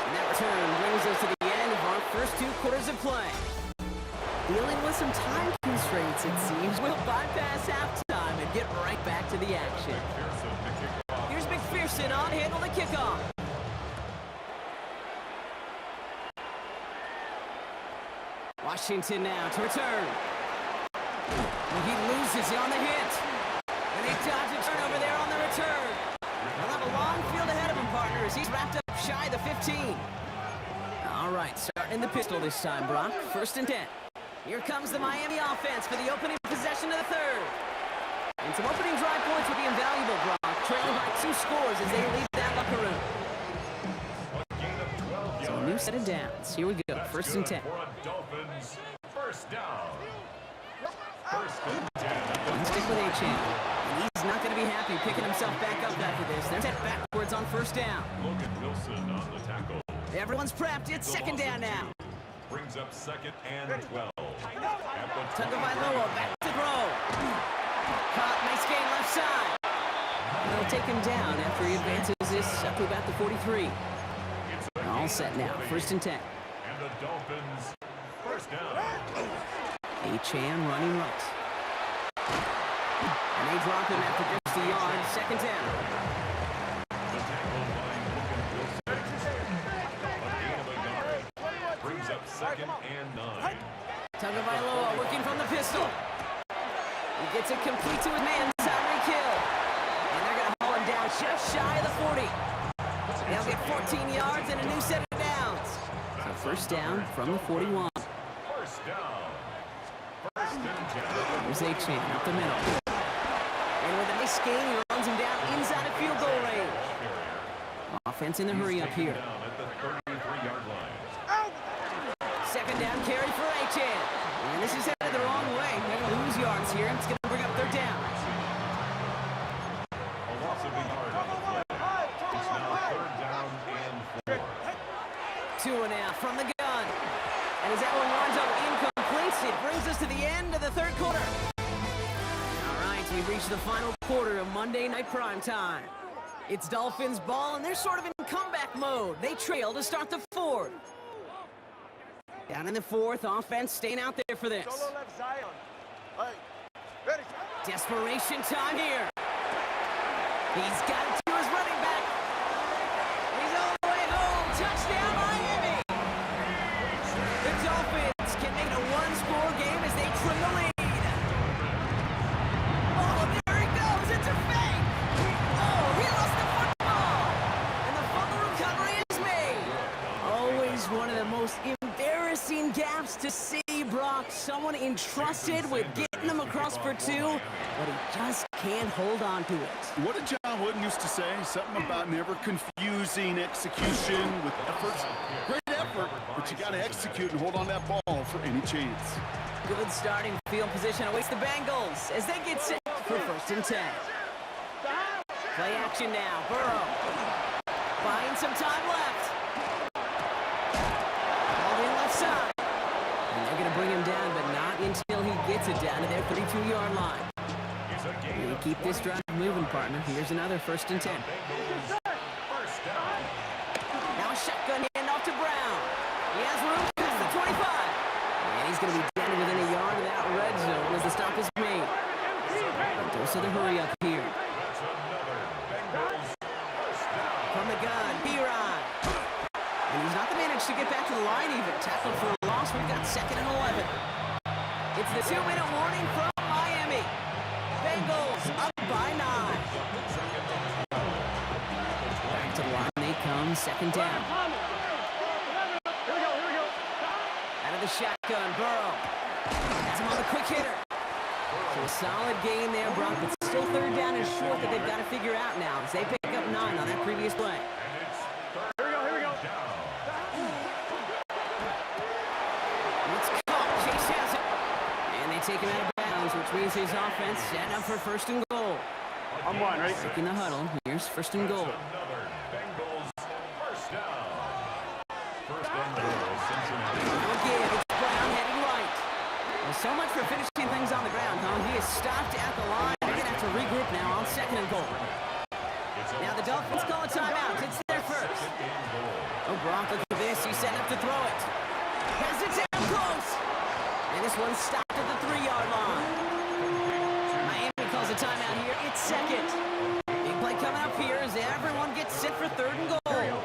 Speaker 2: And that return brings us to the end of our first 2 quarters of play. Dealing with some time constraints, it seems. We'll bypass halftime and get right back to the action. Here's McPherson on handle the kickoff. Washington now to return. And he loses on the hit. And he dodges a turnover there on the return. He'll have a long field ahead of him, partners. He's wrapped up shy of the 15. All right, starting in the pistol this time, Brock. 1st and 10. Here comes the Miami offense for the opening possession of the 3rd. And some opening drive points would be invaluable, Brock. Trailing by 2 scores as they leave that locker room. So a new set of downs. Here we go. 1st and 10.
Speaker 3: For a Dolphins 1st down. 1st and 10.
Speaker 2: And stick with A-Chan. And he's not going to be happy picking himself back up after this. They're set backwards on 1st down.
Speaker 3: Logan Wilson on the tackle.
Speaker 2: Everyone's prepped. It's 2nd down now.
Speaker 3: Brings up 2nd and 12.
Speaker 2: Tagovailoa back to throw. Caught. Nice gain left side. They'll take him down after he advances this up to about the 43. All set now. 1st and 10.
Speaker 3: And the Dolphins 1st down.
Speaker 2: A-Chan running right. And they drop him after just a yard. 2nd down.
Speaker 3: The tackle by Logan Wilson. A gain of a yard. Brings up 2nd and 9.
Speaker 2: Tagovailoa working from the pistol. He gets it complete to his man, Tyreek Hill. And they're going to haul him down just shy of the 40. They'll get 14 yards and a new set of downs. So 1st down from the 41.
Speaker 3: 1st down. 1st and 10.
Speaker 2: Here's A-Chan up the middle. And with a nice gain, he runs him down inside of field goal range. Offense in the hurry up here.
Speaker 3: Down at the 33-yard line.
Speaker 2: 2nd down carry for A-Chan. And this is headed the wrong way. They're going to lose yards here. It's going to bring up 3rd down. Tua now from the gun. And as that one winds up incomplete, it brings us to the end of the third quarter. All right, we've reached the final quarter of Monday Night Primetime. It's Dolphins ball, and they're sort of in comeback mode. They trail to start the fourth. Down in the fourth, offense staying out there for this.
Speaker 8: Solo left Zion. Hey, ready.
Speaker 2: Desperation time here. He's got it to his running back. He's all the way home. Touchdown, Miami. The Dolphins can make it a one-score game as they trim the lead. Oh, there he goes. It's a fake. Oh, he lost the football. And the fumble recovery is made. Always one of the most embarrassing gaps to see, Brock. Someone entrusted with getting them across for two, but he just can't hold on to it.
Speaker 5: What did John Wooden used to say? Something about never confusing execution with effort. Great effort, but you got to execute and hold on that ball for any chance.
Speaker 2: Good starting field position awaits the Bengals as they get set for 1st and 10. Play action now. Burrow buying some time left. Ball in left side. And they're going to bring him down, but not until he gets it down to their 32-yard line. You keep this drive moving, partner. Here's another 1st and 10. Now a shotgun handoff to Brown. He has room past the 25. And he's going to be down within a yard of that red zone as the stop is made. Dose of the hurry up here. From the gun, B-Ron. And he's not managed to get back to the line even. Tackled for a loss. We've got 2nd and 11. It's the 2-minute warning from Miami. Bengals up by 9. Back to the line they come, 2nd down. Out of the shotgun, Burrow. Has him on the quick hitter. So a solid gain there, Brock, but still 3rd down and short that they've got to figure out now as they pick up 9 on that previous play.
Speaker 8: Here we go.
Speaker 2: It's caught. Chase has it. And they take him out of bounds, which means his offense setting up for 1st and goal.
Speaker 8: I'm one, right?
Speaker 2: In the huddle, here's 1st and goal. Again, it's Brown heading right. Well, so much for finishing things on the ground, huh? He is stopped at the line. They're going to have to regroup now on 2nd and goal. Now the Dolphins call a timeout. It's their first. Oh, Brock, look at this. He's setting up to throw it. Has it down close. And this one's stopped at the 3-yard line. Miami calls a timeout here. It's 2nd. Big play coming up here as everyone gets set for 3rd and goal.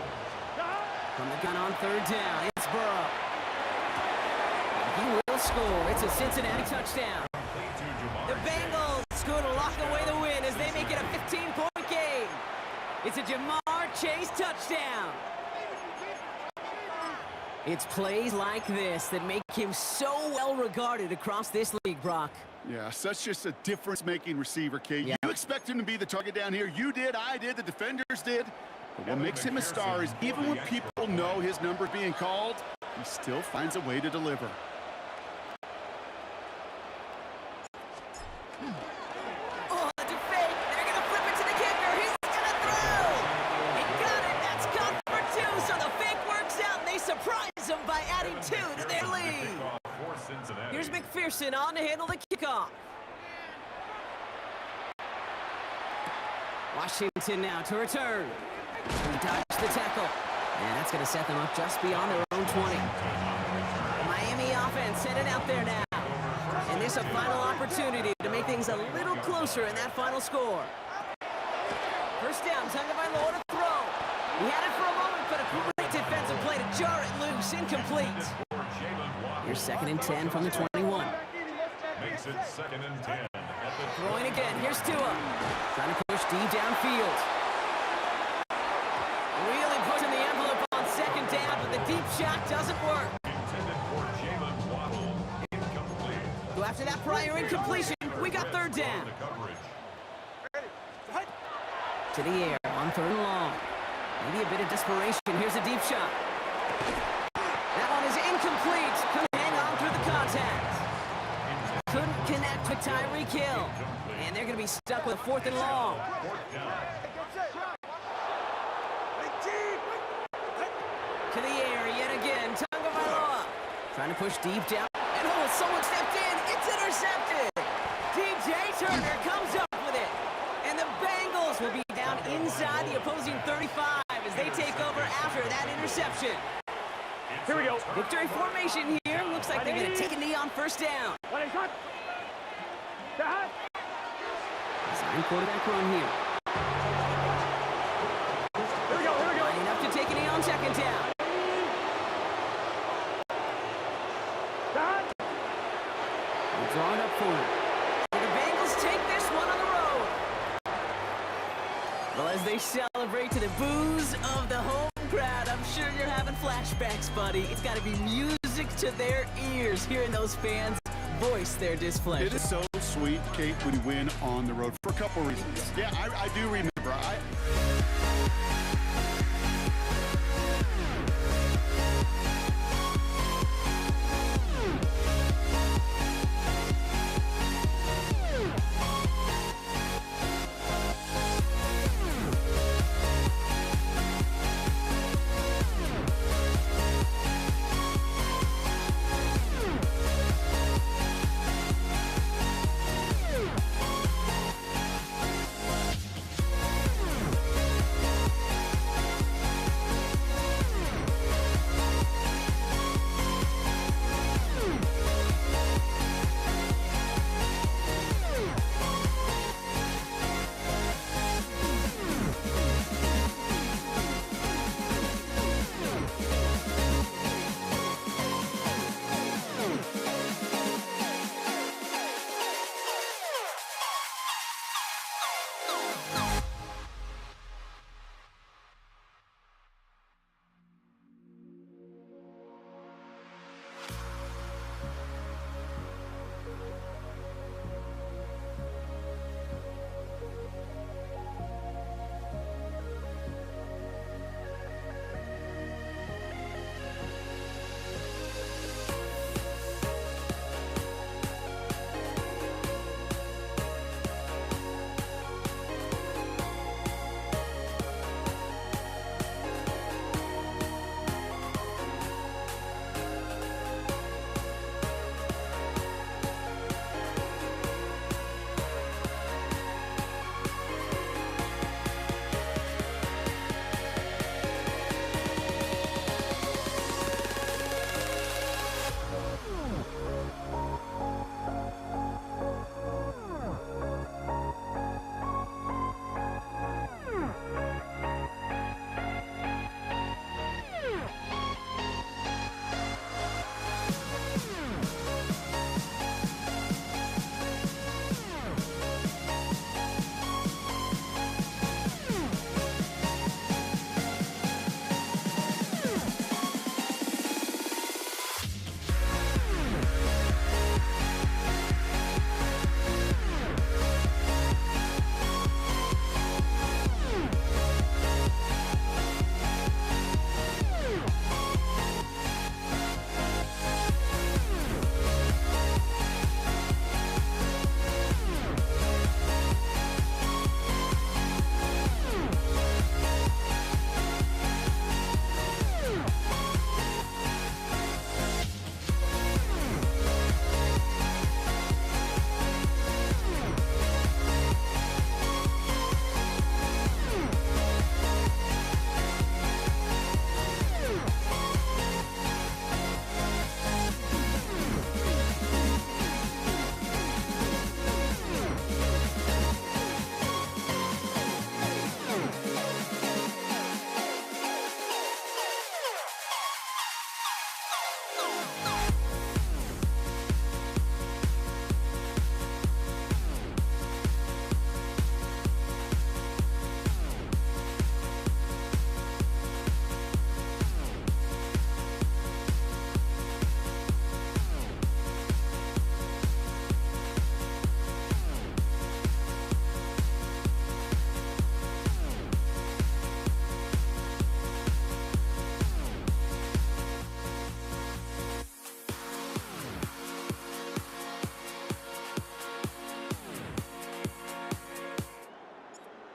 Speaker 2: From the gun on 3rd down, it's Burrow. He will score. It's a Cincinnati touchdown. The Bengals score to lock away the win as they make it a 15-point game. It's a Jamar Chase touchdown. It's plays like this that make him so well regarded across this league, Brock.
Speaker 5: Yeah, such just a difference-making receiver, Kate.
Speaker 2: Yeah.
Speaker 5: You expect him to be the target down here. You did, I did, the defenders did. But what makes him a star is even when people know his number being called, he still finds a way to deliver.
Speaker 2: Oh, that's a fake. They're going to flip it to the kicker. He's going to throw. He got it. That's caught for 2. So the fake works out, and they surprise him by adding 2 to their lead. Here's McPherson on to handle the kickoff. Washington now to return. He dodged the tackle. And that's going to set them up just beyond their own 20. Miami offense headed out there now. And this a final opportunity to make things a little closer in that final score. 1st down, time by Law to throw. He had it for a moment, but a great defensive play to jar it loose. Incomplete. Here's 2nd and 10 from the 21.
Speaker 3: Makes it 2nd and 10.
Speaker 2: Throwing again. Here's Tua. Trying to push D downfield. Really pushing the envelope on 2nd down, but the deep shot doesn't work.
Speaker 3: Intended for Jalen Waddle. Incomplete.
Speaker 2: So after that prior incompletion, we got 3rd down.
Speaker 3: The coverage.
Speaker 2: To the air on 3rd and long. Maybe a bit of desperation. Here's a deep shot. That one is incomplete. Couldn't hang on through the contact. Couldn't connect with Tyreek Hill. And they're going to be stuck with 4th and long. To the air yet Trying to push deep down. And oh, someone stepped in. It's intercepted. DJ Turner comes up with it. And the Bengals will be down inside the opposing 35 as they take over after that interception.
Speaker 8: Here we go.
Speaker 2: Victory formation here. Looks like they're going to take a knee on first down.
Speaker 8: Ready, shot. Down.
Speaker 2: Design quarterback run here.
Speaker 8: Here we go, here we go.
Speaker 2: Lining up to take a knee on second down.
Speaker 8: Down.
Speaker 2: They're drawing up for it. So the Bengals take this one on the road. Well, as they celebrate to the boos of the home crowd, I'm sure you're having flashbacks, buddy. It's got to be music to their ears hearing those fans voice their displeasure.
Speaker 5: It is so sweet, Kate, when you win on the road for a couple reasons. Yeah, I do remember.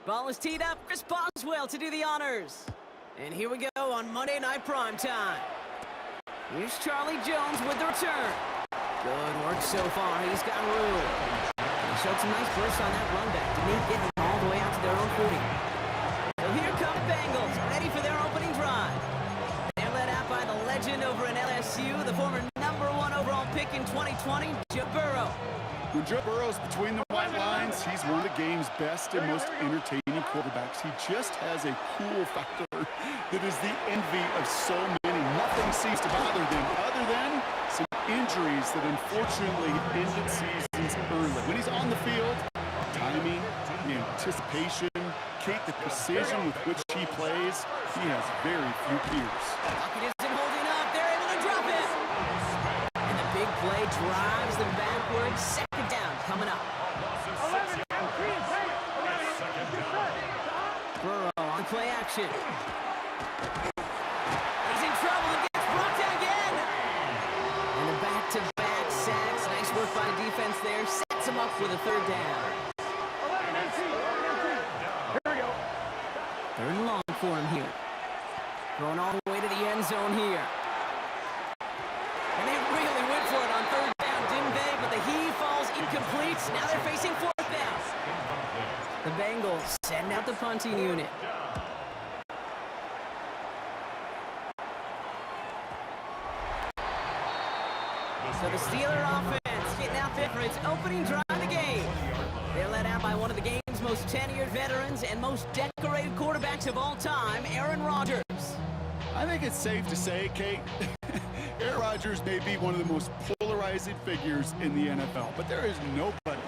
Speaker 2: Ball is teed up. Chris Boswell to do the honors. And here we go on Monday Night Primetime. Here's Charlie Jones with the return. Good work so far. He's got room. He showed some nice bursts on that run back. Didn't even get them all the way out to their own 40. So here come the Bengals, ready for their opening drive. They're led out by the legend over in LSU, the former #1 overall pick in 2020, Joe Burrow.
Speaker 5: When Joe Burrow's between the white lines, he's one of the game's best and most entertaining quarterbacks. He just has a cool factor that is the envy of so many. Nothing seems to bother them other than some injuries that unfortunately ended seasons early. When he's on the field, timing, the anticipation, Kate, the precision with which he plays, he has very few peers.
Speaker 2: Lockett isn't holding up. They're able to drop it. And the big play drives them backwards. Second down coming up.
Speaker 8: 11 and 3 and 10.
Speaker 2: Burrow on play action. He's in trouble and gets brought down again. And the back-to-back sacks. Nice work by the defense there. Sets him up for the third down.
Speaker 8: 11 and 3. 11 and 3. Here we go.
Speaker 2: Third and long for him here. Going all the way to the end zone here. And they really went for it on third down, didn't they? But the heave falls incomplete. Now they're facing fourth down. The Bengals sending out the punting unit. So the Steeler offense getting out there for its opening drive of the game. They're led out by one of the game's most tenured veterans and most decorated quarterbacks of all time, Aaron Rodgers.
Speaker 5: I think it's safe to say, Kate, Aaron Rodgers may be one of the most polarizing figures in the NFL, but there is nobody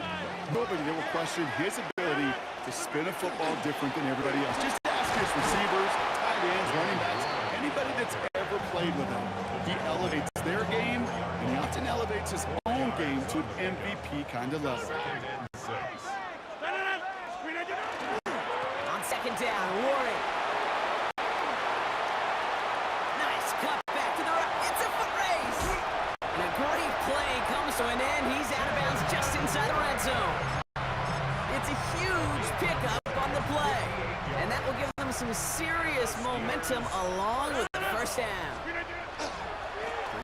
Speaker 5: that will question his ability to spin a football different than everybody else. Just ask his receivers, tight ends, running backs, anybody that's ever played with him. He elevates their game, and he often elevates his own game to an MVP kind of level.
Speaker 2: On second down, Warren. Nice cut back to the right. It's a foot race. And a great play comes to an end. He's out of bounds just inside the red zone. It's a huge pickup on the play. And that will give them some serious momentum along with the first down.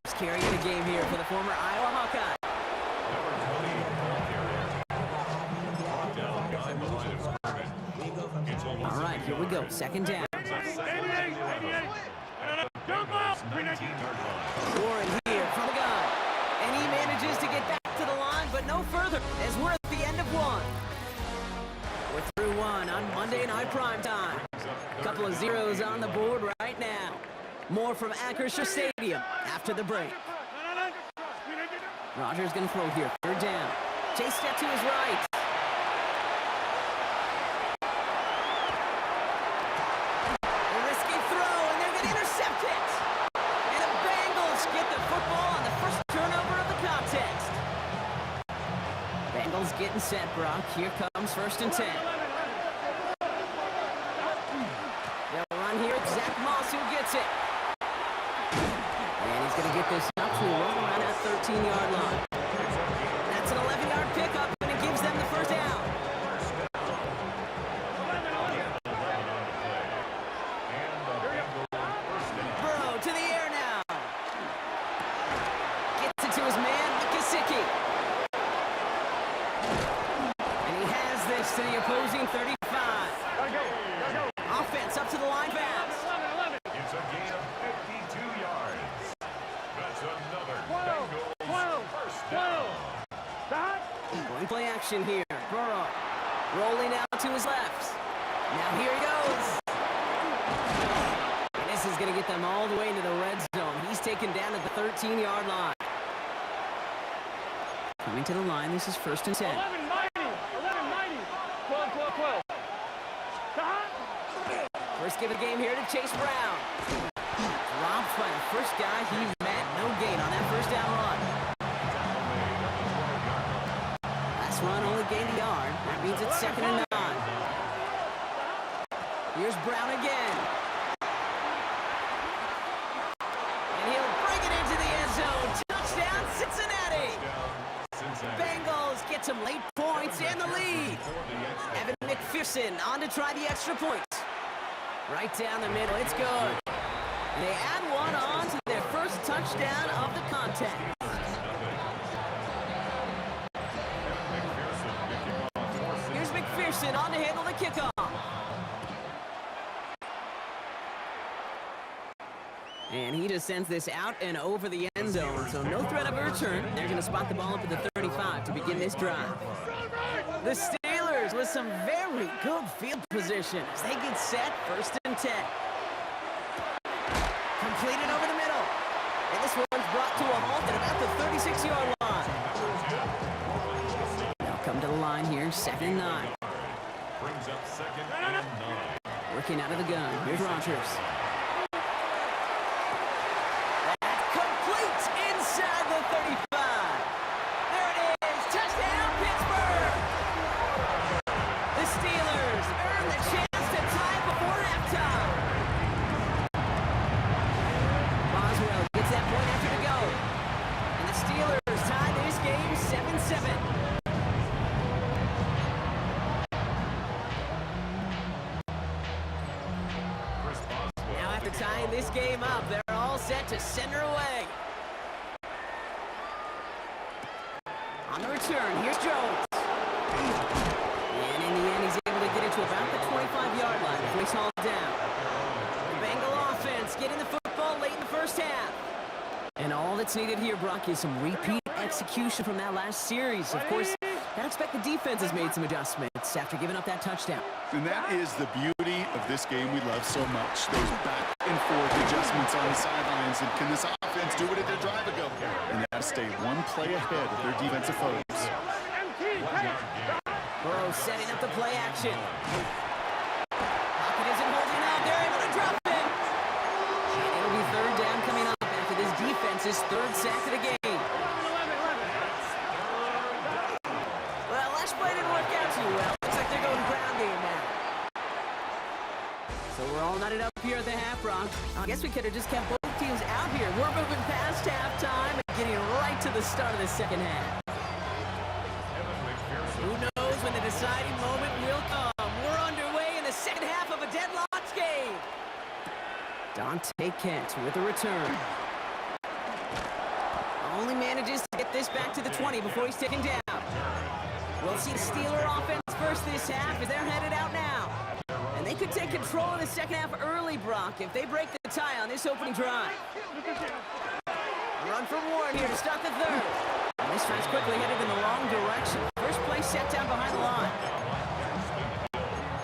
Speaker 2: First carry of the game here for the former Iowa Hawkeye. All right, here we go. Second down. Warren here from the gun. And he manages to get back to the line, but no further as we're at the end of one. We're through one on Monday Night Primetime. A couple of zeros on the board right now. More from Acrisure Stadium after the break. Rodgers going to throw here. Third down. Chase step to his right. A risky throw, and they're going to intercept it. And the Bengals get the football on the first turnover of the contest. Bengals getting set, Brock. Here comes first and 10. They'll run here. It's Zach Moss who gets it. And he's going to get this up to around that 13-yard line. That's an 11-yard pickup, and it gives them the first down. Burrow to the air now. Gets it to his man, Gesicki. And he has this to the opposing 35. Offense up to the line pass.
Speaker 3: It's a gain of 52 yards. That's another Bengals first down.
Speaker 2: Going play action here. Burrow rolling out to his left. Now here he goes. And this is going to get them all the way into the red zone. He's taken down at the 13-yard line. Coming to the line, this is first and 10.
Speaker 8: 11-90. 12.
Speaker 2: First give of the game here to Chase Brown. Dropped by the first guy he met. No gain on that first down run. Last run only gained a yard. That means it's second and 9. Here's Brown again. And he'll bring it into the end zone. Touchdown, Cincinnati. Bengals get some late points and the lead. Evan McPherson on to try the extra point. Right down the middle, it's good. And they add one on to their first touchdown of the contest. Here's McPherson on to handle the kickoff. And he just sends this out and over the end zone, so no threat of a return. They're going to spot the ball up at the 35 to begin this drive. The Steelers with some very good field position as they get set, 1st and 10. Completed over the middle. And this one's brought to a halt at about the 36-yard line. They'll come to the line here, 2nd and 9.
Speaker 3: Brings up 2nd and 9.
Speaker 2: Working out of the gun. Here's Rodgers. Complete inside the 35. There it is. Touchdown, Pittsburgh. The Steelers earn the chance to tie before halftime. Boswell gets that point after to go. And the Steelers tie this game 7-7. Now after tying this game up, they're all set to send her away. On the return, here's Jones. And in the end, he's able to get it to about the 25-yard line before he's hauled down. The Bengal offense getting the football late in the first half. And all that's needed here, Brock, is some repeat execution from that last series. Of course, I expect the defense has made some adjustments after giving up that touchdown.
Speaker 5: And that is the beauty of this game we love so much. Those back and forth adjustments on the sidelines. And can this offense do what it did a drive ago? And they have to stay one play ahead of their defensive foes.
Speaker 2: Burrow setting up the play action. Pocket isn't holding up. They're able to drop it. And it'll be 3rd down coming up after this defense's 3rd sack of the game. Well, last play didn't work out too well. Looks like they're going ground game now. So we're all knotted up here at the half, Brock. I guess we could have just kept both teams out here. We're moving past halftime and getting right to the start of the second half. Who knows when the deciding moment will come? We're underway in the second half of a deadlocked game. Dante Kent with a return. Only manages to get this back to the 20 before he's taken down. We'll see the Steeler offense first this half as they're headed out now. And they could take control of the second half early, Brock, if they break the tie on this opening drive. Run from Warren here to start the 3rd. And this tries quickly headed in the wrong direction. First play set down behind the line.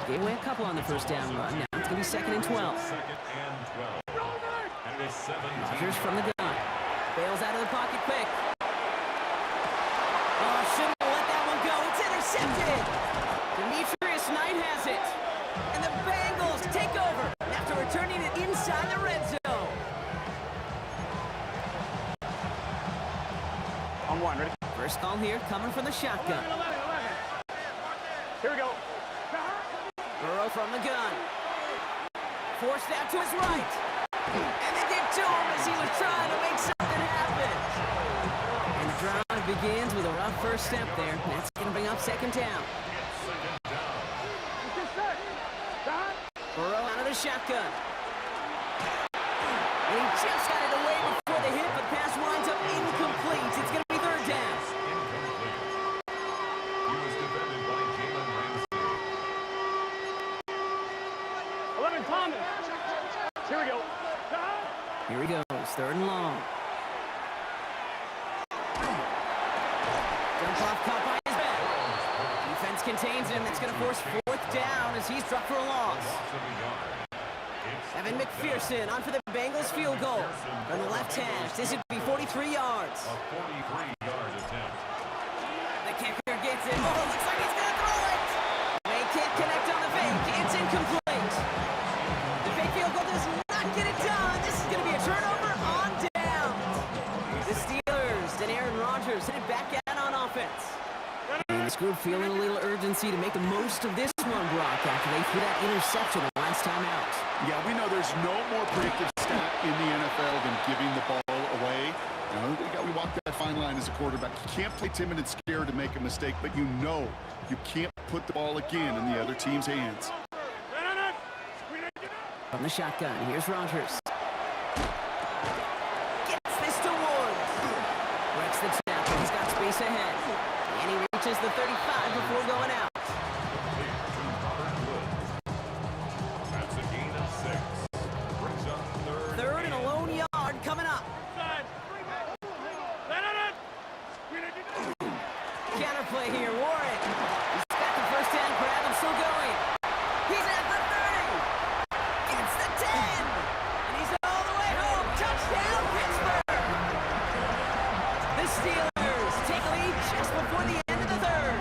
Speaker 2: Gave away a couple on the first down run. Now it's going to be 2nd and 12.
Speaker 3: 2nd and 12. And a 17.
Speaker 2: Rodgers from the gun. Bails out of the pocket quick. Oh, shouldn't have let that one go. It's intercepted. Demetrius Knight has it. And the Bengals take over after returning it inside the red zone.
Speaker 8: On 1, ready?
Speaker 2: First call here coming from the shotgun.
Speaker 8: 11. Here we go.
Speaker 2: Burrow from the gun. Forced out to his right. And they get to him as he was trying to make something happen. And the drive begins with a rough first step there. That's going to bring up 2nd down. Burrow out of the shotgun. And he just got it away before the hit, but pass winds up incomplete. It's going to be 3rd down.
Speaker 3: He was defended by Jalen Ramsey.
Speaker 8: 11, Thomas. Here we go.
Speaker 2: Here he goes, 3rd and long. Dump off caught by his back. Defense contains him. It's going to force 4th down as he's dropped for a loss. Evan McPherson on for the Bengals field goal. From the left hash, this would be 43 yards.
Speaker 3: A 43-yard attempt.
Speaker 2: The kicker gets it. Oh, looks like he's going to throw it. They can't connect on the fake. It's incomplete. The fake field goal does not get it done. This is going to be a turnover on down. The Steelers and Aaron Rodgers headed back out on offense. And this group feeling a little urgency to make the most of this one, Brock, after they threw that interception the last time out.
Speaker 5: Yeah, we know there's no more predictive stat in the NFL than giving the ball away. You know, we walk that fine line as a quarterback. You can't play timid and scared to make a mistake, but you know you can't put the ball again in the other team's hands.
Speaker 2: From the shotgun, here's Rodgers. Gets the Steelers take a lead just before the end of the third.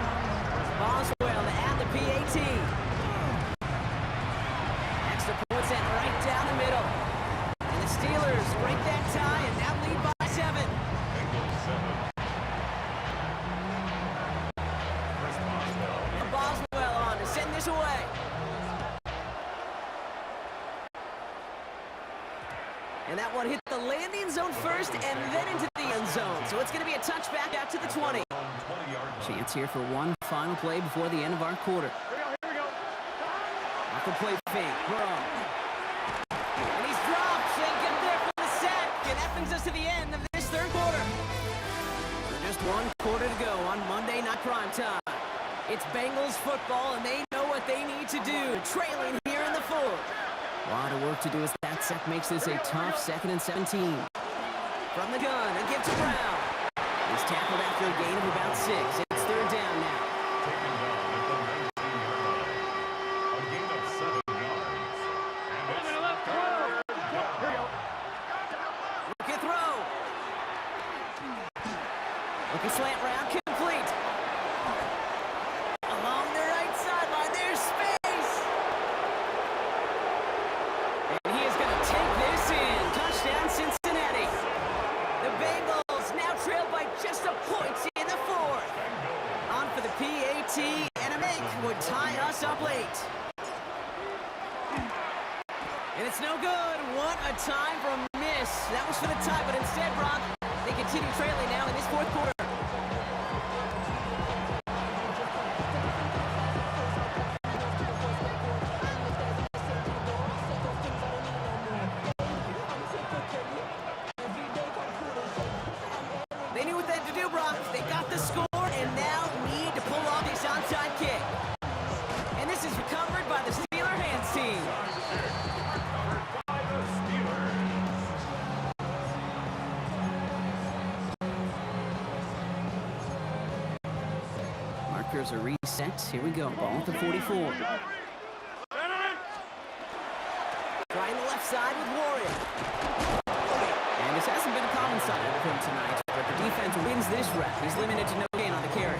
Speaker 2: Boswell to add the PAT. Extra point sent right down the middle. And the Steelers break that tie and now lead by 7.
Speaker 3: Bengals 7. Chris Boswell.
Speaker 2: And Boswell on to send this away. And that one hit the landing zone first and then into the end zone. So it's going to be a touchback out to the 20.
Speaker 3: 20-yard
Speaker 2: Chance here for one final play before the end of our quarter.
Speaker 8: Here we go.
Speaker 2: Off the play fake, Burrow. And he's dropped. Can't get there for the sack. And that brings us to the end of this third quarter. So just one quarter to go on Monday Night Prime Time. It's Bengals football, and they know what they need to do. Trailing here in the fourth. A lot of work to do as that sack makes this a tough 2nd and 17. From the gun, and give to Brown. He's tackled after a gain of about 6. It's third down now.
Speaker 3: taken down at the 19-yard line. A gain of 7 yards. And it's
Speaker 8: Here we go.
Speaker 2: Looking throw. Looking slant route, complete. Along the right sideline, there's space. And he is going to take this in. Touchdown, Cincinnati. The Bengals now trail by just a point in the fourth. On for the PAT, and a make would tie us up late. And it's no good. What a time for a miss. That was for the tie, but instead, Brock, they continue trailing now in this fourth quarter. They knew what they had to do, Brock. They got the score and now need to pull off this onside kick. And this is recovered by the Steeler hands team.
Speaker 3: by the Steelers.
Speaker 2: Markers are reset. Here we go. Ball at the 44. Trying the left side with Warrior. And this hasn't been a common sight with him tonight, but the defense wins this rep. He's limited to no gain on the carry.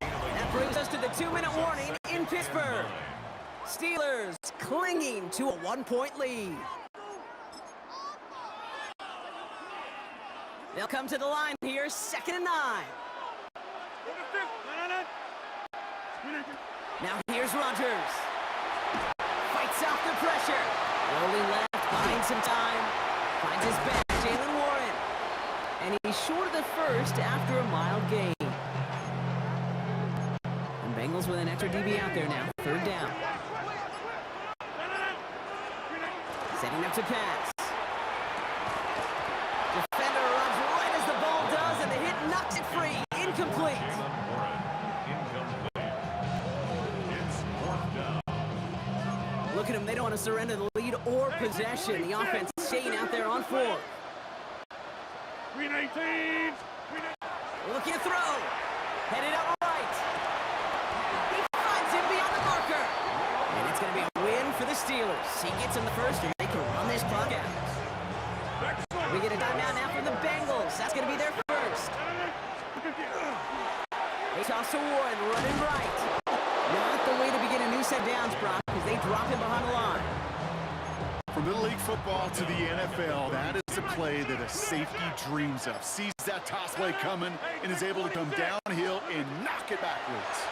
Speaker 2: That brings us to the 2-minute warning in Pittsburgh. Steelers clinging to a 1-point lead. They'll come to the line here, 2nd and 9. Now here's Rodgers. Fights off the pressure. Rolling left, buying some time. Finds his back, Jalen Warren. And he's short of the first after a mild gain. And Bengals with an extra DB out there now. Third down. Setting up to pass. Defender runs right as the ball does, and the hit knocks it free. Incomplete.
Speaker 3: Jalen Warren, incomplete. It's 4th down.
Speaker 2: Look at them. They don't want to surrender the lead or possession. The offense staying out there on 4.
Speaker 8: 319.
Speaker 2: Looking to throw. Headed up right. He finds him beyond the marker. And it's going to be a win for the Steelers. He gets him the first, and they can run this clock out. We get a timeout now from the Bengals. That's going to be their first. They toss to Warren, running right. Not the way to begin a new set downs, Brock, because they drop him behind the line.
Speaker 5: From Little League football to the NFL, that is a play that a safety dreams of. Sees that toss play coming and is able to come downhill and knock it backwards.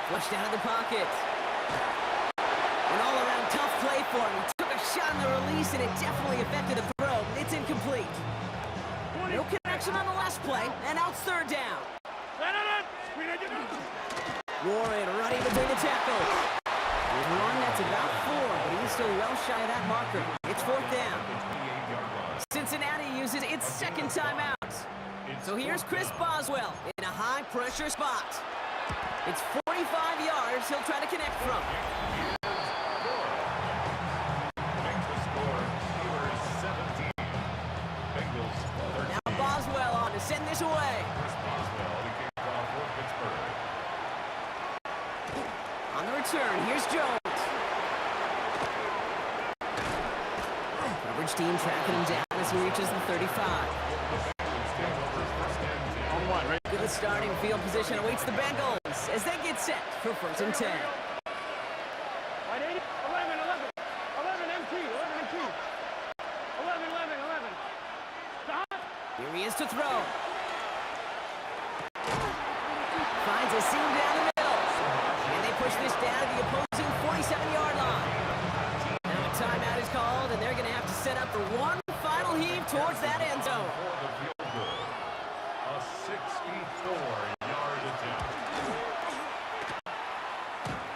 Speaker 2: Flushed out of the pocket. An all-around tough play for him. He took a shot on the release, and it definitely affected the throw. It's incomplete. No connection on the last play, and now it's third down. Warren running between the tackles. With one that's about 4, but he's still well shy of that marker. It's 4th down.
Speaker 3: 28-yard line.
Speaker 2: Cincinnati uses its second timeout. So here's Chris Boswell in a high-pressure spot. It's 45 yards he'll try to connect from.
Speaker 3: Makes the score Steelers 17. Bengals 13.
Speaker 2: Now Boswell on to send this away.
Speaker 3: Chris Boswell, the kickoff for Pittsburgh.
Speaker 2: On the return, here's Jones. Coverage team tracking him down as he reaches the 35. Good starting field position awaits the Bengals as they get set for 1st and 10.
Speaker 8: Right, 80, 11, 11. 11 MT, 11 MT. 11, 11, 11. Stop.
Speaker 2: Here he is to throw. Finds a seam down the middle. And they push this down to the opposing 47-yard line. Now a timeout is called, and they're going to have to set up for one final heave towards that end zone.
Speaker 3: For the field goal. A 64-yard attempt.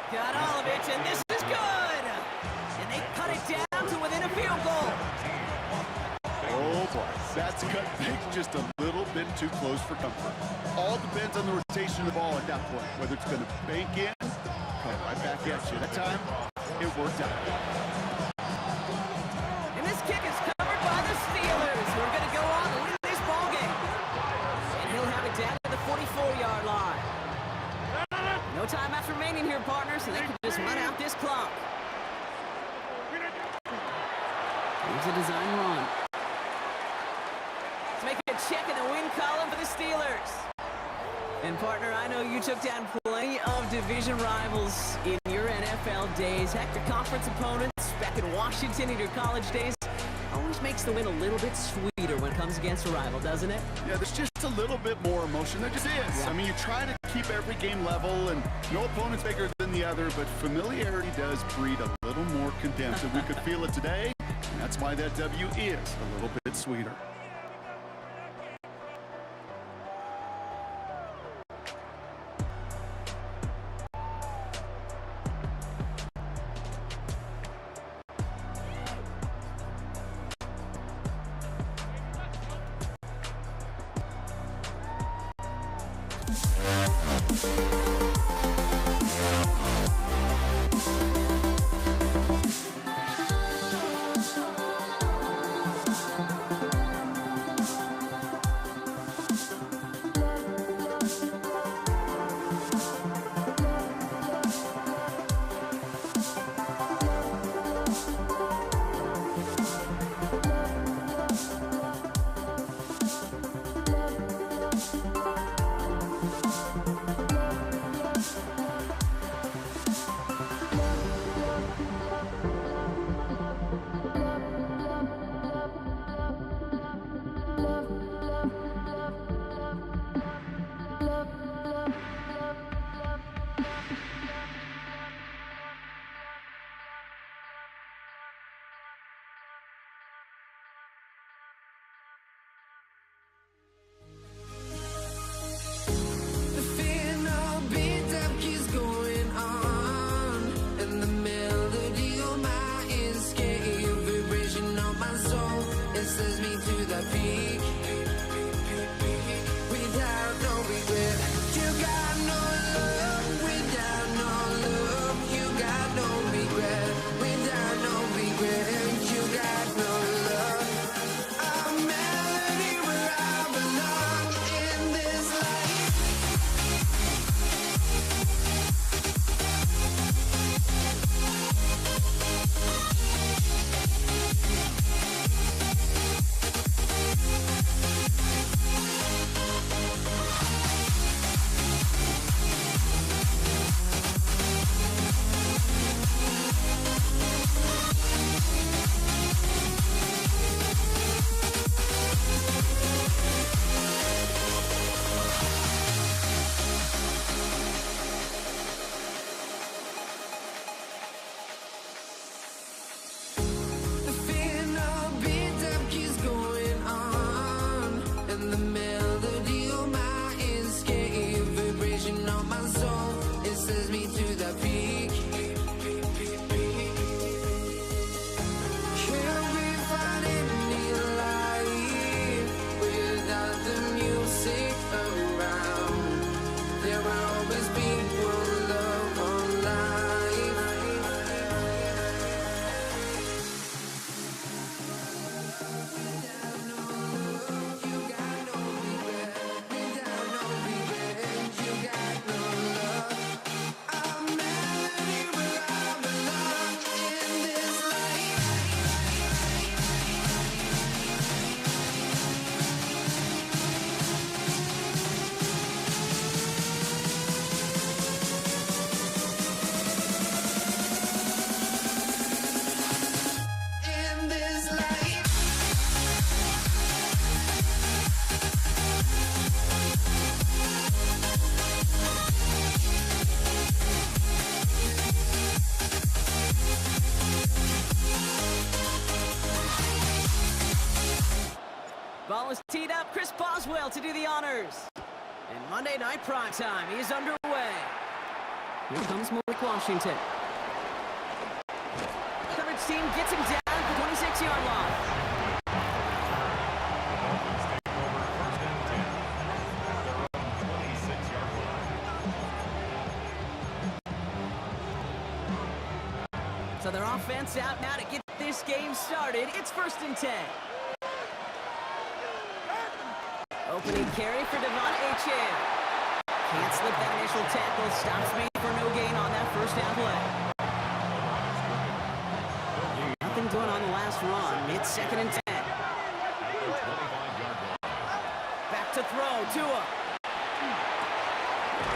Speaker 2: Got all of it, and this is good. And they cut it down to within a field goal.
Speaker 5: Oh boy, that's cut big just a little bit too close for comfort. All depends on the rotation of the ball at that point, whether it's going to bank in, come right back at you. That time, it worked out.
Speaker 2: And this kick is covered by the Steelers, who are going to go on to win this ballgame. And he'll have it down to the 44-yard line. No timeouts remaining here, partners, so they can just run out this clock. Here's a design run. Let's make a check in the win column for the Steelers. And partner, I know you took down plenty of division rivals in your NFL days. Heck, your conference opponents back in Washington in your college days always makes the win a little bit sweeter when it comes against a rival, doesn't it?
Speaker 5: Yeah, there's just a little bit more emotion. There just is.
Speaker 2: Yeah.
Speaker 5: I mean, you try to keep every game level, and no opponent's bigger than the other, but familiarity does breed a little more contempt, and we could feel it today, and that's why that W is a little bit sweeter.
Speaker 2: is teed up. Chris Boswell to do the honors. And Monday Night Prime Time is underway. Here comes Malik Washington. Coverage team gets him down at the 26-yard line. So their offense out now to get this game started. It's 1st and 10. Opening carry for Devon Achane. Can't slip that initial tackle. Stops me for no gain on that first down play. Nothing doing on the last run. It's 2nd and 10. Back to throw. Tua.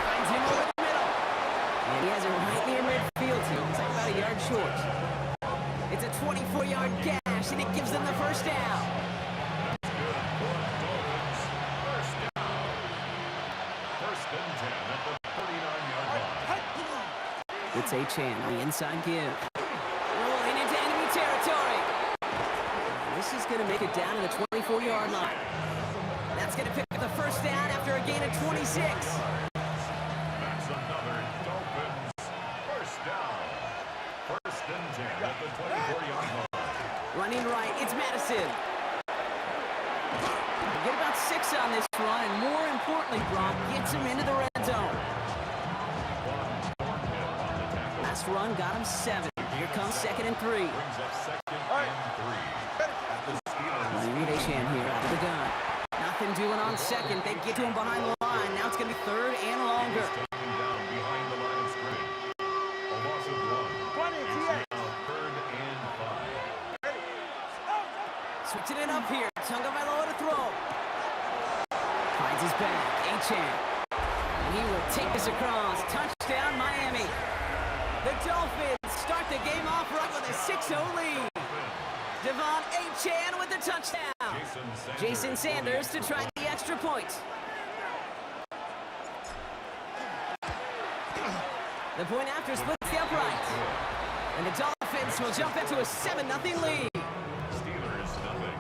Speaker 2: Finds him over the middle. And he has it right near midfield. It's like about a yard short. It's a 24-yard gash, and it gives them the first down. It's Achane on the inside give. Rolling into enemy territory. This is going to make it down to the 24-yard line. That's going to pick up the first down after a gain of 26.
Speaker 3: That's another Dolphins first down. 1st and 10 at the 24-yard line.
Speaker 2: Running right, it's Madison. Get about 6 on this run, and more importantly, Brock gets him into the red zone. Last run got him 7. Here comes 2nd and 3.
Speaker 3: Brings up 2nd and 3. At the Steelers.
Speaker 2: Lead Achane here out of the gun. Nothing doing on 2nd. They get to him behind the line. Now it's going to be 3rd and longer.
Speaker 3: Taken down behind the line of scrimmage. A loss of 1. It's now 3rd and 5.
Speaker 2: Switching it up here. Tagovailoa to throw. Finds his back. Achane. And he will take this across. Touchdown, Miami. The Dolphins start the game off right with a 6-0 lead. Devon Achane with the touchdown. Jason Sanders to try the extra point. The point after splits the upright. And the Dolphins will jump into a 7-0 lead.
Speaker 3: Steelers nothing.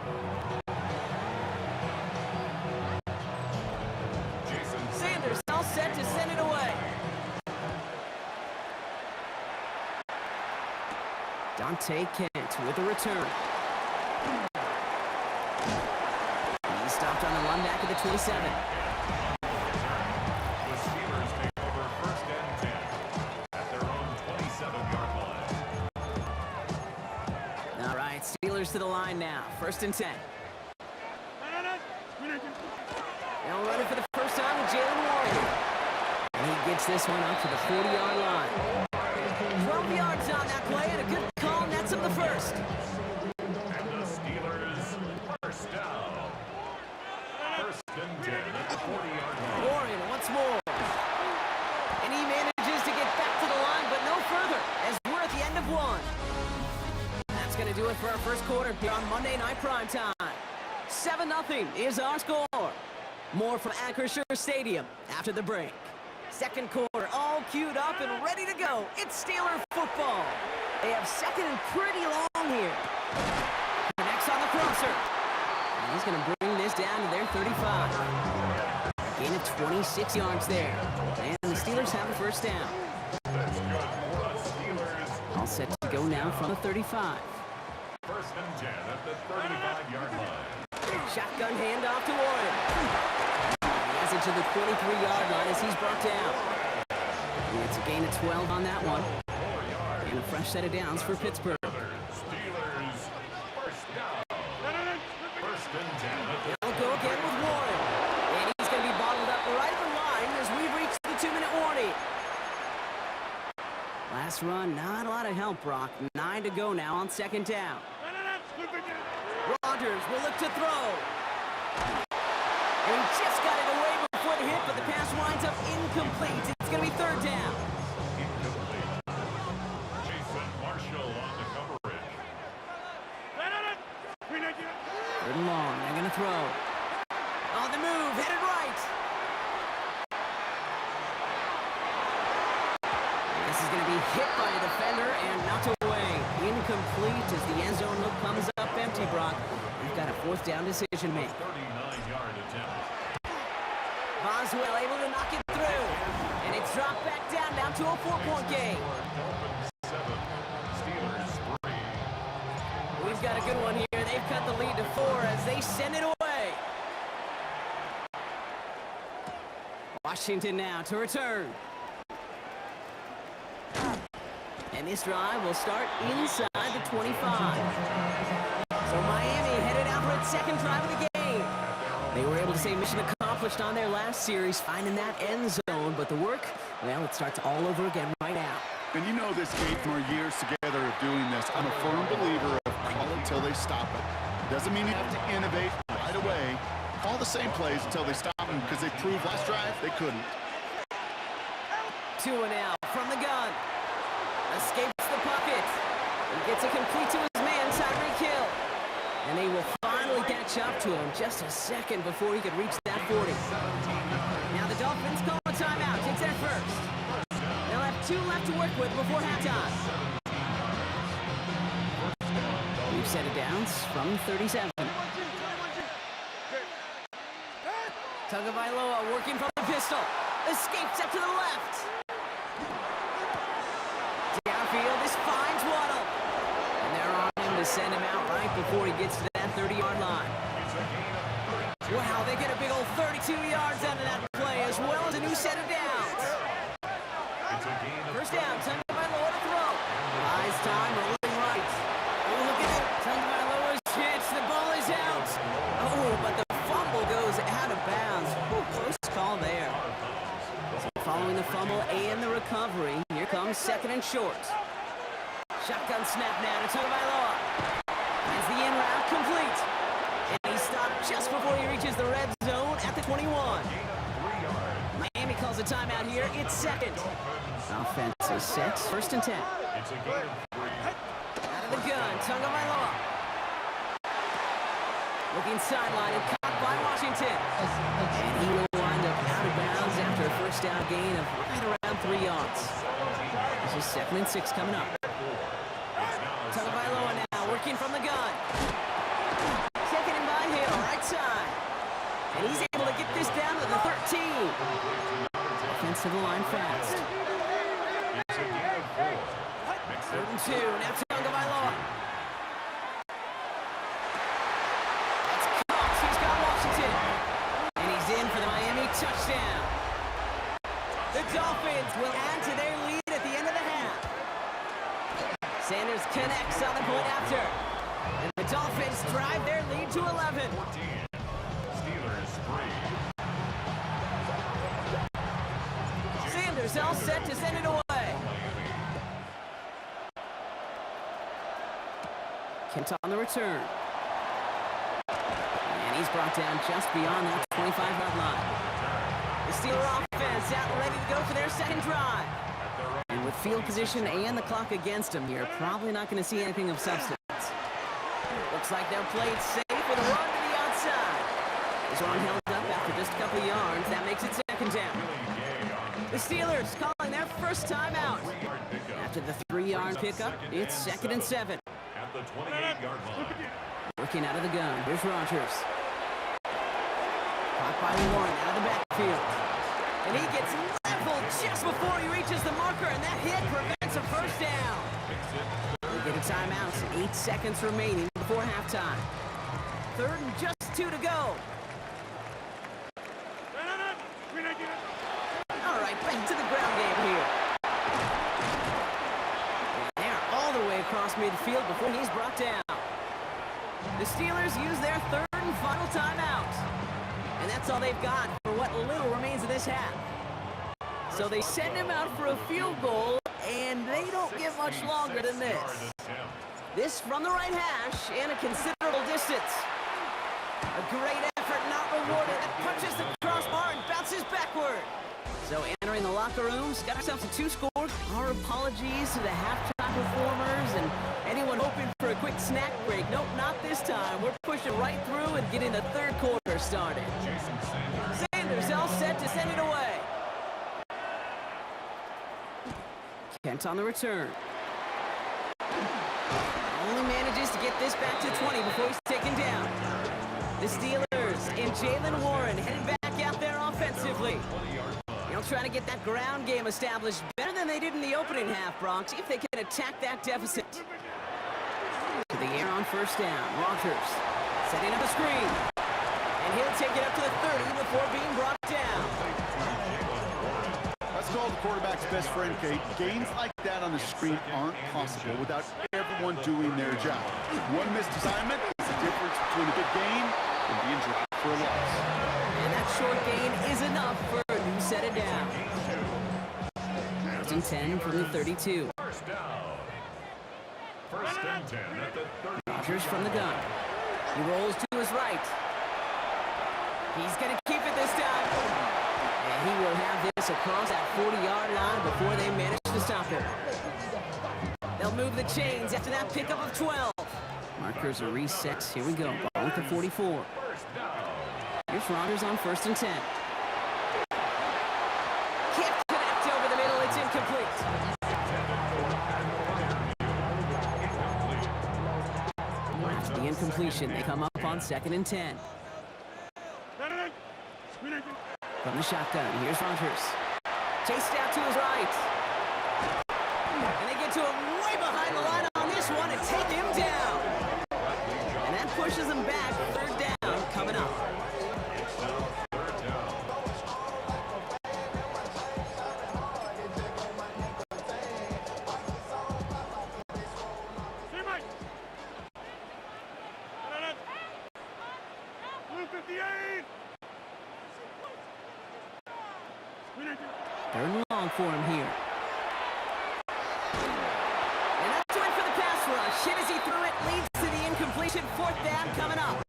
Speaker 3: Jason
Speaker 2: Sanders all set to send it away. Dante Kent with a return. He stopped on the run back at the 27.
Speaker 3: The Steelers take over 1st and 10 at their own 27-yard line.
Speaker 2: All right, Steelers to the line now. 1st and 10. They'll run it for the first time with Jalen Warren. And he gets this one up to the 40-yard line. 12 yards on that play, and a good call nets him the first.
Speaker 3: And the Steelers first down. 1st and 10 at the 40-yard line.
Speaker 2: Warren once more. And he manages to get back to the line, but no further, as we're at the end of 1. That's going to do it for our first quarter here on Monday Night Prime Time. 7-0 is our score. More from Acrisure Stadium after the break. 2nd quarter, all queued up and ready to go. It's Steeler football. They have 2nd and pretty long here. Connects on the crosser. And he's going to bring this down to their 35. Gain of 26 yards there. And the Steelers have a first down.
Speaker 3: That's good for the Steelers.
Speaker 2: All set to go now from the 35.
Speaker 3: 1st and 10 at the 35-yard line.
Speaker 2: Shotgun handoff to Warren. He has it to the 23-yard line as he's brought down. And it's a gain of 12 on that one. And a fresh set of downs for Pittsburgh.
Speaker 3: Steelers first down. 1st and 10 at the
Speaker 2: They'll go again with Warren. And he's going to be bottled up right at the line as we reach the 2-minute warning. Last run, not a lot of help, Brock. 9 to go now on 2nd down. Rodgers will look to throw. And he just got it away before the hit, but the pass winds up incomplete. It's going to be 3rd down.
Speaker 3: incomplete. Jason Marshall on the coverage.
Speaker 2: 3rd and long, they're going to throw. On the move, headed right. This is going to be hit by a defender and knocked away. Incomplete as the end zone look comes up empty, Brock. We've got a 4th down decision made.
Speaker 3: 39 attempt.
Speaker 2: Boswell able to knock it through. And it's dropped back down to a 4-point game.
Speaker 3: Dolphins 7, Steelers 3.
Speaker 2: We've got a good one here. They've cut the lead to 4 as they send it away. Washington now to return. And this drive will start inside the 25. So Miami headed out for its second drive of the game. They were able to say mission accomplished on their last series, finding that end zone. But the work, well, it starts all over again right now.
Speaker 5: And you know this, Kate, from our years together of doing this, I'm a firm believer of call it till they stop it. Doesn't mean you have to innovate right away. Call the same plays until they stop them, because they proved last drive they couldn't.
Speaker 2: 2 now from the gun. Escapes the pocket. He gets it complete to his man, Tyreek Hill. And they will finally catch up to him just a second before he could reach that 40. Now the Dolphins call a timeout. Takes their first. They'll have 2 left to work with before halftime. We've set it down from 37. Tagovailoa working from the pistol. Escapes up to the left. Downfield, this finds Waddle. And they're on him to send him out right before he gets to that 30-yard line. Wow, they get a big old 32 yards out of that play, as well as a new set of downs. First down, Tagovailoa to throw. Buys time, rolling right. Oh, look at it. Tagovailoa's chance, the ball is out. Oh, but the fumble goes out of bounds. Ooh, close call there. So following the fumble and the recovery, here comes 2nd and short. Shotgun snap now to Tagovailoa. Finds the in route complete. And he stopped just before he reaches the red zone at the 21. Miami calls a timeout here. It's 2nd. Offense is set. 1st and 10.
Speaker 3: It's a gain of 3.
Speaker 2: Out of the gun, Tagovailoa. Looking sideline and caught by Washington. And he will wind up out of bounds after a first down gain of right around 3 yards. This is 2nd and 6 coming up. Tagovailoa now working from the gun. Taken in by Hill, right side. And he's able to get this down to the 13. Offense to the line fast.
Speaker 3: It's a gain of 4. Makes
Speaker 2: 3rd and 2, now Tagovailoa. That's caught, he's got Washington. And he's in for the Miami touchdown. The Dolphins will add to their lead at the end of the half. Sanders connects on the point after. And the Dolphins drive their lead to 11.
Speaker 3: 14. Steelers 3.
Speaker 2: Sanders all set to send it away. Kent on the return. And he's brought down just beyond that 25-yard line. The Steeler offense out and ready to go for their second drive. And with field position and the clock against them here, probably not going to see anything of substance. Looks like they'll play it safe with a run to the outside. This one held up after just a couple yards. That makes it 2nd down. The Steelers calling their first timeout. After the 3-yard pickup, it's 2nd and 7.
Speaker 3: At the 28-yard line.
Speaker 2: Working out of the gun. Here's Rodgers. Caught by Warren out of the backfield. And he gets leveled just before he reaches the marker, and that hit prevents a first down. We get a timeout. 8 seconds remaining before halftime. 3rd and just 2 to go. All right, back to the ground game here. And they're all the way across midfield before he's brought down. The Steelers use their 3rd and final timeout. And that's all they've got for what little remains of this half. So they send him out for a field goal, and they don't get much longer than this. This from the right hash and a considerable distance. A great effort not rewarded. It punches the crossbar and bounces backward. So entering the locker rooms, got ourselves a 2 score. Our apologies to the halftime performers and anyone hoping for a quick snack break. Nope, not this time. We're pushing right through and getting the 3rd quarter started. Sanders all set to send it away. Kent on the return. Only manages to get this back to 20 before he's taken down. The Steelers and Jalen Warren headed back out there offensively. They'll try to get that ground game established better than they did in the opening half, Bronx. See if they can attack that deficit. To the air on first down. Rogers setting up a screen. And he'll take it up to the 30 before being brought down.
Speaker 5: That's called the quarterback's best friend, Kate. Gains like that on the screen aren't possible without everyone doing their job. One missed assignment is the difference between a big gain and being dropped for a loss.
Speaker 2: And that short gain is enough for a new set it down. First and 10 from the 32.
Speaker 3: First down. First and 10 at the 30.
Speaker 2: Rogers from the gun. He rolls to his right. He's going to keep it this time. And he will have this across that 40-yard line before they manage to stop him. They'll move the chains after that pickup of 12. Markers are reset. Here we go. Ball at the 44. Here's Rogers on first and 10. Can't connect over the middle. It's incomplete. After the incompletion, they come up on second and 10. From the shotgun, here's Rogers. Chased out to his right. And they get to him way behind the line on this one and take him down. And that pushes him back. Third down coming up. Third and long for him here. And that's one for the pass rush. Hit as he threw it, leads to the incompletion. Fourth down coming up.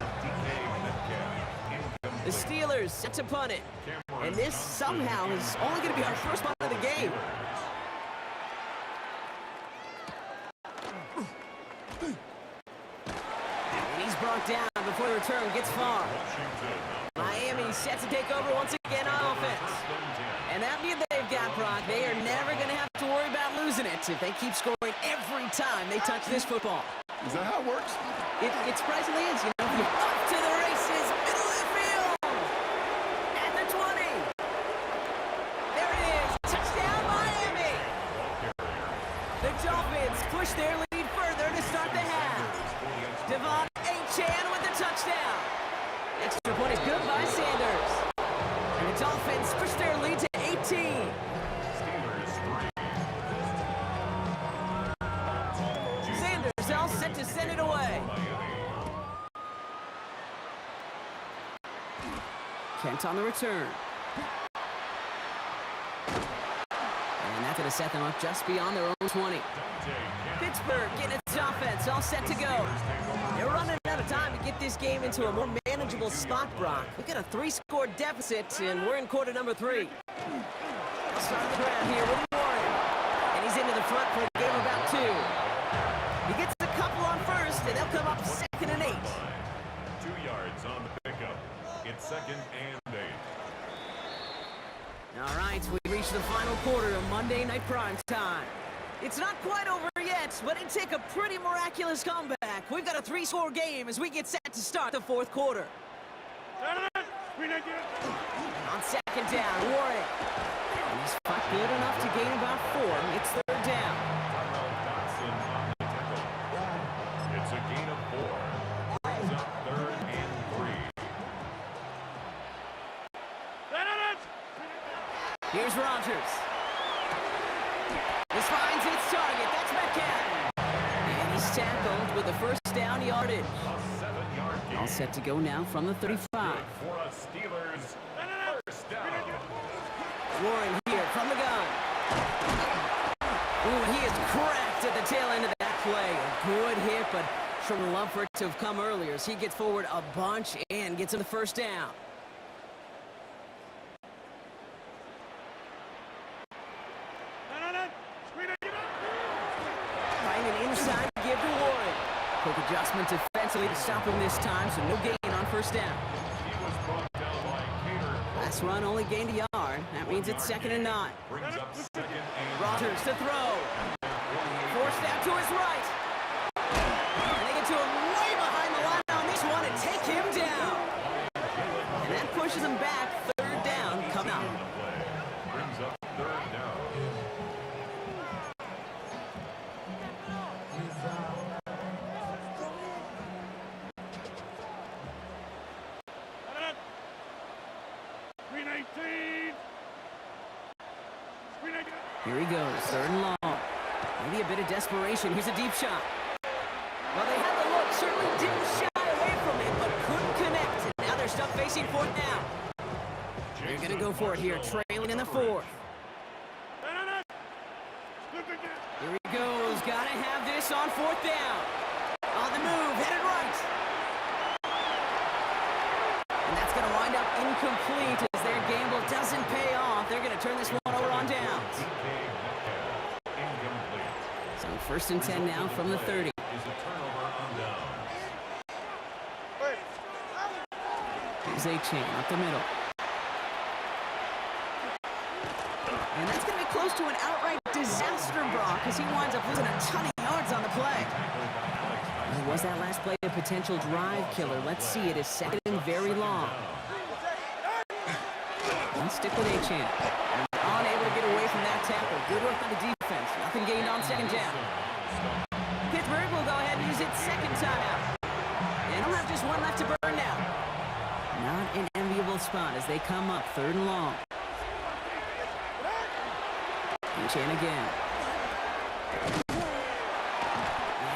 Speaker 2: The Steelers set to punt it. And this somehow is only going to be our first punt of the game. And he's brought down before the return gets far. Miami set to take over once again on offense. And that means they've got Brock. They are never going to have to worry about losing it if they keep scoring every time they touch this football.
Speaker 5: Is that how it works?
Speaker 2: It surprisingly is. You know, up to the races, middle of the field. At the 20. There it is. Touchdown, Miami. The Dolphins push their lead further to start the half. Devon Achane with the touchdown. Extra point is good by Sanders. And the Dolphins push their lead to 18. Sanders all set to send it away. Kent on the return. And that's going to set them up just beyond their own 20. Pittsburgh getting its offense all set to go. They're running out of time to get this game into a more manageable spot, Brock. We've got a 3-score deficit, and we're in quarter number 3. Start the ground here with Warren. And he's into the front for a game of about 2. He gets a couple on first, and they'll come up second and 8.
Speaker 3: 2 yards on the pickup. It's second and 8.
Speaker 2: All right, we reached the final quarter of Monday Night Prime Time. It's not quite over yet, but it'd take a pretty miraculous comeback. We've got a 3-score game as we get set to start the 4th quarter. On second down, Warren. And he's fought good enough to gain about 4. It's third down.
Speaker 3: It's a gain of 4. Brings up third and 3.
Speaker 2: Here's Rogers. This finds its target. That's Metcalf. And he's tackled with the first down yardage.
Speaker 3: A 7-yard gain.
Speaker 2: All set to go now from the 35.
Speaker 3: For a Steelers first down.
Speaker 2: Warren here from the gun. Ooh, he is cracked at the tail end of that play. A good hit, but sure would love for it to have come earlier as he gets forward a bunch and gets him the first down. Finding inside give to Warren. Quick adjustment defensively to stop him this time, so no gain on first down.
Speaker 3: He was brought down by Cater.
Speaker 2: Last run only gained a yard. That means it's second and 9.
Speaker 3: Brings up second and
Speaker 2: Rogers to throw. Forced out to his right. And they get to him way behind the line on this one and take him down. pushes them back. Third down, come out.
Speaker 3: Brings up third down.
Speaker 8: Screen 18. Screen 18.
Speaker 2: Here he goes, third and long. Maybe a bit of desperation. Here's a deep shot. Well, they had the look, certainly didn't shy away from it, but couldn't connect. And now they're stuck facing fourth down. They're going to go for it here, trailing in the fourth. Here he goes, got to have this on fourth down. On the move, headed right. And that's going to wind up incomplete as their gamble doesn't pay off. They're going to turn this one over on downs. So first and 10 now from the 30.
Speaker 3: Is a turnover on downs.
Speaker 2: Here's A-Chain up the middle. And that's going to be close to an outright disaster, Brock, because he winds up losing a ton of yards on the play. And was that last play a potential drive killer? Let's see. It is second and very long. Let's stick with A-Chain. Unable to get away from that tackle. Good work on the defense. Nothing gained on second down. Pittsburgh will go ahead and use its second timeout. And they'll have just one left to burn now. Not an enviable spot as they come up third and long. A-Chain again.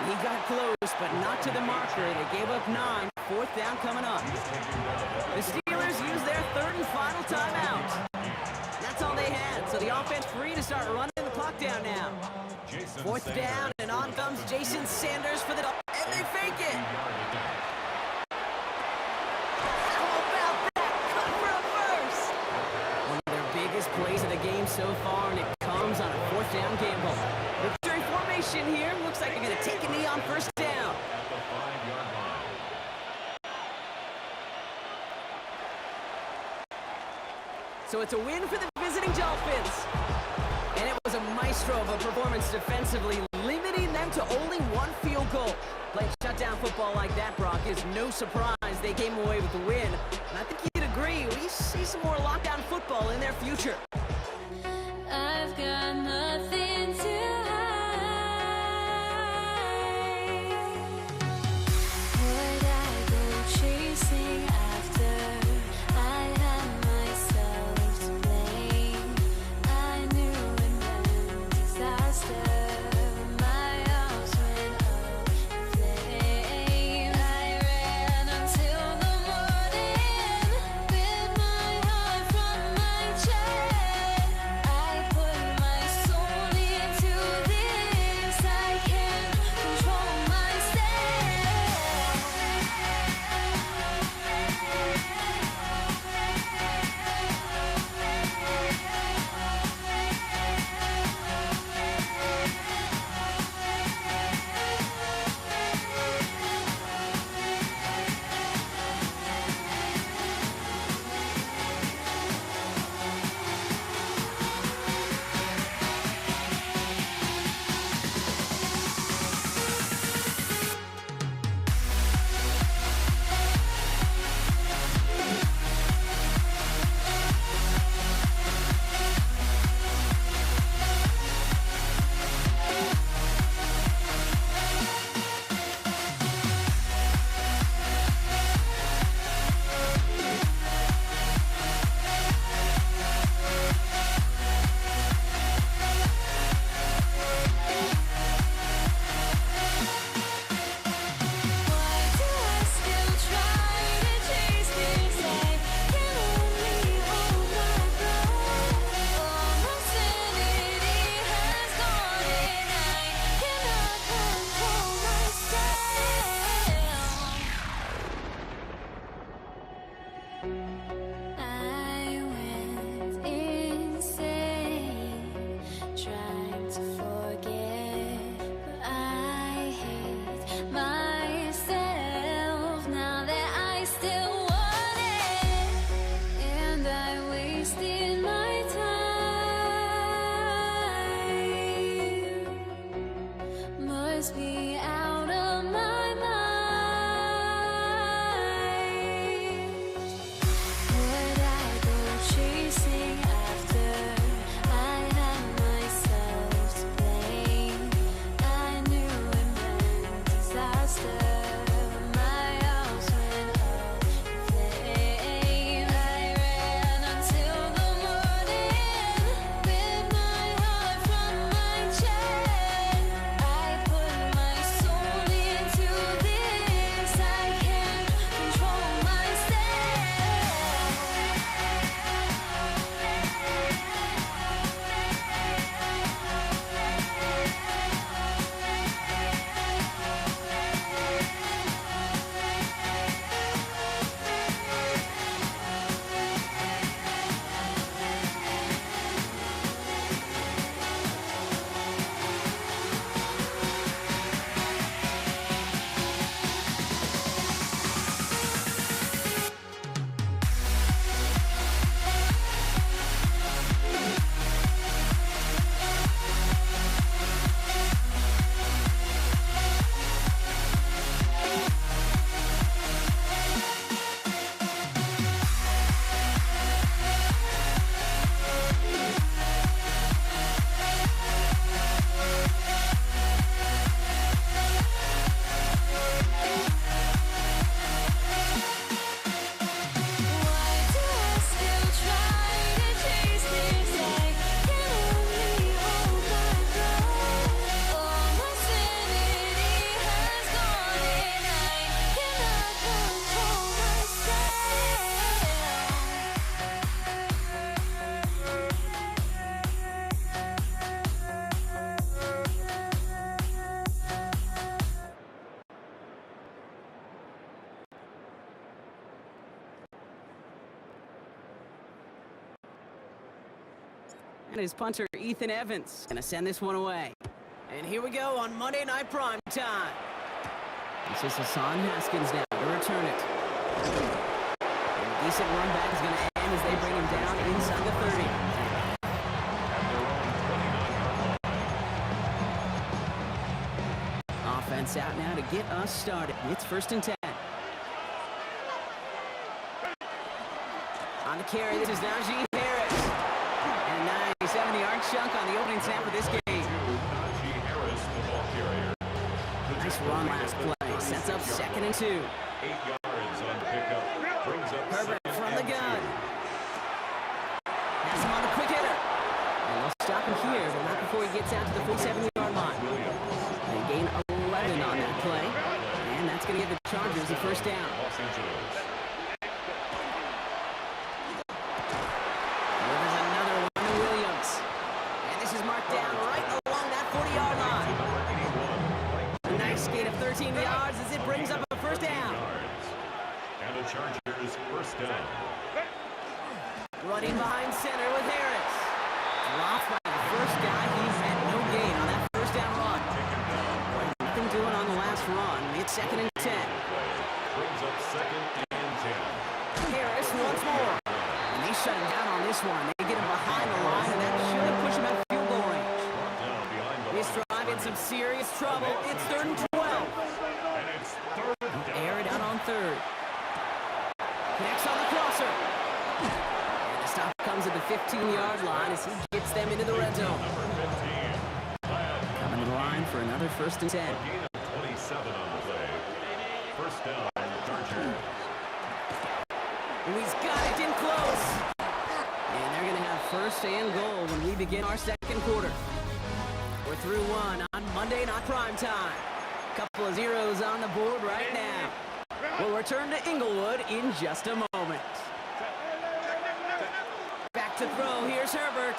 Speaker 2: And he got close, but not to the marker. They gave up 9. Fourth down coming up. The Steelers use their third and final timeout. That's all they had, so the offense free to start running the clock down now. Fourth down, and on comes Jason Sanders for the double, and they fake it. How about that? Cut for a first. One of their biggest plays of the game so far, and it comes on a fourth down gamble. Victory formation here. Looks like they're going to take a knee on first down.
Speaker 3: At the 5-yard line.
Speaker 2: So it's a win for the visiting Dolphins. And it was a maestro of a performance defensively, limiting them to only one field goal. Playing shutdown football like that, Brock, is no surprise they came away with the win. And I think you'd agree, we see some more lockdown football in their future.
Speaker 6: I've got nothing to hide. Would I go chasing after? I had myself to blame. I knew it meant disaster. My arms went up in flames. I ran until the morning with my heart from my chest.
Speaker 2: And his punter, Ethan Evans, gonna send this one away. And here we go on Monday Night Prime Time. This is Hassan Haskins now to return it. And a decent run back is gonna end as they bring him down inside the 30. Offense out now to get us started. It's 1st and 10. On the carry, this is Najee Harris. And a nice 70-yard chunk on the opening snap of this game.
Speaker 3: Najee Harris, the ball carrier.
Speaker 2: Nice run last play. Sets up 2nd and 2.
Speaker 3: 8 yards on the pickup. Brings up
Speaker 2: Herbert
Speaker 3: 2nd
Speaker 2: from the
Speaker 3: and
Speaker 2: gun. Has him on the quick hitter. And they'll stop him here, but not before he gets out to the 47-yard line. They gain 11 on that play. And that's going to give the Chargers a 1st down.
Speaker 3: Los Angeles.
Speaker 2: There's another one to Williams. And this is marked down right along that 40-yard line. A nice gain of 13 yards as it brings up a 1st down.
Speaker 3: And the Chargers 1st down.
Speaker 2: Running behind center with Harris. Dropped by the first guy. He's had no gain on that 1st down run. Nothing doing on the last run. It's 2nd and 10.
Speaker 3: Brings up 2nd and 10.
Speaker 2: Harris once more. And they shut him down on this one. They get him behind the line, and that should have pushed him out of field goal range.
Speaker 3: Down behind the
Speaker 2: This
Speaker 3: line.
Speaker 2: drive in some serious trouble. It's 3rd and 12.
Speaker 3: And it's 3rd down.
Speaker 2: Air it out on 3rd. Connects on the crosser. And the stop comes at the 15-yard line as he gets them into the red zone.
Speaker 3: Number 15.
Speaker 2: Coming to the line for another 1st and 10.
Speaker 3: Gain of 27 on the play. 1st down, Chargers.
Speaker 2: And he's got it in close. And they're going to have 1st and goal when we begin our 2nd quarter. We're through one on Monday Night Prime Time. Couple of zeros on the board right now. We'll return to Inglewood in just a moment. Back to throw. Here's Herbert.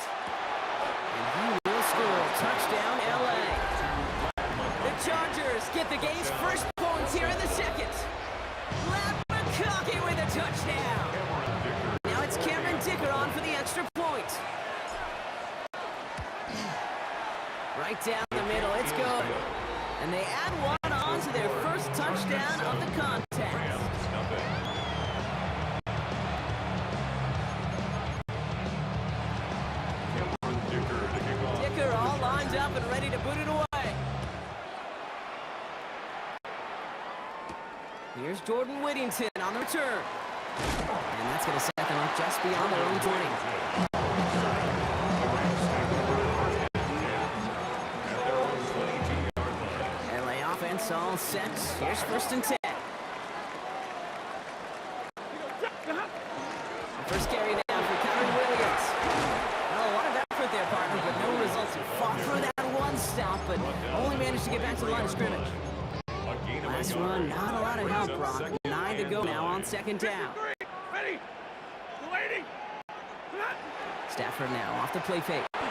Speaker 2: And he will score. Touchdown, L.A. The Chargers get the game's first points here in the 2nd. Matt McConkey with a touchdown. Now it's Cameron Dicker on for the extra point. Right down the middle. It's good. And they add one on to their first touchdown of the contest.
Speaker 3: Rams, nothing. Cameron Dicker to kick off.
Speaker 2: Dicker all lined up and ready to boot it away. Here's Jordan Whittington on the return. And that's going to set them up just beyond their own 20. LA offense all set. Here's 1st and 10. The first carry now for Kyron Williams. Well, a lot of effort there, partner, but no results. He fought through that one stop, but only managed to get back to the line of scrimmage. Last run, not a lot of help, Brock. 9 to go now on 2nd down.
Speaker 8: Ready? Waiting.
Speaker 2: Stafford now off the play fake. And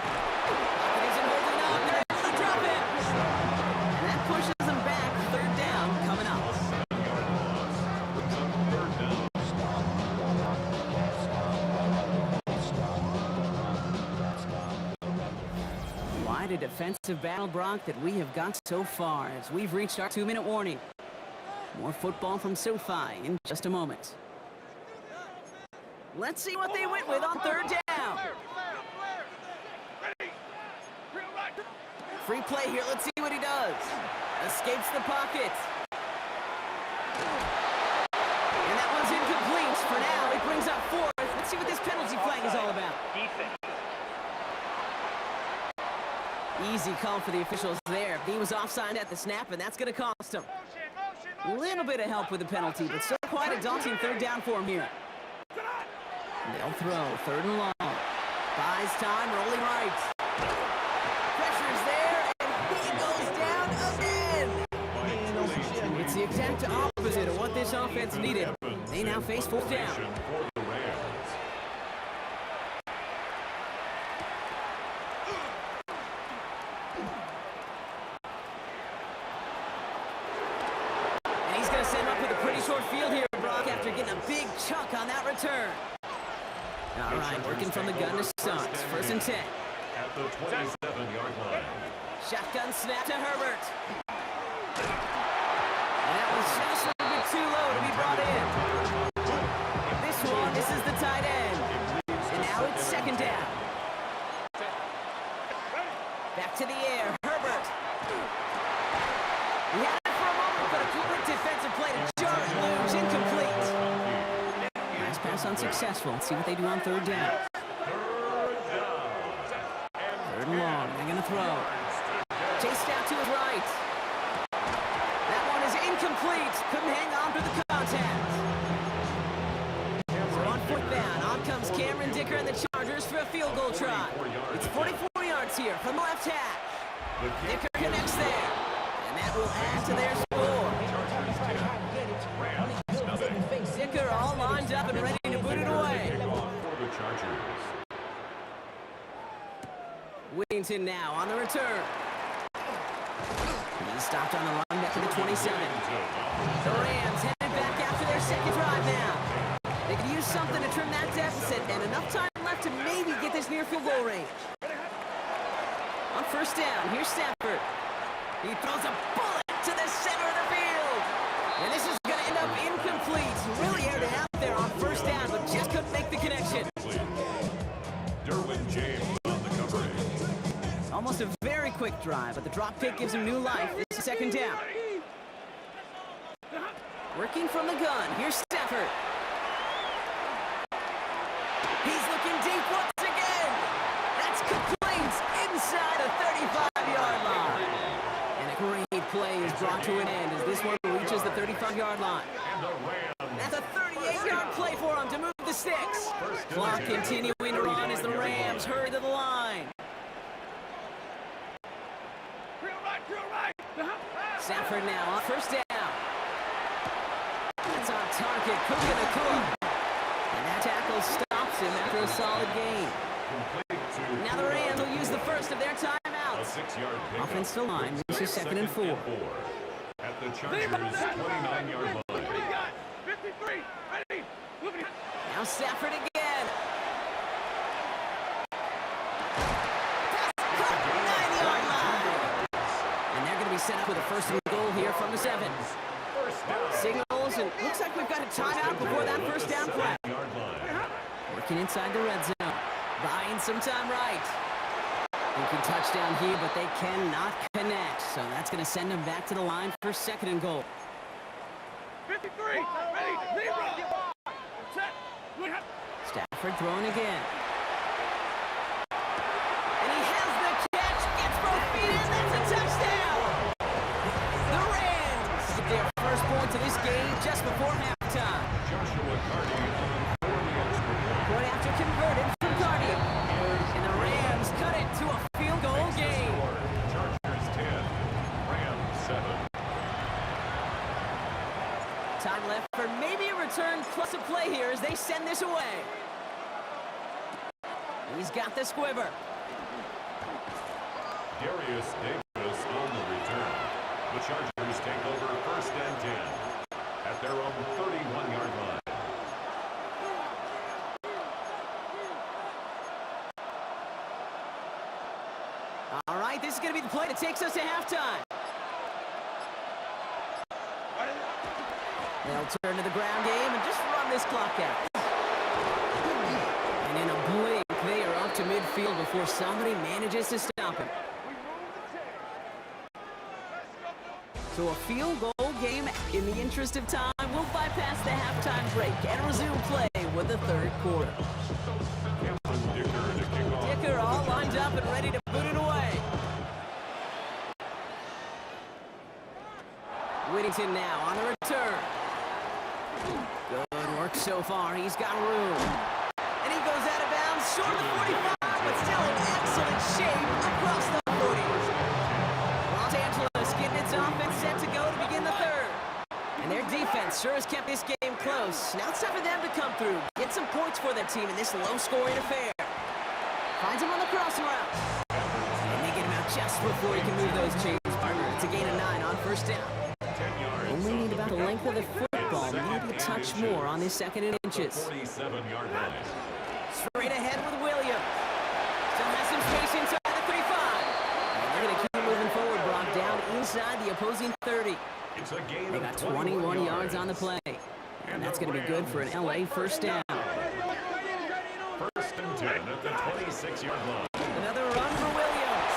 Speaker 2: he's holding on. They're able to drop it. And that pushes them back. 3rd down coming up. Quite a defensive battle, Brock, that we have got so far as we've reached our 2-minute warning. More football from SoFi in just a moment. Let's see what they went with on 3rd down. Free play here. Let's see what he does. Escapes the pocket. And that one's incomplete. For now, it brings up 4th. Let's see what this penalty flag is all about.
Speaker 4: Defense.
Speaker 2: Easy call for the officials there. He was offside at the snap, and that's going to cost him. A little bit of help with the penalty, but still quite a daunting 3rd down for him here. They'll throw 3rd and long. Buys time, rolling right. Pressure's there, and he goes down again. It's the exact opposite of what this offense needed. They now face 4th down.
Speaker 3: For the Rams.
Speaker 2: And he's going to send up with a pretty short field here, Brock, after getting a big chunk on that return. All right, working from the gun to start. 1st and 10.
Speaker 3: at the 27-yard line.
Speaker 2: Shotgun snap to Herbert. And that was just a bit too low to be brought in. This is the tight end. And now it's second down. Back to the air, Herbert. He had it for a moment, but a quick defensive play to Jordan Lewis, incomplete. Nice pass unsuccessful. Let's see what they do on third down. Third and long, they're gonna throw. Chased out to his right. That one is incomplete. Couldn't hang on to the contact. So on foot down, on comes Cameron Dicker and the Chargers for a field goal try. It's 44 yards here from the left half. Dicker connects there. And that will add to their score. Dicker all lined up and ready to boot it away. Whittington now on the return. He's stopped on the run back to the 27. The Rams headed back after their second drive now. They could use something to trim that deficit and enough time left to maybe get this near field goal range. On first down, here's Stafford. He throws a bullet to the center of the field. And this is going to end up incomplete. Really aired it out there on first down, but just couldn't make the connection.
Speaker 3: Derwin James on the coverage.
Speaker 2: Almost a very quick drive, but the drop pick gives him new life. This is second down. Working from the gun, here's Stafford. He's looking deep once again. That's complete inside the 35-yard line. And a great play is brought to an end as this one reaches the 35-yard line. That's a 38-yard play for him to move the sticks. Clock continuing to run as the Rams hurry to the line. Stafford now on first down. That's on target. Puka Nacua. And that tackle stops him after a solid gain. Now the Rams will use the first of their timeouts. Offensive line, this is second and 4.
Speaker 3: At the Chargers' 29-yard line.
Speaker 8: 53, ready, moving.
Speaker 2: Now Stafford again. Pass caught, 9-yard line. And they're going to be set up with a first and goal here from the 7. Signals, and looks like we've got a timeout before that first down play. Working inside the red zone. Buying some time right. Thinking touchdown here, but they cannot connect. So that's going to send them back to the line for second and goal.
Speaker 8: 53, ready, zero. Set.
Speaker 2: Stafford throwing again. And he has the catch, gets both feet in, that's a touchdown! The Rams get their first point to this game just before halftime.
Speaker 3: Joshua Carty on for the extra point.
Speaker 2: Point after converted from Carty. And the Rams cut it to a field goal game.
Speaker 3: Chargers 10, Rams 7.
Speaker 2: Time left for maybe a return plus a play here as they send this away. He's got the squiver.
Speaker 3: Darius Davis on the return. The Chargers take over first and 10 at their own 31-yard line.
Speaker 2: All right, this is going to be the play that takes us to halftime. They'll turn to the ground game and just run this clock out. And in a blink, they are up to midfield before somebody manages to stop him. So a field goal game in the interest of time. We'll bypass the halftime break and resume play with the third quarter.
Speaker 3: Cameron Dicker to kick off.
Speaker 2: Dicker all lined up and ready to boot it away. Whittington now on the return. Good work so far. He's got room. And he goes out of bounds short of the 45, but still in excellent shape across the 40. Los Angeles getting its offense set to go to begin the third. And their defense sure has kept this game close. Now it's time for them to come through, get some points for their team in this low-scoring affair. Finds him on the crossing route. And they get him out just before he can move those chains, partner. It's a gain of 9 on first down. Only need about the length of the football, maybe a touch more on this second and inches.
Speaker 3: 47-yard line.
Speaker 2: Straight ahead with Williams. Still has some space inside. inside the opposing 30.
Speaker 3: It's a gain
Speaker 2: They
Speaker 3: of
Speaker 2: got 21 yards on the play. And that's going to be good for an LA first down.
Speaker 3: First and 10 at the 26-yard line.
Speaker 2: Another run for Williams.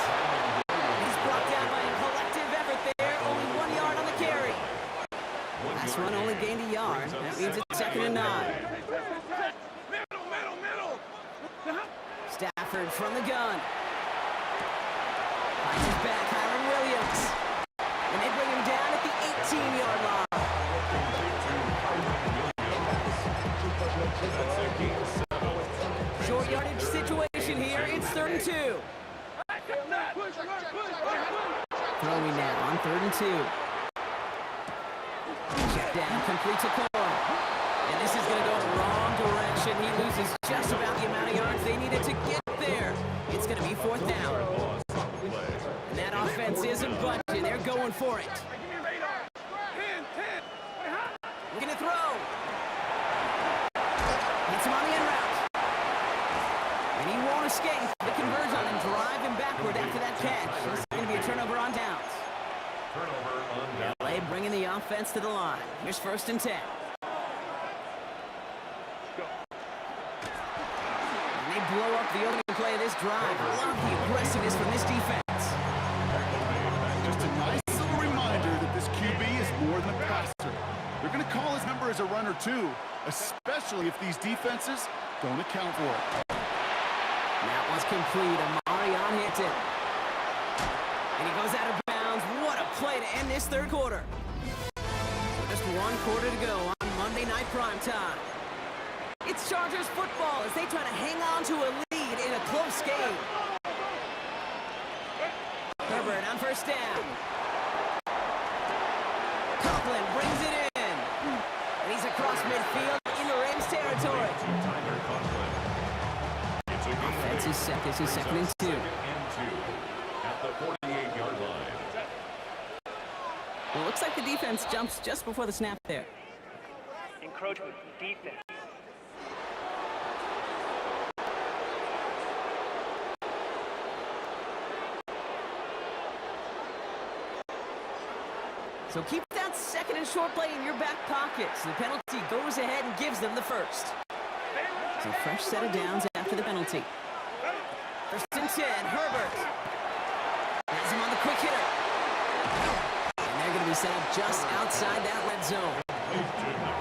Speaker 2: He's brought down by a collective effort there. Only 1 yard on the carry. Last run only gained a yard. That means it's 2nd and 9. Stafford from the gun. Finds his back, Kyron Williams. And they bring him down at the 18-yard line. Short yardage situation here. It's 3rd and 2. Throwing now on 3rd and 2. Check down, complete to Cole. And this is going to go in the wrong direction. He loses just about the amount of yards they needed to get there. It's going to be 4th down. And that offense isn't budging. They're going for it. Looking to throw. Hits him on the end route. And he won't escape. The conversion and drive him backward after that catch. This is going to be a turnover on downs.
Speaker 3: Turnover on down.
Speaker 2: LA bringing the offense to the line. Here's 1st and 10. And they blow up the opening play of this drive. Love the aggressiveness from this defense.
Speaker 5: Just a nice little reminder that this QB is more than a passer. They're going to call his number as a runner too, especially if these defenses don't account for it.
Speaker 2: That was complete. Amarion hits it. And he goes out of bounds. What a play to end this 3rd quarter. Just 1 quarter to go on Monday Night Primetime. It's Chargers football as they try to hang on to a lead in a close game. Herbert on 1st down. Coughlin brings it in. And he's across midfield into Rams territory. Offense is set. This is 2nd and 2.
Speaker 3: At the 48-yard line.
Speaker 2: Well, it looks like the defense jumps just before the snap there.
Speaker 4: Encroachment, defense.
Speaker 2: So keep that 2nd and short play in your back pocket. So the penalty goes ahead and gives them the first. So fresh set of downs after the penalty. 1st and 10, Herbert. Has him on the quick hitter. And they're going to be set up just outside that red zone.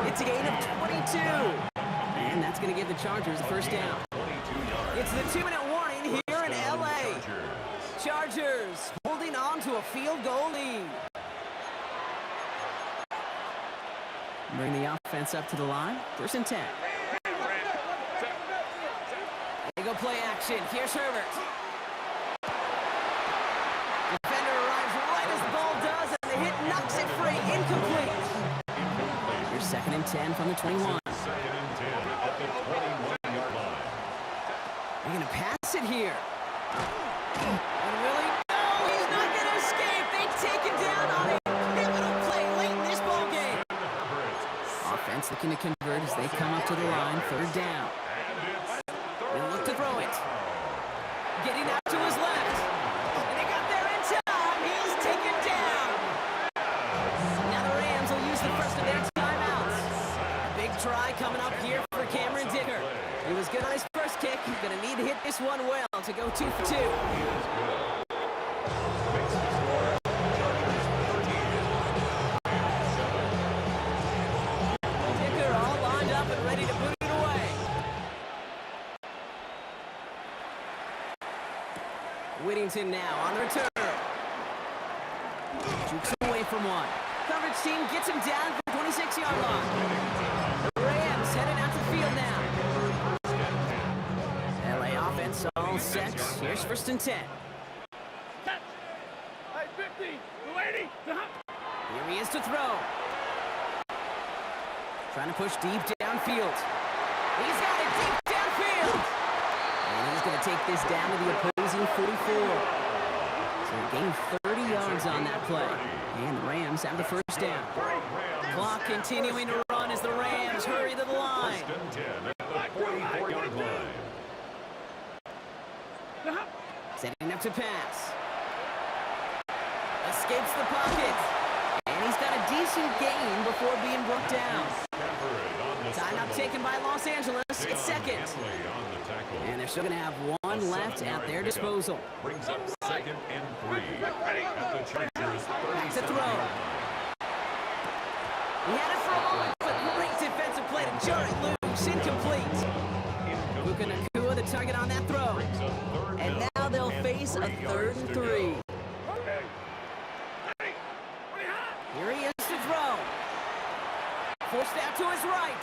Speaker 2: It's a gain of 22. And that's going to give the Chargers the first down. It's the 2-minute warning here in LA. Chargers holding on to a field goal lead. Bring the offense up to the line. 1st and 10. They go play action. Here's Herbert. Defender arrives right as the ball does, and the hit knocks it free. Incomplete. Here's 2nd and 10 from the 21.
Speaker 3: 2nd and 10 at the 21-yard line.
Speaker 2: They're going to pass it here. And really? No, he's not going to escape. They take it down on a pivotal play late in this ball game. Offense looking to convert as they come up to the line. 3rd down. They look to throw it. Getting out to his left. And they got there in time. He's taken down. Now the Rams will use the first of their timeouts. Big try coming up here for Cameron Dicker. He was good on his first kick. He's going to need to hit this one well to go 2 for 2. Dicker all lined up and ready to boot it away. Whittington now on the return. Jukes away from one. Coverage team gets him down at the 26-yard line. The Rams headed out to the field now. LA offense all set. Here's 1st and 10.
Speaker 8: Hey, 50, 280.
Speaker 2: Here he is to throw. Trying to push deep downfield. He's got it deep downfield. And he's going to take this down to the opposing 44. So he gained 30 yards on that play. And the Rams have the first down. Clock continuing to run as the Rams hurry to the line.
Speaker 3: 1st and 10 at the 44-yard line.
Speaker 2: Setting up to pass. A escapes the pocket. And he's got a decent gain before being brought down. Timeout taken by Los Angeles. It's second. And they're still going to have one left at their disposal.
Speaker 3: Brings up 2nd and 3 at the Chargers' 30.
Speaker 2: Back to throw. He had it for a moment, but great defensive play to jar it loose. Incomplete. Puka Nacua, the target on that throw. And now they'll face a 3rd and 3. Here he is to throw. Forced out to his right.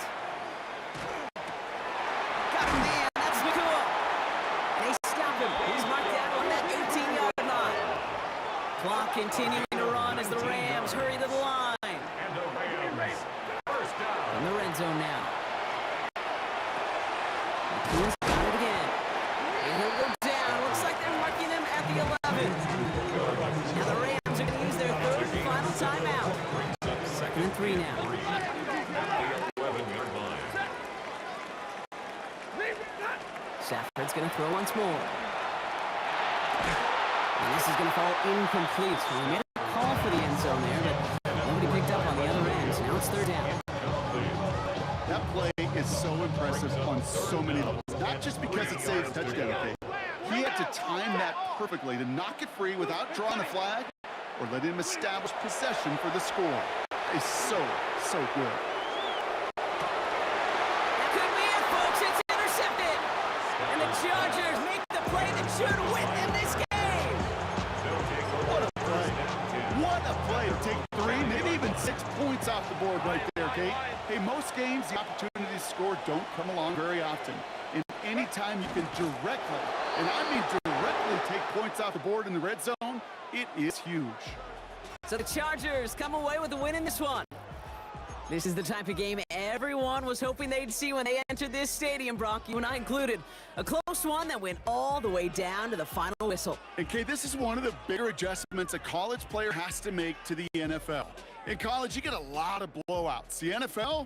Speaker 2: Got him, man. That's Nacua. And they stop him. He's marked down on that 18-yard line. Clock continuing to run as the Rams hurry to the line.
Speaker 3: And the Rams, first down.
Speaker 2: In the red zone now. Nacua's got it again. And he'll go down. Looks like they're marking him at the 11. Now the Rams are going to use their 3rd and final timeout. 2nd and 3 now. Stafford's going to throw once more. And this is going to fall incomplete. We made a call for the end zone there, but nobody picked up on the other end. So now it's 3rd down.
Speaker 5: That play is so impressive on so many levels. Not just because it saves touchdown, okay? He had to time that perfectly to knock it free without drawing a flag or letting him establish possession for the score. It's so good.
Speaker 2: That could be it, folks. It's intercepted. And the Chargers make the play that should win them this game.
Speaker 5: What a play. What a play to take 3, maybe even 6 points off the board right there, Kate. Hey, most games, the opportunities to score don't come along very often. And anytime you can directly, and I mean directly, take points off the board in the red zone, it is huge.
Speaker 2: So the Chargers come away with a win in this one. This is the type of game everyone was hoping they'd see when they entered this stadium, Brock, you and I included. A close one that went all the way down to the final whistle.
Speaker 5: And Kate, this is one of the bigger adjustments a college player has to make to the NFL. In college, you get a lot of blowouts. The NFL,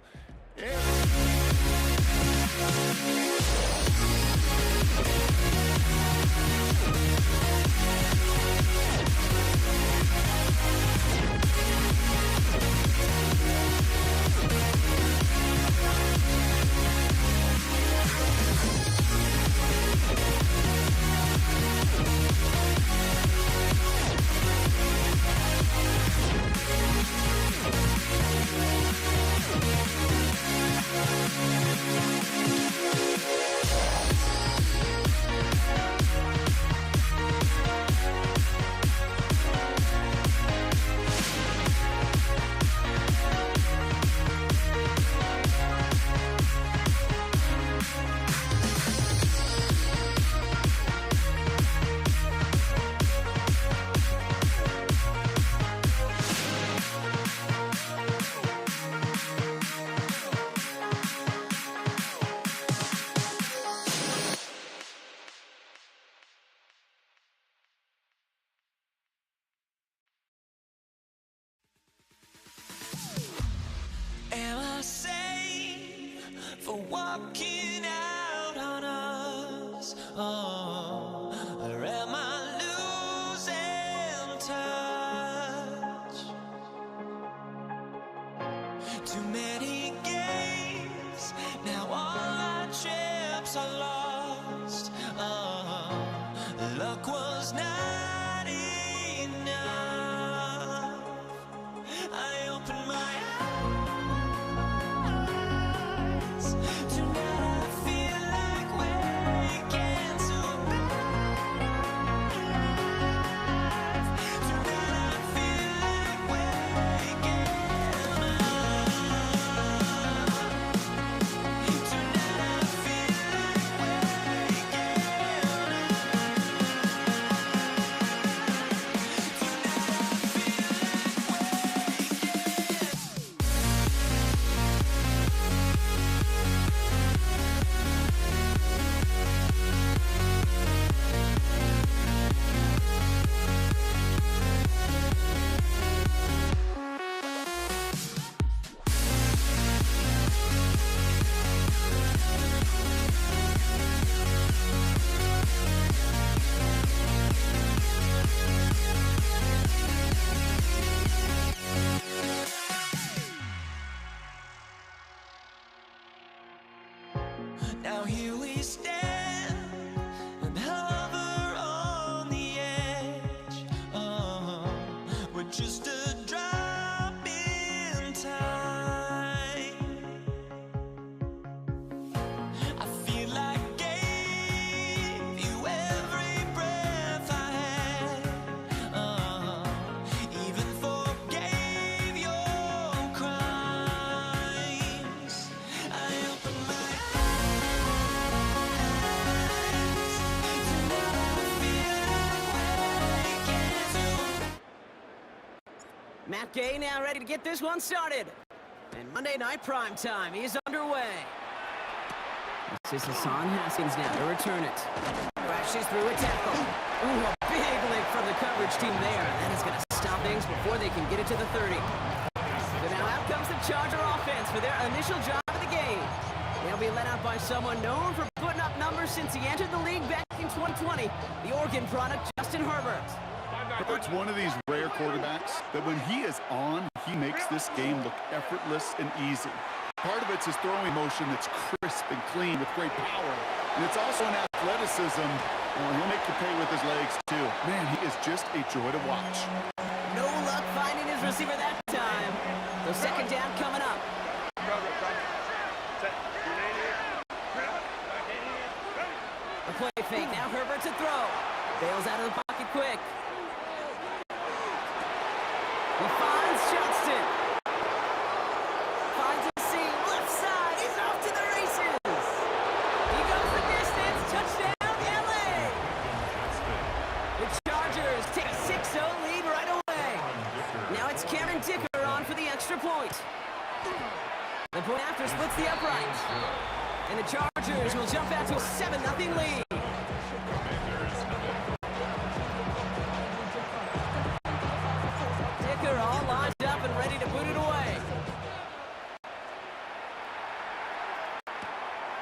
Speaker 1: Am I safe for walking out on us? Oh, or am I losing touch? Too many games, now all our chips are lost. Oh, luck was not enough. I opened my eyes. Tonight I feel like waking to life. Tonight I feel like waking up. Tonight I feel like waking up. Now here we stand and hover on the edge. We're just a drop in time. I feel like gave you every breath I had. Even forgave your crimes. I open my eyes to now feel awake to.
Speaker 2: Matt Gay now ready to get this one started. And Monday Night Prime Time is underway. This is Hassan Haskins now to return it. Crashes through a tackle. Ooh, a big lick from the coverage team there. That is going to stop things before they can get it to the 30. So now out comes the Charger offense for their initial drive of the game. They'll be led out by someone known for putting up numbers since he entered the league back in 2020, the Oregon product, Justin Herbert.
Speaker 5: Herbert's one of these rare quarterbacks that when he is on, he makes this game look effortless and easy. Part of it's his throwing motion that's crisp and clean with great power. And it's also an athleticism. He'll make you pay with his legs, too. Man, he is just a joy to watch.
Speaker 2: No luck finding his receiver that time. So second down coming up. A play fake, now Herbert to throw. Bails out of the pocket quick. He finds Johnston. Finds a seam, left side, he's off to the races. He goes the distance, touchdown LA. The Chargers take a 6-0 lead right away. Now it's Cameron Dicker on for the extra point. The point after splits the upright. And the Chargers will jump out to a 7-0 lead. Dicker all lined up and ready to put it away.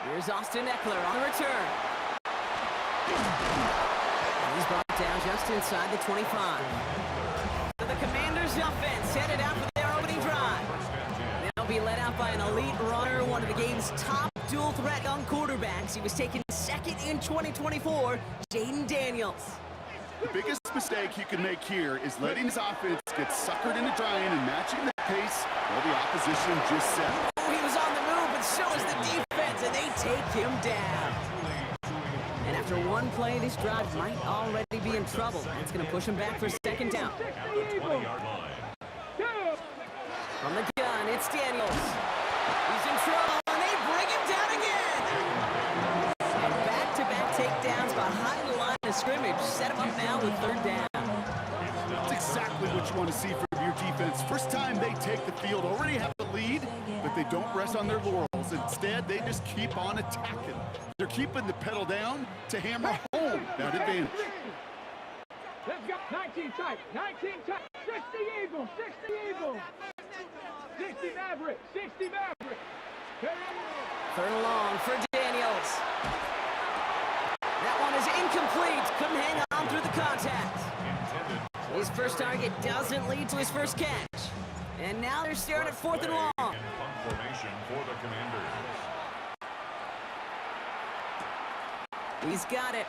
Speaker 2: Here's Austin Eckler on the return. And he's brought down just inside the 25. So the Commanders' offense headed out for their opening drive. They'll be led out by an elite runner, one of the game's top dual threat young quarterbacks. He was taken second in 2024, Jaden Daniels.
Speaker 5: The biggest mistake he can make here is letting his offense get suckered into trying and matching the pace while the opposition just set.
Speaker 2: He was on the move, but so is the defense, and they take him down. And after one play, this drive might already be in trouble. That's going to push him back for second down.
Speaker 3: At the 20-yard line.
Speaker 2: From the gun, it's Daniels. He's in trouble, and they bring him down again. And back-to-back takedowns behind the line of scrimmage. Set him up now with third down.
Speaker 5: That's exactly what you want to see from your defense. First time they take the field, already have the lead, but they don't rest on their laurels. Instead, they just keep on attacking. They're keeping the pedal down to hammer home that advantage.
Speaker 8: Let's go. 19 tight. 19 tight. 60 Eagles. 60 Eagles. 60 Maverick. 60 Maverick.
Speaker 2: Third and long for Daniels. That one is incomplete. Couldn't hang on through the contact. His first target doesn't lead to his first catch. And now they're staring at fourth and long.
Speaker 3: In punt formation for the Commanders.
Speaker 2: He's got it.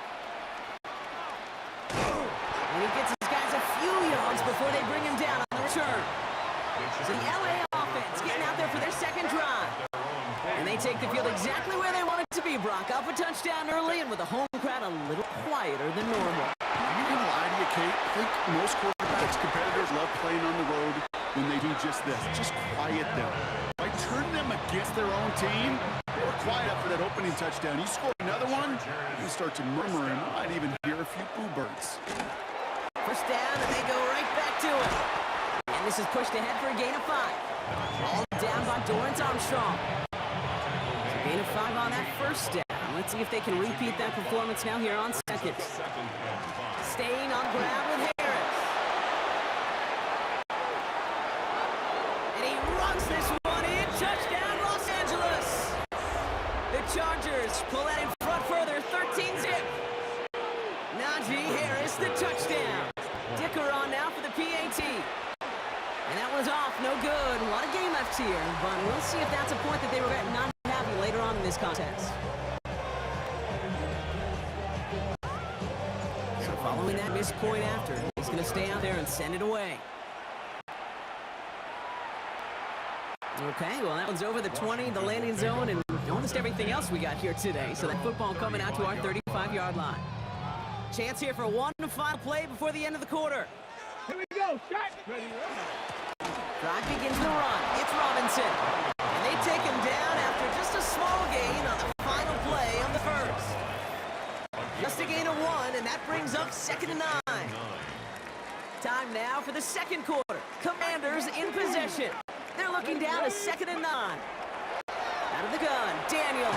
Speaker 2: And he gets his guys a few yards before they bring him down on the return. So the LA offense getting out there for their second drive. And they take the field exactly where they want it to be, Brock. Up a touchdown early and with a home crowd a little quieter than normal.
Speaker 5: I'm not gonna lie to you, Kate. I think most quarterbacks, competitors love playing on the road when they do just this. Just quiet them. By turning them against their own team, they were quiet after that opening touchdown. You score another one, you start to murmur and might even hear a few boo birds.
Speaker 2: First down, and they go right back to it. And this is pushed ahead for a gain of 5. All down by Dorrance Armstrong. So gain of 5 on that first down. Let's see if they can repeat that performance now here on second. Staying on ground with Harris. And he runs this one in. Touchdown, Los Angeles. The Chargers pull that in front further, 13-zip. Najee Harris, the touchdown. Dicker on now for the PAT. And that one's off, no good. A lot of game left here, but we'll see if that's a point that they regret not having later on in this contest. Following that missed point after, he's going to stay out there and send it away. Okay, well, that one's over the 20, the landing zone, and almost everything else we got here today. So that football coming out to our 35-yard line. Chance here for one final play before the end of the quarter.
Speaker 8: Here we go. Shot. Ready.
Speaker 2: Drive begins the run. It's Robinson. And they take him down after just a small gain on the final play of the first. Just a gain of 1, and that brings up 2nd and 9. Time now for the second quarter. Commanders in possession. They're looking down to 2nd and 9. Out of the gun, Daniels.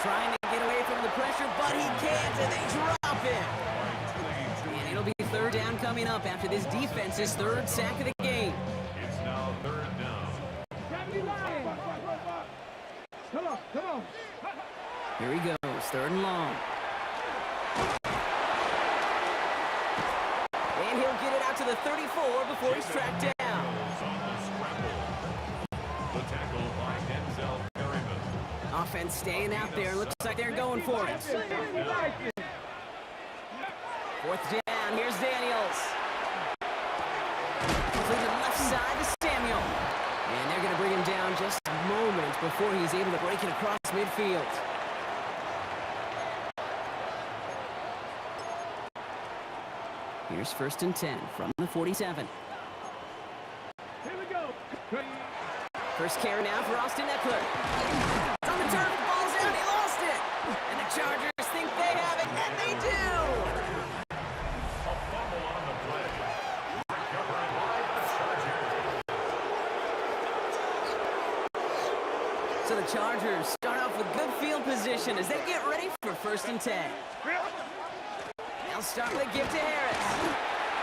Speaker 2: Trying to get away from the pressure, but he can't, and they drop him. And it'll be 3rd down coming up after this defense's 3rd sack of the game.
Speaker 3: It's now 3rd down.
Speaker 8: Come on, come on.
Speaker 2: Here he goes, 3rd and long. And he'll get it out to the 34 before he's tracked down.
Speaker 3: On the scramble. The tackle by Denzel Perryman.
Speaker 2: Offense staying out there. Looks like they're going for it. 4th down. Here's Daniels. Completed left side to Samuel. And they're going to bring him down just a moment before he's able to break it across midfield. Here's 1st and 10 from the 47.
Speaker 8: Here we go.
Speaker 2: First carry now for Austin Eckler. It's on the turf, ball's out, he lost it. And the Chargers think they have it, and they do.
Speaker 3: A fumble on the play. Recovered by the Chargers.
Speaker 2: So the Chargers start off with good field position as they get ready for 1st and 10. They'll start with a give to Harris.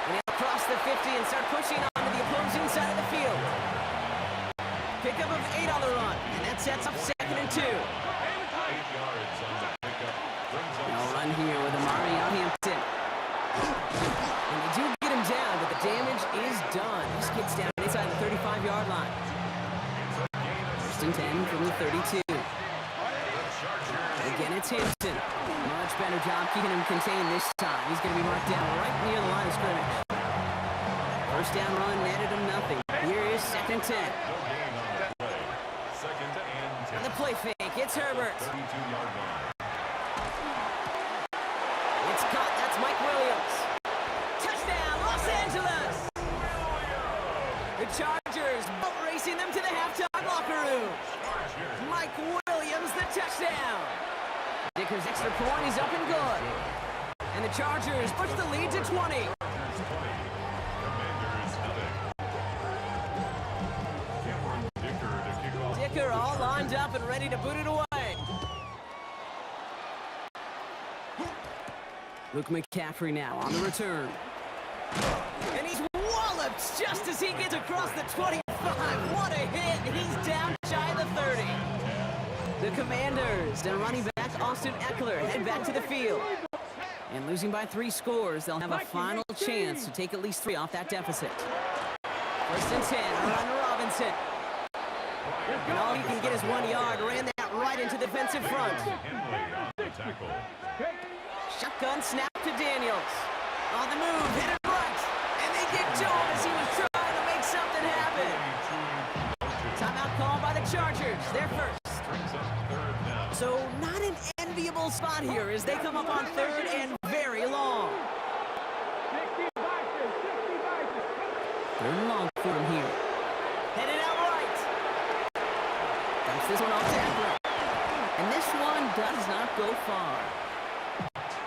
Speaker 2: And he'll cross the 50 and start pushing onto the opposing side of the field. Pickup of 8 on the run, and that sets up 2nd and 2.
Speaker 3: 8 yards on the pickup. Brings up
Speaker 2: They'll run here with Amari Hampton. And they do get him down, but the damage is done. This gets down inside the 35-yard line. 1st and 10 from the 32. Again, it's Hampton. Much better job keeping him contained this time. He's going to be marked down right near the line of scrimmage. 1st down run netted him nothing. Here is 2nd and 10.
Speaker 3: no gain on the play. 2nd and 10.
Speaker 2: And the play fake, it's Herbert.
Speaker 3: 32-yard line.
Speaker 2: It's caught, that's Mike Williams. Touchdown, Los Angeles! The Chargers boat racing them to the halftime locker room. Mike Williams, the touchdown. Dicker's extra point is up and good. And the Chargers push the lead to 20.
Speaker 3: Commanders 0. Cameron Dicker to kick off.
Speaker 2: Dicker all lined up and ready to boot it away. Luke McCaffrey now on the return. And he's walloped just as he gets across the 25. What a hit. He's down shy of the 30. The Commanders and running back Austin Eckler head back to the field. And losing by 3 scores, they'll have a final chance to take at least 3 off that deficit. 1st and 10, run to Robinson. And all he can get is 1 yard. Ran that right into the defensive front.
Speaker 3: Henley on the tackle.
Speaker 2: Shotgun snap to Daniels. On the move, hit it right. And they get to him as he was trying to make something happen. Timeout called by the Chargers. They're first.
Speaker 3: Brings up 3rd down.
Speaker 2: So not an enviable spot here as they come up on 3rd and very long. 3rd and long for him here. Headed out right. Dumps this one off to Eckler. And this one does not go far.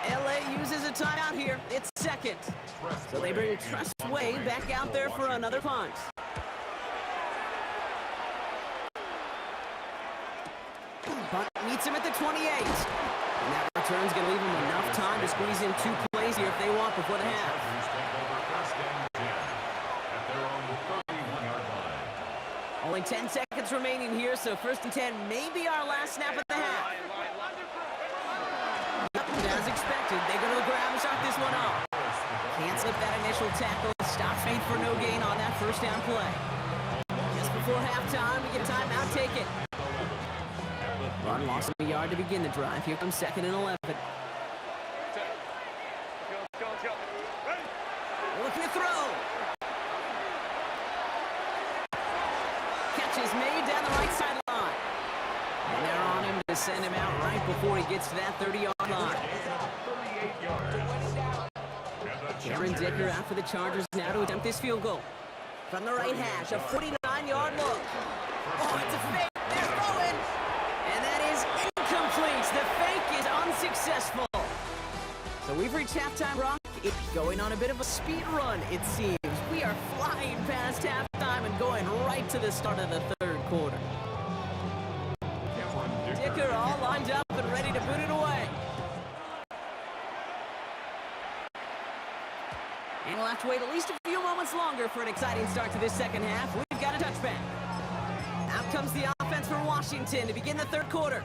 Speaker 2: LA uses a timeout here. It's 2nd. So they bring Trustway back out there for another punt. Punt meets him at the 28. And that return's going to leave him enough time to squeeze in 2 plays here if they want before the half.
Speaker 3: Chargers take over 1st and 10 at their own 31-yard line.
Speaker 2: Only 10 seconds remaining here, so 1st and 10 may be our last snap at the half. Yep, as expected, they go to the ground and start this one off. Can't slip that initial tackle. Stops made for no gain on that 1st down play. Just before halftime, we get a timeout taken. Run lost a yard to begin the drive. Here comes 2nd and 11. catch is made down the right sideline. And they're on him to send him out right before he gets to that 30-yard line.
Speaker 3: 38 yards. And the
Speaker 2: Aaron
Speaker 3: Chargers
Speaker 2: Dicker out for the Chargers now to attempt this field goal. From the right hash, a 49-yard look. Oh, it's a fake. They're throwing. And that is incomplete. The fake is unsuccessful. So we've reached halftime, Brock. It's going on a bit of a speed run, it seems. We are flying past halftime and going right to the start of the third quarter. Dicker all lined up and ready to boot it away. And we'll have to wait at least a few moments longer for an exciting start to this second half. We've got a touchback. Out comes the offense for Washington to begin the third quarter.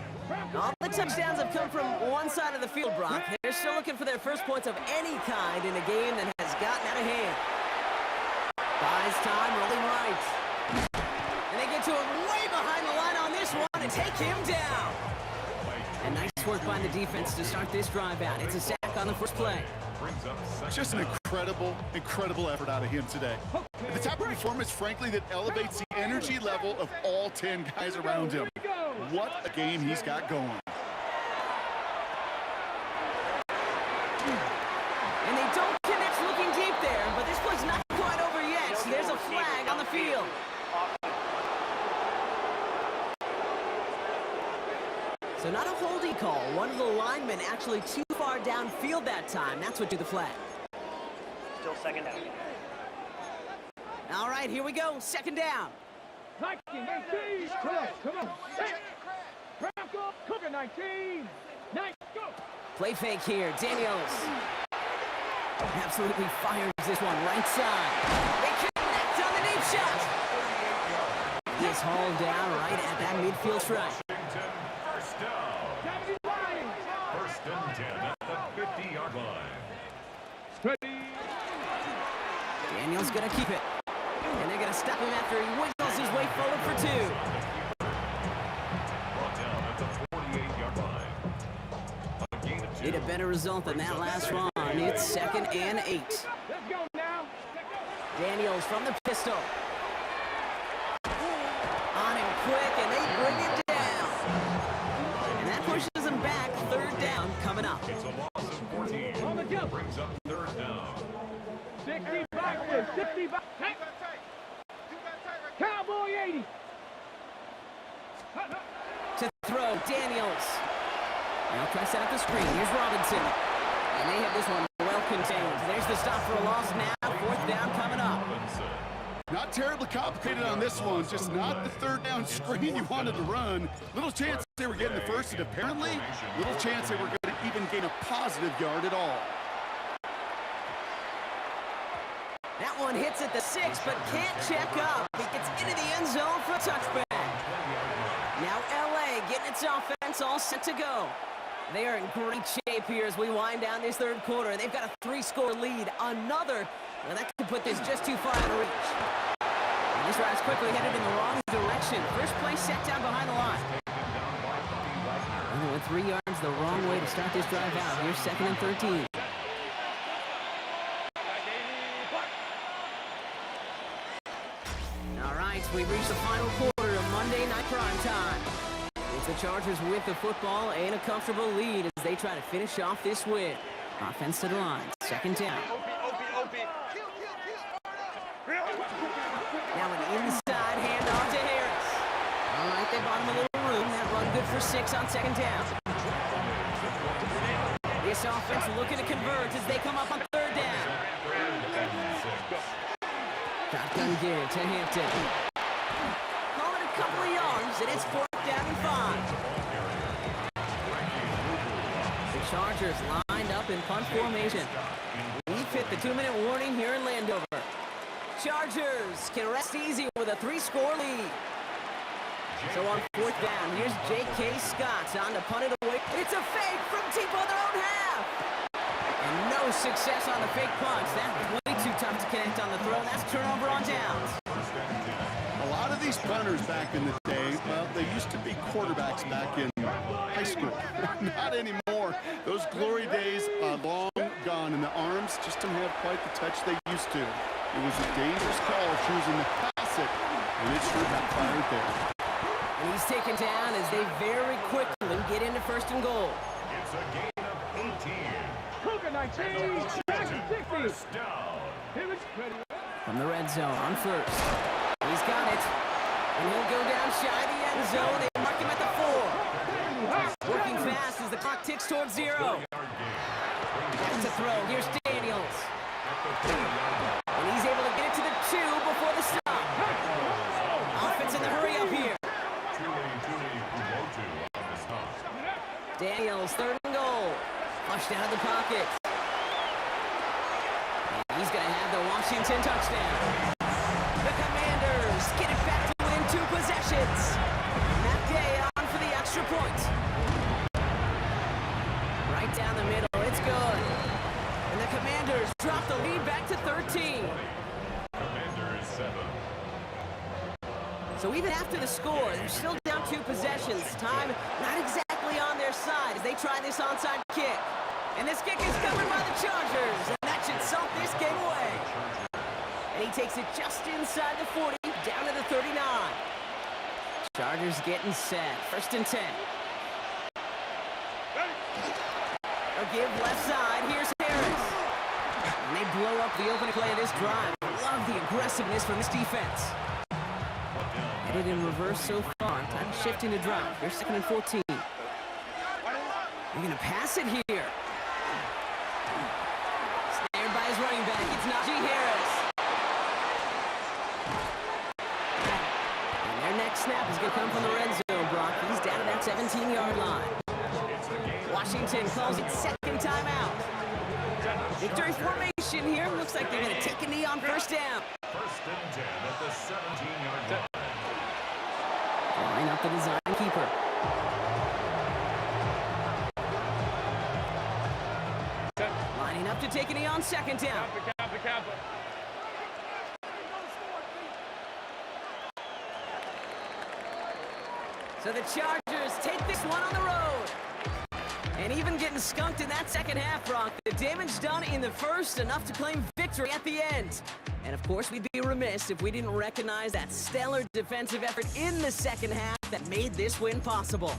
Speaker 2: All the touchdowns have come from one side of the field, Brock. They're still looking for their first points of any kind in a game that has gotten out of hand. Buys time, rolling right. And they get to him way behind the line on this one and take him down. And nice work by the defense to start this drive out. It's a sack on the first play.
Speaker 5: Just an incredible effort out of him today. The type of performance, frankly, that elevates the energy level of all 10 guys around him. What a game he's got going.
Speaker 2: And they don't connect looking deep there, but this play's not quite over yet. So there's a flag on the field. So not a holding call. One of the linemen actually too far downfield that time. That's what drew the flag.
Speaker 4: Still second down.
Speaker 2: All right, here we go. Second down.
Speaker 8: 19, 18, come on. Hey, Bronco, Cougar 19, 9, go.
Speaker 2: Play fake here. Daniels absolutely fires this one right side. They connect on the deep shot. He is hauled down right at that midfield stripe.
Speaker 3: First down. First and 10 at the 50-yard line.
Speaker 8: Ready.
Speaker 2: Daniels gonna keep it. And they're gonna stop him after he wiggles his way forward for two.
Speaker 3: Brought down at the 48-yard line. A gain of 2.
Speaker 2: Need a better result than that last run. It's second and 8.
Speaker 8: Let's go now.
Speaker 2: Daniels from the pistol. On him quick, and they bring him down. And that pushes him back. Third down coming up.
Speaker 3: It's a loss of 14.
Speaker 8: On the jump.
Speaker 3: Brings up third down.
Speaker 8: 65, 65. Hey. Cowboy 80.
Speaker 2: To throw, Daniels. Now try to set up the screen. Here's Robinson. And they have this one well contained. There's the stop for a loss now. Fourth down coming up.
Speaker 5: Not terribly complicated on this one, just not the third down screen you wanted to run. Little chance they were getting the first, and apparently little chance they were going to even gain a positive yard at all.
Speaker 2: That one hits at the 6, but can't check up. He gets into the end zone for a touchback. Now LA getting its offense all set to go. They are in great shape here as we wind down this third quarter. They've got a 3-score lead. Another, well, that could put this just too far out of reach. And this route is quickly headed in the wrong direction. First play set down behind the line. And with 3 yards the wrong way to start this drive out. Here's second and 13. All right, we've reached the final quarter of Monday Night Prime Time. It's the Chargers with the football and a comfortable lead as they try to finish off this win. Offense to the line, second down. Now an inside handoff to Harris. All right, they bought him a little room. That run good for 6 on second down. This offense looking to convert as they come up on third down. Shotgun give to Hampton. Call it a couple of yards, and it's fourth down and 5. The Chargers lined up in punt formation. We've hit the 2-minute warning here in Landover. Chargers can rest easy with a 3-score lead. So on fourth down, here's J.K. Scott on to punt it away. It's a fake from deep on their own half. And no success on the fake punch. That's way too tough to connect on the throw. That's turnover on downs.
Speaker 5: A lot of these punters back in the day, well, they used to be quarterbacks back in high school. Not anymore. Those glory days are long gone, and the arms just don't have quite the touch they used to. It was a dangerous call choosing to pass it And it sure backfired there.
Speaker 2: And he's taken down as they very quickly get into first and goal.
Speaker 3: It's a gain of 18.
Speaker 8: Cougar 19, Jackson 60.
Speaker 3: First down.
Speaker 8: Here it's ready.
Speaker 2: From the red zone on first. He's got it. And he'll go down shy of the end zone. They mark him at the 4. Working fast as the clock ticks towards 0. Back to throw. Here's Daniels. And he's able to get it to the 2 before the stop. Offense in the hurry up here. Daniels, third and goal. Flushed out of the pocket. And he's going to have the Washington touchdown. The Commanders get it back to win 2 possessions. Matt Gay on for the extra point. Right down the middle, it's good. And the Commanders drop the lead back to 13.
Speaker 3: Commanders 7.
Speaker 2: So even after the score, they're still down 2 possessions. Time not exactly on their side as they try this onside kick. And this kick is covered by the Chargers, and that should salt this game away. And he takes it just inside the 40, down to the 39. Chargers getting set, first and 10. A give left side, here's Harris. And they blow up the opening play of this drive. Love the aggressiveness from this defense. Headed in reverse so far. Time shifting to drive. Here's 2nd and 14. They're going to pass it here. Snared by his running back. It's Najee Harris. And their next snap is going to come from the red zone, Brock. He's down to that 17-yard line. Washington calls it second timeout. Victory formation here. Looks like they're going to take a knee on first down.
Speaker 3: First and 10 at the 17-yard line.
Speaker 2: Line up the design keeper. Lining up to take a knee on second down. So the Chargers take this one on the road. And even getting skunked in that second half, Brock. The damage done in the first, enough to claim victory at the end. And of course, we'd be remiss if we didn't recognize that stellar defensive effort in the second half that made this win possible.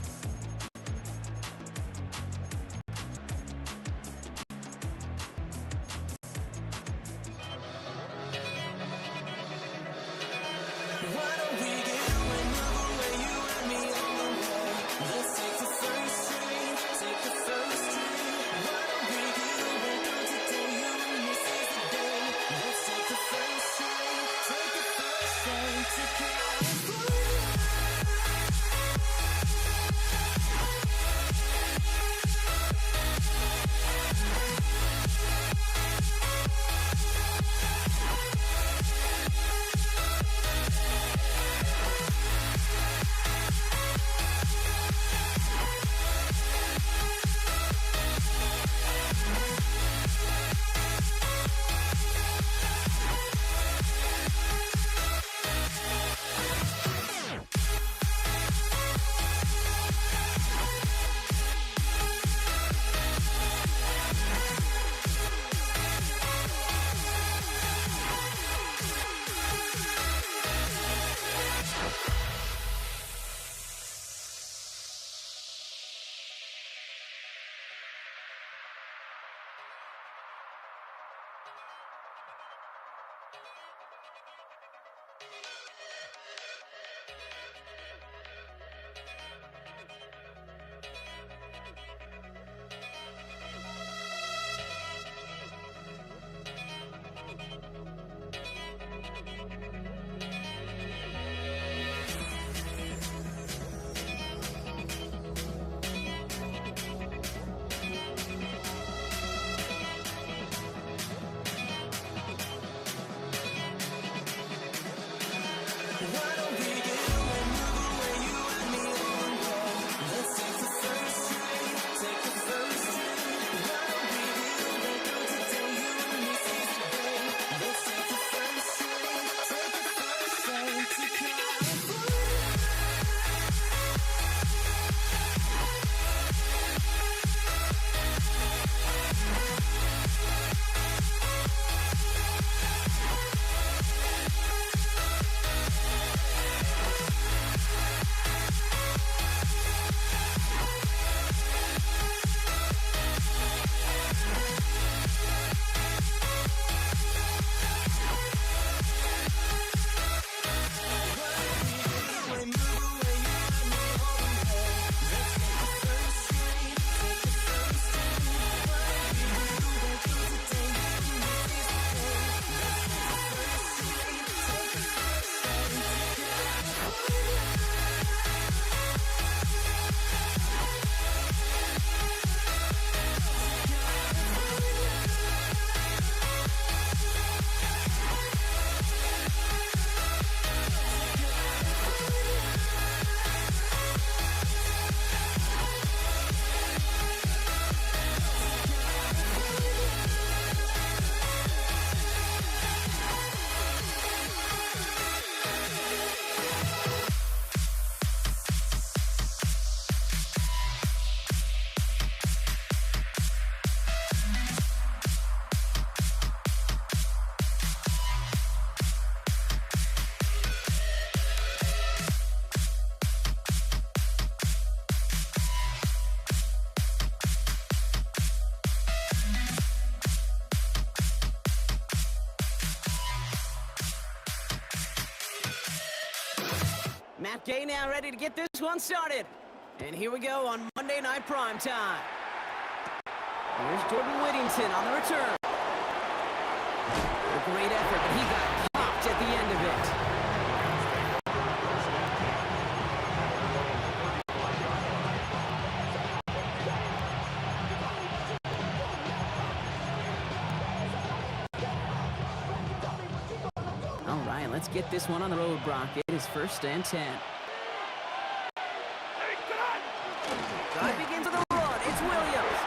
Speaker 2: Okay, now ready to get this one started. And here we go on Monday Night Prime Time. Here's Jordan Whittington on the return. A great effort, but he got popped at the end of it. All right, let's get this one on the road, Brock. It is 1st and 10. Drive begins with a run. It's Williams.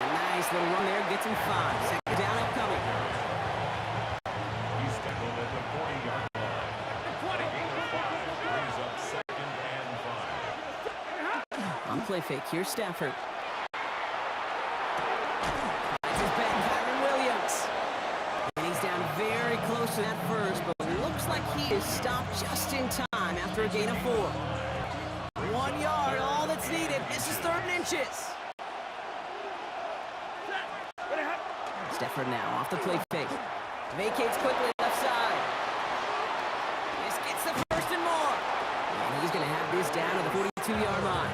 Speaker 2: A nice little run there. Gets him 5. Second down upcoming.
Speaker 3: He's tackled at the 40-yard line. Gain of 5 brings up 2nd and 5.
Speaker 2: On play fake, here's Stafford. Finds his back, Kyron Williams. And he's down very close to that first, but it looks like he is stopped just in time after a gain of 4. 1 yard, all that's needed. This is 3rd and inches. Stafford now off the play fake. Vacates quickly left side. This gets the 1st and more. And he's going to have this down to the 42-yard line.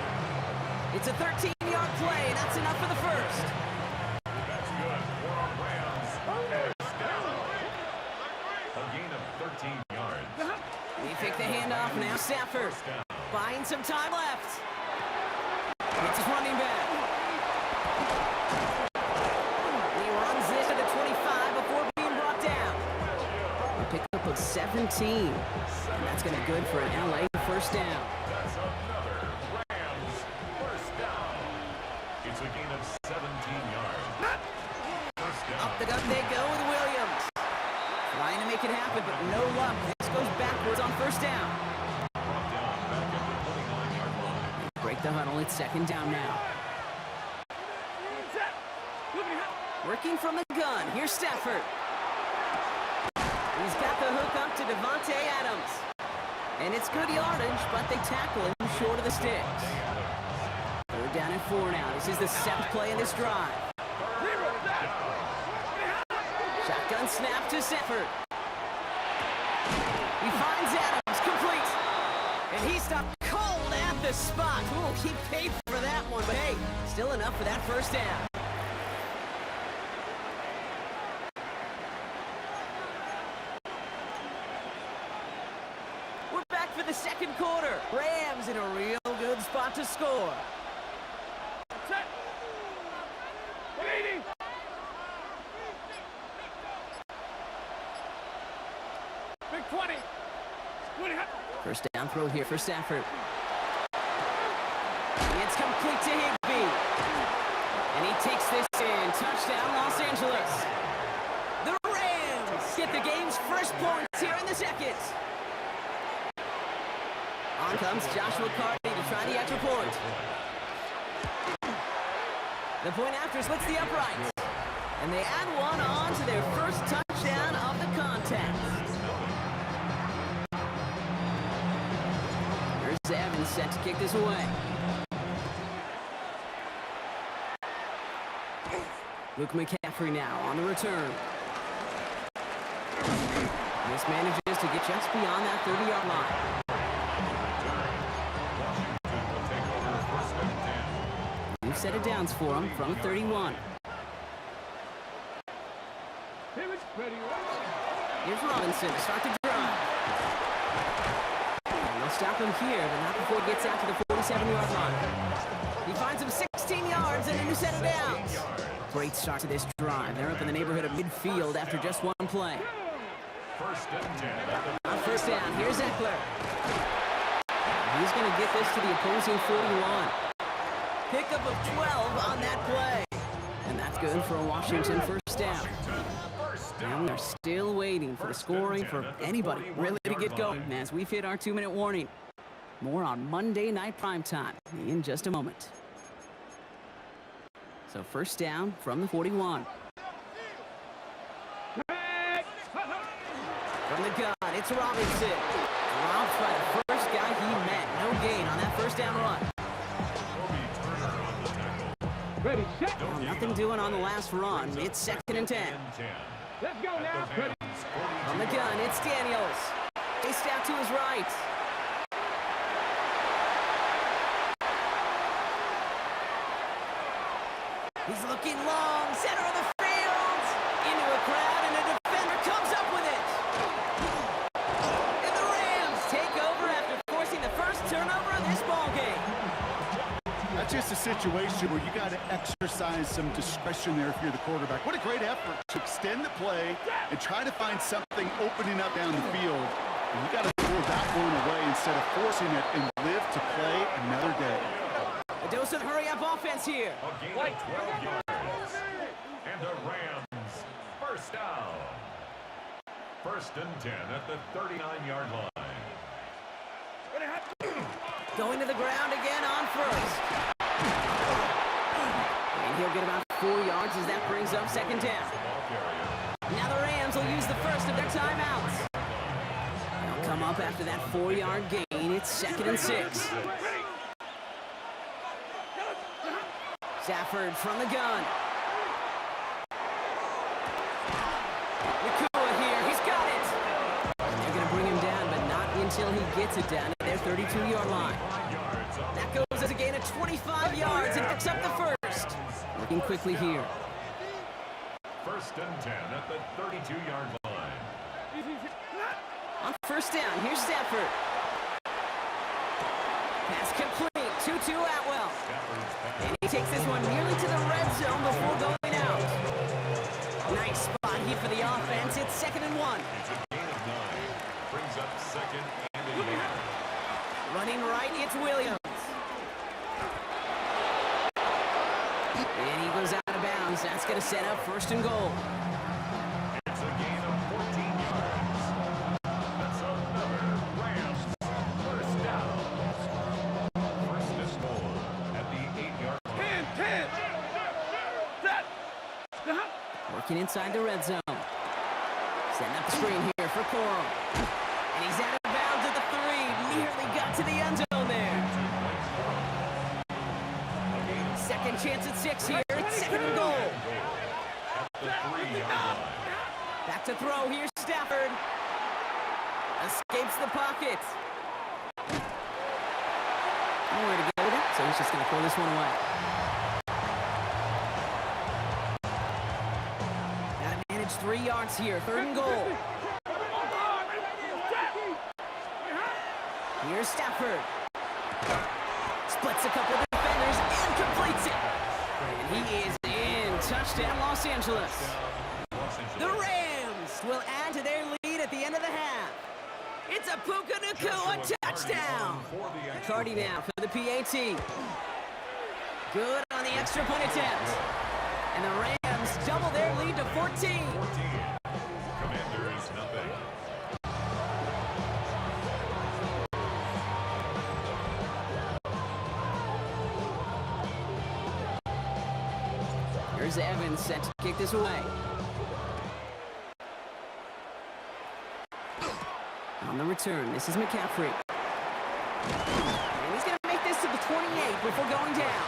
Speaker 2: It's a 13-yard play, and that's enough for the 1st.
Speaker 3: That's good for our Rams. And it's down. A gain of 13 yards.
Speaker 2: They pick the handoff now. Stafford buying some time left. It's his running back. He runs this to the 25 before being brought down. A pickup of 17. And that's going to be good for an LA 1st down.
Speaker 3: That's another Rams 1st down. It's a gain of 17 yards. 1st down.
Speaker 2: Up the gut they go with Williams. Trying to make it happen, but no luck. This goes backwards on 1st down.
Speaker 3: Brought down back at the 29-yard line.
Speaker 2: Break the huddle. It's 2nd down now. Working from the gun. Here's Stafford. He's got the hook up to Devontae Adams. And it's good yardage, but they tackle him short of the sticks. 3rd down and 4 now. This is the 7th play in this drive. Shotgun snap to Stafford. He finds Adams, complete. And he stopped cold at the spot. Ooh, he paid for that one, but hey, still enough for that 1st down. We're back for the 2nd quarter. Rams in a real good spot to score.
Speaker 8: Set. 180. Big 20. 20.
Speaker 2: 1st down throw here for Stafford. It's complete to Higbee. And he takes this in. Touchdown, Los Angeles. The Rams get the game's 1st points here in the 2nd. On comes Joshua Carty to try the extra point. The point after splits the uprights. And they add one on to their 1st touchdown of the contest. Here's Evans set to kick this away. Luke McCaffrey now on the return. This manages to get just beyond that 30-yard line. New set of downs for him from 31. Here's Robinson to start the drive. And they'll stop him here, but not before he gets out to the 47-yard line. He finds him 16 yards and a new set of downs. Great start to this drive. They're up in the neighborhood of midfield after just one play.
Speaker 3: 1st and 10.
Speaker 2: On 1st down, here's Eckler. He's going to get this to the opposing 41. Pickup of 12 on that play. And that's good for a Washington 1st down. And we're still waiting for the scoring for anybody really to get going as we've hit our 2-minute warning. More on Monday Night Primetime in just a moment. So 1st down from the 41. From the gun, it's Robinson. Dropped by the 1st guy he met. No gain on that 1st down run.
Speaker 8: Ready, set.
Speaker 2: Oh, nothing doing on the last run. It's 2nd and 10.
Speaker 8: Let's go now. Ready.
Speaker 2: From the gun, it's Daniels. Faced out to his right. He's looking long, center of the field. Into a crowd, and a defender comes up with it. And the Rams take over after forcing the first turnover of this ballgame.
Speaker 5: That's just a situation where you got to exercise some discretion there if you're the quarterback. What a great effort to extend the play and try to find something opening up down the field. And you got to throw that one away instead of forcing it and live to play another day.
Speaker 2: A dose of hurry-up offense here.
Speaker 3: A gain of 12 yards. And the Rams, first down. First and 10 at the 39-yard line.
Speaker 2: Going to the ground again on first. And he'll get about 4 yards as that brings up second down. Now the Rams will use the first of their timeouts. They'll come up after that 4-yard gain. It's second and 6. Stafford from the gun. Nakua here. He's got it. They're going to bring him down, but not until he gets it down at their 32-yard line. That goes as a gain of 25 yards and picks up the first. Looking quickly here.
Speaker 3: First and 10 at the 32-yard line.
Speaker 2: On first down, here's Stafford. Pass complete. 2-2 Atwell. And he takes this one nearly to the red zone before going out. Nice spot here for the offense. It's second and 1.
Speaker 3: It's a gain of 9. Brings up second and 8.
Speaker 2: Running right, it's Williams. And he goes out of bounds. That's going to set up first and goal.
Speaker 3: It's a gain of 14 yards. That's another Rams first down. First and goal at the 8-yard line.
Speaker 8: 10. Set. Stop.
Speaker 2: Working inside the red zone. Setting up the screen here for Coral. And he's out of bounds at the 3. Nearly got to the end zone there. Second chance at 6 here. It's second and goal.
Speaker 3: At the 3-yard line.
Speaker 2: Back to throw. Here's Stafford. Escapes the pocket. Nowhere to go with it, so he's just going to throw this one away. Got to manage 3 yards here. Third and goal. Here's Stafford. Splits a couple of defenders and completes it. And he is in. Touchdown, Los Angeles. The Rams will add to their lead at the end of the half. It's a Puka Nakua touchdown. McCarty now for the PAT. Good on the extra point attempt. And the Rams double their lead to 14.
Speaker 3: Commanders, nothing.
Speaker 2: Here's Evans set to kick this away. On the return, this is McCaffrey. And he's going to make this to the 28 before going down.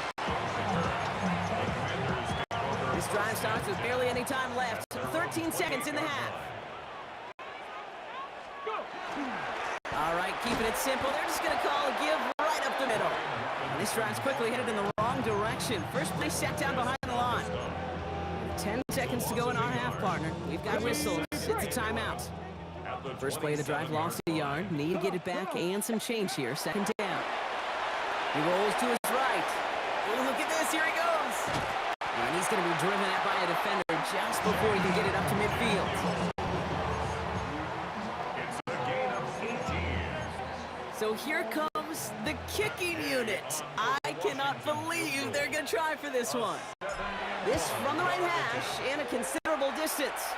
Speaker 2: This drive starts with barely any time left. 13 seconds in the half. All right, keeping it simple. They're just going to call a give right up the middle. And this drive's quickly headed in the wrong direction. First play set down behind the line. 10 seconds to go in our half, partner. We've got whistles. It's a timeout. First play of the drive lost a yard. Need to get it back and some change here. Second down. He rolls to his right. Oh, look at this. Here he goes. And he's going to be driven at by a defender just before he can get it up to midfield.
Speaker 3: It's a gain of 18.
Speaker 2: So here comes the kicking unit. I cannot believe they're going to try for this one. This from the right hash and a considerable distance.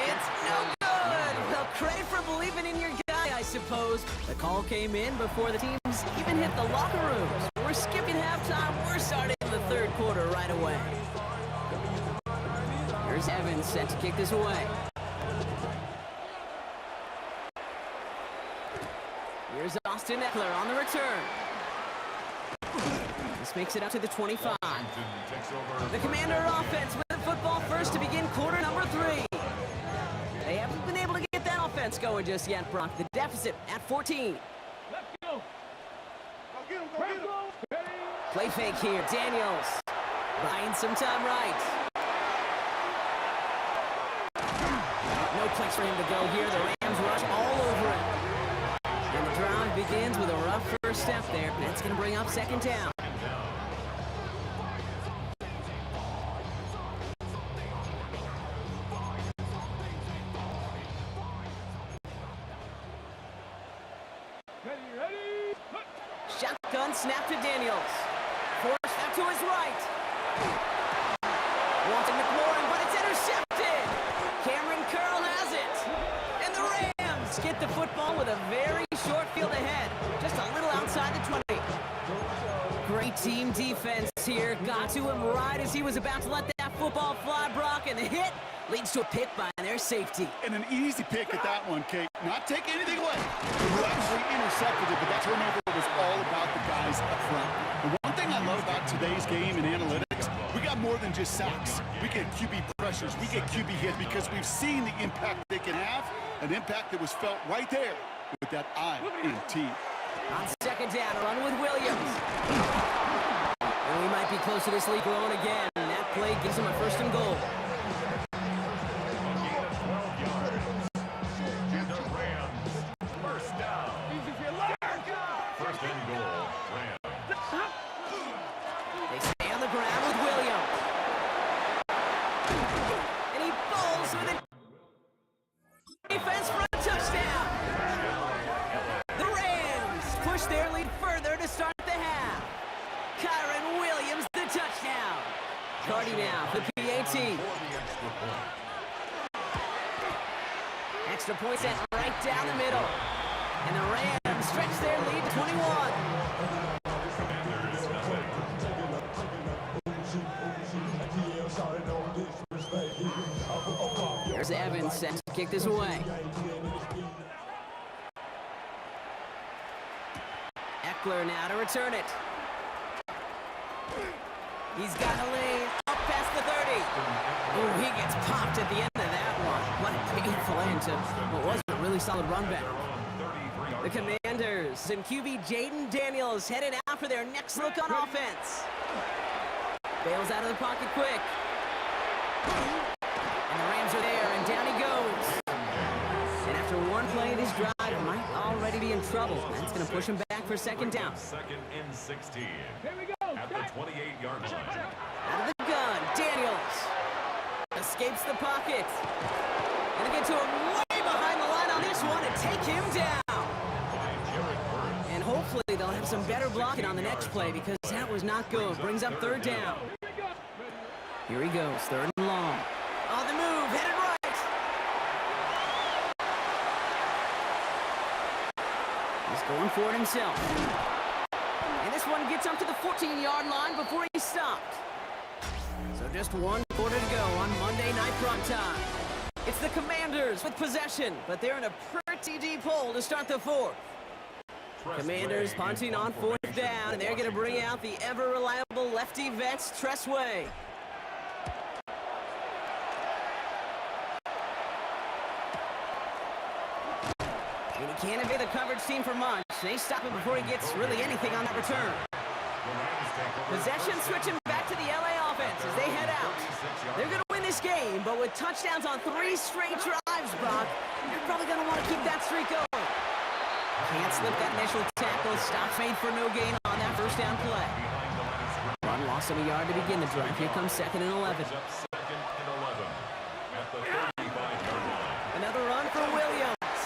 Speaker 2: It's no good. Well, credit for believing in your guy, I suppose. The call came in before the teams even hit the locker rooms. We're skipping halftime. We're starting the third quarter right away. Here's Evans set to kick this away. Here's Austin Eckler on the return. This makes it up to the 25. The Commander offense with the football first to begin quarter number 3. They haven't been able to get that offense going just yet, Brock. The deficit at 14.
Speaker 8: Let's go.
Speaker 2: Play fake here. Daniels. Buying some time right. No place for him to go here. The Rams rush all over him. And the drive begins with a rough first step there. That's going to bring up second down.
Speaker 8: Ready?
Speaker 2: Shotgun snap to Daniels. Forced out to his right. Wanting McLaurin, but it's intercepted. Cameron Curl has it. And the Rams get the football with a very short field ahead. Just a little outside the 20. Great team defense here. Got to him right as he was about to let that football fly, Brock. And the hit leads to a pick by their safety.
Speaker 5: And an easy pick at that one, Kate. Not taking anything away. Who actually intercepted it, but that turnover was all about the guys up front. And one thing I love about today's game in analytics, we got more than just sacks. We get QB pressures, we get QB hits because we've seen the impact they can have, an impact that was felt right there with that INT.
Speaker 2: On second down, a run with Williams. And we might be close to this lead growing again. And that play gives him a first and goal.
Speaker 3: A gain of 12 yards. And the Rams, first down. First and goal, Rams.
Speaker 2: They stay on the ground with Williams. And he falls with a defense for a touchdown. The Rams push their lead further to start the half. Kyron Williams, the touchdown. Cardi now for PAT. Extra point set right down the middle. And the Rams stretch their lead to 21. Here's Evans set to kick this away. Eckler now to return it. He's got a lane up past the 30. Oh, he gets popped at the end of that one. What a painful end to what was a really solid run back. The Commanders and QB Jaden Daniels headed out for their next look on offense. Bails out of the pocket quick. And the Rams are there, and down he goes. And after one play, this drive might already be in trouble. That's going to push him back for second down.
Speaker 3: Second and 16.
Speaker 8: Here we go.
Speaker 3: At the 28-yard line.
Speaker 2: Out of the gun, Daniels escapes the pocket. And they get to him way behind the line on this one and take him down. And hopefully they'll have some better blocking on the next play because that was not good. Brings up third down. Here he goes, third and long. On the move, headed right. He's going for it himself. And this one gets up to the 14-yard line before he's stopped. So just one quarter to go on Monday Night Primetime. It's the Commanders with possession, but they're in a pretty deep hole to start the fourth. Commanders punting on fourth down, and they're going to bring out the ever-reliable lefty vets, Tressway. And he can't evade the coverage team for much. They stop him before he gets really anything on that return. Possession switching back to the LA offense as they head out. They're going to win this game, but with touchdowns on 3 straight drives, Brock, you're probably going to want to keep that streak going. Can't slip that initial tackle. Stops made for no gain on that first down play. Run loss of a yard to begin the drive. Here comes second and 11.
Speaker 3: Second and 11 at the 35-yard line.
Speaker 2: Another run for Williams.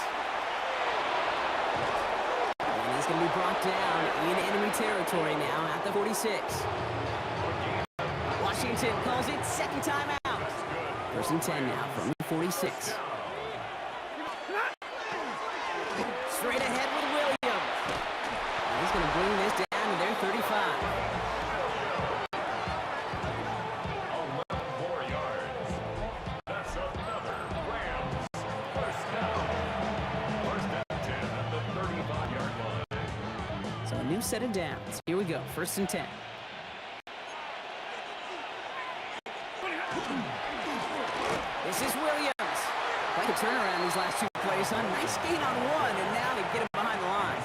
Speaker 2: And he's going to be brought down in enemy territory now at the 46. Washington calls it second time out. First and 10 now from the 46. Straight ahead with Williams. And he's going to bring this down to their 35.
Speaker 3: 11 more yards. That's another Rams first down. First and 10 at the 35-yard line.
Speaker 2: So a new set of downs. Here we go. First and 10. This is Williams. Quite a turnaround these last 2 plays, huh? Nice gain on one, and now they get him behind the line.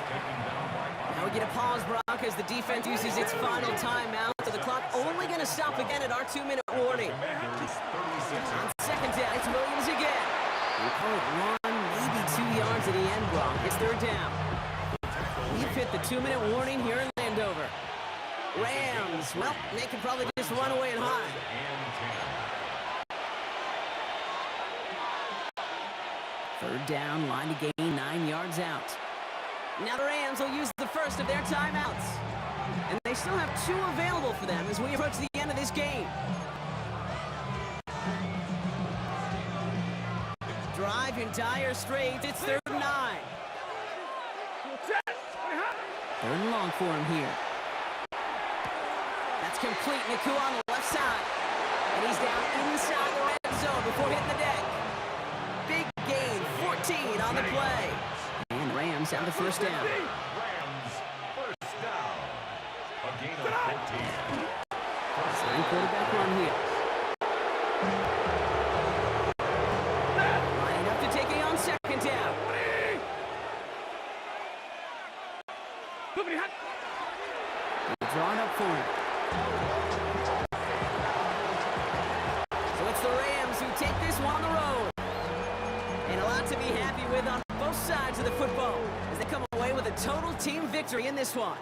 Speaker 2: Now we get need a pause, Brock, as the defense uses its final timeout. So the clock only going to stop again at our 2-minute warning. On second down, it's Williams again. We call it 1, maybe 2 yards at the end, Brock. It's third down. We've hit the 2-minute warning here in Landover. Rams, well, they can probably just run away and hide. Third down, line to gain 9 yards out. Now the Rams will use the first of their timeouts. And they still have 2 available for them as we approach the end of this game. Drive in dire straits. It's 3rd and 9. 3rd and long for him here. That's complete. Naku on the left side. And he's down inside the red zone before hitting the deck. Big gain, 14 on the play. And the Rams have the first down.
Speaker 3: Rams, first down. A gain of 14.
Speaker 2: Sign quarterback run here. Lining up to take it on second down. Drawn up for him. So it's the Rams who take this one on the road. And a lot to be happy with on both sides of the football as they come away with a total team victory in this one.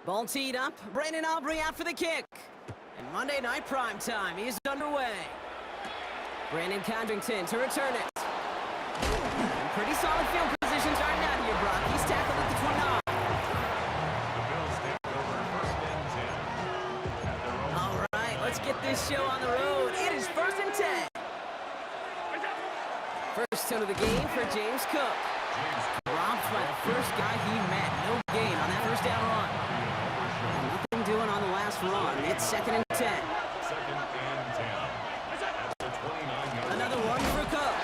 Speaker 2: Ball teed up. Brandon Aubrey out for the kick. And Monday Night Prime Time is underway. Brandon Condrington to return it. And pretty solid field position starting out here, Brock. He's tackled at the 29.
Speaker 3: The Bills take over first and 10. At their own
Speaker 2: All right, let's get this show on the road. It is 1st and 10. First tone of the game for James Cook. Dropped by the first guy he met. No gain on that first down run. Nothing doing on the last run. It's 2nd and 10.
Speaker 3: second and 10. At the 29-yard
Speaker 2: Another one for Cook.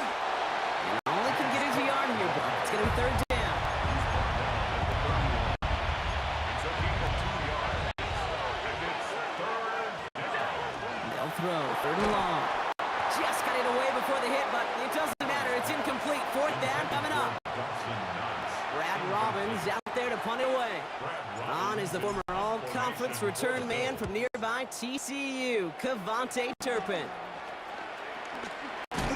Speaker 2: And all he can get is a yard here, but it's going to be 3rd down.
Speaker 3: It's a gain of 2 yards. And it's 3rd down.
Speaker 2: They'll throw. 3rd and long. Just got it away before the hit, but it doesn't matter. It's incomplete. 4th down coming up. Brad Robbins out there to punt it away. On is the former all-conference return man from nearby TCU, Kavontae Turpin. And a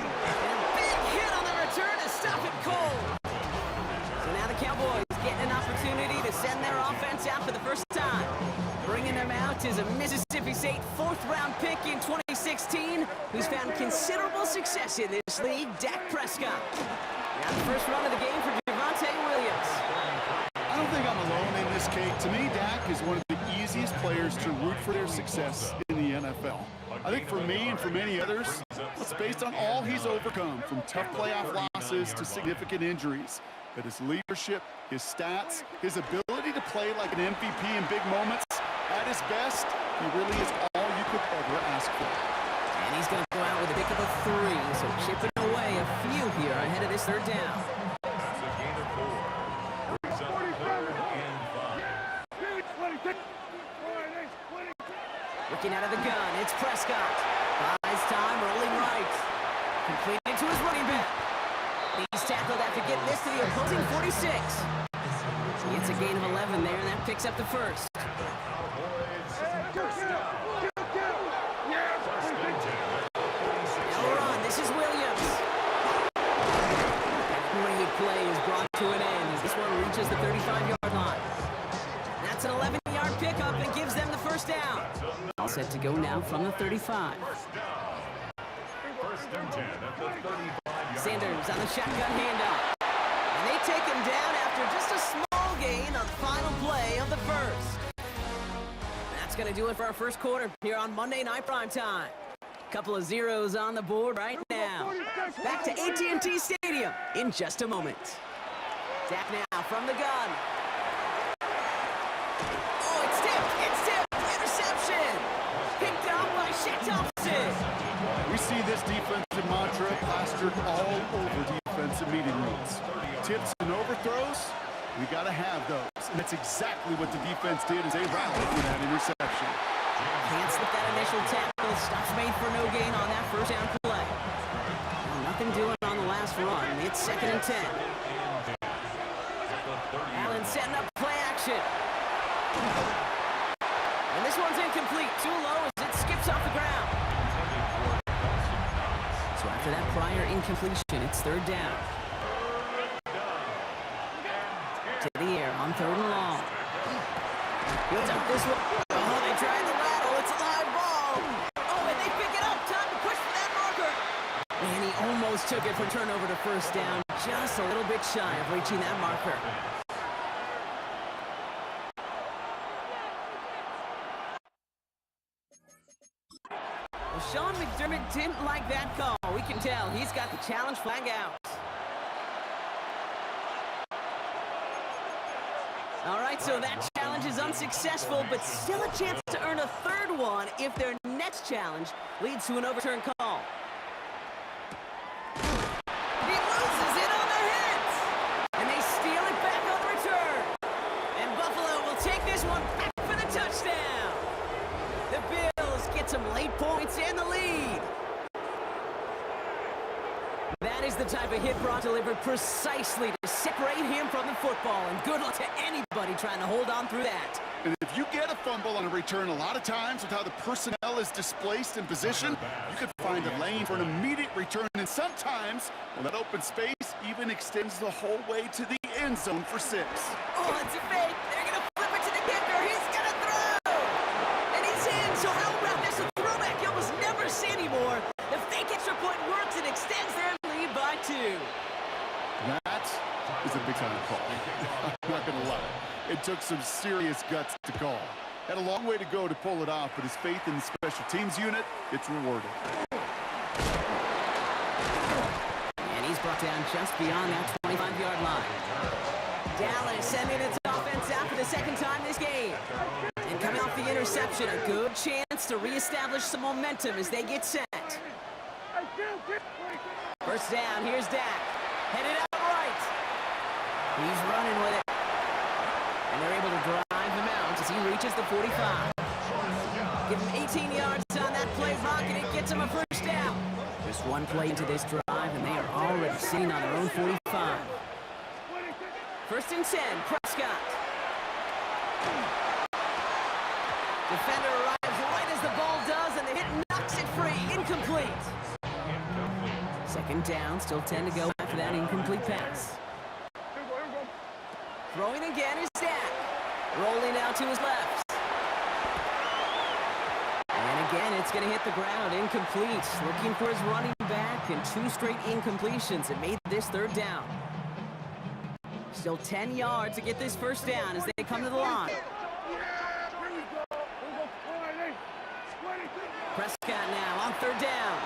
Speaker 2: big hit on the return to stop it cold. So now the Cowboys getting an opportunity to send their offense out for the first time. Bringing them out is a Mississippi State 4th-round pick in 2016 who's found considerable success in this league, Dak Prescott. Now the first run of the game for Javonte Williams.
Speaker 5: I don't think I'm alone in this, Kate. To me, Dak is one of the easiest players to root for their success in the NFL. I think for me and for many others, it's based on all he's overcome, from tough playoff losses to significant injuries. But his leadership, his stats, his ability to play like an MVP in big moments, at his best, he really is all you could ever ask for.
Speaker 2: And he's going to go out with a pick of a 3, so chipping away a few here ahead of this 3rd down.
Speaker 3: That's a gain of 4. Brings up 3rd and 5.
Speaker 2: Looking out of the gun, it's Prescott. Buys time, rolling right. Completed to his running back. He's tackled after getting this to the opposing 46. It's a gain of 11 there, and that picks up the first. Now we're on. This is Williams. Great play is brought to an end as this one reaches the 35-yard line. That's an 11-yard pickup and gives them the first down. All set to go now from the 35.
Speaker 3: First and 10 at the 35-yard.
Speaker 2: Sanders on the shotgun handoff. And they take him down after just a small gain on the final play of the first. That's going to do it for our first quarter here on Monday Night Prime Time. Couple of zeros on the board right now. Back to AT&T Stadium in just a moment. Dak now from the gun. Oh, it's tipped! It's tipped! Interception! Picked up by Shaq Thompson.
Speaker 5: We see this defensive mantra plastered all over defensive meeting rooms. Tips and overthrows, we got to have those. And that's exactly what the defense did as they rallied for that interception.
Speaker 2: Can't slip that initial tackle. Stops made for no gain on that first down play. Nothing doing on the last run. It's 2nd and 10. Allen setting up play action. And this one's incomplete. Too low as it skips off the ground. So after that prior incompletion, it's 3rd down. To the air on 3rd and long. Builds up this one. Oh, they tried the rattle. It's a live ball. Oh, and they pick it up. Time to push for that marker. And he almost took it for turnover to first down. Just a little bit shy of reaching that marker. Well, Sean McDermott didn't like that call. We can tell he's got the challenge flag out. All right, so that challenge is unsuccessful, but still a chance to earn a 3rd one if their next challenge leads to an overturn call. He loses it on the hit, and they steal it back on the return. And Buffalo will take this one back for the touchdown. The Bills get some late points and the lead. That is the type of hit Brock delivered precisely to separate him from the football, and good luck to anybody trying to hold on through that.
Speaker 5: And if you get a fumble on a return, a lot of times with how the personnel is displaced in position, you could find a lane for an immediate return. And sometimes, well, that open space even extends the whole way to the end zone for 6.
Speaker 2: Oh, it's a fake. They're going to flip it to the kicker. He's going
Speaker 5: It took some serious guts to call. Had a long way to go to pull it off, but his faith in the special teams unit, it's rewarded.
Speaker 2: And he's brought down just beyond that 25-yard line. Dallas sending its offense out for the second time this game. And coming off the interception, a good chance to reestablish some momentum as they get set. First down, here's Dak. Headed out right. He's running with it. And they're able to drive him out as he reaches the 45. Give him 18 yards on that play clock, and it gets him a first down. Just one play into this drive, and they are already sitting on their own 45. First and 10, Prescott. Defender arrives right as the ball does, and the hit knocks it free. Incomplete. Second down, still 10 to go after that incomplete pass. Throwing again is Dak. Rolling out to his left. And again, it's going to hit the ground. Incomplete. Looking for his running back, and 2 straight incompletions. It made this third down. Still 10 yards to get this first down as they come to the line. Prescott now on third down.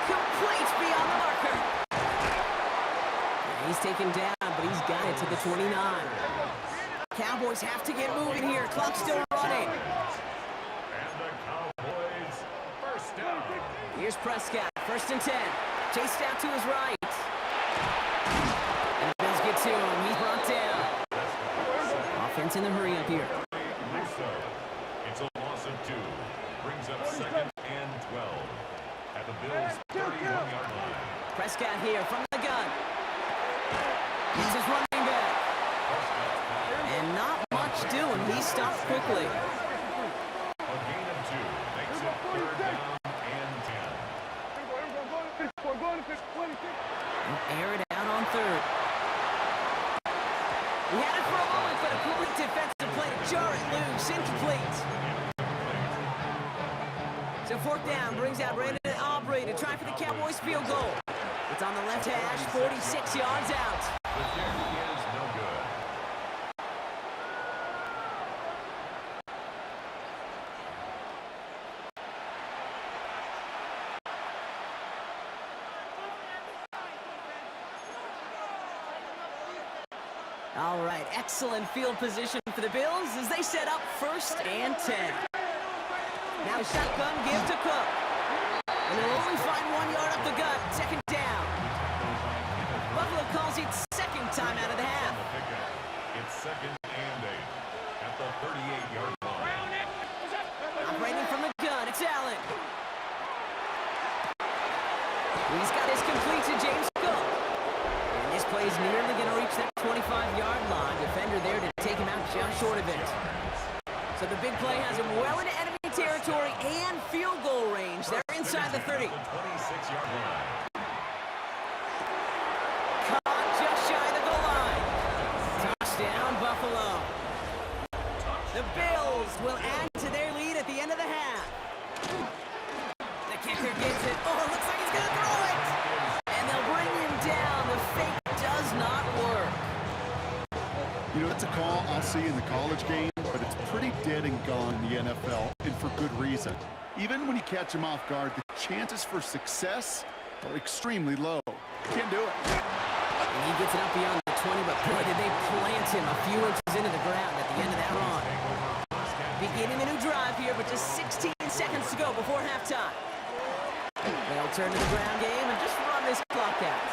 Speaker 2: Complete beyond the marker. And he's taken down, but he's got it to the 29. Cowboys have to get moving here. Clock's still running.
Speaker 3: And the Cowboys first down.
Speaker 2: Here's Prescott, first and 10. Chased out to his right. And the Bills get to him. He's brought down. Offense in the hurry up here.
Speaker 3: So, it's a loss of 2. Brings up second and 12 at the Bills' 31-yard line.
Speaker 2: Prescott here from the gun. He's his running back. And not much doing. He stopped quickly.
Speaker 3: A gain of 2 makes it third down and 10.
Speaker 2: Air it out on third. He had it for a moment, but a quick defensive play to jar it loose. Incomplete. So fourth down brings out Brandon Aubrey to try for the Cowboys field goal. It's on the left hash, 46 yards out.
Speaker 3: The kick is no good.
Speaker 2: All right, excellent field position for the Bills as they set up first and 10. Now shotgun give to Cook. And they'll only find 1 yard up the gut. Second down. Buffalo calls it second time out of the half.
Speaker 3: It's second and 8 at the 38-yard line.
Speaker 2: Operating from the gun, it's Allen. He's got his complete to James Cook. And this play is nearly going to reach that 25-yard line. Defender there to take him out just short of it. So the big play has him well into enemy territory and field goal range. They're inside the 30.
Speaker 3: 26-yard line.
Speaker 2: Caught just shy of the goal line. Touchdown, Buffalo. The Bills will add to their lead at the end of the half. The kicker gets it. Oh, it looks like he's going to throw it. And they'll bring him down. The fake does not work.
Speaker 5: You know, it's a call I'll see in the college game, but it's pretty dead and gone in the NFL, and for good reason. Even when you catch him off guard, the chances for success are extremely low. Can't do it.
Speaker 2: And he gets it up beyond the 20, but boy, did they plant him a few inches into the ground at the end of that run. Beginning the new drive here, but just 16 seconds to go before halftime. They'll turn to the ground game and just run this clock out.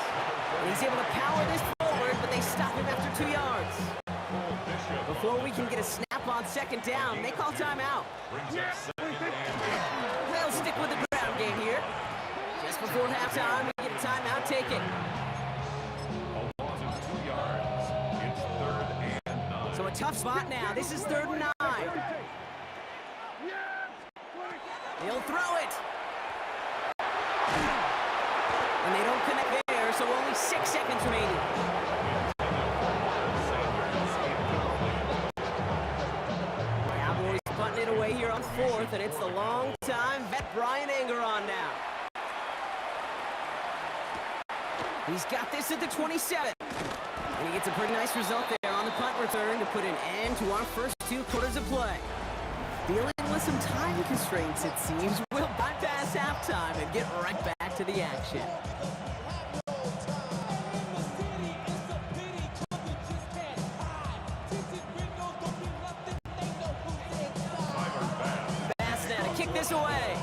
Speaker 2: And he's able to power this forward, but they stop him after 2 yards. Before we can get a snap on second down, they call timeout. They'll stick with the ground game here. Just before halftime, we get a timeout taken.
Speaker 3: A loss of 2 yards. It's third and 9.
Speaker 2: So a tough spot now. This is 3rd and 9. He'll throw it. And they don't connect there, so only 6 seconds remaining. Cowboys punting it away here on 4th, and it's the long-time vet Brian Anger on now. He's got this at the 27. And he gets a pretty nice result there on on the punt return to put an end to our first 2 quarters of play. Dealing with some time constraints, it seems. We'll bypass halftime and get right back to the action. Pass now to kick this away.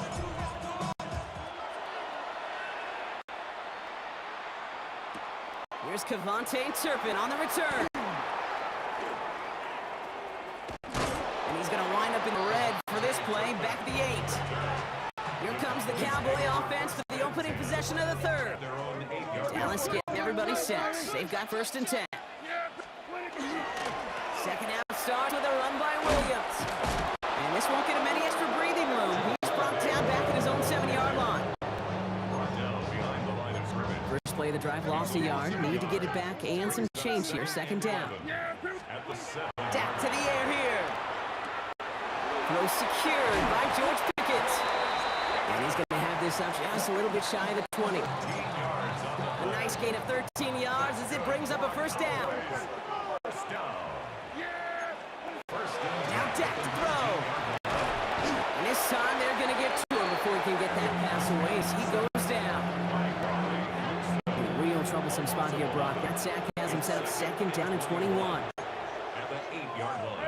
Speaker 2: Here's Kevontae Turpin on the return. And he's going to wind up in the red for this play, back the 8. Here comes the Cowboy offense for the opening possession of the third. Dallas getting everybody set. They've got 1st and 10. Second half starts with a run by Williams. And this won't get him any extra breathing room. He's brought down back at his own 7-yard line. First play of the drive lost a yard. Need to get it back and some change here. 2nd down. Dak to the air here. Throw secured by George Pickens. And he's going to have this up just a little bit shy of the 20. A nice gain of 13 yards as it brings up a 1st down. Now Dak to throw. And this time they're going to get to him before he can get that pass away as he goes down. Real troublesome spot here, Brock. That sack has him set up 2nd down and 21.
Speaker 3: At the 8-yard line.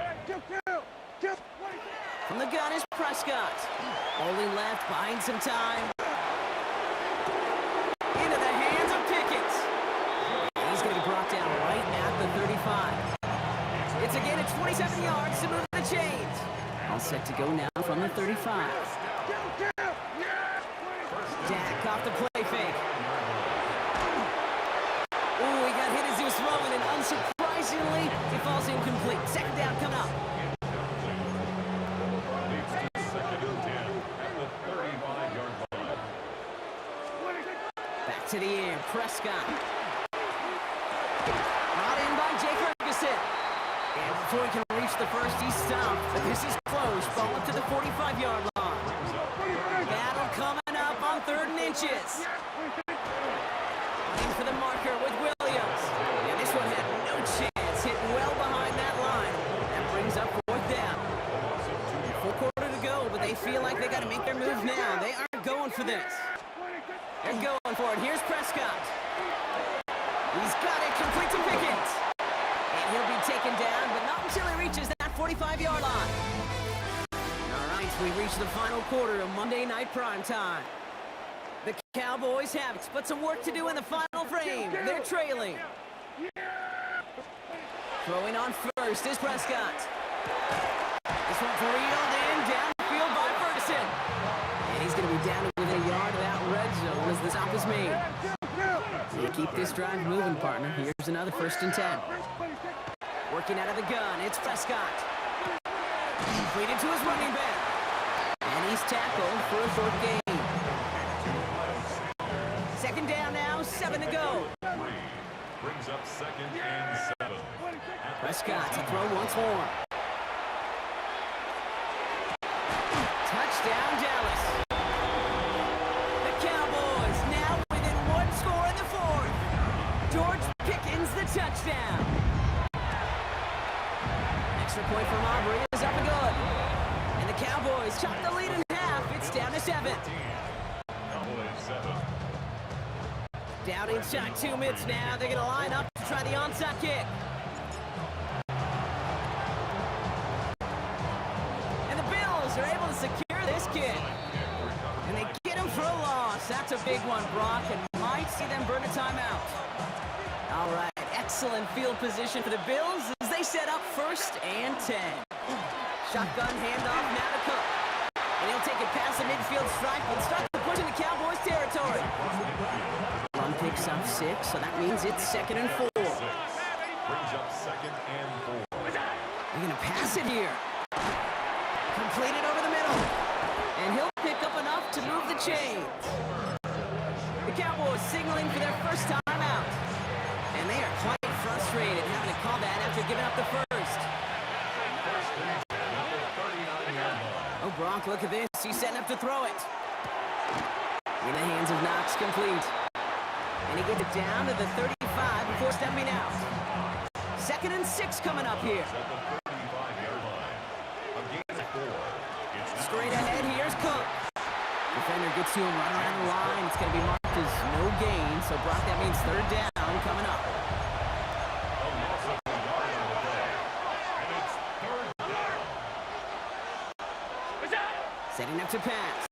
Speaker 2: From the gun is Prescott. Only left, buying some time. Into the hands of Pickens. And he's going to be brought down right at the 35. It's a gain of 27 yards to move the chains. All set to go now from the 35. Dak off the play fake. Ooh, he got hit as he was throwing, and unsurprisingly, it falls incomplete. 2nd down coming up. Back to the air, Prescott. Brought in by Jay Ferguson. And before he can reach the first, he's stopped. But this is close. Ball up to the 45-yard line. Battle coming up on 3rd and inches. Looking for the marker with Williams. And this one had no chance. Hit well behind that line. That brings up 4th down. Full quarter to go, but they feel like they got to make their move now. They aren't going for this. They're going for it. Here's Prescott. He's got it complete to Pickens. And he'll be taken down, but not until he reaches that 45-yard line. All right, we reach the final quarter of Monday Night Primetime. The Cowboys have it, but some work to do in the final frame. They're trailing. Throwing on first is Prescott. This one burritoed in, downfield by Ferguson. And he's going to be down within a yard of that red zone as the stop is made. So keep this drive moving, partner. Here's another 1st and 10. Working out of the gun, it's Prescott. Completed to his running back. And he's tackled for a 4th gain. 2nd down now, 7 to go.
Speaker 3: Brings up 2nd and 7.
Speaker 2: Prescott to throw once more. Touchdown, Dallas. The Cowboys now within 1 score in the 4th. George Pickens, the touchdown. Extra point from Aubrey is up and good. And the Cowboys chop the lead in half. It's down to 7.
Speaker 3: Cowboys 7.
Speaker 2: Down inside 2 minutes now. They're going to line up to try the onside kick. And the Bills are able to secure this kick. And they get him for a loss. That's a big one, Brock, and might see them burn a timeout. All right, excellent field position for the Bills as they set up 1st and 10. Shotgun handoff now to Cook. And he'll take it past the midfield stripe and start to push in the Cowboys' territory. Run picks up 6, so that means it's 2nd and 4.
Speaker 3: Brings up 2nd and 4.
Speaker 2: They're going to pass it here. Completed over the middle. And he'll pick up enough to move the chains. The Cowboys signaling for their first timeout. And they are quite frustrated having to call that after giving up the first. Oh, Brock, look at this. He's setting up to throw it. In the hands of Knox, complete. And he gets it down to the 35 before stepping out. 2nd and 6 coming up here.
Speaker 3: At the 35-yard line. A gain of 4. It's now
Speaker 2: Straight ahead, here's Cook. Defender gets to him right around the line. It's going to be marked as no gain, so Brock, that means 3rd down coming up.
Speaker 3: a loss of a yard on the play. And it's 3rd down.
Speaker 2: Setting up to pass.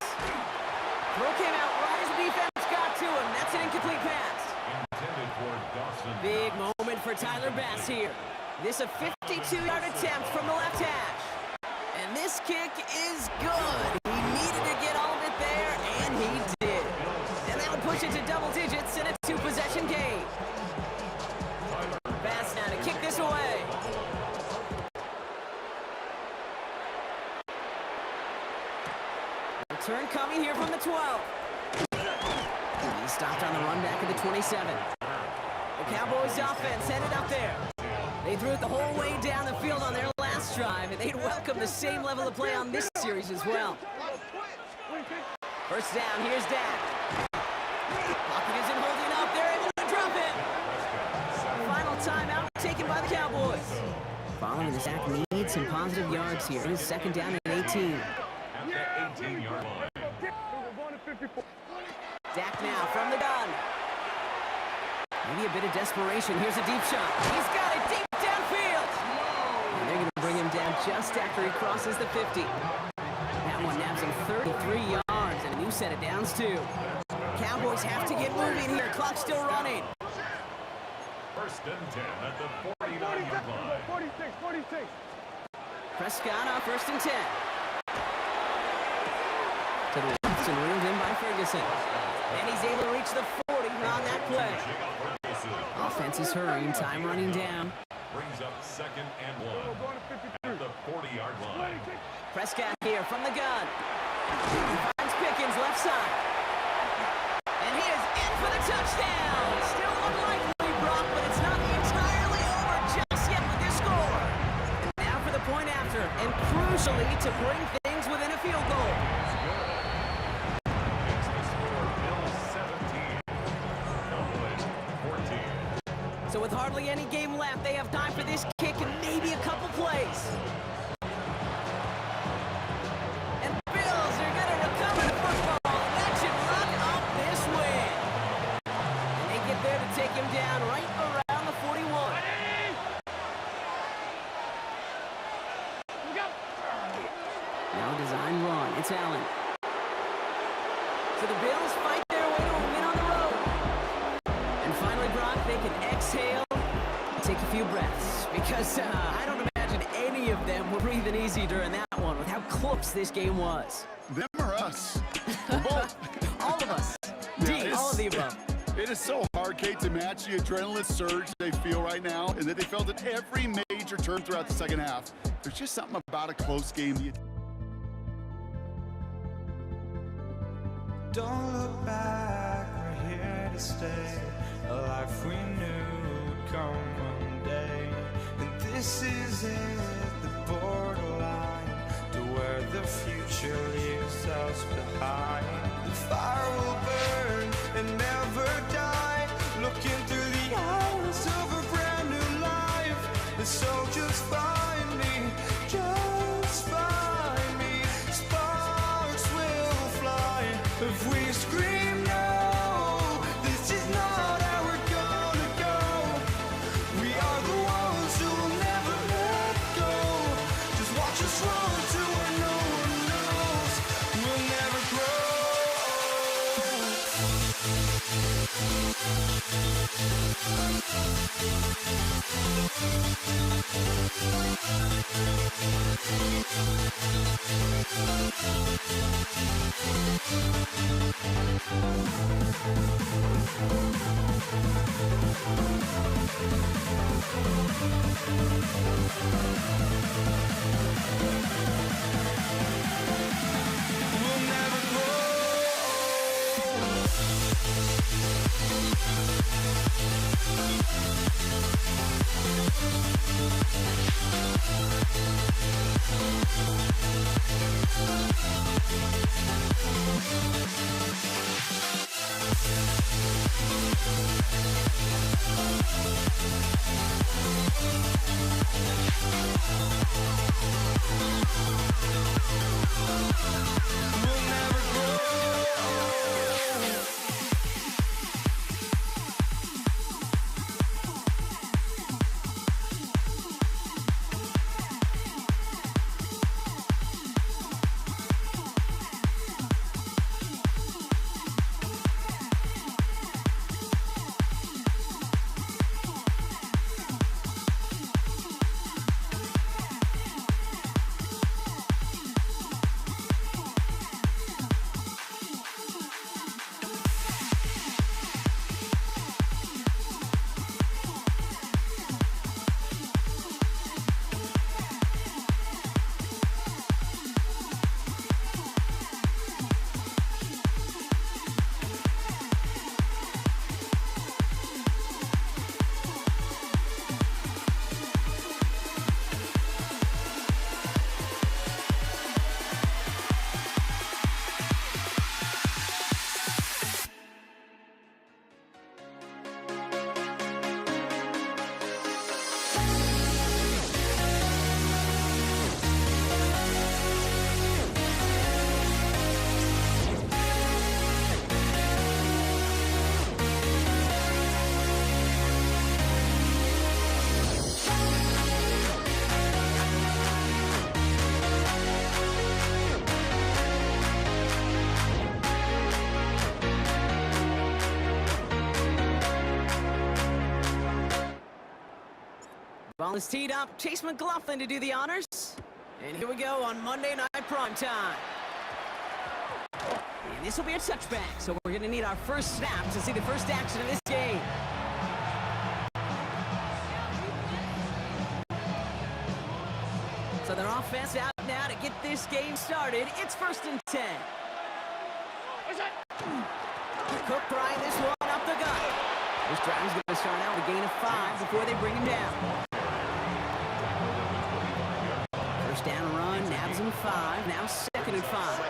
Speaker 2: Throw came out right as the defense got to him. That's an incomplete pass.
Speaker 3: Intended for Dawson.
Speaker 2: Big moment for Tyler Bass here. This a 52-yard attempt from the left hash. And this kick is good. He needed to get all of it there, and he did. And that will push it to double digits in a 2-possession game. Bass now to kick this away. Return coming here from the 12. He stopped on the run back of the 27. The Cowboys offense headed up there. They threw it the whole way down the field on their last drive, and they'd welcome the same level of play on this series as well. First down, here's Dak. Pocket isn't holding up. They're able to drop it. Final timeout taken by the Cowboys. Following the sack needs some positive yards here. It is 2nd down and 18.
Speaker 3: At the 18-yard line.
Speaker 2: Dak now from the gun. Maybe a bit of desperation. Here's a deep shot. He's got it deep downfield. And they're going to bring him down just after he crosses the 50. That one nabs him 33 yards and a new set of downs too. Cowboys have to get moving here. Clock's still running.
Speaker 3: 1st and 10 at the 49-yard line.
Speaker 8: 46.
Speaker 2: Prescott on 1st and 10. To the left and reeled in by Ferguson. And he's able to reach the 40 on that play. Offense is hurrying, time running down.
Speaker 3: Brings up 2nd and 1 at the 40-yard line.
Speaker 2: Prescott here from the gun. He finds Pickens left side. And he is in for the touchdown. Still unlikely, Brock, but it's not entirely over just yet with this score. And now for the point after, and crucially to bring things within a field goal.
Speaker 3: It's the score, Bills 17. Cowboys 14.
Speaker 2: So with hardly any game left, they have time for this kick and maybe a couple plays. And the Bills are going to recover the football, and that should lock up this win. And they get there to take him down right around the 41. Now design run. It's Allen. So the Bills fight their way to a win on the road. And finally, Brock, they can exhale, take a few breaths, because I don't imagine any of them were breathing easy during that one with how close this game was.
Speaker 5: Them or us? We're both.
Speaker 2: All of us. D, all of the above.
Speaker 5: It is so hard, Kate, to match the adrenaline surge they feel right now and that they felt at every major turn throughout the second half. There's just something about a close game.
Speaker 1: Don't look back, we're here to stay. A life we knew would come one day. And this is it, the borderline to where the future leaves us behind. The fire will burn and never die. Looking through the eyes of a brand new life. And so just find me, just find me. Sparks will fly if we scream no. This is not how we're gonna go. We are the ones who will never let go. Just watch us run to where no one knows. We'll never grow. We'll never grow.
Speaker 2: Ball is teed up. Chase McLaughlin to do the honors. And here we go on Monday Night Primetime. And this will be a touchback, so we're going to need our first snap to see the first action of this game. So their offense out now to get this game started. It's 1st and 10. Cook trying this one up the gut. This drive is going to start out with a gain of 5 before they bring him down. First down run, nabs him 5. Now 2nd and 5.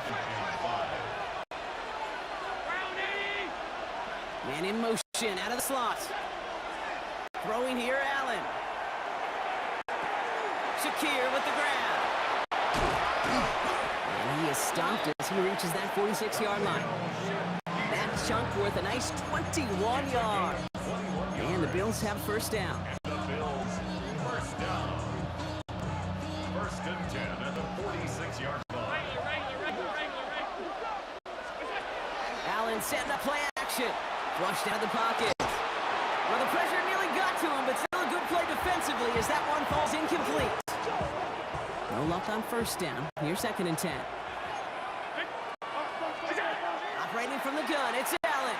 Speaker 2: Man in motion, out of the slot. Throwing here, Allen. Shakir with the grab. And he is stopped as he reaches that 46-yard line. That chunk worth a nice 21 yards. And the Bills have first down.
Speaker 3: The Bills, first down. 1st and 10 at the 46-yard line.
Speaker 2: Allen setting up play action. Flushed out of the pocket. Well, the pressure nearly got to him, but still a good play defensively as that one falls incomplete. No luck on first down. Here's 2nd and 10. Operating from the gun, it's Allen.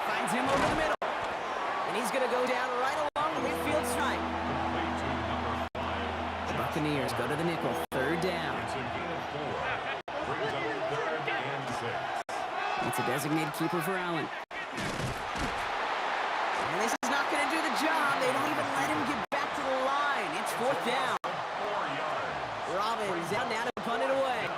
Speaker 2: Finds him over the middle. And he's going to go down right along the midfield stripe. The Buccaneers go to the nickel. 3rd down.
Speaker 3: It's a gain of 4. Brings up 3rd and 6.
Speaker 2: It's a designated keeper for Allen. And this is not going to do the job. They don't even let him get back to the line. It's 4th down.
Speaker 3: 4 yards.
Speaker 2: Robbins out now to punt it away.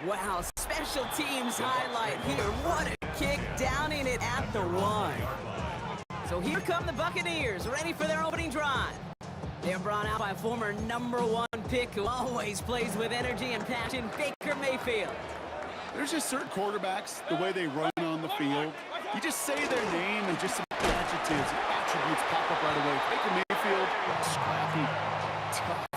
Speaker 2: Wow, special teams highlight here. What a kick down in it at the 1. So here come the Buccaneers, ready for their opening drive. They're brought out by a former #1 pick who always plays with energy and passion, Baker Mayfield.
Speaker 5: There's just certain quarterbacks, the way they run on the field. You just say their name and just some adjectives, attributes pop up right away. Baker Mayfield, scrappy, tough,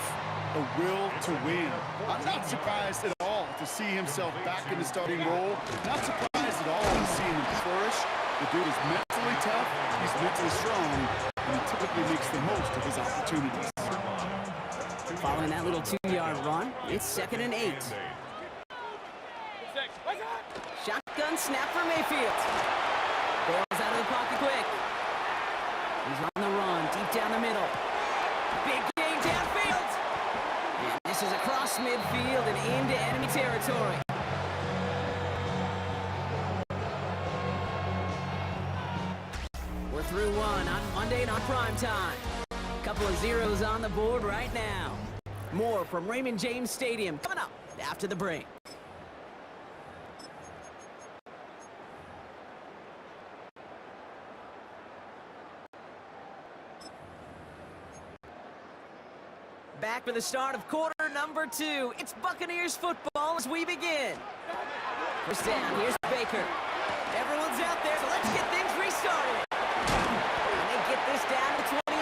Speaker 5: a will to win. I'm not surprised at all to see himself back in the starting role. Not surprised at all to see him flourish. The dude is mentally tough, he's mentally strong, and he typically makes the most of his opportunities.
Speaker 2: Following that little 2-yard run, it's 2nd and 8. Shotgun snap for Mayfield. Bails out of the pocket quick. He's on the run, deep down the middle. Big gain downfield. And this is across midfield and into enemy territory. We're through 1 on Monday Night Primetime. Couple of zeros on the board right now. More from Raymond James Stadium coming up after the break. Back for the start of quarter number 2. It's Buccaneers football as we begin. First down, here's Baker. Everyone's out there, so let's get things restarted. And they get this down to 28.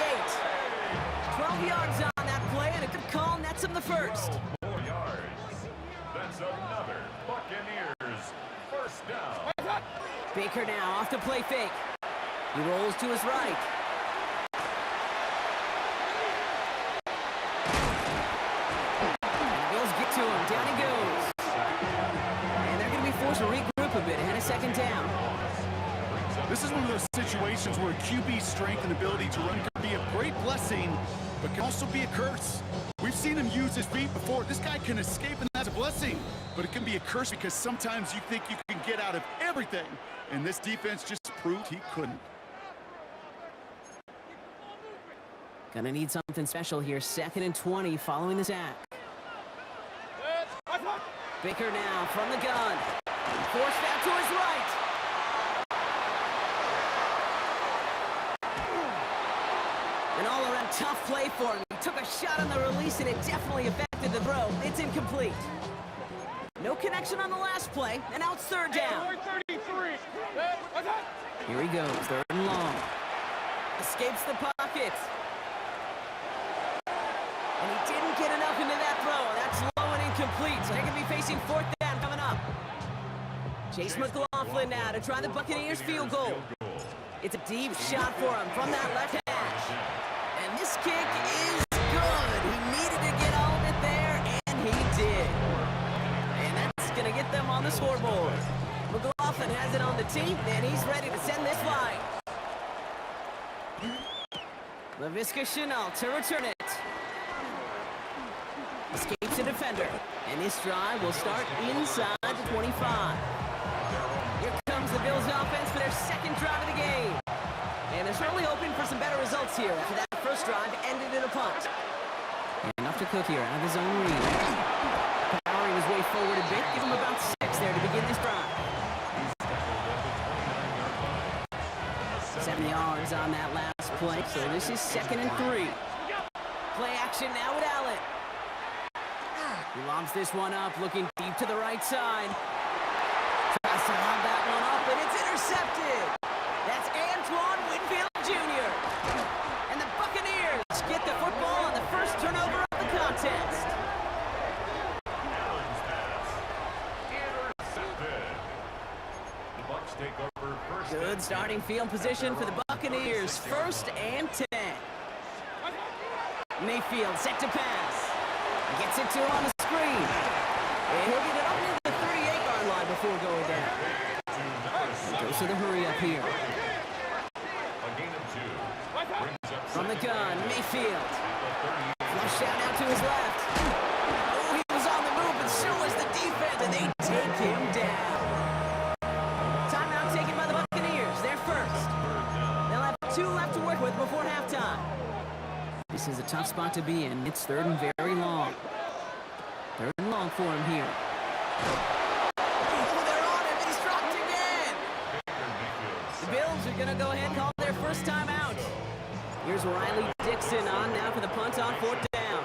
Speaker 2: 12 yards on that play, and a good call nets him the first.
Speaker 3: 4 yards. That's another Buccaneers first down.
Speaker 2: Baker now off the play fake. He rolls to his right. And the Bills get to him. Down he goes. And they're going to be forced to regroup a bit ahead of second down.
Speaker 5: This is one of those situations where QB's strength and ability to run can be a great blessing, but can also be a curse. We've seen him use his feet before. This guy can escape, and that's a blessing. But it can be a curse because sometimes you think you can get out of everything, and this defense just proved he couldn't.
Speaker 2: Gonna need something special here. 2nd and 20 following the sack. Baker now from the gun. Forced out to his right. An all-around tough play for him. He took a shot on the release, and it definitely affected the throw. It's incomplete. No connection on the last play, and now it's third down. Here he goes, 3rd and long. Escapes the pocket. And he didn't get enough into that throw. That's low and incomplete, so they're going to be facing 4th down coming up. Chase McLaughlin now to try the Buccaneers field goal. It's a deep shot for him from that left hash. And this kick is good. He needed to get all of it there, and he did. And that's going to get them on the scoreboard. McLaughlin has it on the tee, and he's ready to send this flying. Laviska Shenault to return it. Escapes a defender. And this drive will start inside the 25. Here comes the Bills offense for their 2nd drive of the game. And they're certainly hoping for some better results here after that first drive ended in a punt. Enough to cook here out of his own read. Powery was way forward a bit. Give him about 6 there to begin this drive. 7 yards on that last play, so this is 2nd and 3. Play action now with Allen. He lobs this one up, looking deep to the right side. Tries to lob that one up, and it's intercepted. That's Antoine Winfield Jr. And the Buccaneers get the football on the first turnover of the contest.
Speaker 3: Allen's pass. Intercepted. The Bucs take over first.
Speaker 2: Good starting field position for the Buccaneers. 1st and 10. Mayfield set to pass. Gets it to him on the screen. And he'll get it up near the 38-yard line before going down. Goes to the hurry up here.
Speaker 3: A gain of 2. Brings up
Speaker 2: From the gun, Mayfield. Flush out now to his left. Oh, he was on the move, and so was the defense, and they take him down. Timeout taken by the Buccaneers. They're first. They'll have 2 left to work with before halftime. This is a tough spot to be in. It's 3rd and very long. 3rd and long for him here. Oh, they're on him. He's dropped again. The Bills are going to go ahead and call their first time out. Here's Riley Dixon on now for the punt on 4th down.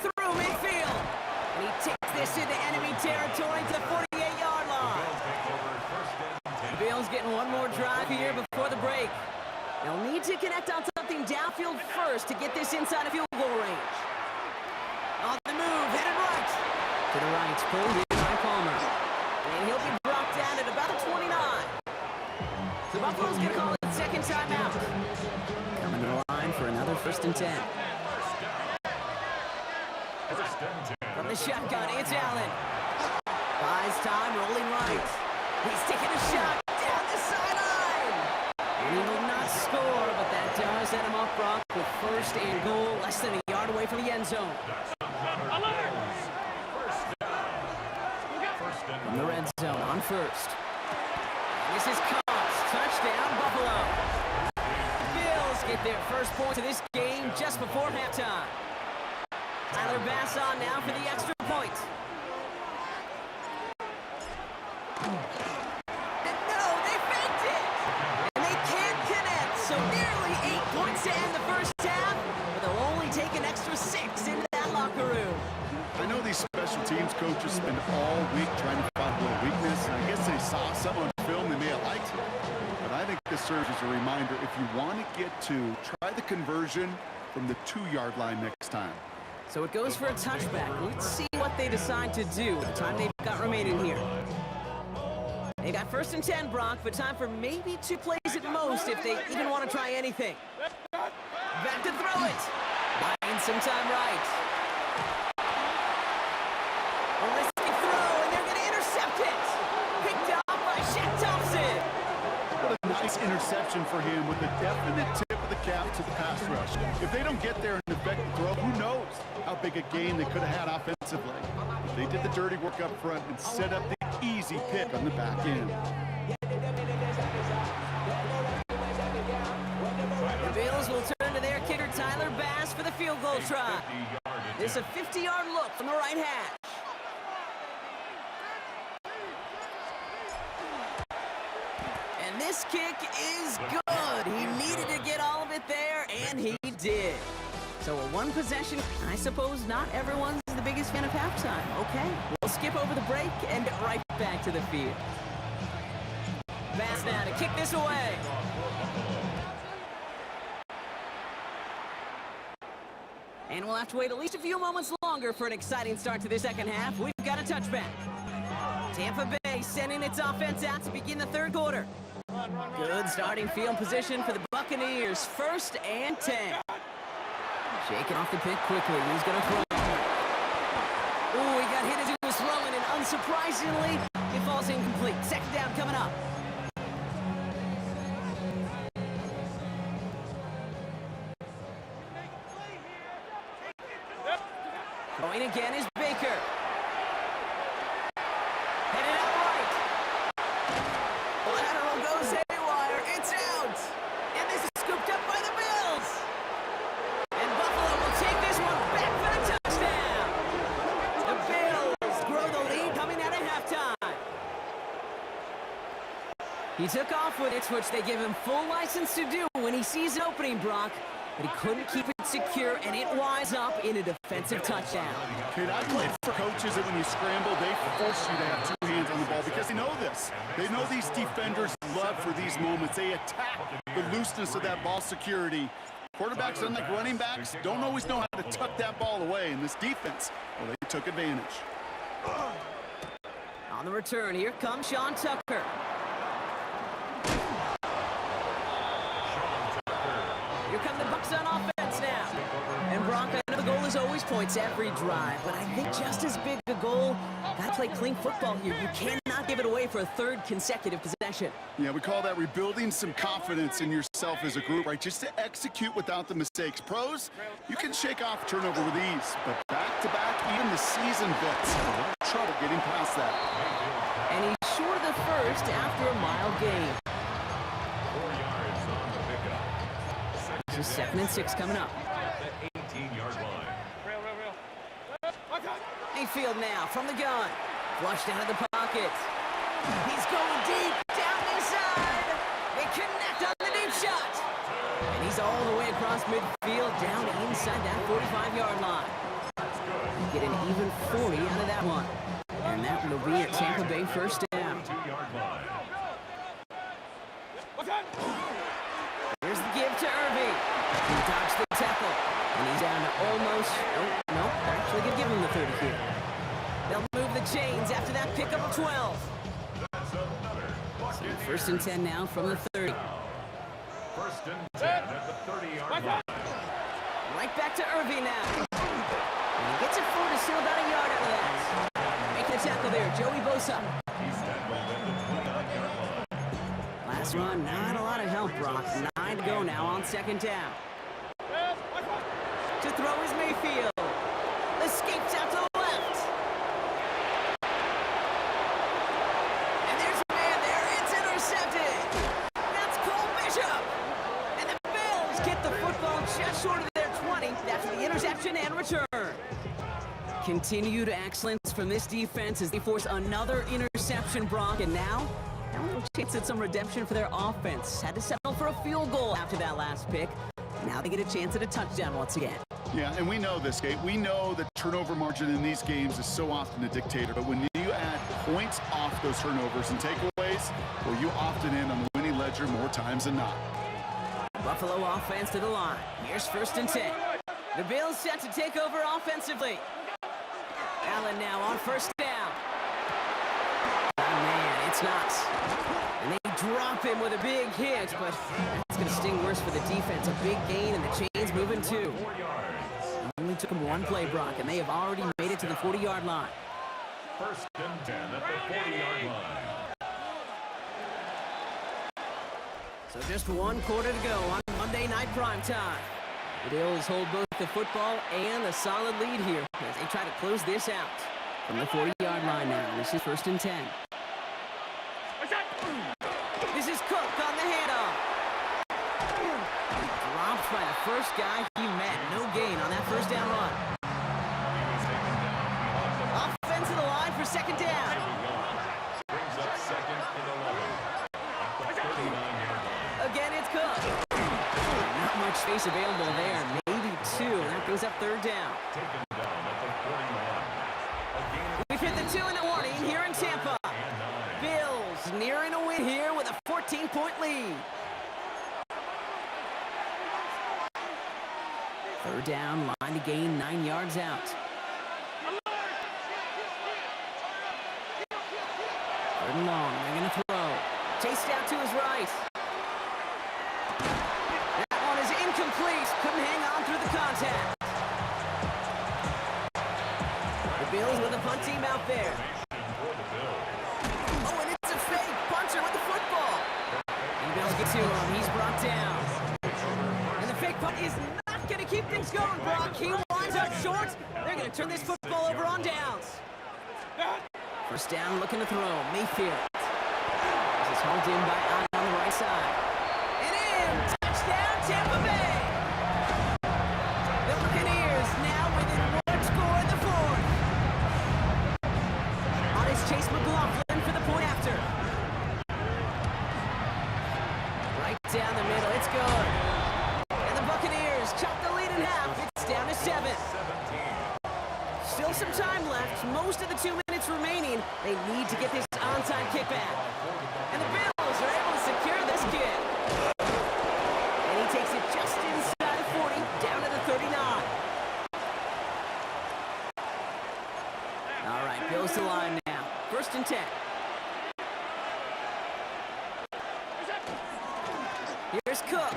Speaker 2: Through midfield. And he takes this into enemy territory to the 48-yard line. The Bills getting one more drive here before the break. They'll need to connect on something downfield first to get this inside of field goal range. On the move, headed right. To the right, pulled in by Palmer. And he'll be brought down at about the 29. So Buffalo's going to call it 2nd timeout. Coming to the line for another 1st and 10. From the shotgun, it's Allen. Buys time, rolling right. He's taking a shot down the sideline. And he will not score, but that does set him off Brock with 1st and goal, less than a yard away from the end zone. From the red zone on 1st. This is Cox. Touchdown, Buffalo. Bills get their first points of this game just before halftime. Tyler Bass on now for the extra point. And no, they faked it!
Speaker 5: special teams coaches spend all week trying to find a little weakness. And I guess they saw some on film they may have liked. But I think this serves as a reminder, if you want to get to, try the conversion from the 2-yard line next time.
Speaker 2: So it goes for a touchback. Let's see what they decide to do with the time they've got remaining here. They got 1st and 10, Brock, but time for maybe 2 plays at most if they even want to try anything. Back to throw it. Buying some time right. A risky throw, and they're going to intercept it. Picked up by Shaq Thompson.
Speaker 5: What a nice interception for him with a definite tip of the cap to the pass rush. If they don't get there and affect the throw, who knows how big a game they could have had offensively. They did the dirty work up front and set up the easy pick on the back end.
Speaker 2: The Bills will turn to their kicker, Tyler Bass, for the field goal try. There's a 50-yard look from the right hash. And this kick is good. He needed to get all of it there, and he did. So a one-possession, I suppose not everyone's the biggest fan of halftime. Okay, we'll skip over the break and right back to the field. Bass now to kick this away. And we'll have to wait at least a few moments longer for an exciting start to the second half. We've got a touchback. Tampa Bay sending its offense out to begin the third quarter. Good starting field position for the Buccaneers. 1st and 10. Shaking off the pick quickly. He's going to throw. Ooh, he got hit as he was throwing, and unsurprisingly, it falls incomplete. 2nd down coming up. Going again is Baker. Headed out right. Lateral goes haywire. It's out. And this is scooped up by the Bills. And Buffalo will take this one back for the touchdown. The Bills grow the lead coming out of halftime. He took off with it, which they give him full license to do when he sees an opening, Brock. But he couldn't keep it secure, and it winds up in a defensive touchdown.
Speaker 5: Kid, I played for coaches that when you scramble, they force you to have 2 hands on the ball because they know this. They know these defenders love for these moments. They attack the looseness of that ball security. Quarterbacks, unlike running backs, don't always know how to tuck that ball away. In this defense, well, they took advantage.
Speaker 2: On the return, here comes Sean Tucker. Here come the Bucs on offense now. And Brock, I know the goal is always points every drive, but I think just as big a goal, gotta play clean football here. You cannot give it away for a 3rd consecutive possession.
Speaker 5: Yeah, we call that rebuilding some confidence in yourself as a group, right? Just to execute without the mistakes. Pros, you can shake off turnover with ease, but back-to-back, even the seasoned vets have a lot of trouble getting past that.
Speaker 2: And he's short of the first after a mile gain.
Speaker 3: 4 yards on the pickup.
Speaker 2: This is 2nd and 6 coming up.
Speaker 3: At the 18-yard line.
Speaker 2: Mayfield now from the gun. Flushed out of the pocket. He's going deep down the side. They connect on the deep shot. And he's all the way across midfield down inside that 45-yard line. Get an even 40 out of that one. And that will be a Tampa Bay 1st down.
Speaker 3: 2-yard line.
Speaker 2: Here's the give to Irving. He dodged the tackle. And he's down to almost... Oh, no, they're actually going to give him the 30 here. They'll move the chains after that pickup of 12.
Speaker 3: That's another.
Speaker 2: So 1st and 10 now from the 30.
Speaker 3: 1st and 10 at the 30-yard line.
Speaker 2: Right back to Irving now. And he gets it forward to still about a yard out of that. Making a tackle there, Joey Bosa.
Speaker 3: He's tackled at the 29-yard line.
Speaker 2: Last run, not a lot of help, Brock. 9 to go now on 2nd down. To throw is Mayfield. Escapes out to the left. And there's a man there. It's intercepted. That's Cole Bishop. And the Bills get the football just short of their 20 after the interception and return. Continued excellence from this defense as they force another interception, Brock. And now a little chance at some redemption for their offense. Had to settle for a field goal after that last pick. Now they get a chance at a touchdown once again.
Speaker 5: Yeah, and we know this, Kate. We know the turnover margin in these games is so often a dictator, but when you add points off those turnovers and takeaways, well, you often end on the winning ledger more times than not.
Speaker 2: Buffalo offense to the line. Here's 1st and 10. The Bills set to take over offensively. Allen now on 1st down. Oh, man, it's nuts. And they drop him with a big hit, but that's going to sting worse for the defense. A big gain, and the chain's moving too. It only took them one play, Brock, and they have already made it to the 40-yard line.
Speaker 3: 1st and 10 at the 40-yard line.
Speaker 2: So just 1 quarter to go on Monday Night Primetime. The Bills hold both the football and a solid lead here as they try to close this out. From the 40-yard line now, this is 1st and 10. This is Cook on the handoff. Dropped by the first guy he met. No gain on that 1st down run. Offense to the line for 2nd down.
Speaker 3: Brings up 2nd and 11. At the 39-yard line.
Speaker 2: Again, it's Cook. Not much space available there. Maybe 2. That brings up 3rd down.
Speaker 3: Taken down at the 41.
Speaker 2: We've hit the 2 and a warning here in Tampa. Bills nearing a win here with a 14-point lead. 3rd down, line to gain 9 yards out. 3rd and long, they're going to throw. Chased out to his right. That one is incomplete. Couldn't hang on through the contact. The Bills with a punt team out there. Oh, and it's a fake. Punter with the football. And the Bills get to him. He's brought down. And the fake punt is not going to keep things going, Brock. He lines up short. They're going to turn this football over on downs. 1st down, looking to throw. Mayfield. This is hauled in by Allen on the right side. And in. Touchdown, Tampa Bay. The Buccaneers now within 1 score in the 4th. On his Chase McLaughlin for the point after. Right down the middle. It's good. And the Buccaneers chop the lead in half. It's down to 7. Still some time left. Most of the 2 minutes remaining. They need to get this onside kickback. And the Bills are able to secure this kick. And he takes it just inside the 40, down to the 39. All right, Bills to line now. 1st and 10. Here's Cook.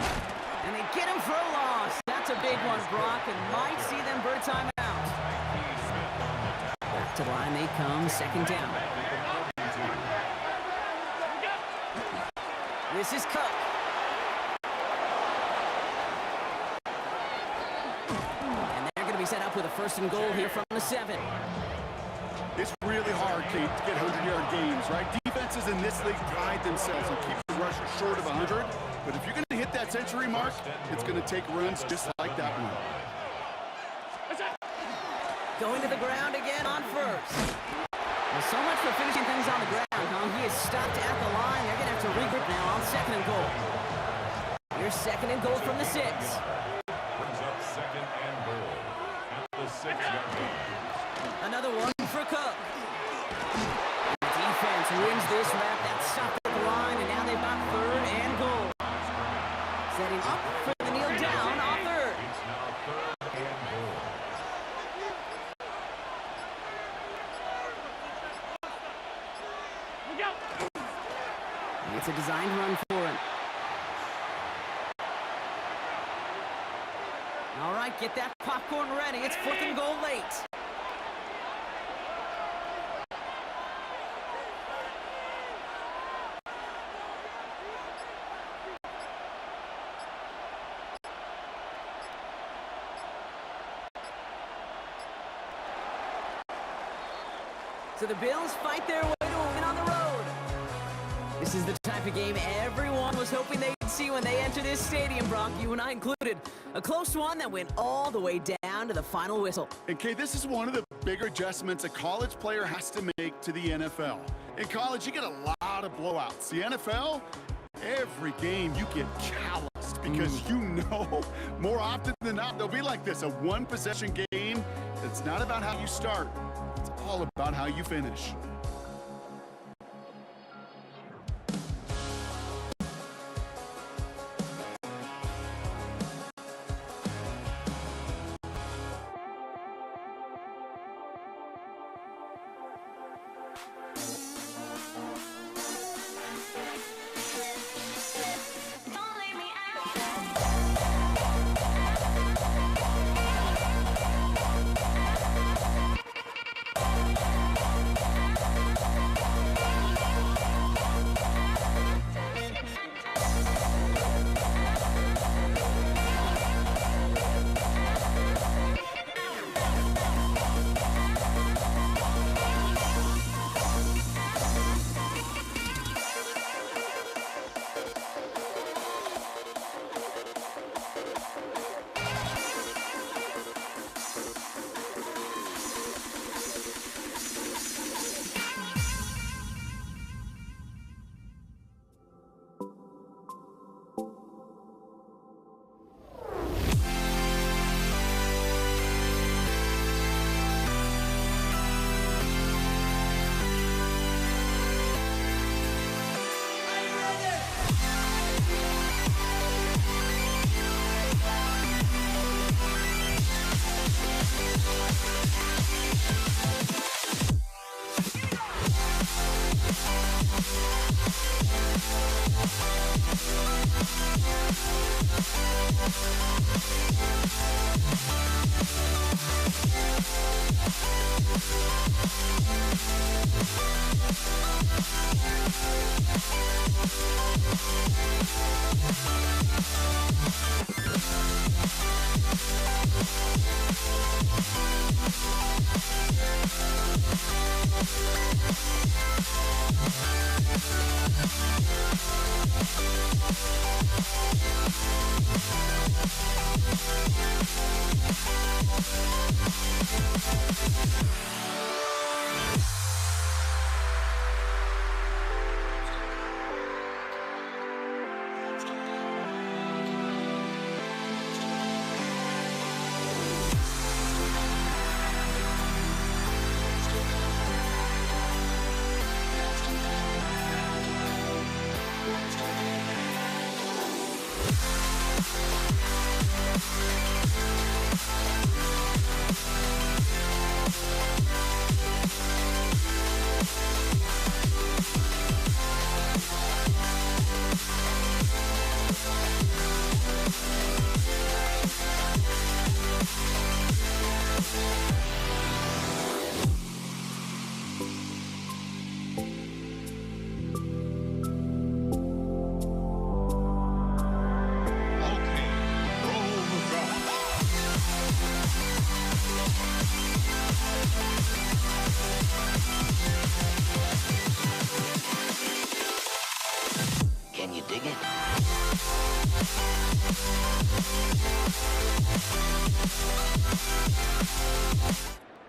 Speaker 2: And they get him for a loss. That's a big one, Brock, and might see them bird time out. Back to the line they come, 2nd down. This is Cook. And they're going to be set up with a 1st and goal here from the 7.
Speaker 5: It's really hard, Kate, to get 100-yard games, right? Defenses in this league pride themselves on keeping the rusher short of 100. But if you're going to hit that century mark, it's going to take runs just like that one.
Speaker 2: Going to the ground again on 1st. Well, so much for finishing things on the ground, huh? He is stopped at the line. They're going to have to regroup now on 2nd and goal. Here's 2nd and goal from the 6.
Speaker 3: Brings up 2nd and goal at the 6-yard line.
Speaker 2: Another one for Cook. The defense wins this rep. That's stopped at the line, and now they've got 3rd and goal. Setting up for the kneel down on 3rd.
Speaker 3: It's now 3rd and goal.
Speaker 2: It's a designed run for him. All right, get that popcorn ready. It's 4th and goal late. So the Bills fight their way to a win on the road. This is the type of game everyone was hoping they'd see when they enter this stadium, Brock, you and I included. A close one that went all the way down to the final whistle.
Speaker 5: And Kate, this is one of the bigger adjustments a college player has to make to the NFL. In college, you get a lot of blowouts. The NFL, every game you get calloused because you know more often than not they'll be like this, a one-possession game. It's not about how you start. It's all about how you finish.
Speaker 6: Don't leave me out.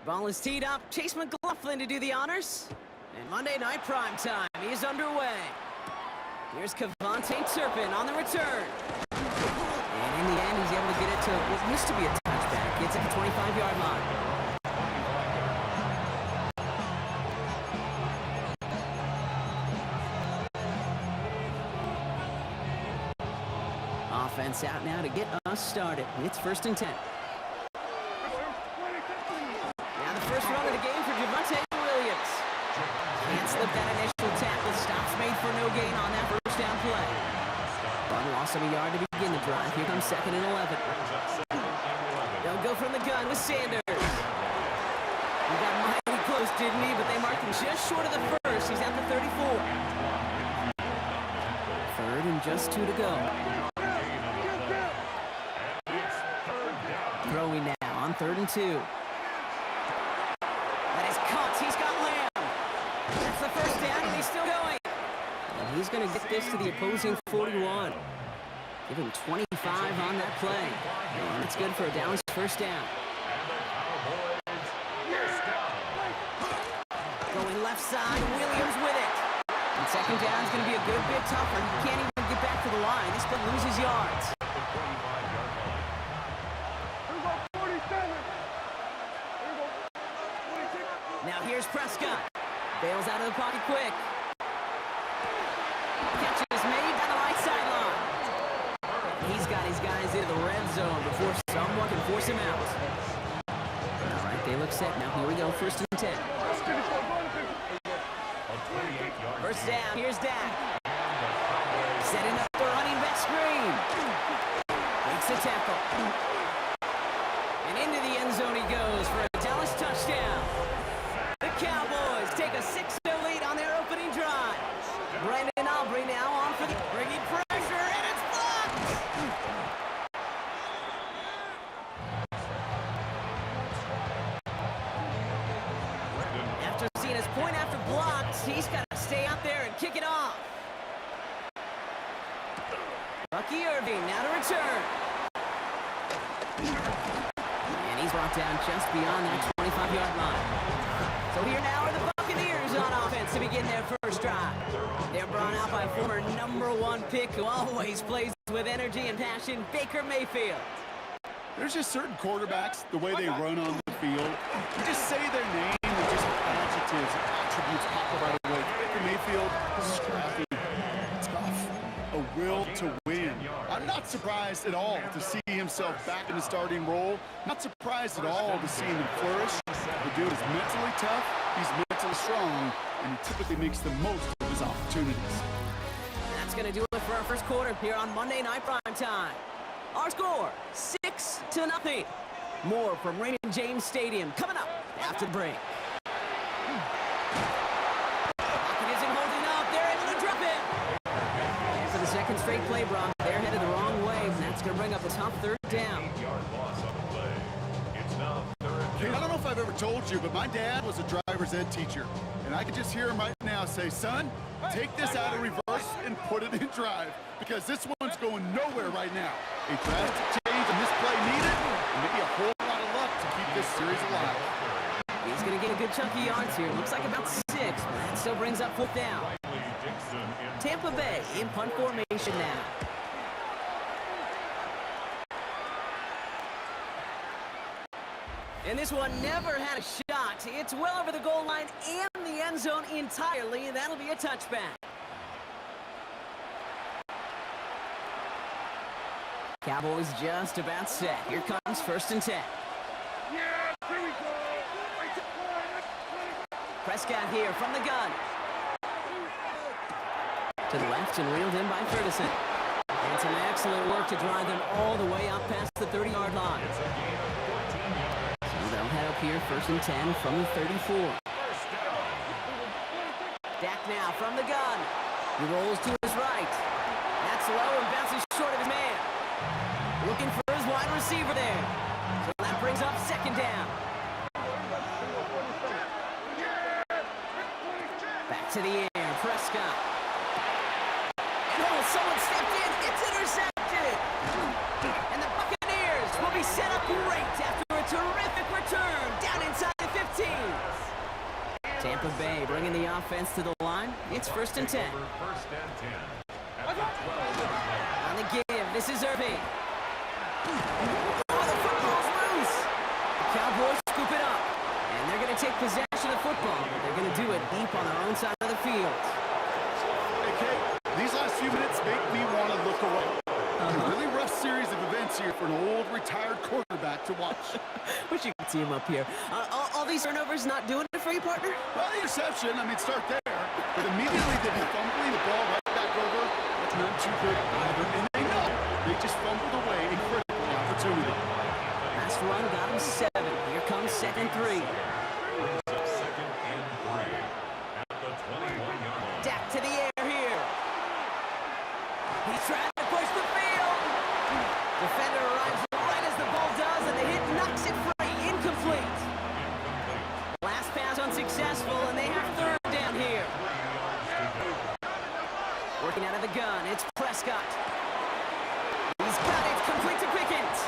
Speaker 2: Ball is teed up. Chase McLaughlin to do the honors. And Monday Night Prime Time is underway. Here's Cavante Turpin on the return. And in the end, he's able to get it to what used to be a touchback. It's at the 25-yard line. Offense out now to get us started. It's 1st and 10. Now the first run of the game for Javonte Williams. Can't slip that initial tackle. Stops made for no gain on that first down play. Bun loss of a yard to begin the drive. Here comes 2nd and 11. They'll go from the gun with Sanders. He got mighty close, didn't he? But they marked him just short of the first. He's at the 34. 3rd and just 2 to go. Throwing now on 3rd and 2. That is caught. He's got Lamb. That's the first down, and he's still going. And he's going to get this to the opposing 41. Give him 25 on that play. And it's good for a Downs first down. Going left side, Williams with it. And 2nd down is going to be a good bit tougher. He can't even get back to the line. This could lose his yards. Prescott. Bails out of the pocket quick. Catch is made down the right sideline. He's got his guys into the red zone before someone can force him out. All right, they look set now. Here we go, 1st and 10. First down, here's Dak. Setting up the running back screen. Makes the tackle. And into the end zone he goes for a Dallas touchdown. The Cowboys take a 6-0 lead on their opening drive. Brandon Aubrey now on for the bringing pressure, and it's blocked! After seeing his point after blocked, he's got to stay out there and kick it off. Bucky Irving now to return. And he's brought down just beyond that 25-yard line. So here now are the Buccaneers on offense to begin their first drive. They're brought out by former #1 pick who always plays with energy and passion, Baker Mayfield.
Speaker 5: There's just certain quarterbacks, the way they run on the field. You just say their name and just adjectives, attributes pop up right away. Baker Mayfield, scrappy, tough, a will to win. I'm not surprised at all to see himself back in the starting role. Not surprised at all to see him flourish. The dude is mentally tough, he's mentally strong, and he typically makes the most of his opportunities.
Speaker 2: That's going to do it for our first quarter here on Monday Night Prime Time. Our score, 6-0. More from Raymond James Stadium coming up after the break. Pocket isn't holding up. They're able to drop it. And for the second straight play, Brock, they're headed the wrong way, and that's going to bring up a tough 3rd down.
Speaker 3: 8-yard loss on the play. It's now 3rd
Speaker 5: Hey,
Speaker 3: down.
Speaker 5: I don't know if I've ever told you, but my dad was a driver's ed teacher. And I can just hear him right now say, son, take this out of reverse and put it in drive. Because this one's going nowhere right now. A drastic change in this play needed, and maybe a whole lot of luck to keep this series alive.
Speaker 2: He's going to get a good chunk of yards here. Looks like about 6, but that still brings up 4th down.
Speaker 3: Dixon in
Speaker 2: Tampa Bay in punt formation now. And this one never had a shot. It's well over the goal line and the end zone entirely, and that'll be a touchback. Cowboys just about set. Here comes 1st and 10. Prescott here from the gun. To the left and reeled in by Ferguson. And some excellent work to drive them all the way up past the 30-yard line. So they'll head up here 1st and 10 from the 34. Dak now from the gun. He rolls to his right. That's low and bounces short of his man. Looking for his wide receiver there. So that brings up 2nd down. Back to the air, Prescott. And oh, someone stepped in. It's intercepted. And the Buccaneers will be set up great after a terrific return down inside the 15. Tampa Bay bringing the offense to the line. It's 1st and 10.
Speaker 3: 1st and 10. At the 12-yard line.
Speaker 2: On the give, this is Irving. Oh, the football's loose. The Cowboys scoop it up. And they're going to take possession of the football, but they're going to do it deep on their own side of the field.
Speaker 5: Hey, Kate, these last few minutes make me want to look away. A really rough series of events here for an old retired quarterback to watch.
Speaker 2: Wish you could see him up here. All these turnovers not doing it for you, partner?
Speaker 5: Well, the interception, I mean, start there. But immediately they'd be fumbling the ball right back over. That's not too good either. And they know they just fumbled away a critical opportunity.
Speaker 2: Last run got him 7. Here comes 2nd and 3.
Speaker 3: Brings up 2nd and 3. At the 21-yard line.
Speaker 2: Dak to the air here. He's trying to push the field. Defender arrives right as the ball does, and the hit knocks it free. Incomplete. Last pass unsuccessful, and they have 3rd down here. Working out of the gun, it's Prescott. He's got it, complete to Pickens.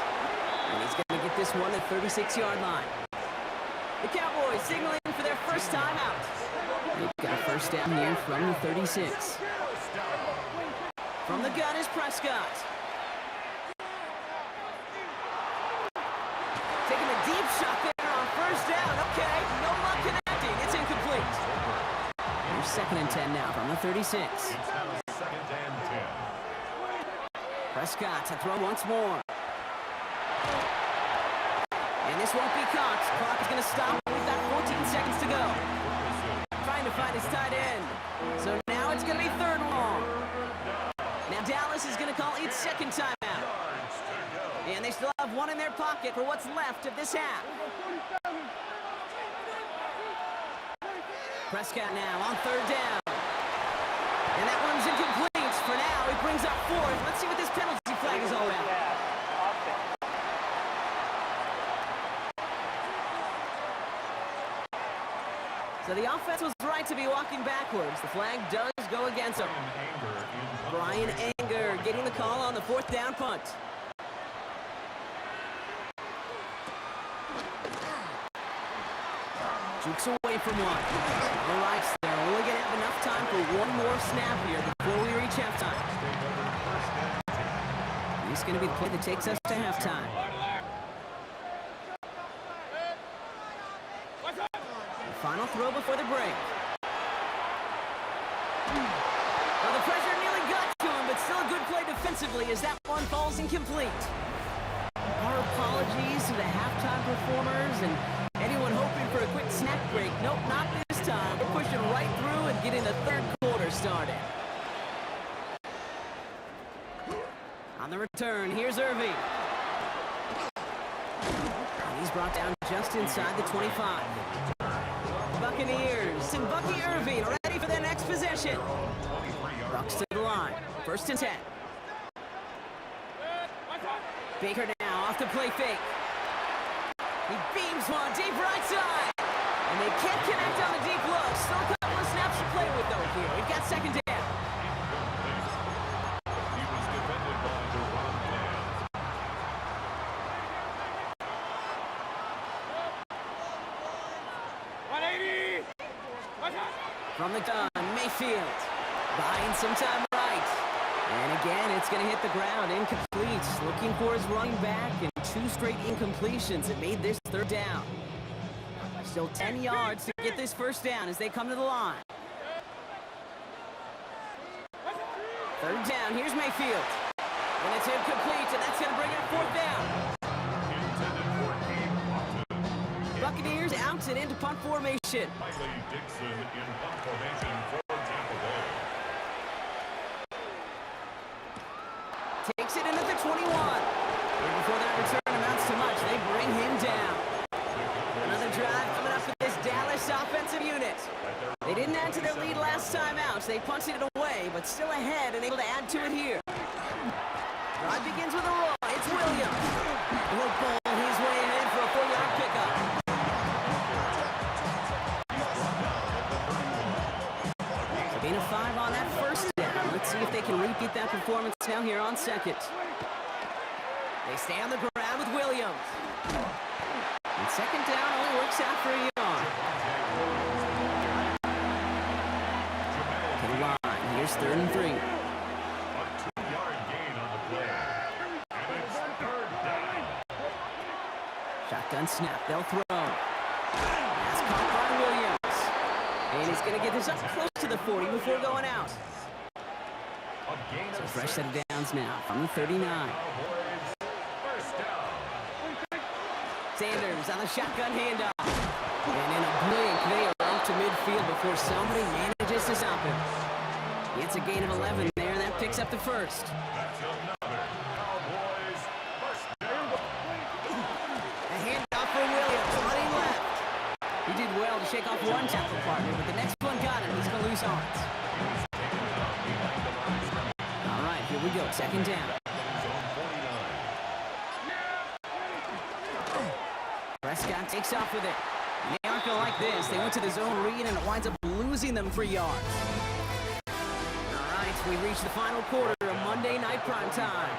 Speaker 2: And he's going to get this one at 36-yard line. The Cowboys signaling for their first time out. They've got a 1st down here from the 36. From the gun is Prescott. Taking a deep shot there on 1st down. Okay, no luck connecting. It's incomplete. 2nd and 10 now from the 36.
Speaker 3: It's now 2nd and 10.
Speaker 2: Prescott to throw once more. And this won't be caught. Clock is going to stop. We've got 14 seconds to go. Trying to find his tight end. So now it's going to be 3rd and long. Now Dallas is going to call its 2nd timeout. And they still have one in their pocket for what's left of this half. Prescott now on 3rd down. And that one's incomplete. For now, he brings up 4th. Let's see what this penalty flag is all about. So the offense was right to be walking backwards. The flag does go against them. Brian Anger getting the call on the 4th down punt. Jukes away from one. All right, they're only going to have enough time for one more snap here before we reach halftime. This is going to be the play that takes us to halftime. The final throw before the break. Well, the pressure nearly got to him, but still a good play defensively as that one falls incomplete. Our apologies to the halftime performers and anyone hoping for a quick snack break. Nope, not this time. We're pushing right through and getting the 3rd quarter started. On the return, here's Irving. And he's brought down just inside the 25. Buccaneers and Bucky Irving ready for their next possession. Bucks to the line. 1st and 10. Baker now off the play fake. He beams one deep right side. And they can't connect on the deep look. Still a couple of snaps to play with though here. We've got 2nd down.
Speaker 3: He was defended by Deron Bland.
Speaker 2: From the gun, Mayfield. Buying some time right. And again, it's going to hit the ground. Incomplete. Looking for his running back and 2 straight incompletions. It made this 3rd down. Still 10 yards to get this 1st down as they come to the line. 3rd down. Here's Mayfield. And it's incomplete, and that's going to bring up 4th down. Buccaneers out and into punt formation.
Speaker 3: Riley Dixon in punt formation for Tampa Bay.
Speaker 2: Takes it into the 21. And before that return amounts to much, they bring him down. Another drive coming up with this Dallas offensive unit. They didn't add to their lead last time out. They punted it away, but still ahead and able to add to it here. Drive begins with a run. It's Williams. Will pull his way in for a 4-yard pickup. So gain of 5 on that 1st down. Let's see if they can repeat that performance now here on 2nd. They stay on the ground with Williams. And 2nd down only works out for a yard. To the line. Here's 3rd and 3.
Speaker 3: A 2-yard gain on the play. And it's 3rd down.
Speaker 2: Shotgun snap. They'll throw. Pass caught by Williams. And he's going to get this up close to the 40 before going out.
Speaker 3: A gain
Speaker 2: So
Speaker 3: of
Speaker 2: fresh
Speaker 3: 6.
Speaker 2: set of downs now from the 39.
Speaker 3: Cowboys, 1st down.
Speaker 2: Sanders on the shotgun handoff. And in a blink, they are off to midfield before somebody manages to stop him. It's a gain of 11 there, and that picks up the 1st.
Speaker 3: That's another Cowboys 1st down.
Speaker 2: A handoff for Williams, running left. He did well to shake off one tackle partner, but the next one got him. He's going to lose hearts. All right, here we go. 2nd down. Prescott takes off with it. And they aren't going to like this. They went to the zone read, and it winds up losing them 3 yards. All right, we reach the final quarter of Monday Night Prime Time.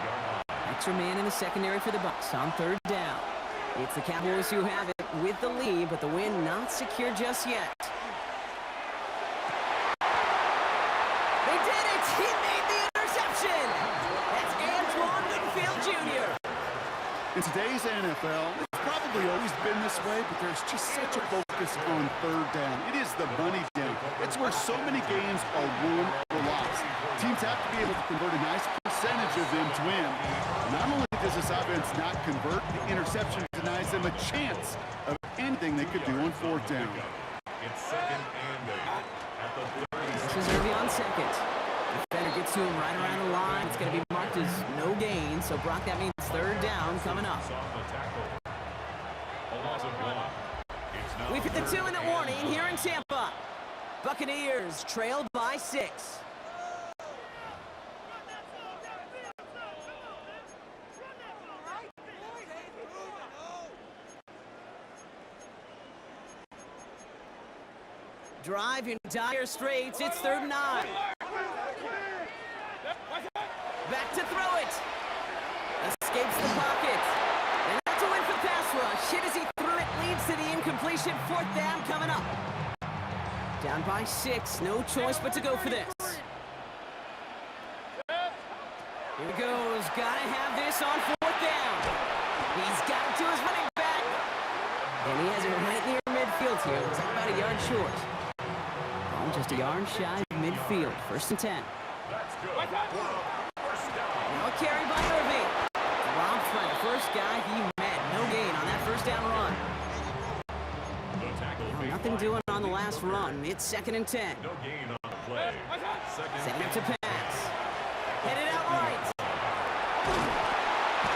Speaker 2: Extra man in the secondary for the Bucs on 3rd down. It's the Cowboys who have it with the lead, but the win not secure just yet. They did it! He made the interception! That's Antoine Winfield Jr.
Speaker 5: In today's NFL, it's probably always been this way, but there's just such a focus on 3rd down. It is the money down. That's where so many games are won or lost. Teams have to be able to convert a nice percentage of them to win. Not only does this offense not convert, the interception denies them a chance of anything they could do on fourth down.
Speaker 3: It's second and 8 at the 30.
Speaker 2: This is Irby on second. Defender gets to him right around the line. It's going to be marked as no gain. So, Brock, that means third down coming up.
Speaker 3: On the tackle. A loss of 1. It's now
Speaker 2: We've hit the
Speaker 3: third
Speaker 2: 2-minute
Speaker 3: and
Speaker 2: warning
Speaker 3: 8.
Speaker 2: here in Tampa. Buccaneers trailed by 6. Drive in dire straits. It's 3rd and 9. Back to throw it. Escapes the pocket. And that's a win for the pass rush. Hit as he threw it. Leads to the incompletion. 4th down coming up. Down by 6. No choice but to go for this. Here he goes. Gotta have this on 4th down. He's got it to his running back. And he has it right near midfield here. It's about a yard short. Oh, just a yard shy of midfield. 1st and 10.
Speaker 3: That's good. First down.
Speaker 2: No carry by Irby. Dropped by the first guy he met. No gain on that 1st down run.
Speaker 3: The tackle
Speaker 2: Oh,
Speaker 3: made
Speaker 2: nothing
Speaker 3: by
Speaker 2: doing on the last run. It's 2nd and 10.
Speaker 3: No gain on the play. Second
Speaker 2: Setting up
Speaker 3: and
Speaker 2: to pass. Headed out right.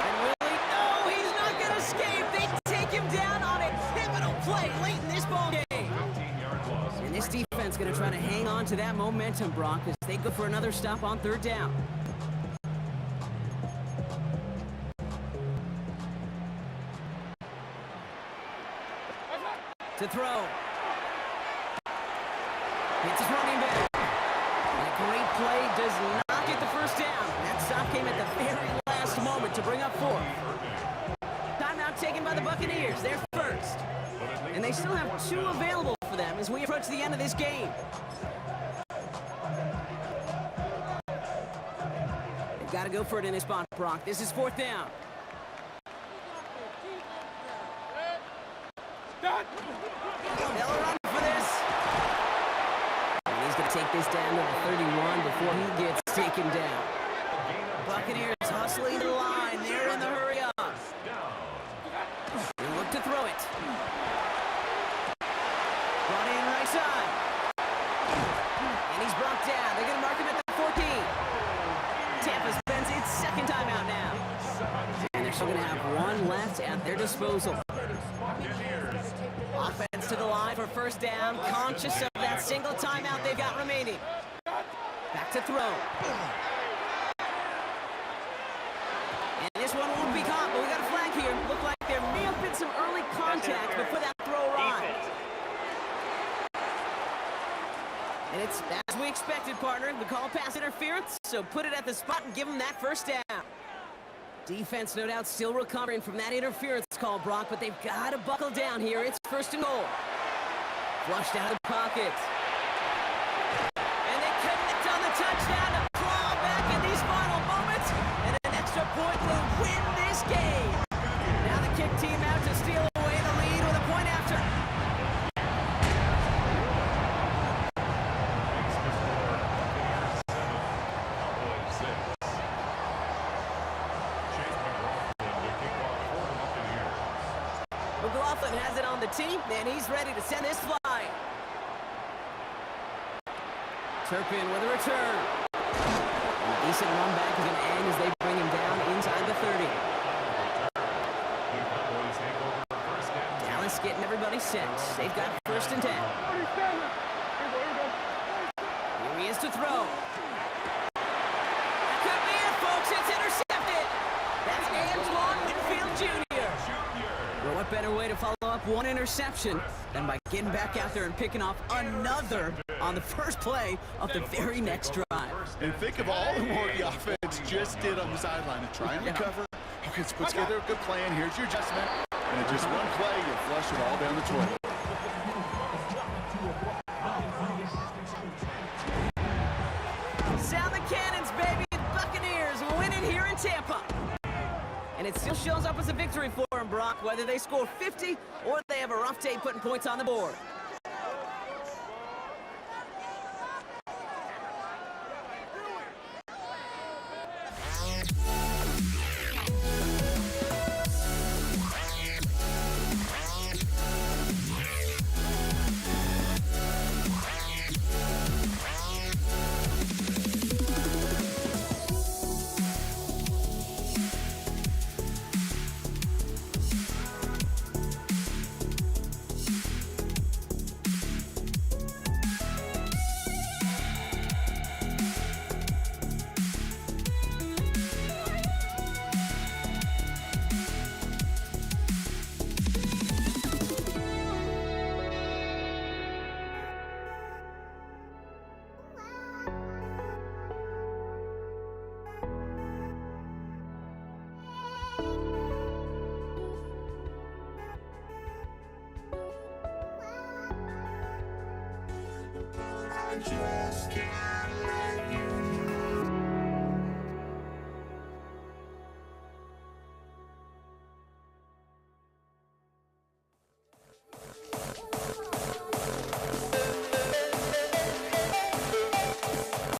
Speaker 2: And Willie, no, he's not going to escape. They take him down on a pivotal play late in this ball game.
Speaker 3: 15-yard loss.
Speaker 2: And this defense going to try to hang on to that momentum, Brock, as they go for another stop on 3rd down. To throw. It's his running back. And a great play does not get the 1st down. That stop came at the very last moment to bring up 4th. Timeout taken by the Buccaneers. They're first. And they still have 2 available for them as we approach the end of this game. They've got to go for it in this spot, Brock. This is 4th down. They'll run for this. And he's going to take this down to the 31 before he gets taken down. Buccaneers hustling to the line. They're in the hurry up. They look to throw it. Brought in right side. And he's brought down. They're going to mark him at the 14. Tampa spends its 2nd timeout now. And they're still going to have 1 left at their disposal. Offense to the line for 1st down, conscious of that single timeout they've got remaining. Back to throw. And this one won't be caught, but we got a flag here. Looked like there may have been some early contact before that throw arrived. And it's as we expected, partner. We call pass interference, so put it at the spot and give them that 1st down. Defense, no doubt, still recovering from that interference call, Brock, but they've got to buckle down here. It's 1st and goal. Flushed out of the pocket. And they connect on the touchdown to claw back in these final moments. And an extra point will win this game. Now the kick team out to steal away the lead with a point after. McLaughlin has it on the tee, and he's ready to send this flying. Turpin with a return. And a decent run back is going to end as they bring him down inside the 30. Dallas getting everybody set. They've got 1st and 10. Here he is to throw. That could be it, folks. It's intercepted. That's Antoine Winfield Jr. Well, what better way to follow up 1 interception than by getting back out there and picking off another on the first play of the very next drive.
Speaker 5: And think of all the more the offense just did on the sideline to try and recover. Okay, let's put together a good plan. Here's your adjustment. And in just 1 play, you flush it all down the toilet.
Speaker 2: Sound the cannons, baby. Buccaneers win it here in Tampa. And it still shows up as a victory for them, Brock, whether they score 50 or they have a rough day putting points on the board.
Speaker 1: just can't let